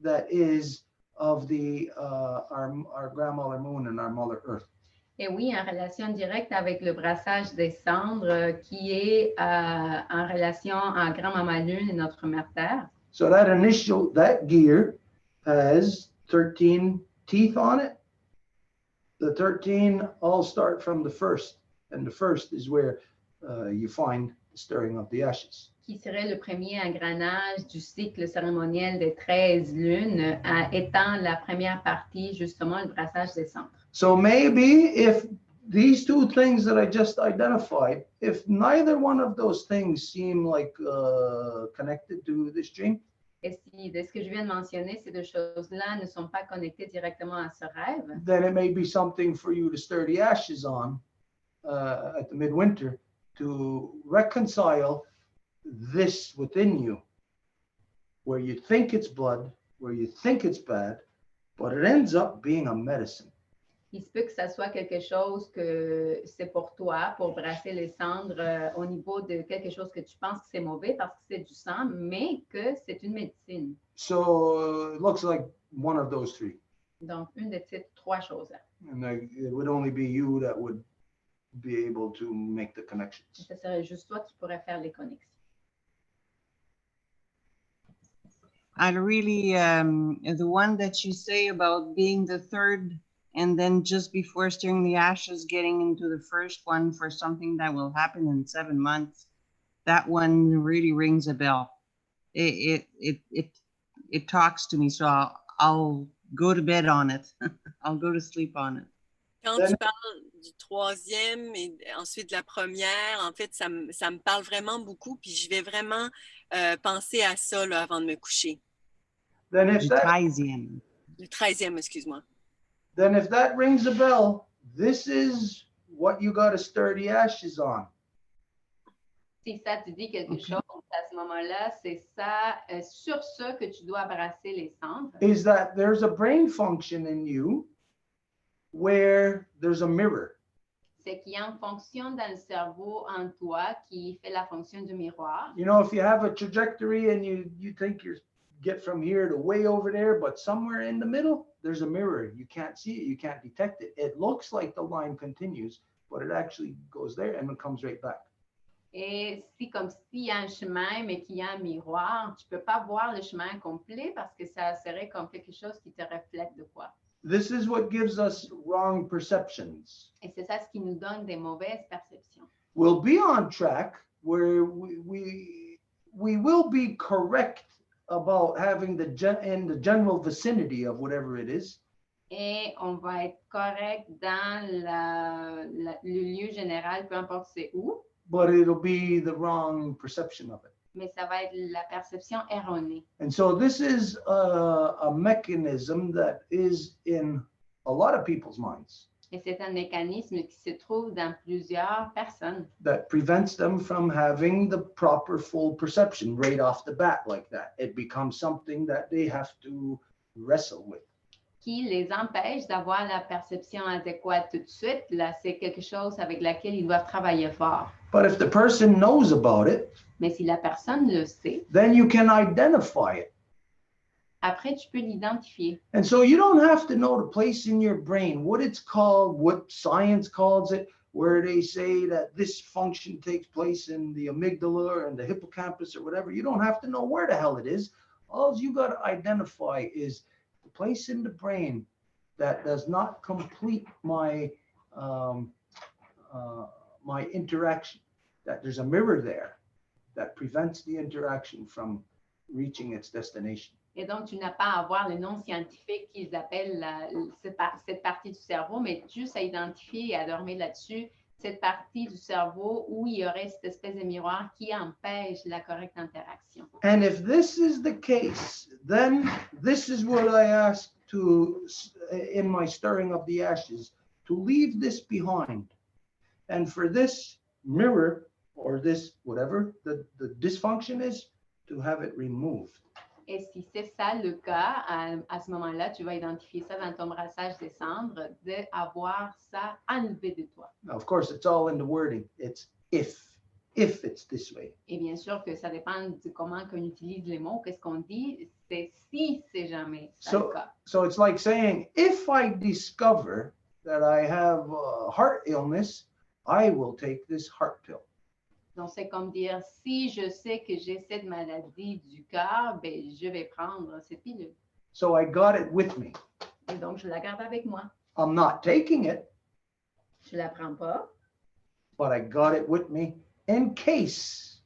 S2: that is of the our grandmother moon and our mother earth.
S4: Et oui, en relation directe avec le brassage des cendres qui est en relation à grand-maman lune et notre mère terre.
S2: So that gear has 13 teeth on it. The 13 all start from the first, and the first is where you find the stirring of the ashes.
S4: Qui serait le premier engrenage du cycle cérémoniel des 13 lunes, étant la première partie, justement, le brassage des cendres.
S2: So maybe if these two things that I just identified, if neither one of those things seem like connected to this dream,
S4: et si de ce que je viens de mentionner, ces deux choses-là ne sont pas connectées directement à ce rêve,
S2: then it may be something for you to stir the ashes on at the midwinter to reconcile this within you, where you think it's blood, where you think it's bad, but it ends up being a medicine.
S4: il se peut que ça soit quelque chose que c'est pour toi, pour brasser les cendres au niveau de quelque chose que tu penses que c'est mauvais parce que c'est du sang, mais que c'est une médecine.
S2: So it looks like one of those three.
S4: Donc, une de ces trois choses-là.
S2: And it would only be you that would be able to make the connections.
S4: Ce serait juste toi qui pourrais faire les connexions.
S1: I really, the one that you say about being the third and then just before stirring the ashes, getting into the first one for something that will happen in 7 months, that one really rings a bell. It talks to me, so I'll go to bed on it. I'll go to sleep on it.
S5: Quand tu parles du troisième et ensuite de la première, en fait, ça me parle vraiment beaucoup, puis je vais vraiment penser à ça là, avant de me coucher.
S2: Then if
S1: Le
S2: that,
S1: 13e.
S5: Le 13e, excuse-moi.
S2: then if that rings a bell, this is what you got to stir the ashes on.
S4: Si ça te dit quelque chose à ce moment-là, c'est ça, sur ce que tu dois brasser les cendres.
S2: Is that there's a brain function in you where there's a mirror.
S4: C'est qu'il y a une fonction dans le cerveau en toi qui fait la fonction du miroir.
S2: You know, if you have a trajectory and you think you're get from here to way over there, but somewhere in the middle, there's a mirror. You can't see it, you can't detect it. It looks like the line continues, but it actually goes there and it comes right back.
S4: Et c'est comme s'il y a un chemin, mais qu'il y a un miroir. Tu ne peux pas voir le chemin complet parce que ça serait comme quelque chose qui te reflète de quoi.
S2: This is what gives us wrong perceptions.
S4: Et c'est ça ce qui nous donne des mauvaises perceptions.
S2: We'll be on track where we will be correct about having in the general vicinity of whatever it is.
S4: Et on va être correct dans le lieu général, peu importe c'est où.
S2: But it'll be the wrong perception of it.
S4: Mais ça va être la perception erronée.
S2: And so this is a mechanism that is in a lot of people's minds.
S4: Et c'est un mécanisme qui se trouve dans plusieurs personnes.
S2: That prevents them from having the proper full perception right off the bat like that. It becomes something that they have to wrestle with.
S4: Qui les empêche d'avoir la perception adéquate tout de suite. Là, c'est quelque chose avec laquelle ils doivent travailler fort.
S2: But if the person knows about it,
S4: mais si la personne le sait,
S2: then you can identify it.
S4: Après, tu peux l'identifier.
S2: And so you don't have to know the place in your brain, what it's called, what science calls it, where they say that this function takes place in the amygdala and the hippocampus or whatever. You don't have to know where the hell it is. All you got to identify is the place in the brain that does not complete my my interaction, that there's a mirror there that prevents the interaction from reaching its destination.
S4: Et donc, tu n'as pas à avoir le nom scientifique qu'ils appellent cette partie du cerveau, mais juste à identifier et à dormir là-dessus cette partie du cerveau où il y aurait cette espèce de miroir qui empêche la correcte interaction.
S2: And if this is the case, then this is what I ask to, in my stirring of the ashes, to leave this behind. And for this mirror, or this, whatever the dysfunction is, to have it removed.
S4: Et si c'est ça le cas, à ce moment-là, tu vas identifier ça dans ton brassage des cendres, d'avoir ça enlevé de toi.
S2: Now, of course, it's all in the wording. It's if it's this way.
S4: Et bien sûr que ça dépend de comment on utilise les mots. Qu'est-ce qu'on dit? C'est si c'est jamais ça le cas.
S2: So it's like saying, if I discover that I have a heart illness, I will take this heart pill.
S4: Donc, c'est comme dire, si je sais que j'ai cette maladie du cœur, ben, je vais prendre cette pilule.
S2: So I got it with me.
S4: Et donc, je la garde avec moi.
S2: I'm not taking it.
S4: Je la prends pas.
S2: But I got it with me in case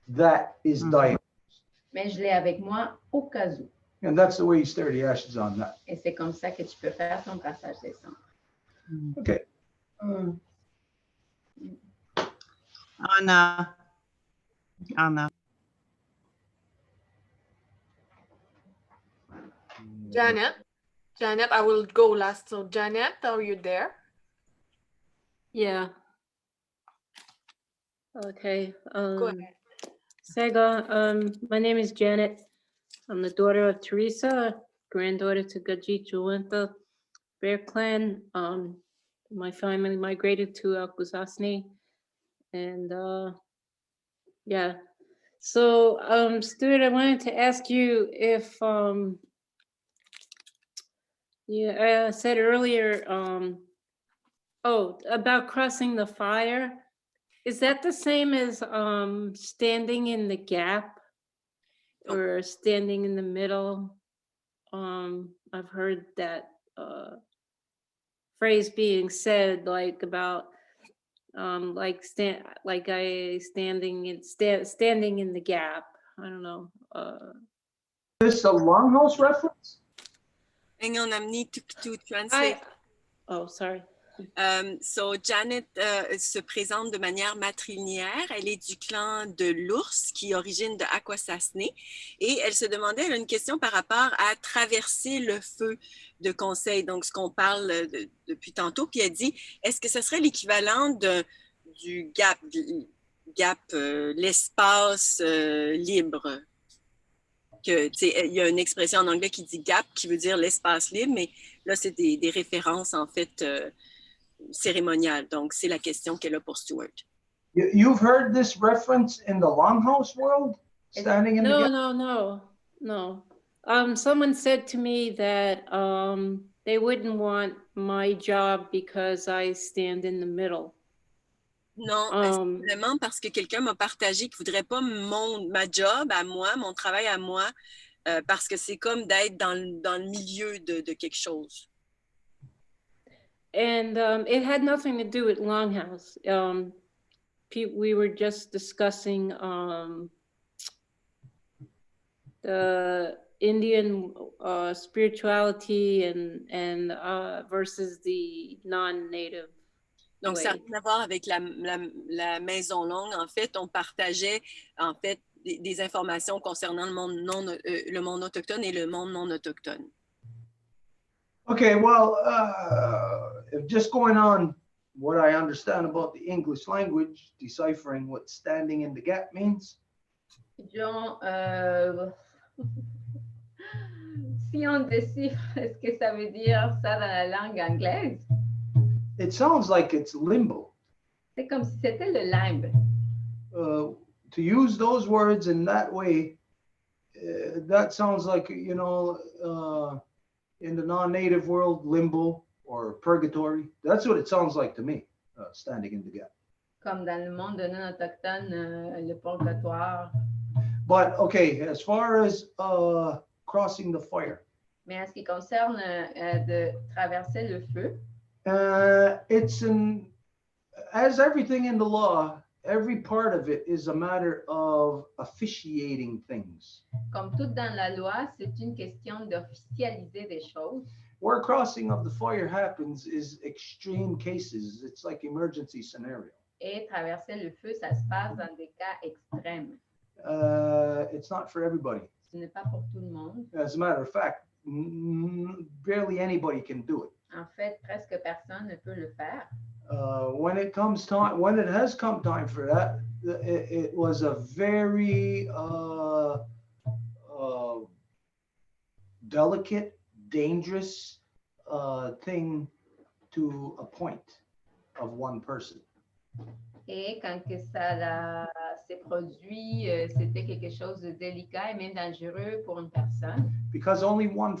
S2: that is diagnosed.
S4: Mais je l'ai avec moi au cas où.
S2: And that's the way you stir the ashes on that.
S4: Et c'est comme ça que tu peux faire ton brassage des cendres.
S2: Okay.
S1: Anna.
S9: Janet, I will go last. So Janet, are you there?
S13: Yeah. Okay.
S9: Go ahead.
S13: Sega, my name is Janet. I'm the daughter of Teresa, granddaughter to Gajit Juwantha Bear Clan. My family migrated to Akwesasne. And yeah. So Stuart, I wanted to ask you if I said earlier about crossing the fire. Is that the same as standing in the gap or standing in the middle? I've heard that phrase being said, like about standing in the gap. I don't know.
S2: Is this a Longhouse reference?
S5: Hang on, I need to translate.
S13: Oh, sorry.
S5: So Janet se présente de manière matrilinéaire. Elle est du clan de l'ours qui est origine de Akwesasne et elle se demandait, elle a une question par rapport à traverser le feu de Conseil, donc ce qu'on parle depuis tantôt, puis elle dit, est-ce que ce serait l'équivalent du gap, l'espace libre? Il y a une expression en anglais qui dit gap, qui veut dire l'espace libre, mais là, c'est des références en fait cérémoniales. Donc, c'est la question qu'elle a pour Stuart.
S2: You've heard this reference in the Longhouse world? Standing in the gap?
S13: No. Someone said to me that they wouldn't want my job because I stand in the middle.
S5: Non, c'est vraiment parce que quelqu'un m'a partagé qu'il ne voudrait pas ma job à moi, mon travail à moi, parce que c'est comme d'être dans le milieu de quelque chose.
S13: And it had nothing to do with Longhouse. We were just discussing the Indian spirituality and versus the non-native.
S5: Donc, ça n'a rien à voir avec la Maison Longue. En fait, on partageait en fait des informations concernant le monde autochtone et le monde non autochtone.
S2: Okay, well, just going on what I understand about the English language, deciphering what standing in the gap means.
S4: John, si on décifre ce que ça veut dire ça dans la langue anglaise,
S2: it sounds like it's limbo.
S4: C'est comme si c'était le limbe.
S2: To use those words in that way, that sounds like, you know, in the non-native world, limbo or purgatory. That's what it sounds like to me, standing in the gap.
S4: Comme dans le monde non autochtone, le purgatoire.
S2: But okay, as far as crossing the fire.
S4: Mais en ce qui concerne de traverser le feu,
S2: as everything in the law, every part of it is a matter of officiating things.
S4: Comme tout dans la loi, c'est une question d'officialiser des choses.
S2: Where crossing of the fire happens is extreme cases. It's like emergency scenario.
S4: Et traverser le feu, ça se passe dans des cas extrêmes.
S2: It's not for everybody.
S4: Ce n'est pas pour tout le monde.
S2: As a matter of fact, barely anybody can do it.
S4: En fait, presque personne ne peut le faire.
S2: When it has come time for that, it was a very delicate, dangerous thing to a point of one person.
S4: Et quand que ça s'est produit, c'était quelque chose de délicat et même dangereux pour une personne.
S2: Because only one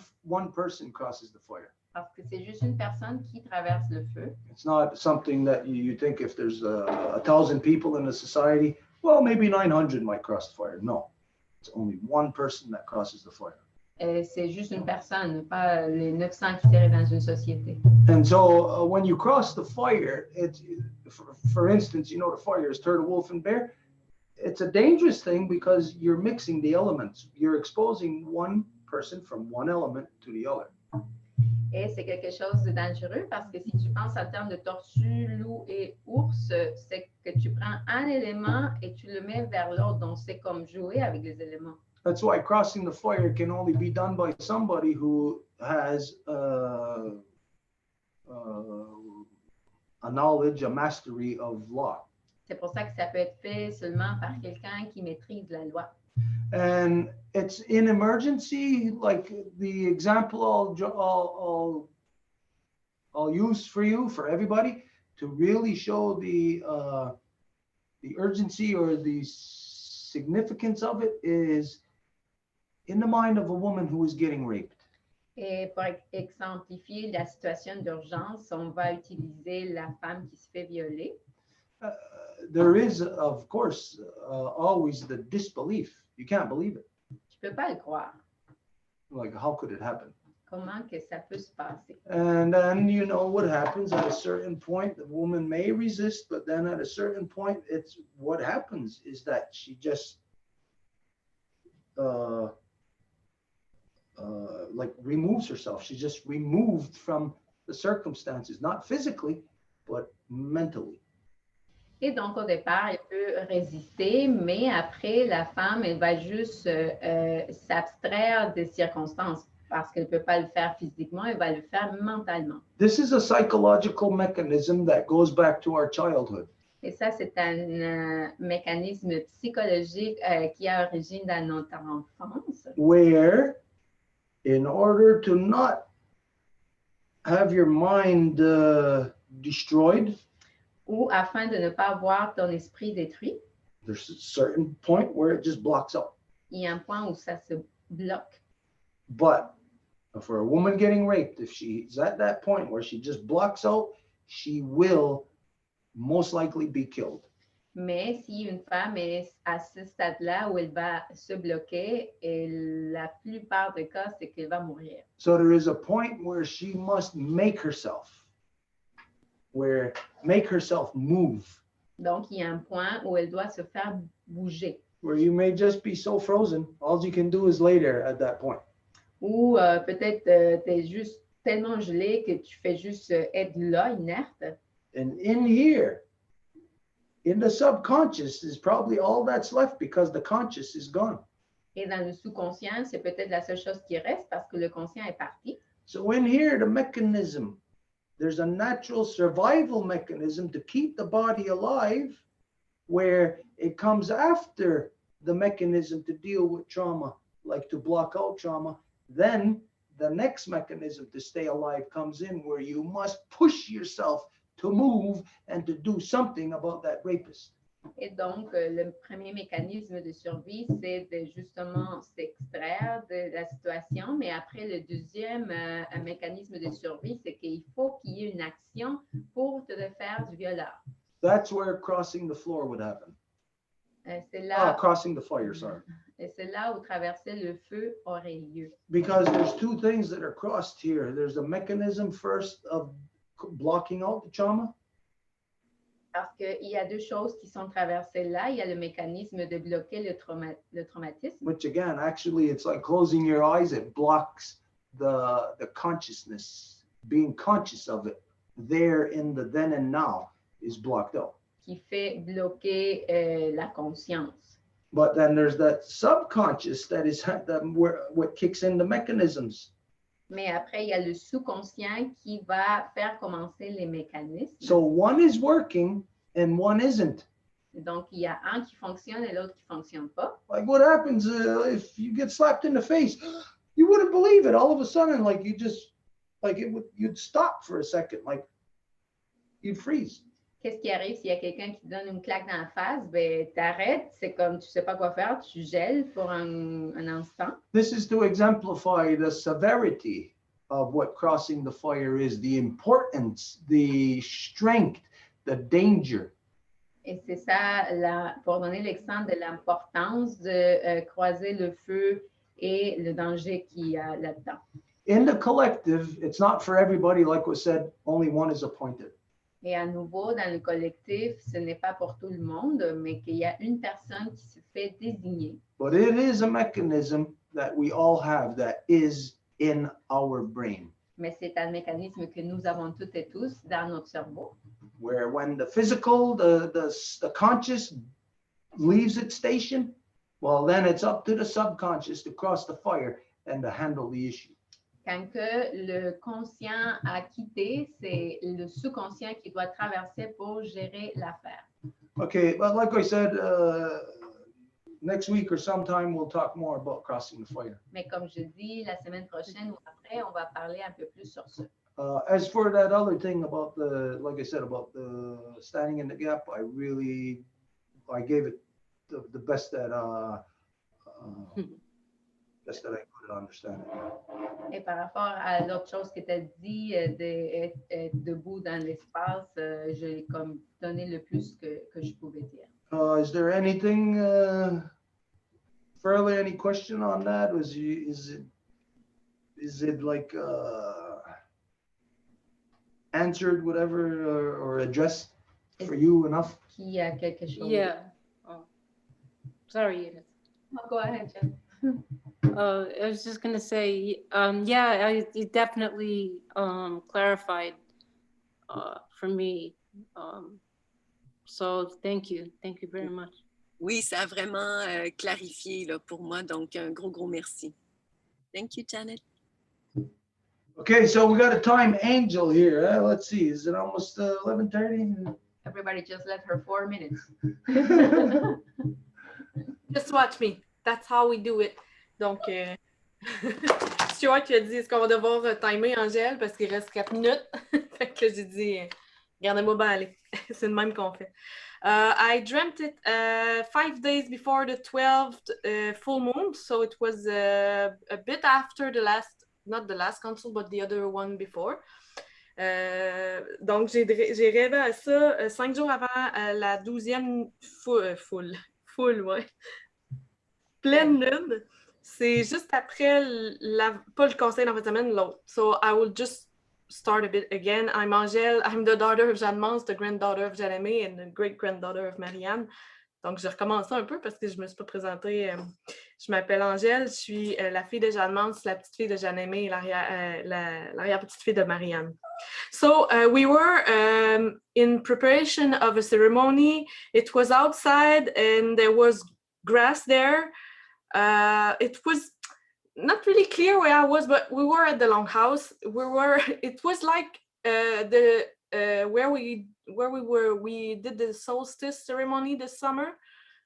S2: person crosses the fire.
S4: Parce que c'est juste une personne qui traverse le feu.
S2: It's not something that you think if there's 1,000 people in a society, well, maybe 900 might cross the fire. No, it's only one person that crosses the fire.
S4: C'est juste une personne, pas les 900 qui seraient dans une société.
S2: And so when you cross the fire, for instance, you know, the fire is turtle, wolf, and bear. It's a dangerous thing because you're mixing the elements. You're exposing one person from one element to the other.
S4: Et c'est quelque chose de dangereux parce que si tu penses en termes de tortue, loup et ours, c'est que tu prends un élément et tu le mets vers l'autre. Donc, c'est comme jouer avec les éléments.
S2: That's why crossing the fire can only be done by somebody who has a knowledge, a mastery of law.
S4: C'est pour ça que ça peut être fait seulement par quelqu'un qui maîtrise la loi.
S2: And it's in emergency, like the example I'll use for everybody to really show the urgency or the significance of it is in the mind of a woman who is getting raped.
S4: Et pour exemplifier la situation d'urgence, on va utiliser la femme qui se fait violer.
S2: There is, of course, always the disbelief. You can't believe it.
S4: Tu peux pas le croire.
S2: Like, how could it happen?
S4: Comment que ça peut se passer?
S2: And then, you know, what happens at a certain point, the woman may resist, but then at a certain point, it's what happens is that she just like removes herself. She's just removed from the circumstances, not physically, but mentally.
S4: Et donc, au départ, elle peut résister, mais après, la femme, elle va juste s'abstraire des circonstances parce qu'elle ne peut pas le faire physiquement, elle va le faire mentalement.
S2: This is a psychological mechanism that goes back to our childhood.
S4: Et ça, c'est un mécanisme psychologique qui a origine dans notre enfance.
S2: Where, in order to not have your mind destroyed,
S4: Ou afin de ne pas voir ton esprit détruit,
S2: there's a certain point where it just blocks out.
S4: il y a un point où ça se bloque.
S2: But for a woman getting raped, if she's at that point where she just blocks out, she will most likely be killed.
S4: Mais si une femme est à ce stade-là où elle va se bloquer, et la plupart des cas, c'est qu'elle va mourir.
S2: So there is a point where she must make herself move.
S4: Donc, il y a un point où elle doit se faire bouger.
S2: Where you may just be so frozen, all you can do is lay there at that point.
S4: Ou peut-être tu es juste tellement gelé que tu fais juste être là, inerte.
S2: And in here, in the subconscious is probably all that's left because the conscious is gone.
S4: Et dans le sous-conscient, c'est peut-être la seule chose qui reste parce que le conscient est parti.
S2: So in here, the mechanism, there's a natural survival mechanism to keep the body alive, where it comes after the mechanism to deal with trauma, like to block out trauma. Then the next mechanism to stay alive comes in, where you must push yourself to move and to do something about that rapist.
S4: Et donc, le premier mécanisme de survie, c'est de justement s'extraire de la situation. Mais après, le deuxième mécanisme de survie, c'est qu'il faut qu'il y ait une action pour te faire du violeur.
S2: That's where crossing the floor would happen.
S4: C'est là,
S2: Crossing the fire, sorry.
S4: et c'est là où traverser le feu aurait lieu.
S2: Because there's two things that are crossed here. There's a mechanism first of blocking out the trauma.
S4: Parce qu'il y a deux choses qui sont traversées là. Il y a le mécanisme de bloquer le traumatisme.
S2: Which again, actually, it's like closing your eyes. It blocks the consciousness, being conscious of it. There in the then and now is blocked out.
S4: Qui fait bloquer la conscience.
S2: But then there's that subconscious that is what kicks in the mechanisms.
S4: Mais après, il y a le sous-conscient qui va faire commencer les mécanismes.
S2: So one is working and one isn't.
S4: Donc, il y a un qui fonctionne et l'autre qui ne fonctionne pas.
S2: Like what happens if you get slapped in the face? You wouldn't believe it. All of a sudden, like you just, like you'd stop for a second, like you'd freeze.
S4: Qu'est-ce qui arrive s'il y a quelqu'un qui te donne une claque dans la face? Ben, t'arrêtes, c'est comme tu ne sais pas quoi faire, tu gèles pour un instant.
S2: This is to exemplify the severity of what crossing the fire is, the importance, the strength, the danger.
S4: Et c'est ça, pour donner l'exemple de l'importance de croiser le feu et le danger qu'il y a là-dedans.
S2: In the collective, it's not for everybody, like was said, only one is appointed.
S4: Et à nouveau, dans le collectif, ce n'est pas pour tout le monde, mais qu'il y a une personne qui se fait désigner.
S2: But it is a mechanism that we all have that is in our brain.
S4: Mais c'est un mécanisme que nous avons toutes et tous dans notre cerveau.
S2: Where when the physical, the conscious leaves its station, well, then it's up to the subconscious to cross the fire and to handle the issue.
S4: Quand que le conscient a quitté, c'est le sous-conscient qui doit traverser pour gérer l'affaire.
S2: Okay, but like I said, next week or sometime we'll talk more about crossing the fire.
S4: Mais comme je dis, la semaine prochaine ou après, on va parler un peu plus sur ça.
S2: As for that other thing about like I said, about the standing in the gap, I gave it the best that best that I could understand it.
S4: Et par rapport à l'autre chose que tu as dit, d'être debout dans l'espace, je l'ai comme donné le plus que je pouvais dire.
S2: Is there anything further? Any question on that? Is it like answered, whatever, or addressed for you enough?
S4: Qui a quelque chose?
S13: Yeah. Oh. Sorry, Edith.
S4: Oh, go ahead, Jen.
S13: I was just going to say, yeah, you definitely clarified for me. So thank you very much.
S5: Oui, ça a vraiment clarifié là, pour moi, donc un gros merci. Thank you, Janet.
S2: Okay, so we got a time angel here. Let's see, is it almost 11:30?
S4: Everybody just let her 4 minutes.
S9: Just watch me. That's how we do it. Donc, Stuart qui a dit, est-ce qu'on va devoir timer Angèle parce qu'il reste 4 minutes? Fait que j'ai dit, Regardez-moi bien aller. C'est le même qu'on fait. I dreamt it 5 days before the 12th full moon, so it was a bit after the last, not the last council, but the other one before. Donc, j'ai rêvé à ça 5 jours avant la 12e full, ouais. Pleine lune. C'est juste après, pas le conseil dans cette semaine, l'autre. So, I will just start a bit again. I'm Angèle. I'm the daughter of Jeanne Mance, the granddaughter of Jeanne-Aimée, and the great-granddaughter of Marianne. Donc, je recommence un peu parce que je ne me suis pas présentée. Je m'appelle Angèle. Je suis la fille de Jeanne Mance, la petite fille de Jeanne-Aimée et l'arrière-petite-fille de Marianne. So, we were in preparation of a ceremony. It was outside and there was grass there. It was not really clear where I was, but we were at the Longhouse. It was like where we were. We did the solstice ceremony this summer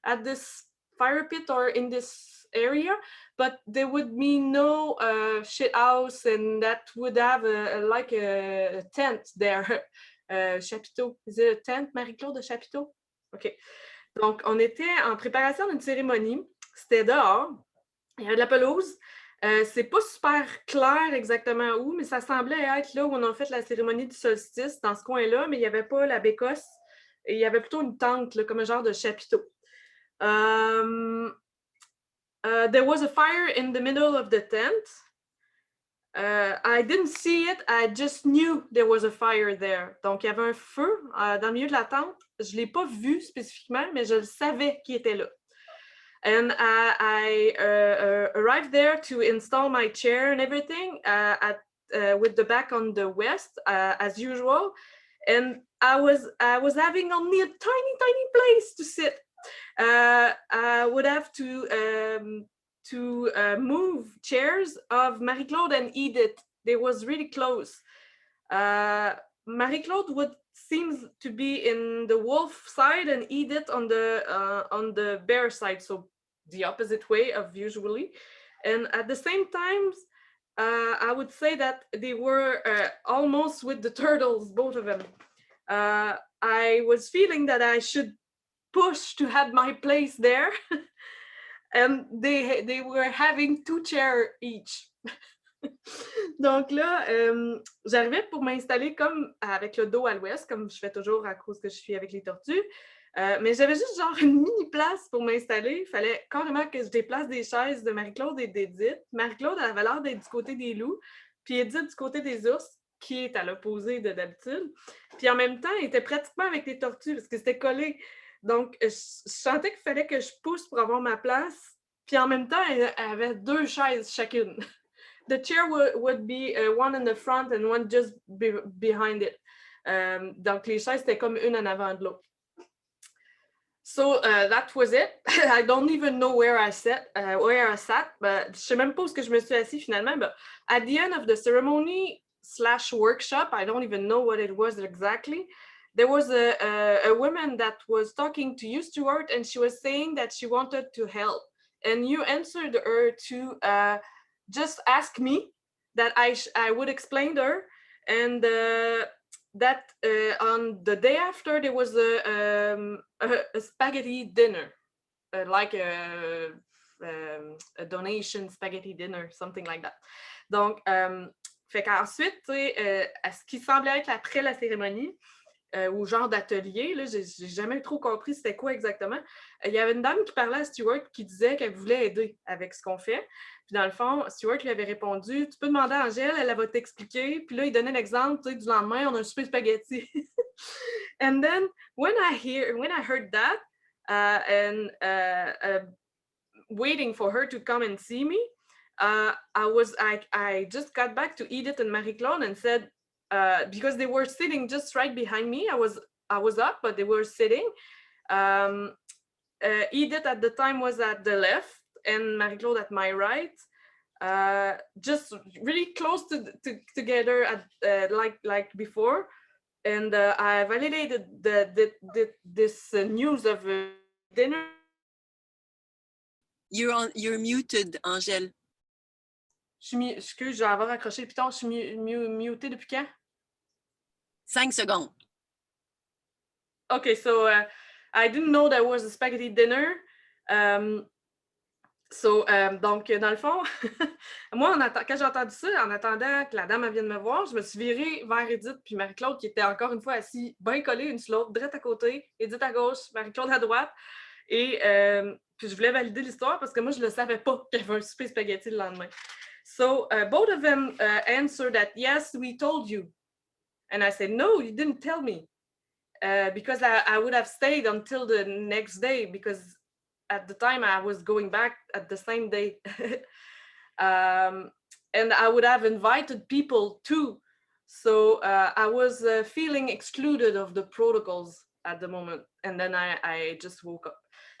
S9: at this fire pit or in this area, but there would be no shit house, and that would have like a tent there. Chapiteau. Is it a tent, Marie-Claude, de chapiteau? OK. Donc, on était en préparation d'une cérémonie. C'était dehors. Il y avait de la pelouse. C'est pas super clair exactement où, mais ça semblait être là où on a fait la cérémonie du solstice, dans ce coin-là, mais il n'y avait pas la bécosse. Et il y avait plutôt une tente, là, comme un genre de chapiteau. There was a fire in the middle of the tent. I didn't see it, I just knew there was a fire there. Donc, il y avait un feu dans le milieu de la tente. Je ne l'ai pas vu spécifiquement, mais je le savais qu'il était là. And I arrived there to install my chair and everything with the back on the west, as usual. And I was having only a tiny place to sit. I would have to move chairs of Marie-Claude and Edith. They was really close. Marie-Claude seems to be in the wolf side and Edith on the bear side, so the opposite way of usually. And at the same time, I would say that they were almost with the turtles, both of them. I was feeling that I should push to have my place there. And they were having 2 chairs each. Donc là, j'arrivais pour m'installer comme avec le dos à l'ouest, comme je fais toujours à cause que je suis avec les tortues. Mais j'avais juste genre une mini place pour m'installer. Il fallait carrément que je déplace des chaises de Marie-Claude et d'Edith. Marie-Claude avait l'air d'être du côté des loups, puis Edith du côté des ours, qui est à l'opposé de d'habitude. Puis en même temps, elle était pratiquement avec les tortues parce que c'était collé. Donc, je sentais qu'il fallait que je pousse pour avoir ma place. Puis en même temps, elle avait 2 chaises chacune. The chair would be one in the front and one just behind it. Donc, les chaises, c'était comme une en avant de l'autre. So, that was it. I don't even know where I sat, but je sais même pas où que je me suis assis finalement. But at the end of the ceremony / workshop, I don't even know what it was exactly. There was a woman that was talking to you, Stuart, and she was saying that she wanted to help. And you answered her to just ask me that I would explain to her. And that on the day after, there was a spaghetti dinner, like a donation spaghetti dinner, something like that. Donc, fait qu'ensuite, ce qui semblait être après la cérémonie, ou genre d'atelier, là, j'ai jamais trop compris c'était quoi exactement. Il y avait une dame qui parlait à Stuart qui disait qu'elle voulait aider avec ce qu'on fait. Puis dans le fond, Stuart lui avait répondu « Tu peux demander à Angèle, elle va t'expliquer. » Puis là, il donnait l'exemple du lendemain, on a un souper spaghetti. And then, when I heard that, and waiting for her to come and see me, I just got back to Edith and Marie-Claude and said, because they were sitting just right behind me. I was up, but they were sitting. Edith at the time was at the left and Marie-Claude at my right. Just really close together at, like before. And I validated this news of dinner.
S5: You're muted, Angèle.
S9: Excuse, je vais avoir accroché le piton. Je suis mutée depuis quand?
S5: 5 secondes.
S9: Okay, so I didn't know there was a spaghetti dinner. Donc, dans le fond, moi, quand j'ai entendu ça, en attendant que la dame elle vienne me voir, je me suis virée vers Edith puis Marie-Claude qui étaient encore une fois assis, bien collés une sur l'autre, direct à côté, Edith à gauche, Marie-Claude à droite. Et puis je voulais valider l'histoire parce que moi, je ne le savais pas qu'il y avait un souper spaghetti le lendemain. So, both of them answered that, yes, we told you. And I said, no, you didn't tell me. Because I would have stayed until the next day because at the time I was going back at the same day. And I would have invited people too. So I was feeling excluded of the protocols at the moment. And then I just woke up.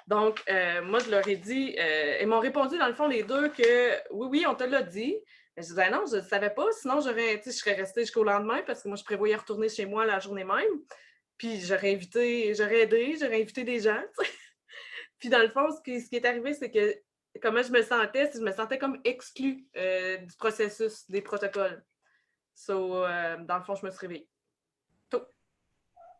S9: Donc, moi, je leur ai dit, ils m'ont répondu dans le fond les deux que oui, on te l'a dit. Mais je disais non, je ne savais pas, sinon je serais restée jusqu'au lendemain parce que moi, je prévoyais retourner chez moi la journée même. Puis j'aurais invité des gens. Puis dans le fond, ce qui est arrivé, c'est que comment je me sentais comme exclue du processus, des protocoles. So, dans le fond, je me suis réveillée. Tout.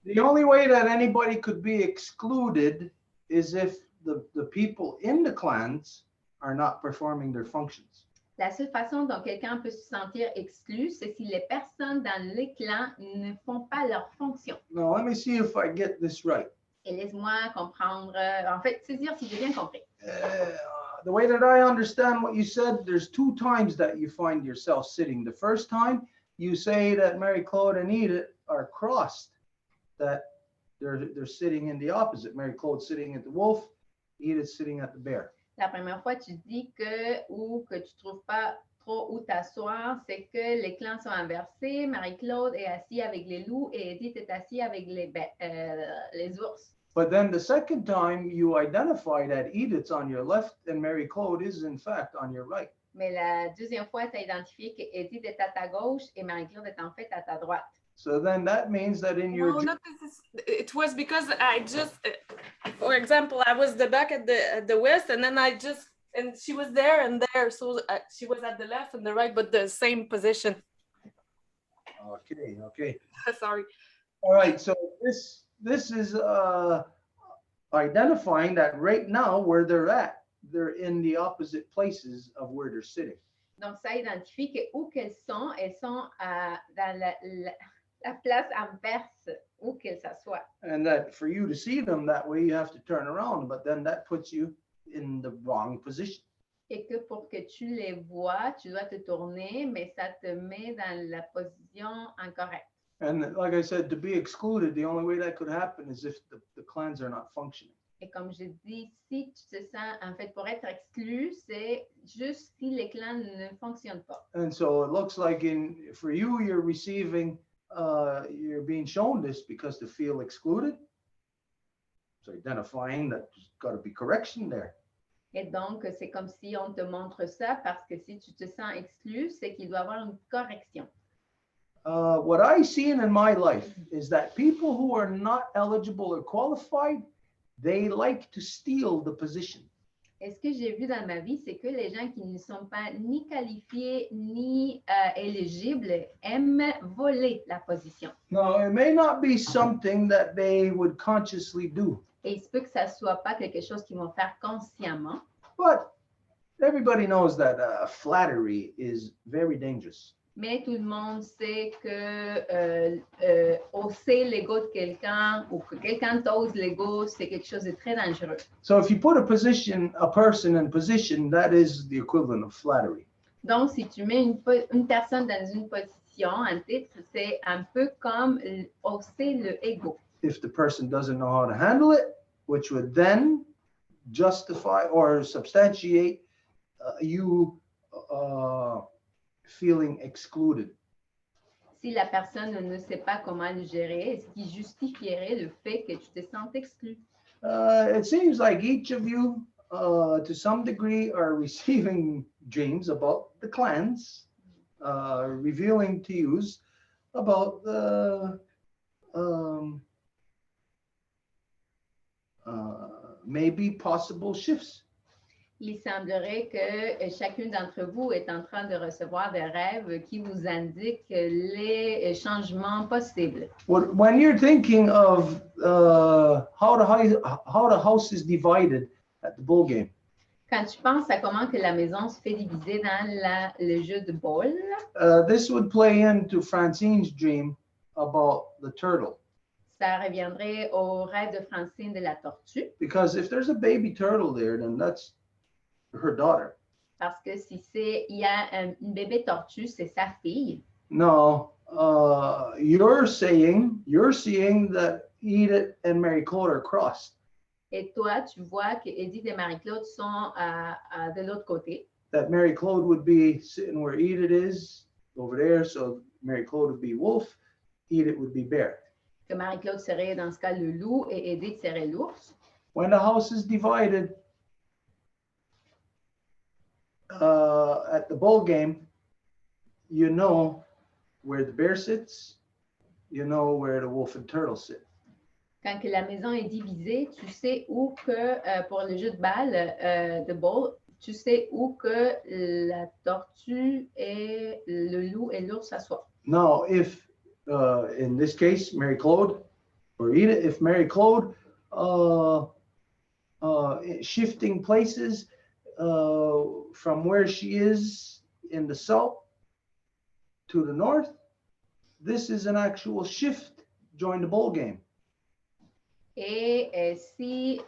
S2: The only way that anybody could be excluded is if the people in the clans are not performing their functions.
S4: La seule façon dont quelqu'un peut se sentir exclu, c'est si les personnes dans les clans ne font pas leur fonction.
S2: Now, let me see if I get this right.
S4: Et laisse-moi comprendre, en fait, saisir si j'ai bien compris.
S2: The way that I understand what you said, there's two times that you find yourself sitting. The first time, you say that Mary-Claude and Edith are crossed, that they're sitting in the opposite. Mary-Claude sitting at the wolf, Edith sitting at the bear.
S4: La première fois, tu dis que tu trouves pas trop où t'asseoir, c'est que les clans sont inversés. Marie-Claude est assise avec les loups et Edith est assise avec les ours.
S2: But then the second time, you identify that Edith's on your left and Mary-Claude is in fact on your right.
S4: Mais la deuxième fois, tu as identifié que Edith est à ta gauche et Marie-Claude est en fait à ta droite.
S2: So then that means that in your...
S9: No, it was because I just, for example, I was the back at the west and then and she was there and there. So she was at the left and the right, but the same position.
S2: Okay.
S9: Sorry.
S2: All right, so this is identifying that right now where they're in the opposite places of where they're sitting.
S4: Donc, ça identifie que où qu'elles sont dans la place inverse où qu'elles s'assoient.
S2: And that for you to see them that way, you have to turn around, but then that puts you in the wrong position.
S4: Et que pour que tu les vois, tu dois te tourner, mais ça te met dans la position incorrecte.
S2: And like I said, to be excluded, the only way that could happen is if the clans are not functioning.
S4: Et comme je dis, si tu te sens, en fait, pour être exclu, c'est juste si les clans ne fonctionnent pas.
S2: And so it looks like for you, you're being shown this because to feel excluded. So identifying that there's got to be correction there.
S4: Et donc, c'est comme si on te montre ça parce que si tu te sens exclu, c'est qu'il doit y avoir une correction.
S2: What I've seen in my life is that people who are not eligible or qualified, they like to steal the position.
S4: Et ce que j'ai vu dans ma vie, c'est que les gens qui ne sont pas ni qualifiés ni éligibles aiment voler la position.
S2: Now, it may not be something that they would consciously do.
S4: Et il se peut que ça soit pas quelque chose qu'ils vont faire consciemment.
S2: But everybody knows that flattery is very dangerous.
S4: Mais tout le monde sait que hausser l'ego de quelqu'un ou que quelqu'un t'ose l'ego, c'est quelque chose de très dangereux.
S2: So if you put a person in position, that is the equivalent of flattery.
S4: Donc, si tu mets une personne dans une position, un titre, c'est un peu comme hausser le ego.
S2: If the person doesn't know how to handle it, which would then justify or substantiate you feeling excluded.
S4: Si la personne ne sait pas comment le gérer, ce qui justifierait le fait que tu te sens exclu.
S2: It seems like each of you, to some degree, are receiving dreams about the clans, revealing to you about the maybe possible shifts.
S4: Il semblerait que chacune d'entre vous est en train de recevoir des rêves qui vous indiquent les changements possibles.
S2: When you're thinking of how the house is divided at the ball game,
S4: Quand tu penses à comment que la maison se fait diviser dans le jeu de ball,
S2: this would play into Francine's dream about the turtle.
S4: ça reviendrait au rêve de Francine de la tortue.
S2: Because if there's a baby turtle there, then that's her daughter.
S4: Parce que si il y a une bébé tortue, c'est sa fille.
S2: No, you're seeing that Edith and Mary Claude are crossed.
S4: Et toi, tu vois que Edith et Marie-Claude sont de l'autre côté.
S2: That Mary Claude would be sitting where Edith is, over there, so Mary Claude would be wolf, Edith would be bear.
S4: Que Marie-Claude serait dans ce cas le loup et Edith serait l'ours.
S2: When the house is divided at the ball game, you know where the bear sits, you know where the wolf and turtle sit.
S4: Quand que la maison est divisée, tu sais où que, pour le jeu de balle, de ball, tu sais où que la tortue et le loup et l'ours s'assoient.
S2: Now, if in this case, Mary Claude or Edith, if Mary Claude shifting places from where she is in the south to the north, this is an actual shift during the ball game.
S4: Et si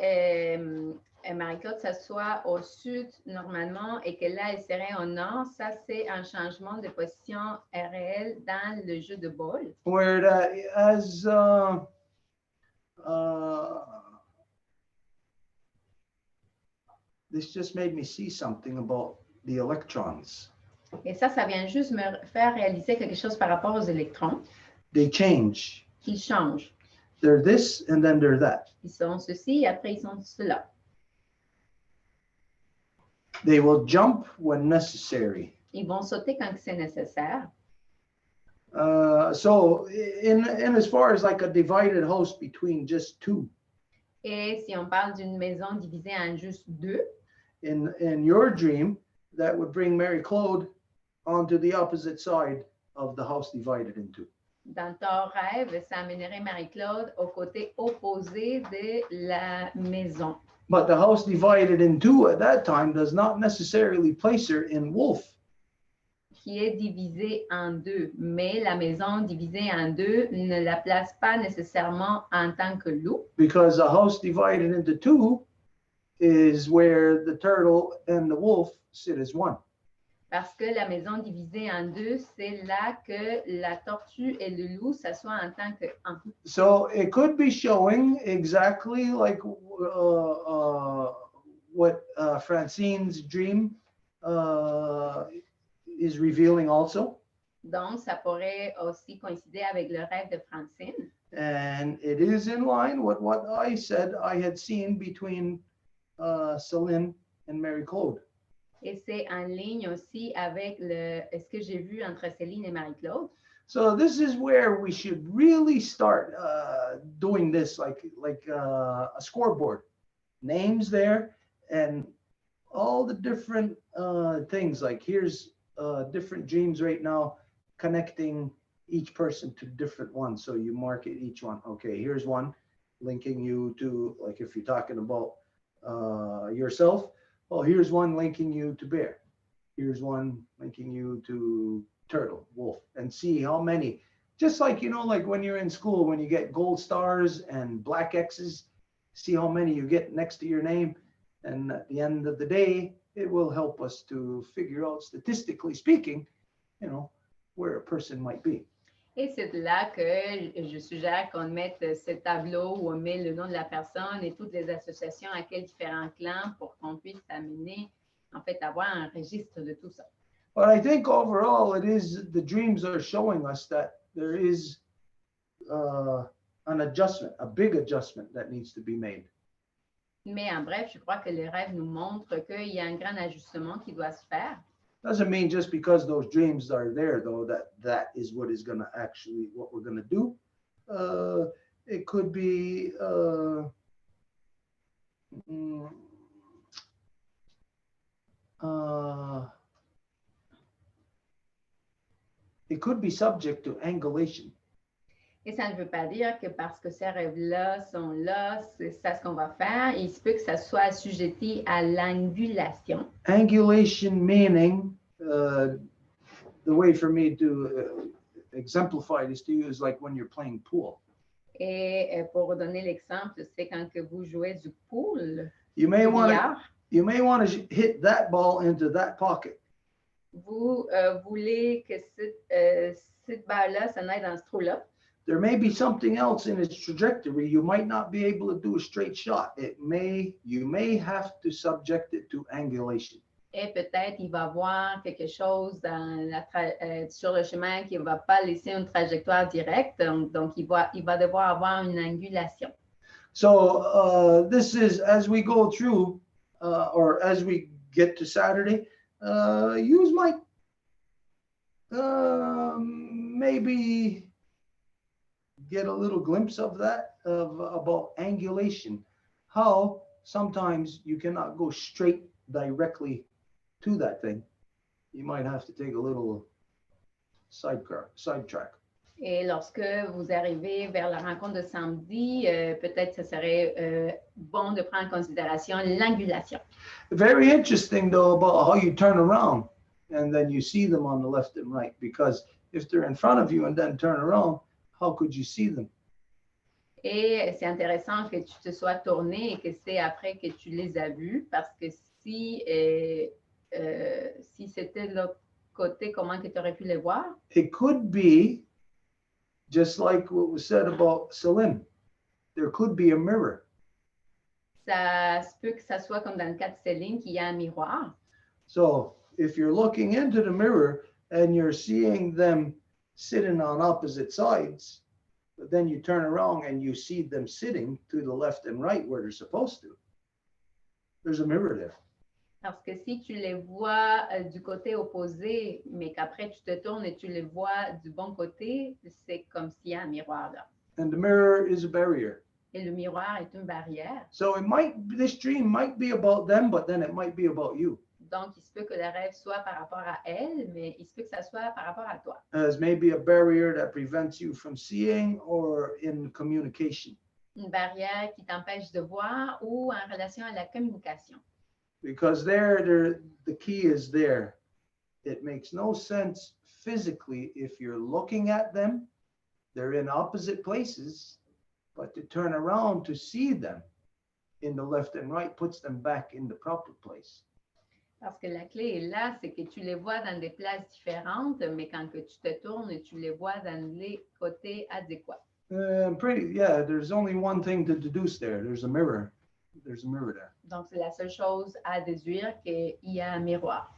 S4: Marie-Claude s'assoit au sud normalement et que là, elle serait au nord, ça, c'est un changement de position réel dans le jeu de ball.
S2: Where that as this just made me see something about the electrons.
S4: Et ça vient juste me faire réaliser quelque chose par rapport aux électrons.
S2: They change.
S4: Ils changent.
S2: They're this and then they're that.
S4: Ils sont ceci et après ils sont cela.
S2: They will jump when necessary.
S4: Ils vont sauter quand c'est nécessaire.
S2: So in as far as like a divided house between just two.
S4: Et si on parle d'une maison divisée en juste deux,
S2: in your dream, that would bring Mary Claude onto the opposite side of the house divided into.
S4: dans ton rêve, ça amènerait Marie-Claude au côté opposé de la maison.
S2: But the house divided in two at that time does not necessarily place her in wolf.
S4: Qui est divisée en deux, mais la maison divisée en deux ne la place pas nécessairement en tant que loup.
S2: Because a house divided into two is where the turtle and the wolf sit as one.
S4: Parce que la maison divisée en deux, c'est là que la tortue et le loup s'assoient en tant que un.
S2: So it could be showing exactly like what Francine's dream is revealing also.
S4: Donc, ça pourrait aussi coïncider avec le rêve de Francine.
S2: And it is in line with what I said I had seen between Céline and Mary Claude.
S4: Et c'est en ligne aussi avec ce que j'ai vu entre Céline et Marie-Claude.
S2: So this is where we should really start doing this, like a scoreboard, names there, and all the different things. Like here's different dreams right now, connecting each person to different ones. So you mark it each one. Okay, here's one linking you to, like if you're talking about yourself. Well, here's one linking you to bear. Here's one linking you to turtle, wolf, and see how many. Just like, like when you're in school, when you get gold stars and black X's, see how many you get next to your name. And at the end of the day, it will help us to figure out, statistically speaking, where a person might be.
S4: Et c'est là que je suggère qu'on mette ce tableau où on met le nom de la personne et toutes les associations à quels différents clans pour qu'on puisse amener, en fait, avoir un registre de tout ça.
S2: But I think overall, the dreams are showing us that there is an adjustment, a big adjustment that needs to be made.
S4: Mais en bref, je crois que les rêves nous montrent qu'il y a un grand ajustement qui doit se faire.
S2: Doesn't mean just because those dreams are there, though, that is what is going to actually, what we're going to do. It could be, it could be subject to angulation.
S4: Et ça ne veut pas dire que parce que ces rêves-là sont là, c'est ça ce qu'on va faire. Il se peut que ça soit assujetti à l'angulation.
S2: Angulation meaning, the way for me to exemplify this to you is like when you're playing pool.
S4: Et pour donner l'exemple, c'est quand que vous jouez du pool,
S2: You may
S4: du
S2: want
S4: billard,
S2: to hit that ball into that pocket.
S4: vous voulez que cette balle-là s'en aille dans ce trou-là.
S2: There may be something else in its trajectory. You might not be able to do a straight shot. You may have to subject it to angulation.
S4: Et peut-être il va voir quelque chose sur le chemin qui ne va pas laisser une trajectoire directe. Donc il va devoir avoir une angulation.
S2: So this is, as we go through, or as we get to Saturday, you might maybe get a little glimpse of that, about angulation, how sometimes you cannot go straight directly to that thing. You might have to take a little sidetrack.
S4: Et lorsque vous arrivez vers la rencontre de samedi, peut-être ce serait bon de prendre en considération l'angulation.
S2: Very interesting though about how you turn around and then you see them on the left and right, because if they're in front of you and then turn around, how could you see them?
S4: Et c'est intéressant que tu te sois tourné et que c'est après que tu les as vus, parce que si c'était de l'autre côté, comment que tu aurais pu les voir?
S2: It could be just like what was said about Celine. There could be a mirror.
S4: Ça se peut que ça soit comme dans le cas de Céline, qu'il y a un miroir.
S2: So if you're looking into the mirror and you're seeing them sitting on opposite sides, but then you turn around and you see them sitting to the left and right where they're supposed to, there's a mirror there.
S4: Parce que si tu les vois du côté opposé, mais qu'après tu te tournes et tu les vois du bon côté, c'est comme s'il y a un miroir là.
S2: And the mirror is a barrier.
S4: Et le miroir est une barrière.
S2: So this dream might be about them, but then it might be about you.
S4: Donc, il se peut que le rêve soit par rapport à elle, mais il se peut que ça soit par rapport à toi.
S2: As maybe a barrier that prevents you from seeing or in communication.
S4: Une barrière qui t'empêche de voir ou en relation à la communication.
S2: Because the key is there. It makes no sense physically if you're looking at them, they're in opposite places, but to turn around to see them in the left and right puts them back in the proper place.
S4: Parce que la clé est là, c'est que tu les vois dans des places différentes, mais quand que tu te tournes, tu les vois dans les côtés adéquats.
S2: There's only one thing to deduce there. There's a mirror. There's a mirror there.
S4: Donc, c'est la seule chose à déduire qu'il y a un miroir.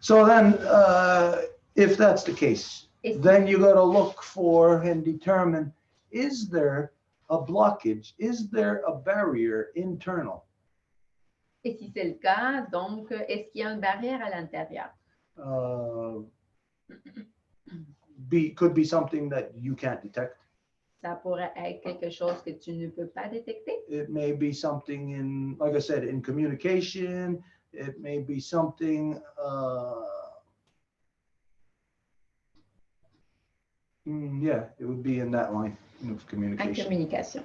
S2: So then, if that's the case, then you got to look for and determine, is there a blockage? Is there a barrier internal?
S4: Et si c'est le cas, donc, est-ce qu'il y a une barrière à l'intérieur?
S2: Could be something that you can't detect.
S4: Ça pourrait être quelque chose que tu ne peux pas détecter.
S2: It may be something in, like I said, in communication. It may be something, it would be in that line of communication.
S4: En communication.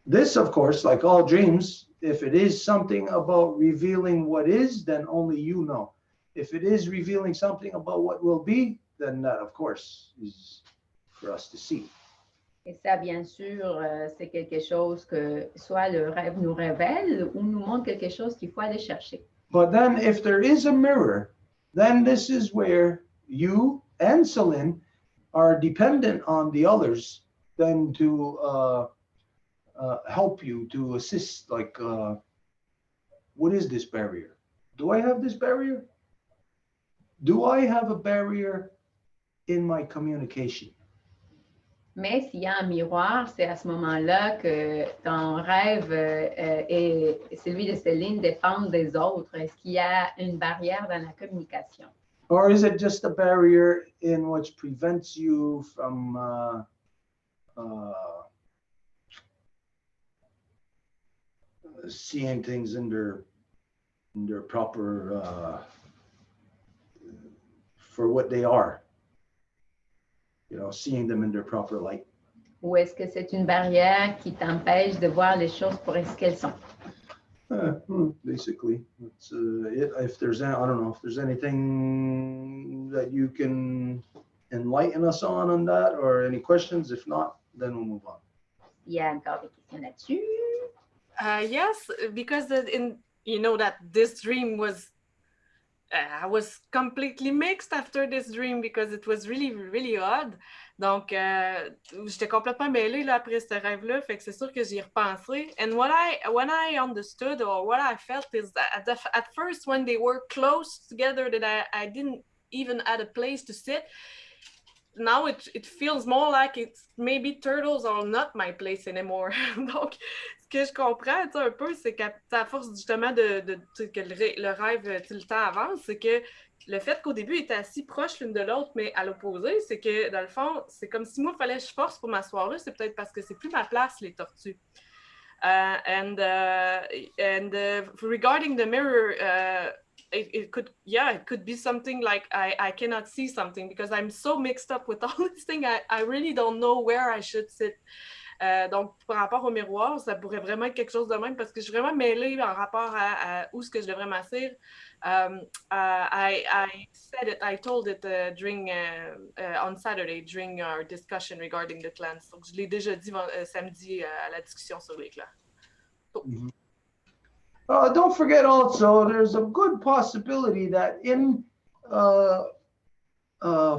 S2: This, of course, like all dreams, if it is something about revealing what is, then only you know. If it is revealing something about what will be, then that, of course, is for us to see.
S4: Et ça, bien sûr, c'est quelque chose que soit le rêve nous révèle ou nous montre quelque chose qu'il faut aller chercher.
S2: But then if there is a mirror, then this is where you and Celine are dependent on the others then to help you, to assist, like, what is this barrier? Do I have this barrier? Do I have a barrier in my communication?
S4: Mais s'il y a un miroir, c'est à ce moment-là que ton rêve et celui de Céline dépendent des autres. Est-ce qu'il y a une barrière dans la communication?
S2: Or is it just a barrier in which prevents you from seeing things in their proper for what they are. You know, seeing them in their proper light.
S4: Ou est-ce que c'est une barrière qui t'empêche de voir les choses pour ce qu'elles sont?
S2: Basically, it's, if there's, I don't know if there's anything that you can enlighten us on that, or any questions. If not, then we'll move on.
S4: Il y a encore des questions là-dessus?
S9: Yes, because you know that this dream was, I was completely mixed after this dream because it was really, really odd. Donc, j'étais complètement mêlée là, après ce rêve-là, fait que c'est sûr que j'y ai repensé. And when I understood or what I felt is that at first when they were close together that I didn't even have a place to sit. Now it feels more like it's maybe turtles are not my place anymore. Donc, ce que je comprends un peu, c'est qu'à force justement que le rêve, le temps avance, c'est que le fait qu'au début, ils étaient assis proches l'une de l'autre, mais à l'opposé, c'est que dans le fond, c'est comme si moi, il fallait que je force pour m'asseoir là, c'est peut-être parce que c'est plus ma place, les tortues. And regarding the mirror, it could be something like I cannot see something because I'm so mixed up with all this thing. I really don't know where I should sit. Donc, par rapport au miroir, ça pourrait vraiment être quelque chose de même parce que je suis vraiment mêlée en rapport à où est-ce que je devrais m'asseoir. I said it, I told it during on Saturday during our discussion regarding the clans. Donc, je l'ai déjà dit samedi à la discussion sur les clans. Oh.
S2: Mm-hmm. Don't forget also, there's a good possibility that in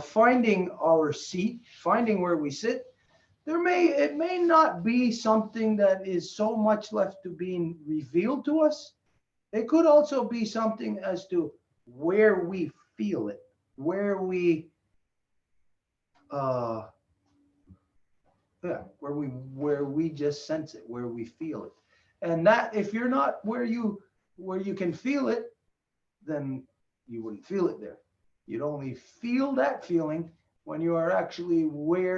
S2: finding our seat, finding where we sit, it may not be something that is so much left to being revealed to us. It could also be something as to where we feel it, where we just sense it, where we feel it. And that if you're not where you can feel it, then you wouldn't feel it there. You'd only feel that feeling when you are actually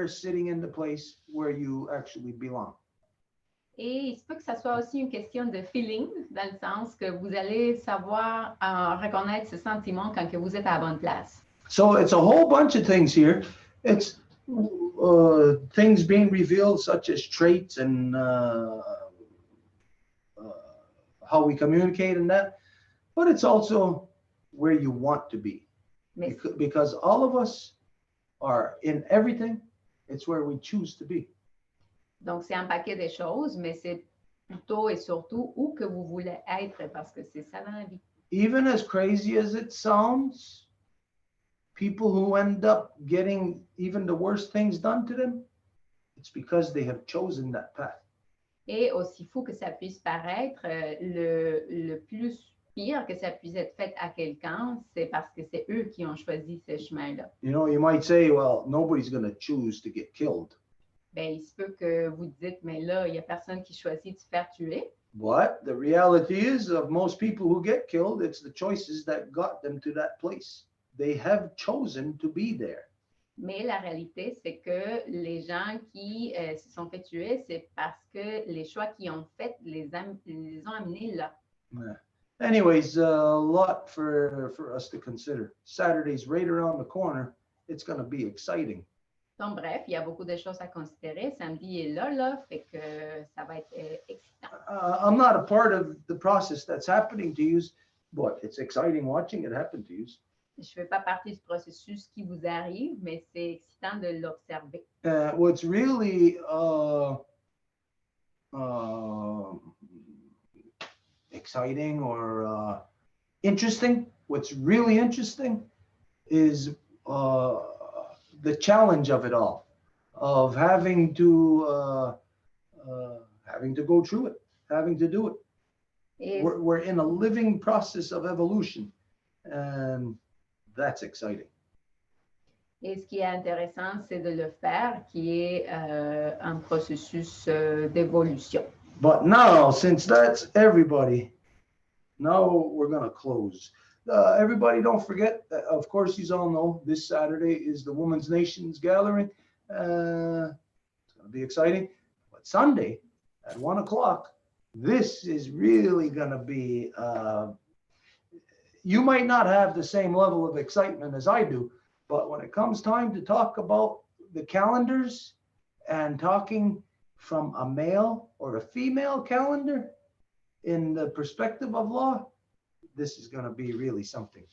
S2: sitting in the place where you actually belong.
S4: Et il se peut que ça soit aussi une question de feeling, dans le sens que vous allez savoir reconnaître ce sentiment quand que vous êtes à la bonne place.
S2: So it's a whole bunch of things here. It's things being revealed, such as traits and how we communicate and that, but it's also where you want to be. Because all of us are in everything, it's where we choose to be.
S4: Donc, c'est un paquet de choses, mais c'est plutôt et surtout où que vous voulez être, parce que c'est ça dans la vie.
S2: Even as crazy as it sounds, people who end up getting even the worst things done to them, it's because they have chosen that path.
S4: Et aussi fou que ça puisse paraître, le plus pire que ça puisse être fait à quelqu'un, c'est parce que c'est eux qui ont choisi ce chemin-là.
S2: You know, you might say, well, nobody's going to choose to get killed.
S4: Ben, il se peut que vous dites, mais là, il n'y a personne qui choisit de se faire tuer.
S2: But the reality is, of most people who get killed, it's the choices that got them to that place. They have chosen to be there.
S4: Mais la réalité, c'est que les gens qui se sont fait tuer, c'est parce que les choix qu'ils ont faits les ont amenés là.
S2: Yeah. Anyways, a lot for us to consider. Saturday's right around the corner. It's going to be exciting.
S4: Donc, bref, il y a beaucoup de choses à considérer. Samedi est là, fait que ça va être excitant.
S2: I'm not a part of the process that's happening to you, but it's exciting watching it happen to you.
S4: Je ne fais pas partie du processus qui vous arrive, mais c'est excitant de l'observer.
S2: What's really exciting or interesting, what's really interesting is the challenge of it all, of having to go through it, having to do it. We're in a living process of evolution, and that's exciting.
S4: Et ce qui est intéressant, c'est de le faire, qui est un processus d'évolution.
S2: But now, since that's everybody, now we're going to close. Everybody, don't forget, of course, you all know, this Saturday is the Women's Nations Gathering. It's going to be exciting. But Sunday at 1 o'clock, this is really going to be, you might not have the same level of excitement as I do, but when it comes time to talk about the calendars and talking from a male or a female calendar in the perspective of law, this is going to be really something.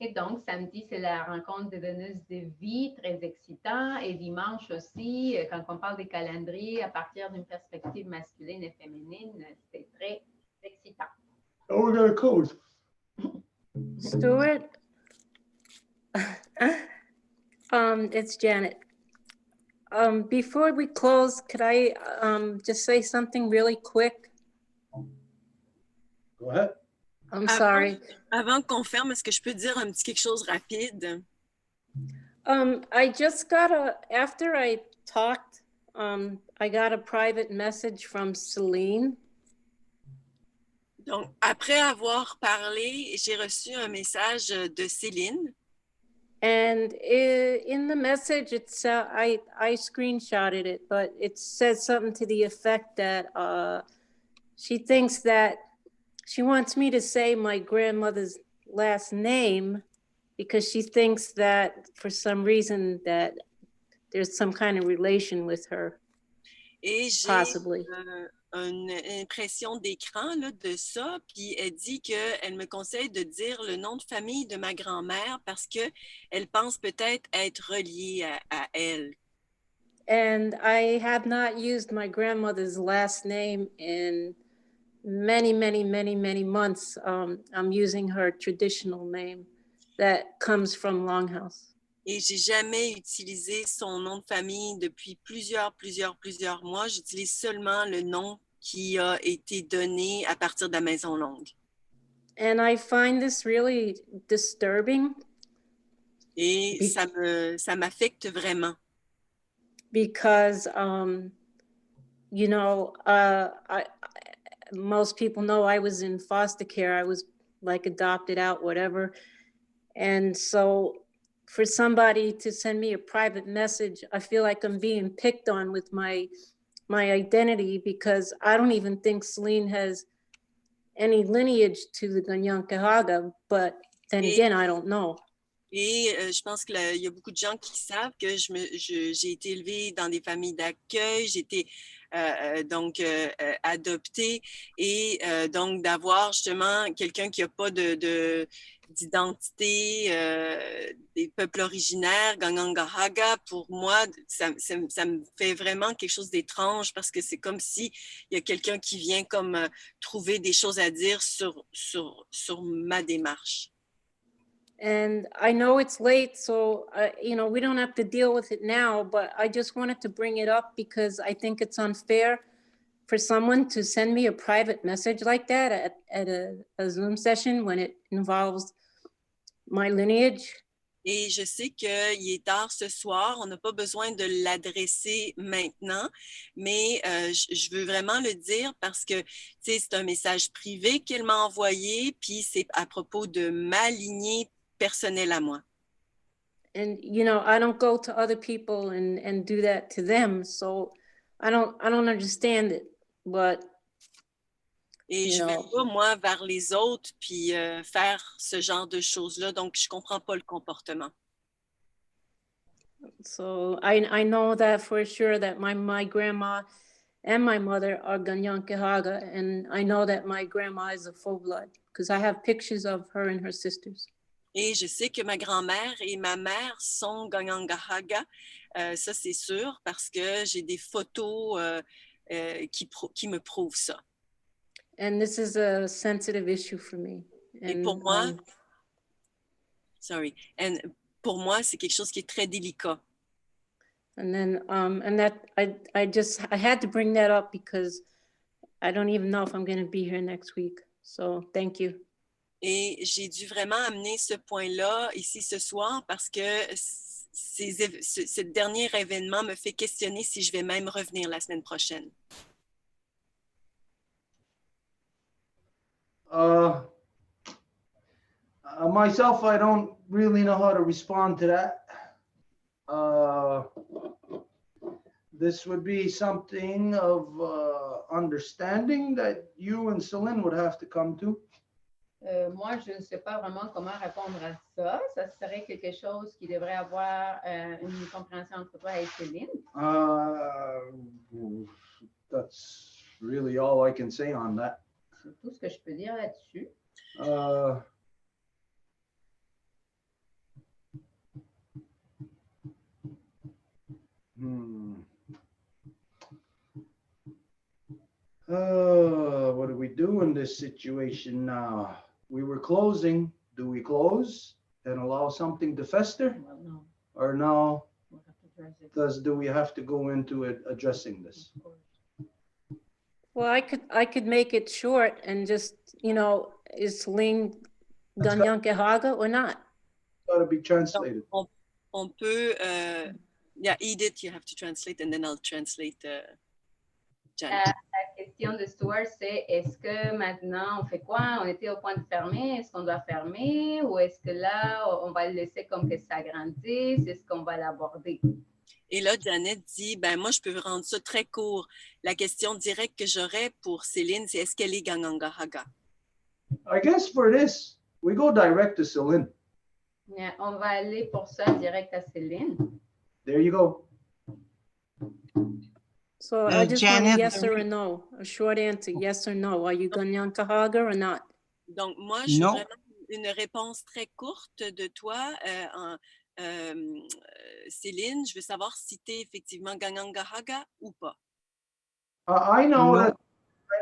S4: Et donc, samedi, c'est la rencontre des donneuses de vie, très excitant. Et dimanche aussi, quand on parle des calendriers à partir d'une perspective masculine et féminine, c'est très excitant.
S2: Oh, we got a code.
S13: Stuart, it's Janet. Before we close, could I just say something really quick?
S2: Go ahead.
S13: I'm sorry.
S5: Avant qu'on ferme, est-ce que je peux dire un petit quelque chose rapide?
S13: I just got after I talked, I got a private message from Celine.
S5: Donc, après avoir parlé, j'ai reçu un message de Céline.
S13: And in the message, it's I screenshotted it, but it says something to the effect that she thinks that she wants me to say my grandmother's last name because she thinks that for some reason that there's some kind of relation with her.
S5: Et j'ai
S13: possibly.
S5: Une impression d'écran de ça, puis elle dit qu'elle me conseille de dire le nom de famille de ma grand-mère parce qu'elle pense peut-être être reliée à elle.
S13: And I have not used my grandmother's last name in many months. I'm using her traditional name that comes from Longhouse.
S5: Et j'ai jamais utilisé son nom de famille depuis plusieurs mois. J'utilise seulement le nom qui a été donné à partir de la Maison Longue.
S13: And I find this really disturbing.
S5: Et ça m'affecte vraiment.
S13: Because, you know, most people know I was in foster care. I was like adopted out, whatever. And so for somebody to send me a private message, I feel like I'm being picked on with my identity because I don't even think Celine has any lineage to the Ganyankahaga, but then again, I don't know.
S5: Et je pense qu'il y a beaucoup de gens qui savent que j'ai été élevée dans des familles d'accueil, j'ai été donc adoptée et donc d'avoir justement quelqu'un qui n'a pas d'identité des peuples originaires, Ganyankahaga, pour moi, ça me fait vraiment quelque chose d'étrange parce que c'est comme s'il y a quelqu'un qui vient comme trouver des choses à dire sur ma démarche.
S13: And I know it's late, so, you know, we don't have to deal with it now, but I just wanted to bring it up because I think it's unfair for someone to send me a private message like that at a Zoom session when it involves my lineage.
S5: Et je sais qu'il est tard ce soir, on n'a pas besoin de l'adresser maintenant, mais je veux vraiment le dire parce que c'est un message privé qu'elle m'a envoyé, puis c'est à propos de ma lignée personnelle à moi.
S13: And you know, I don't go to other people and do that to them, so I don't understand it, but
S5: et je vais pas moi vers les autres puis faire ce genre de choses-là, donc je comprends pas le comportement.
S13: So I know that for sure that my grandma and my mother are Ganyankahaga, and I know that my grandma is a full blood because I have pictures of her and her sisters.
S5: Et je sais que ma grand-mère et ma mère sont Ganyankahaga, ça c'est sûr, parce que j'ai des photos qui me prouvent ça.
S13: And this is a sensitive issue for me.
S5: Et pour moi, pour moi, c'est quelque chose qui est très délicat.
S13: And then, and that I had to bring that up because I don't even know if I'm going to be here next week. So thank you.
S5: Et j'ai dû vraiment amener ce point-là ici ce soir parce que ce dernier événement me fait questionner si je vais même revenir la semaine prochaine.
S2: Myself, I don't really know how to respond to that. this would be something of understanding that you and Celine would have to come to.
S4: Moi, je ne sais pas vraiment comment répondre à ça. Ça serait quelque chose qui devrait avoir une compréhension entre toi et Céline.
S2: That's really all I can say on that.
S4: C'est tout ce que je peux dire là-dessus.
S2: What do we do in this situation now? We were closing. Do we close and allow something to fester?
S4: Well, no.
S2: Or no?
S4: We'll have to address it.
S2: Do we have to go into it addressing this?
S13: Well, I could make it short and just, you know, is Celine Ganyankehaga or not?
S2: Got to be translated.
S5: On peut, yeah, Edith, you have to translate and then I'll translate Janet.
S4: La question de Stuart, c'est est-ce que maintenant on fait quoi? On était au point de fermer, est-ce qu'on doit fermer ou est-ce que là on va le laisser comme que ça grandisse? Est-ce qu'on va l'aborder?
S5: Et là, Janet dit, ben moi, je peux rendre ça très court. La question directe que j'aurais pour Céline, c'est est-ce qu'elle est Ganyangahaga?
S2: I guess for this, we go direct to Celine.
S4: Yeah, on va aller pour ça direct à Céline.
S2: There you go.
S13: So I just want a
S1: Janet,
S13: yes or a no, a short answer, yes or no. Are you Ganyankehaga or not?
S5: Donc, moi, je veux
S1: Non.
S5: vraiment une réponse très courte de toi, Céline. Je veux savoir si tu es effectivement Ganyangahaga ou pas.
S2: I know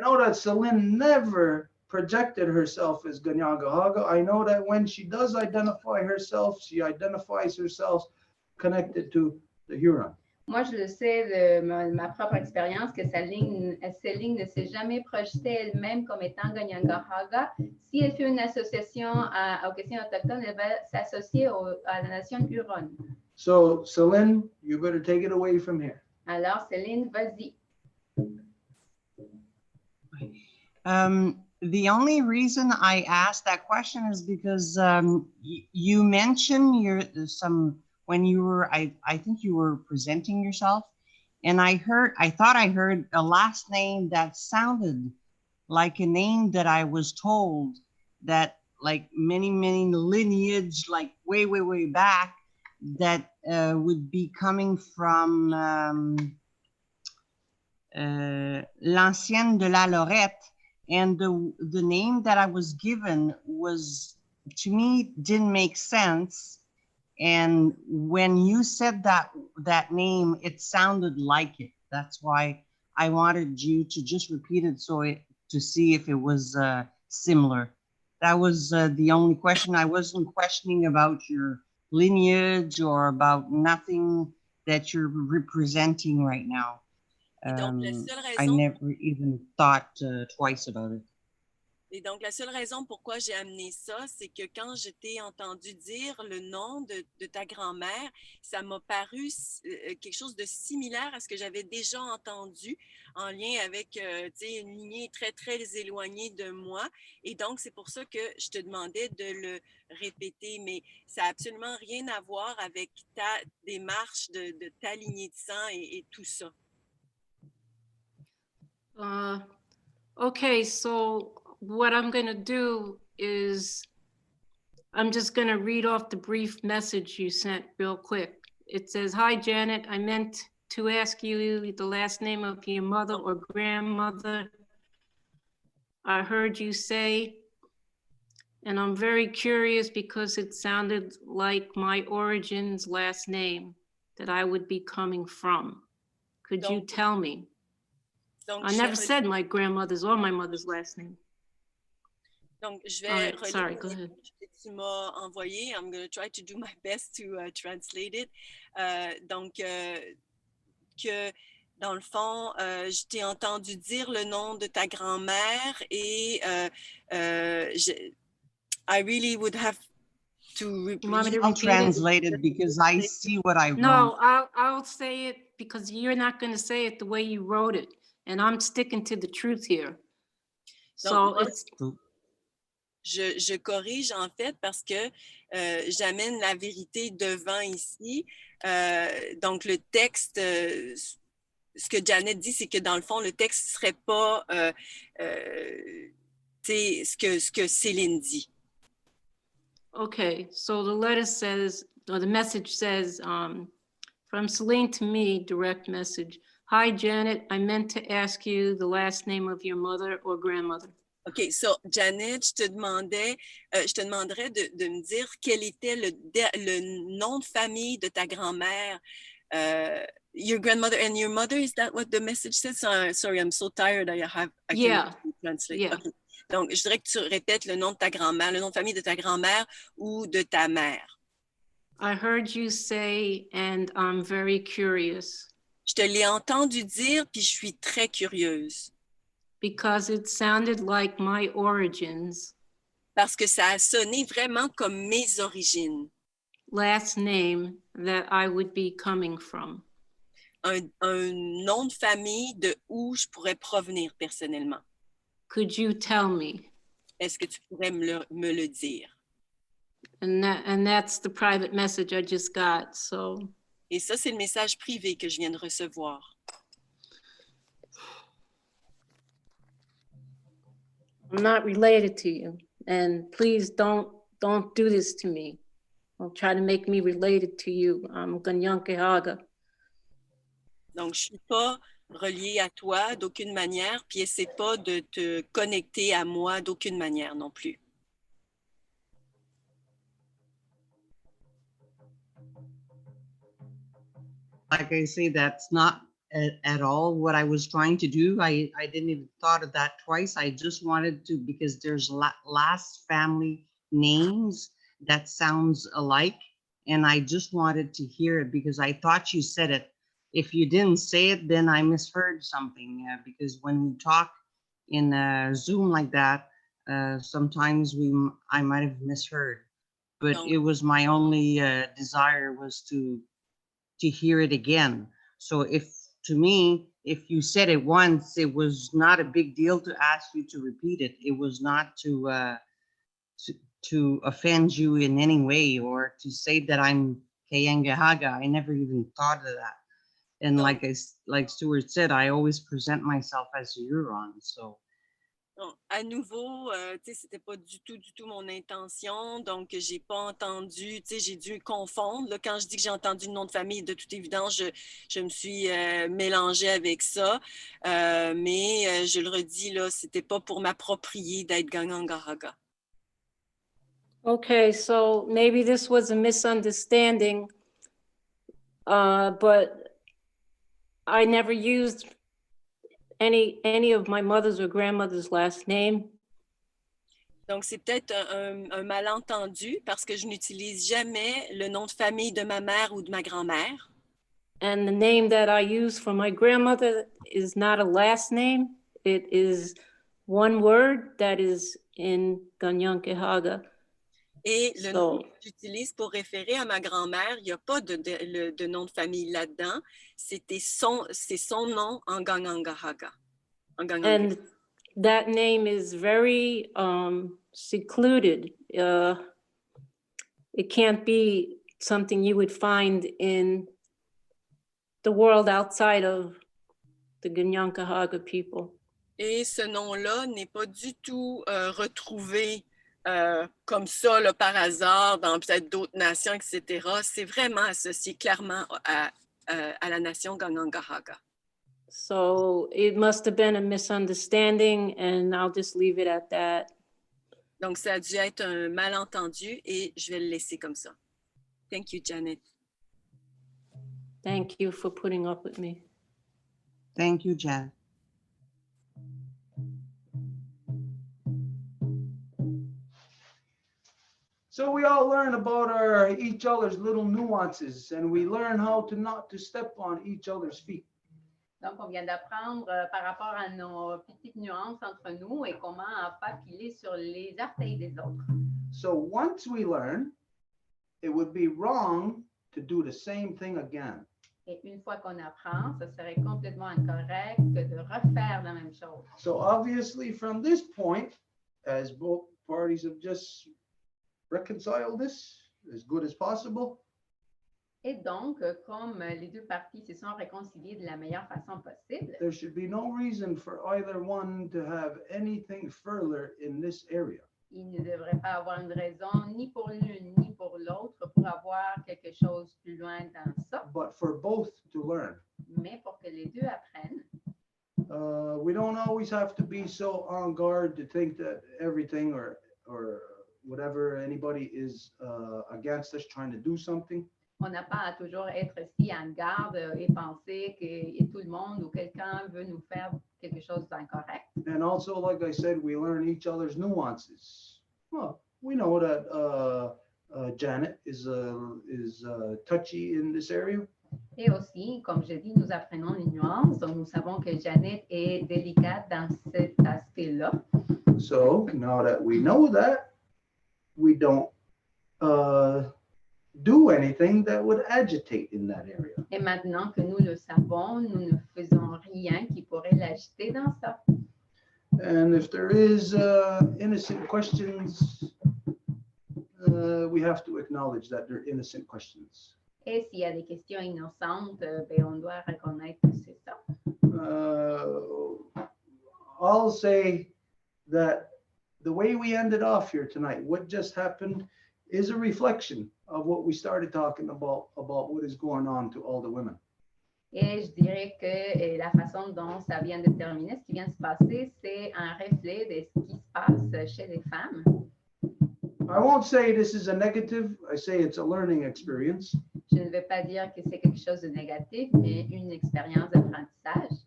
S1: No.
S2: that Celine never projected herself as Ganyangahaga. I know that when she does identify herself, she identifies herself connected to the Huron.
S4: Moi, je le sais de ma propre expérience que Céline ne s'est jamais projetée elle-même comme étant Ganyangahaga. Si elle fait une association aux questions autochtones, elle va s'associer à la nation Huron.
S2: So Celine, you better take it away from here.
S4: Alors, Céline, vas-y.
S1: The only reason I asked that question is because you mentioned when you were, I think you were presenting yourself, and I thought I heard a last name that sounded like a name that I was told that like many lineage, like way back, that would be coming from l'ancienne de la Lorette. And the name that I was given was, to me, didn't make sense. And when you said that name, it sounded like it. That's why I wanted you to just repeat it to see if it was similar. That was the only question. I wasn't questioning about your lineage or about nothing that you're representing right now. I never even thought twice about it.
S5: Et donc, la seule raison pourquoi j'ai amené ça, c'est que quand je t'ai entendu dire le nom de ta grand-mère, ça m'a paru quelque chose de similaire à ce que j'avais déjà entendu en lien avec une lignée très, très éloignée de moi. Et donc, c'est pour ça que je te demandais de le répéter, mais ça n'a absolument rien à voir avec ta démarche de ta lignée de sang et tout ça.
S13: Okay, so what I'm going to do is I'm just going to read off the brief message you sent real quick. It says, "Hi, Janet. I meant to ask you the last name of your mother or grandmother. I heard you say, and I'm very curious because it sounded like my origin's last name that I would be coming from. Could you tell me?"
S5: Donc,
S13: I never said my grandmother's or my mother's last name.
S5: Donc, je vais relire
S13: sorry, go ahead.
S5: ce que tu m'as envoyé. I'm going to try to do my best to translate it. Donc, que dans le fond, je t'ai entendu dire le nom de ta grand-mère et I really would have to repeat.
S1: I'll translate it because I see what I wrote.
S13: No, I'll say it because you're not going to say it the way you wrote it. And I'm sticking to the truth here. So
S5: Donc,
S13: it's...
S5: Je corrige en fait parce que j'amène la vérité devant ici. Donc le texte ce que Janet dit, c'est que dans le fond, le texte ne serait pas ce que Céline dit.
S13: Okay, so the letter says, or the message says, from Celine to me, direct message. Hi, Janet, I meant to ask you the last name of your mother or grandmother.
S5: OK, so Janet, je te demanderais de me dire quel était le nom de famille de ta grand-mère. Your grandmother and your mother, is that what the message says? Sorry, I'm so tired. I
S13: Yeah.
S5: can't translate.
S13: Yeah.
S5: Okay. Donc, je dirais que tu répètes le nom de ta grand-mère, le nom de famille de ta grand-mère ou de ta mère.
S13: I heard you say, and I'm very curious.
S5: Je te l'ai entendu dire, puis je suis très curieuse.
S13: Because it sounded like my origins.
S5: Parce que ça a sonné vraiment comme mes origines.
S13: Last name that I would be coming from.
S5: Un nom de famille de où je pourrais provenir personnellement.
S13: Could you tell me?
S5: Est-ce que tu pourrais me le dire?
S13: And that's the private message I just got, so.
S5: Et ça, c'est le message privé que je viens de recevoir.
S13: I'm not related to you, and please don't do this to me. Don't try to make me related to you. I'm Ganyankehaga.
S5: Donc, je ne suis pas reliée à toi d'aucune manière, puis essaie pas de te connecter à moi d'aucune manière non plus.
S1: Like I say, that's not at all what I was trying to do. I didn't even thought of that twice. I just wanted to, because there's last family names that sounds alike. And I just wanted to hear it because I thought you said it. If you didn't say it, then I misheard something because when we talk in Zoom like that, sometimes I might have misheard. But it was my only desire was to hear it again. So to me, if you said it once, it was not a big deal to ask you to repeat it. It was not to offend you in any way or to say that I'm Kayangahaga. I never even thought of that. And like Stuart said, I always present myself as a Huron. So.
S5: Bon, à nouveau, c'était pas du tout mon intention, donc j'ai pas entendu, j'ai dû confondre. Là, quand je dis que j'ai entendu le nom de famille, de toute évidence, je me suis mélangée avec ça, mais je le redis, là, c'était pas pour m'approprier d'être Ganyangahaga.
S13: Okay, so maybe this was a misunderstanding, but I never used any of my mother's or grandmother's last name.
S5: Donc, c'est peut-être un malentendu parce que je n'utilise jamais le nom de famille de ma mère ou de ma grand-mère.
S13: And the name that I use for my grandmother is not a last name. It is one word that is in Ganyankehaga.
S5: Et le nom que j'utilise pour référer à ma grand-mère, il n'y a pas de nom de famille là-dedans. C'est son nom en Ganyangahaga.
S13: And that name is very secluded. It can't be something you would find in the world outside of the Ganyankehaga people.
S5: Et ce nom-là n'est pas du tout retrouvé comme ça, là, par hasard, dans peut-être d'autres nations, etc. C'est vraiment associé clairement à la nation Ganyangahaga.
S13: So it must have been a misunderstanding, and I'll just leave it at that.
S5: Donc, ça a dû être un malentendu et je vais le laisser comme ça. Thank you, Janet.
S13: Thank you for putting up with me.
S1: Thank you, Janet.
S2: So we all learn about each other's little nuances, and we learn how to not to step on each other's feet.
S4: Donc, on vient d'apprendre par rapport à nos petites nuances entre nous et comment ne pas piler sur les orteils des autres.
S2: So once we learn, it would be wrong to do the same thing again.
S4: Et une fois qu'on apprend, ce serait complètement incorrect de refaire la même chose.
S2: So obviously from this point, as both parties have just reconciled this as good as possible,
S4: Et donc, comme les deux parties se sont réconciliées de la meilleure façon possible,
S2: there should be no reason for either one to have anything further in this area.
S4: il ne devrait pas avoir une raison ni pour l'une ni pour l'autre pour avoir quelque chose plus loin dans ça,
S2: But for both to learn.
S4: mais pour que les deux apprennent.
S2: We don't always have to be so on guard to think that everything or whatever anybody is against us trying to do something.
S4: On n'a pas à toujours être si en garde et penser que tout le monde ou quelqu'un veut nous faire quelque chose d'incorrect.
S2: And also, like I said, we learn each other's nuances. Well, we know that Janet is touchy in this area.
S4: Et aussi, comme je dis, nous apprenons les nuances. Donc, nous savons que Janet est délicate dans cet aspect-là.
S2: So now that we know that, we don't do anything that would agitate in that area.
S4: Et maintenant que nous le savons, nous ne faisons rien qui pourrait l'agiter dans ça.
S2: And if there is innocent questions, we have to acknowledge that they're innocent questions.
S4: Et s'il y a des questions innocentes, ben, on doit reconnaître que c'est ça.
S2: I'll say that the way we ended off here tonight, what just happened, is a reflection of what we started talking about what is going on to all the women.
S4: Et je dirais que la façon dont ça vient de terminer, ce qui vient de se passer, c'est un reflet de ce qui se passe chez les femmes.
S2: I won't say this is a negative, I say it's a learning experience.
S4: Je ne vais pas dire que c'est quelque chose de négatif, mais une expérience d'apprentissage.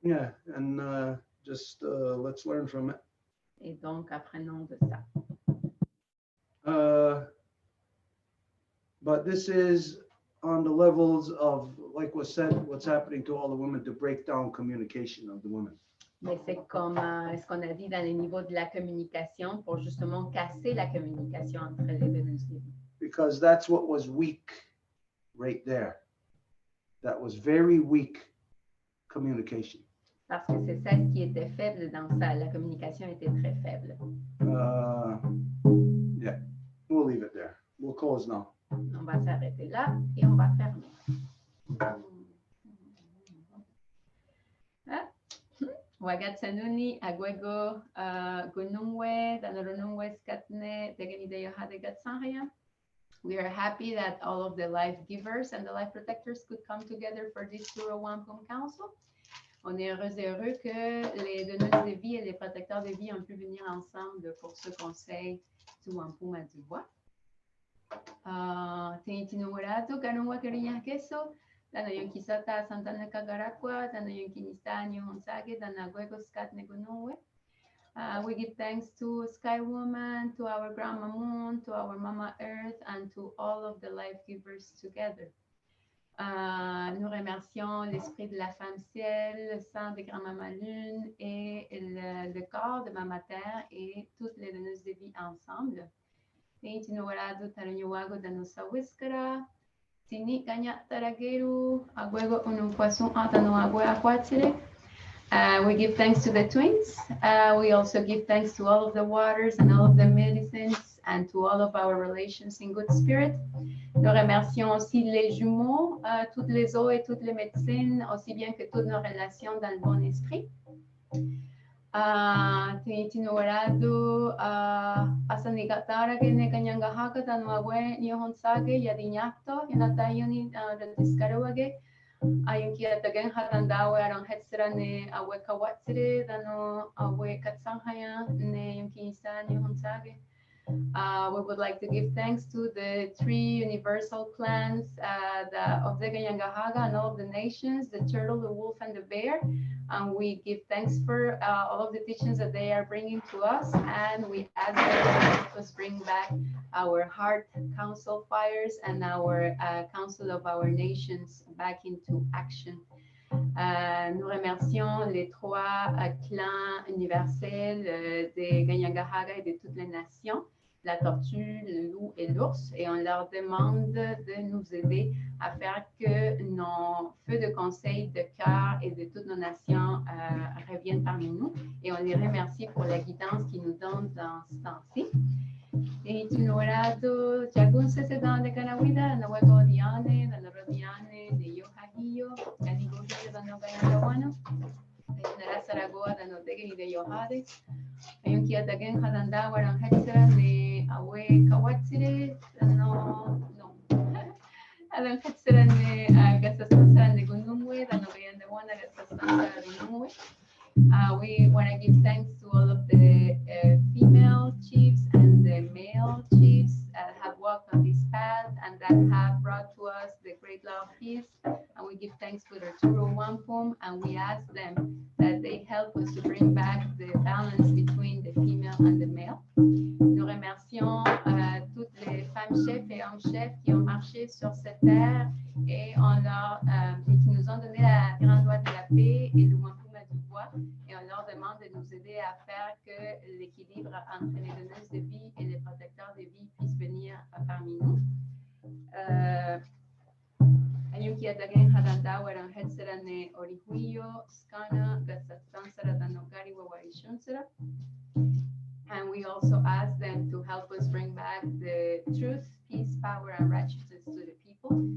S2: Yeah, and just let's learn from it.
S4: Et donc, apprenons de ça.
S2: But this is on the levels of, like was said, what's happening to all the women to break down communication of the women.
S4: Mais c'est comme ce qu'on a dit dans les niveaux de la communication pour justement casser la communication entre les deux musiques.
S2: Because that's what was weak right there. That was very weak communication.
S4: Parce que c'est ça qui était faible dans ça. La communication était très faible.
S2: Yeah, we'll leave it there. We'll close now.
S4: On va s'arrêter là et on va fermer. Wagatsanuni, Agwego, Gunungwe, Danarunungwe, Skatne, Deganideyo Hadegatsanhaya. We are happy that all of the life givers and the life protectors could come together for this Row Wampum Council. On est heureux et heureux que les donneuses de vie et les protecteurs de vie ont pu venir ensemble pour ce conseil du Wampum à Deux Voies. Tinitinuurato, Kanungwa Kirinya Keso, Dana Yonkisata, Santana Kagarakwa, Dana Yonkinista, Nyuhonsage, Dana Guego Skat Negunue. We give thanks to Sky Woman, to our Grandma Moon, to our Mama Earth, and to all of the life givers together. Nous remercions l'esprit de la femme ciel, le sang de Grand-Maman Lune et le corps de Maman Terre et toutes les donneuses de vie ensemble. Tinitinuurado, Tarunyuago, Danusa Wiskara, Tini Kanya Tarageru, Aguego Unumquasun Atanoague Aquatire. We give thanks to the twins. We also give thanks to all of the waters and all of the medicines and to all of our relations in good spirit. Nous remercions aussi les jumeaux, toutes les eaux et toutes les médecines, aussi bien que toutes nos relations dans le bon esprit. Tinitinuurado, Asanigatara, Kene Kanyangahaka, Tanuague, Nyohonsage, Yadinyakto, Yanatayuni, Ratiskarawage. Ayunki atagen hatandawe aron hetsera ne awe kawatsire dano awe katsanghaya ne yunki isa ni honsage. We would like to give thanks to the three universal clans of the Ganyangahaga and all of the nations, the turtle, the wolf, and the bear. And we give thanks for all of the teachings that they are bringing to us. And we ask them to help us bring back our heart council fires and our council of our nations back into action. Nous remercions les trois clans universels des Ganyangahaga et de toutes les nations, la tortue, le loup et l'ours, et on leur demande de nous aider à faire que nos feux de conseil de cœur et de toutes nos nations reviennent parmi nous. Et on les remercie pour la guidance qu'ils nous donnent dans ce temps-ci. Et itinerado, jagun se dan de canawida, na wego diane, na rodiane, de yohagio, canigo da no gayano, de la Saragoa da no degni de yohade. Ayun kia dagen hadanda waran hetsera ne awe kawatsire, no. Adan hetsera ne gasasansara ne gunumwe, da no gayan de wana gasasansara gunumwe. We want to give thanks to all of the female chiefs and the male chiefs that have walked on this path and that have brought to us the great law of peace. And we give thanks to the Row Wampum, and we ask them that they help us to bring back the balance between the female and the male. Nous remercions toutes les femmes chefs et hommes chefs qui ont marché sur cette terre et qui nous ont donné la grande loi de la paix et le Wampum du bois, et on leur demande de nous aider à faire que l'équilibre entre les donneuses de vie et les protecteurs de vie puisse venir parmi nous. Ayuki adagen hadanda waran hetsarane orihuyo skana gasatsansara danogari wawarishunsara. And we also ask them to help us bring back the truth, peace, power, and righteousness to the people.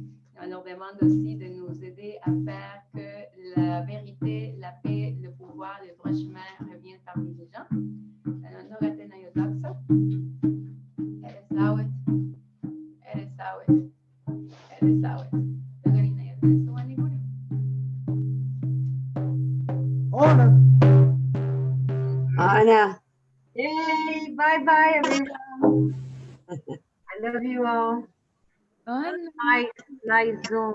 S4: On leur demande aussi de nous aider à faire que la vérité, la paix, le pouvoir, le droit chemin reviennent parmi les gens.
S6: Anna.
S14: Yay, bye-bye, everyone. I love you all.
S7: Oh,
S14: Nice Zoom.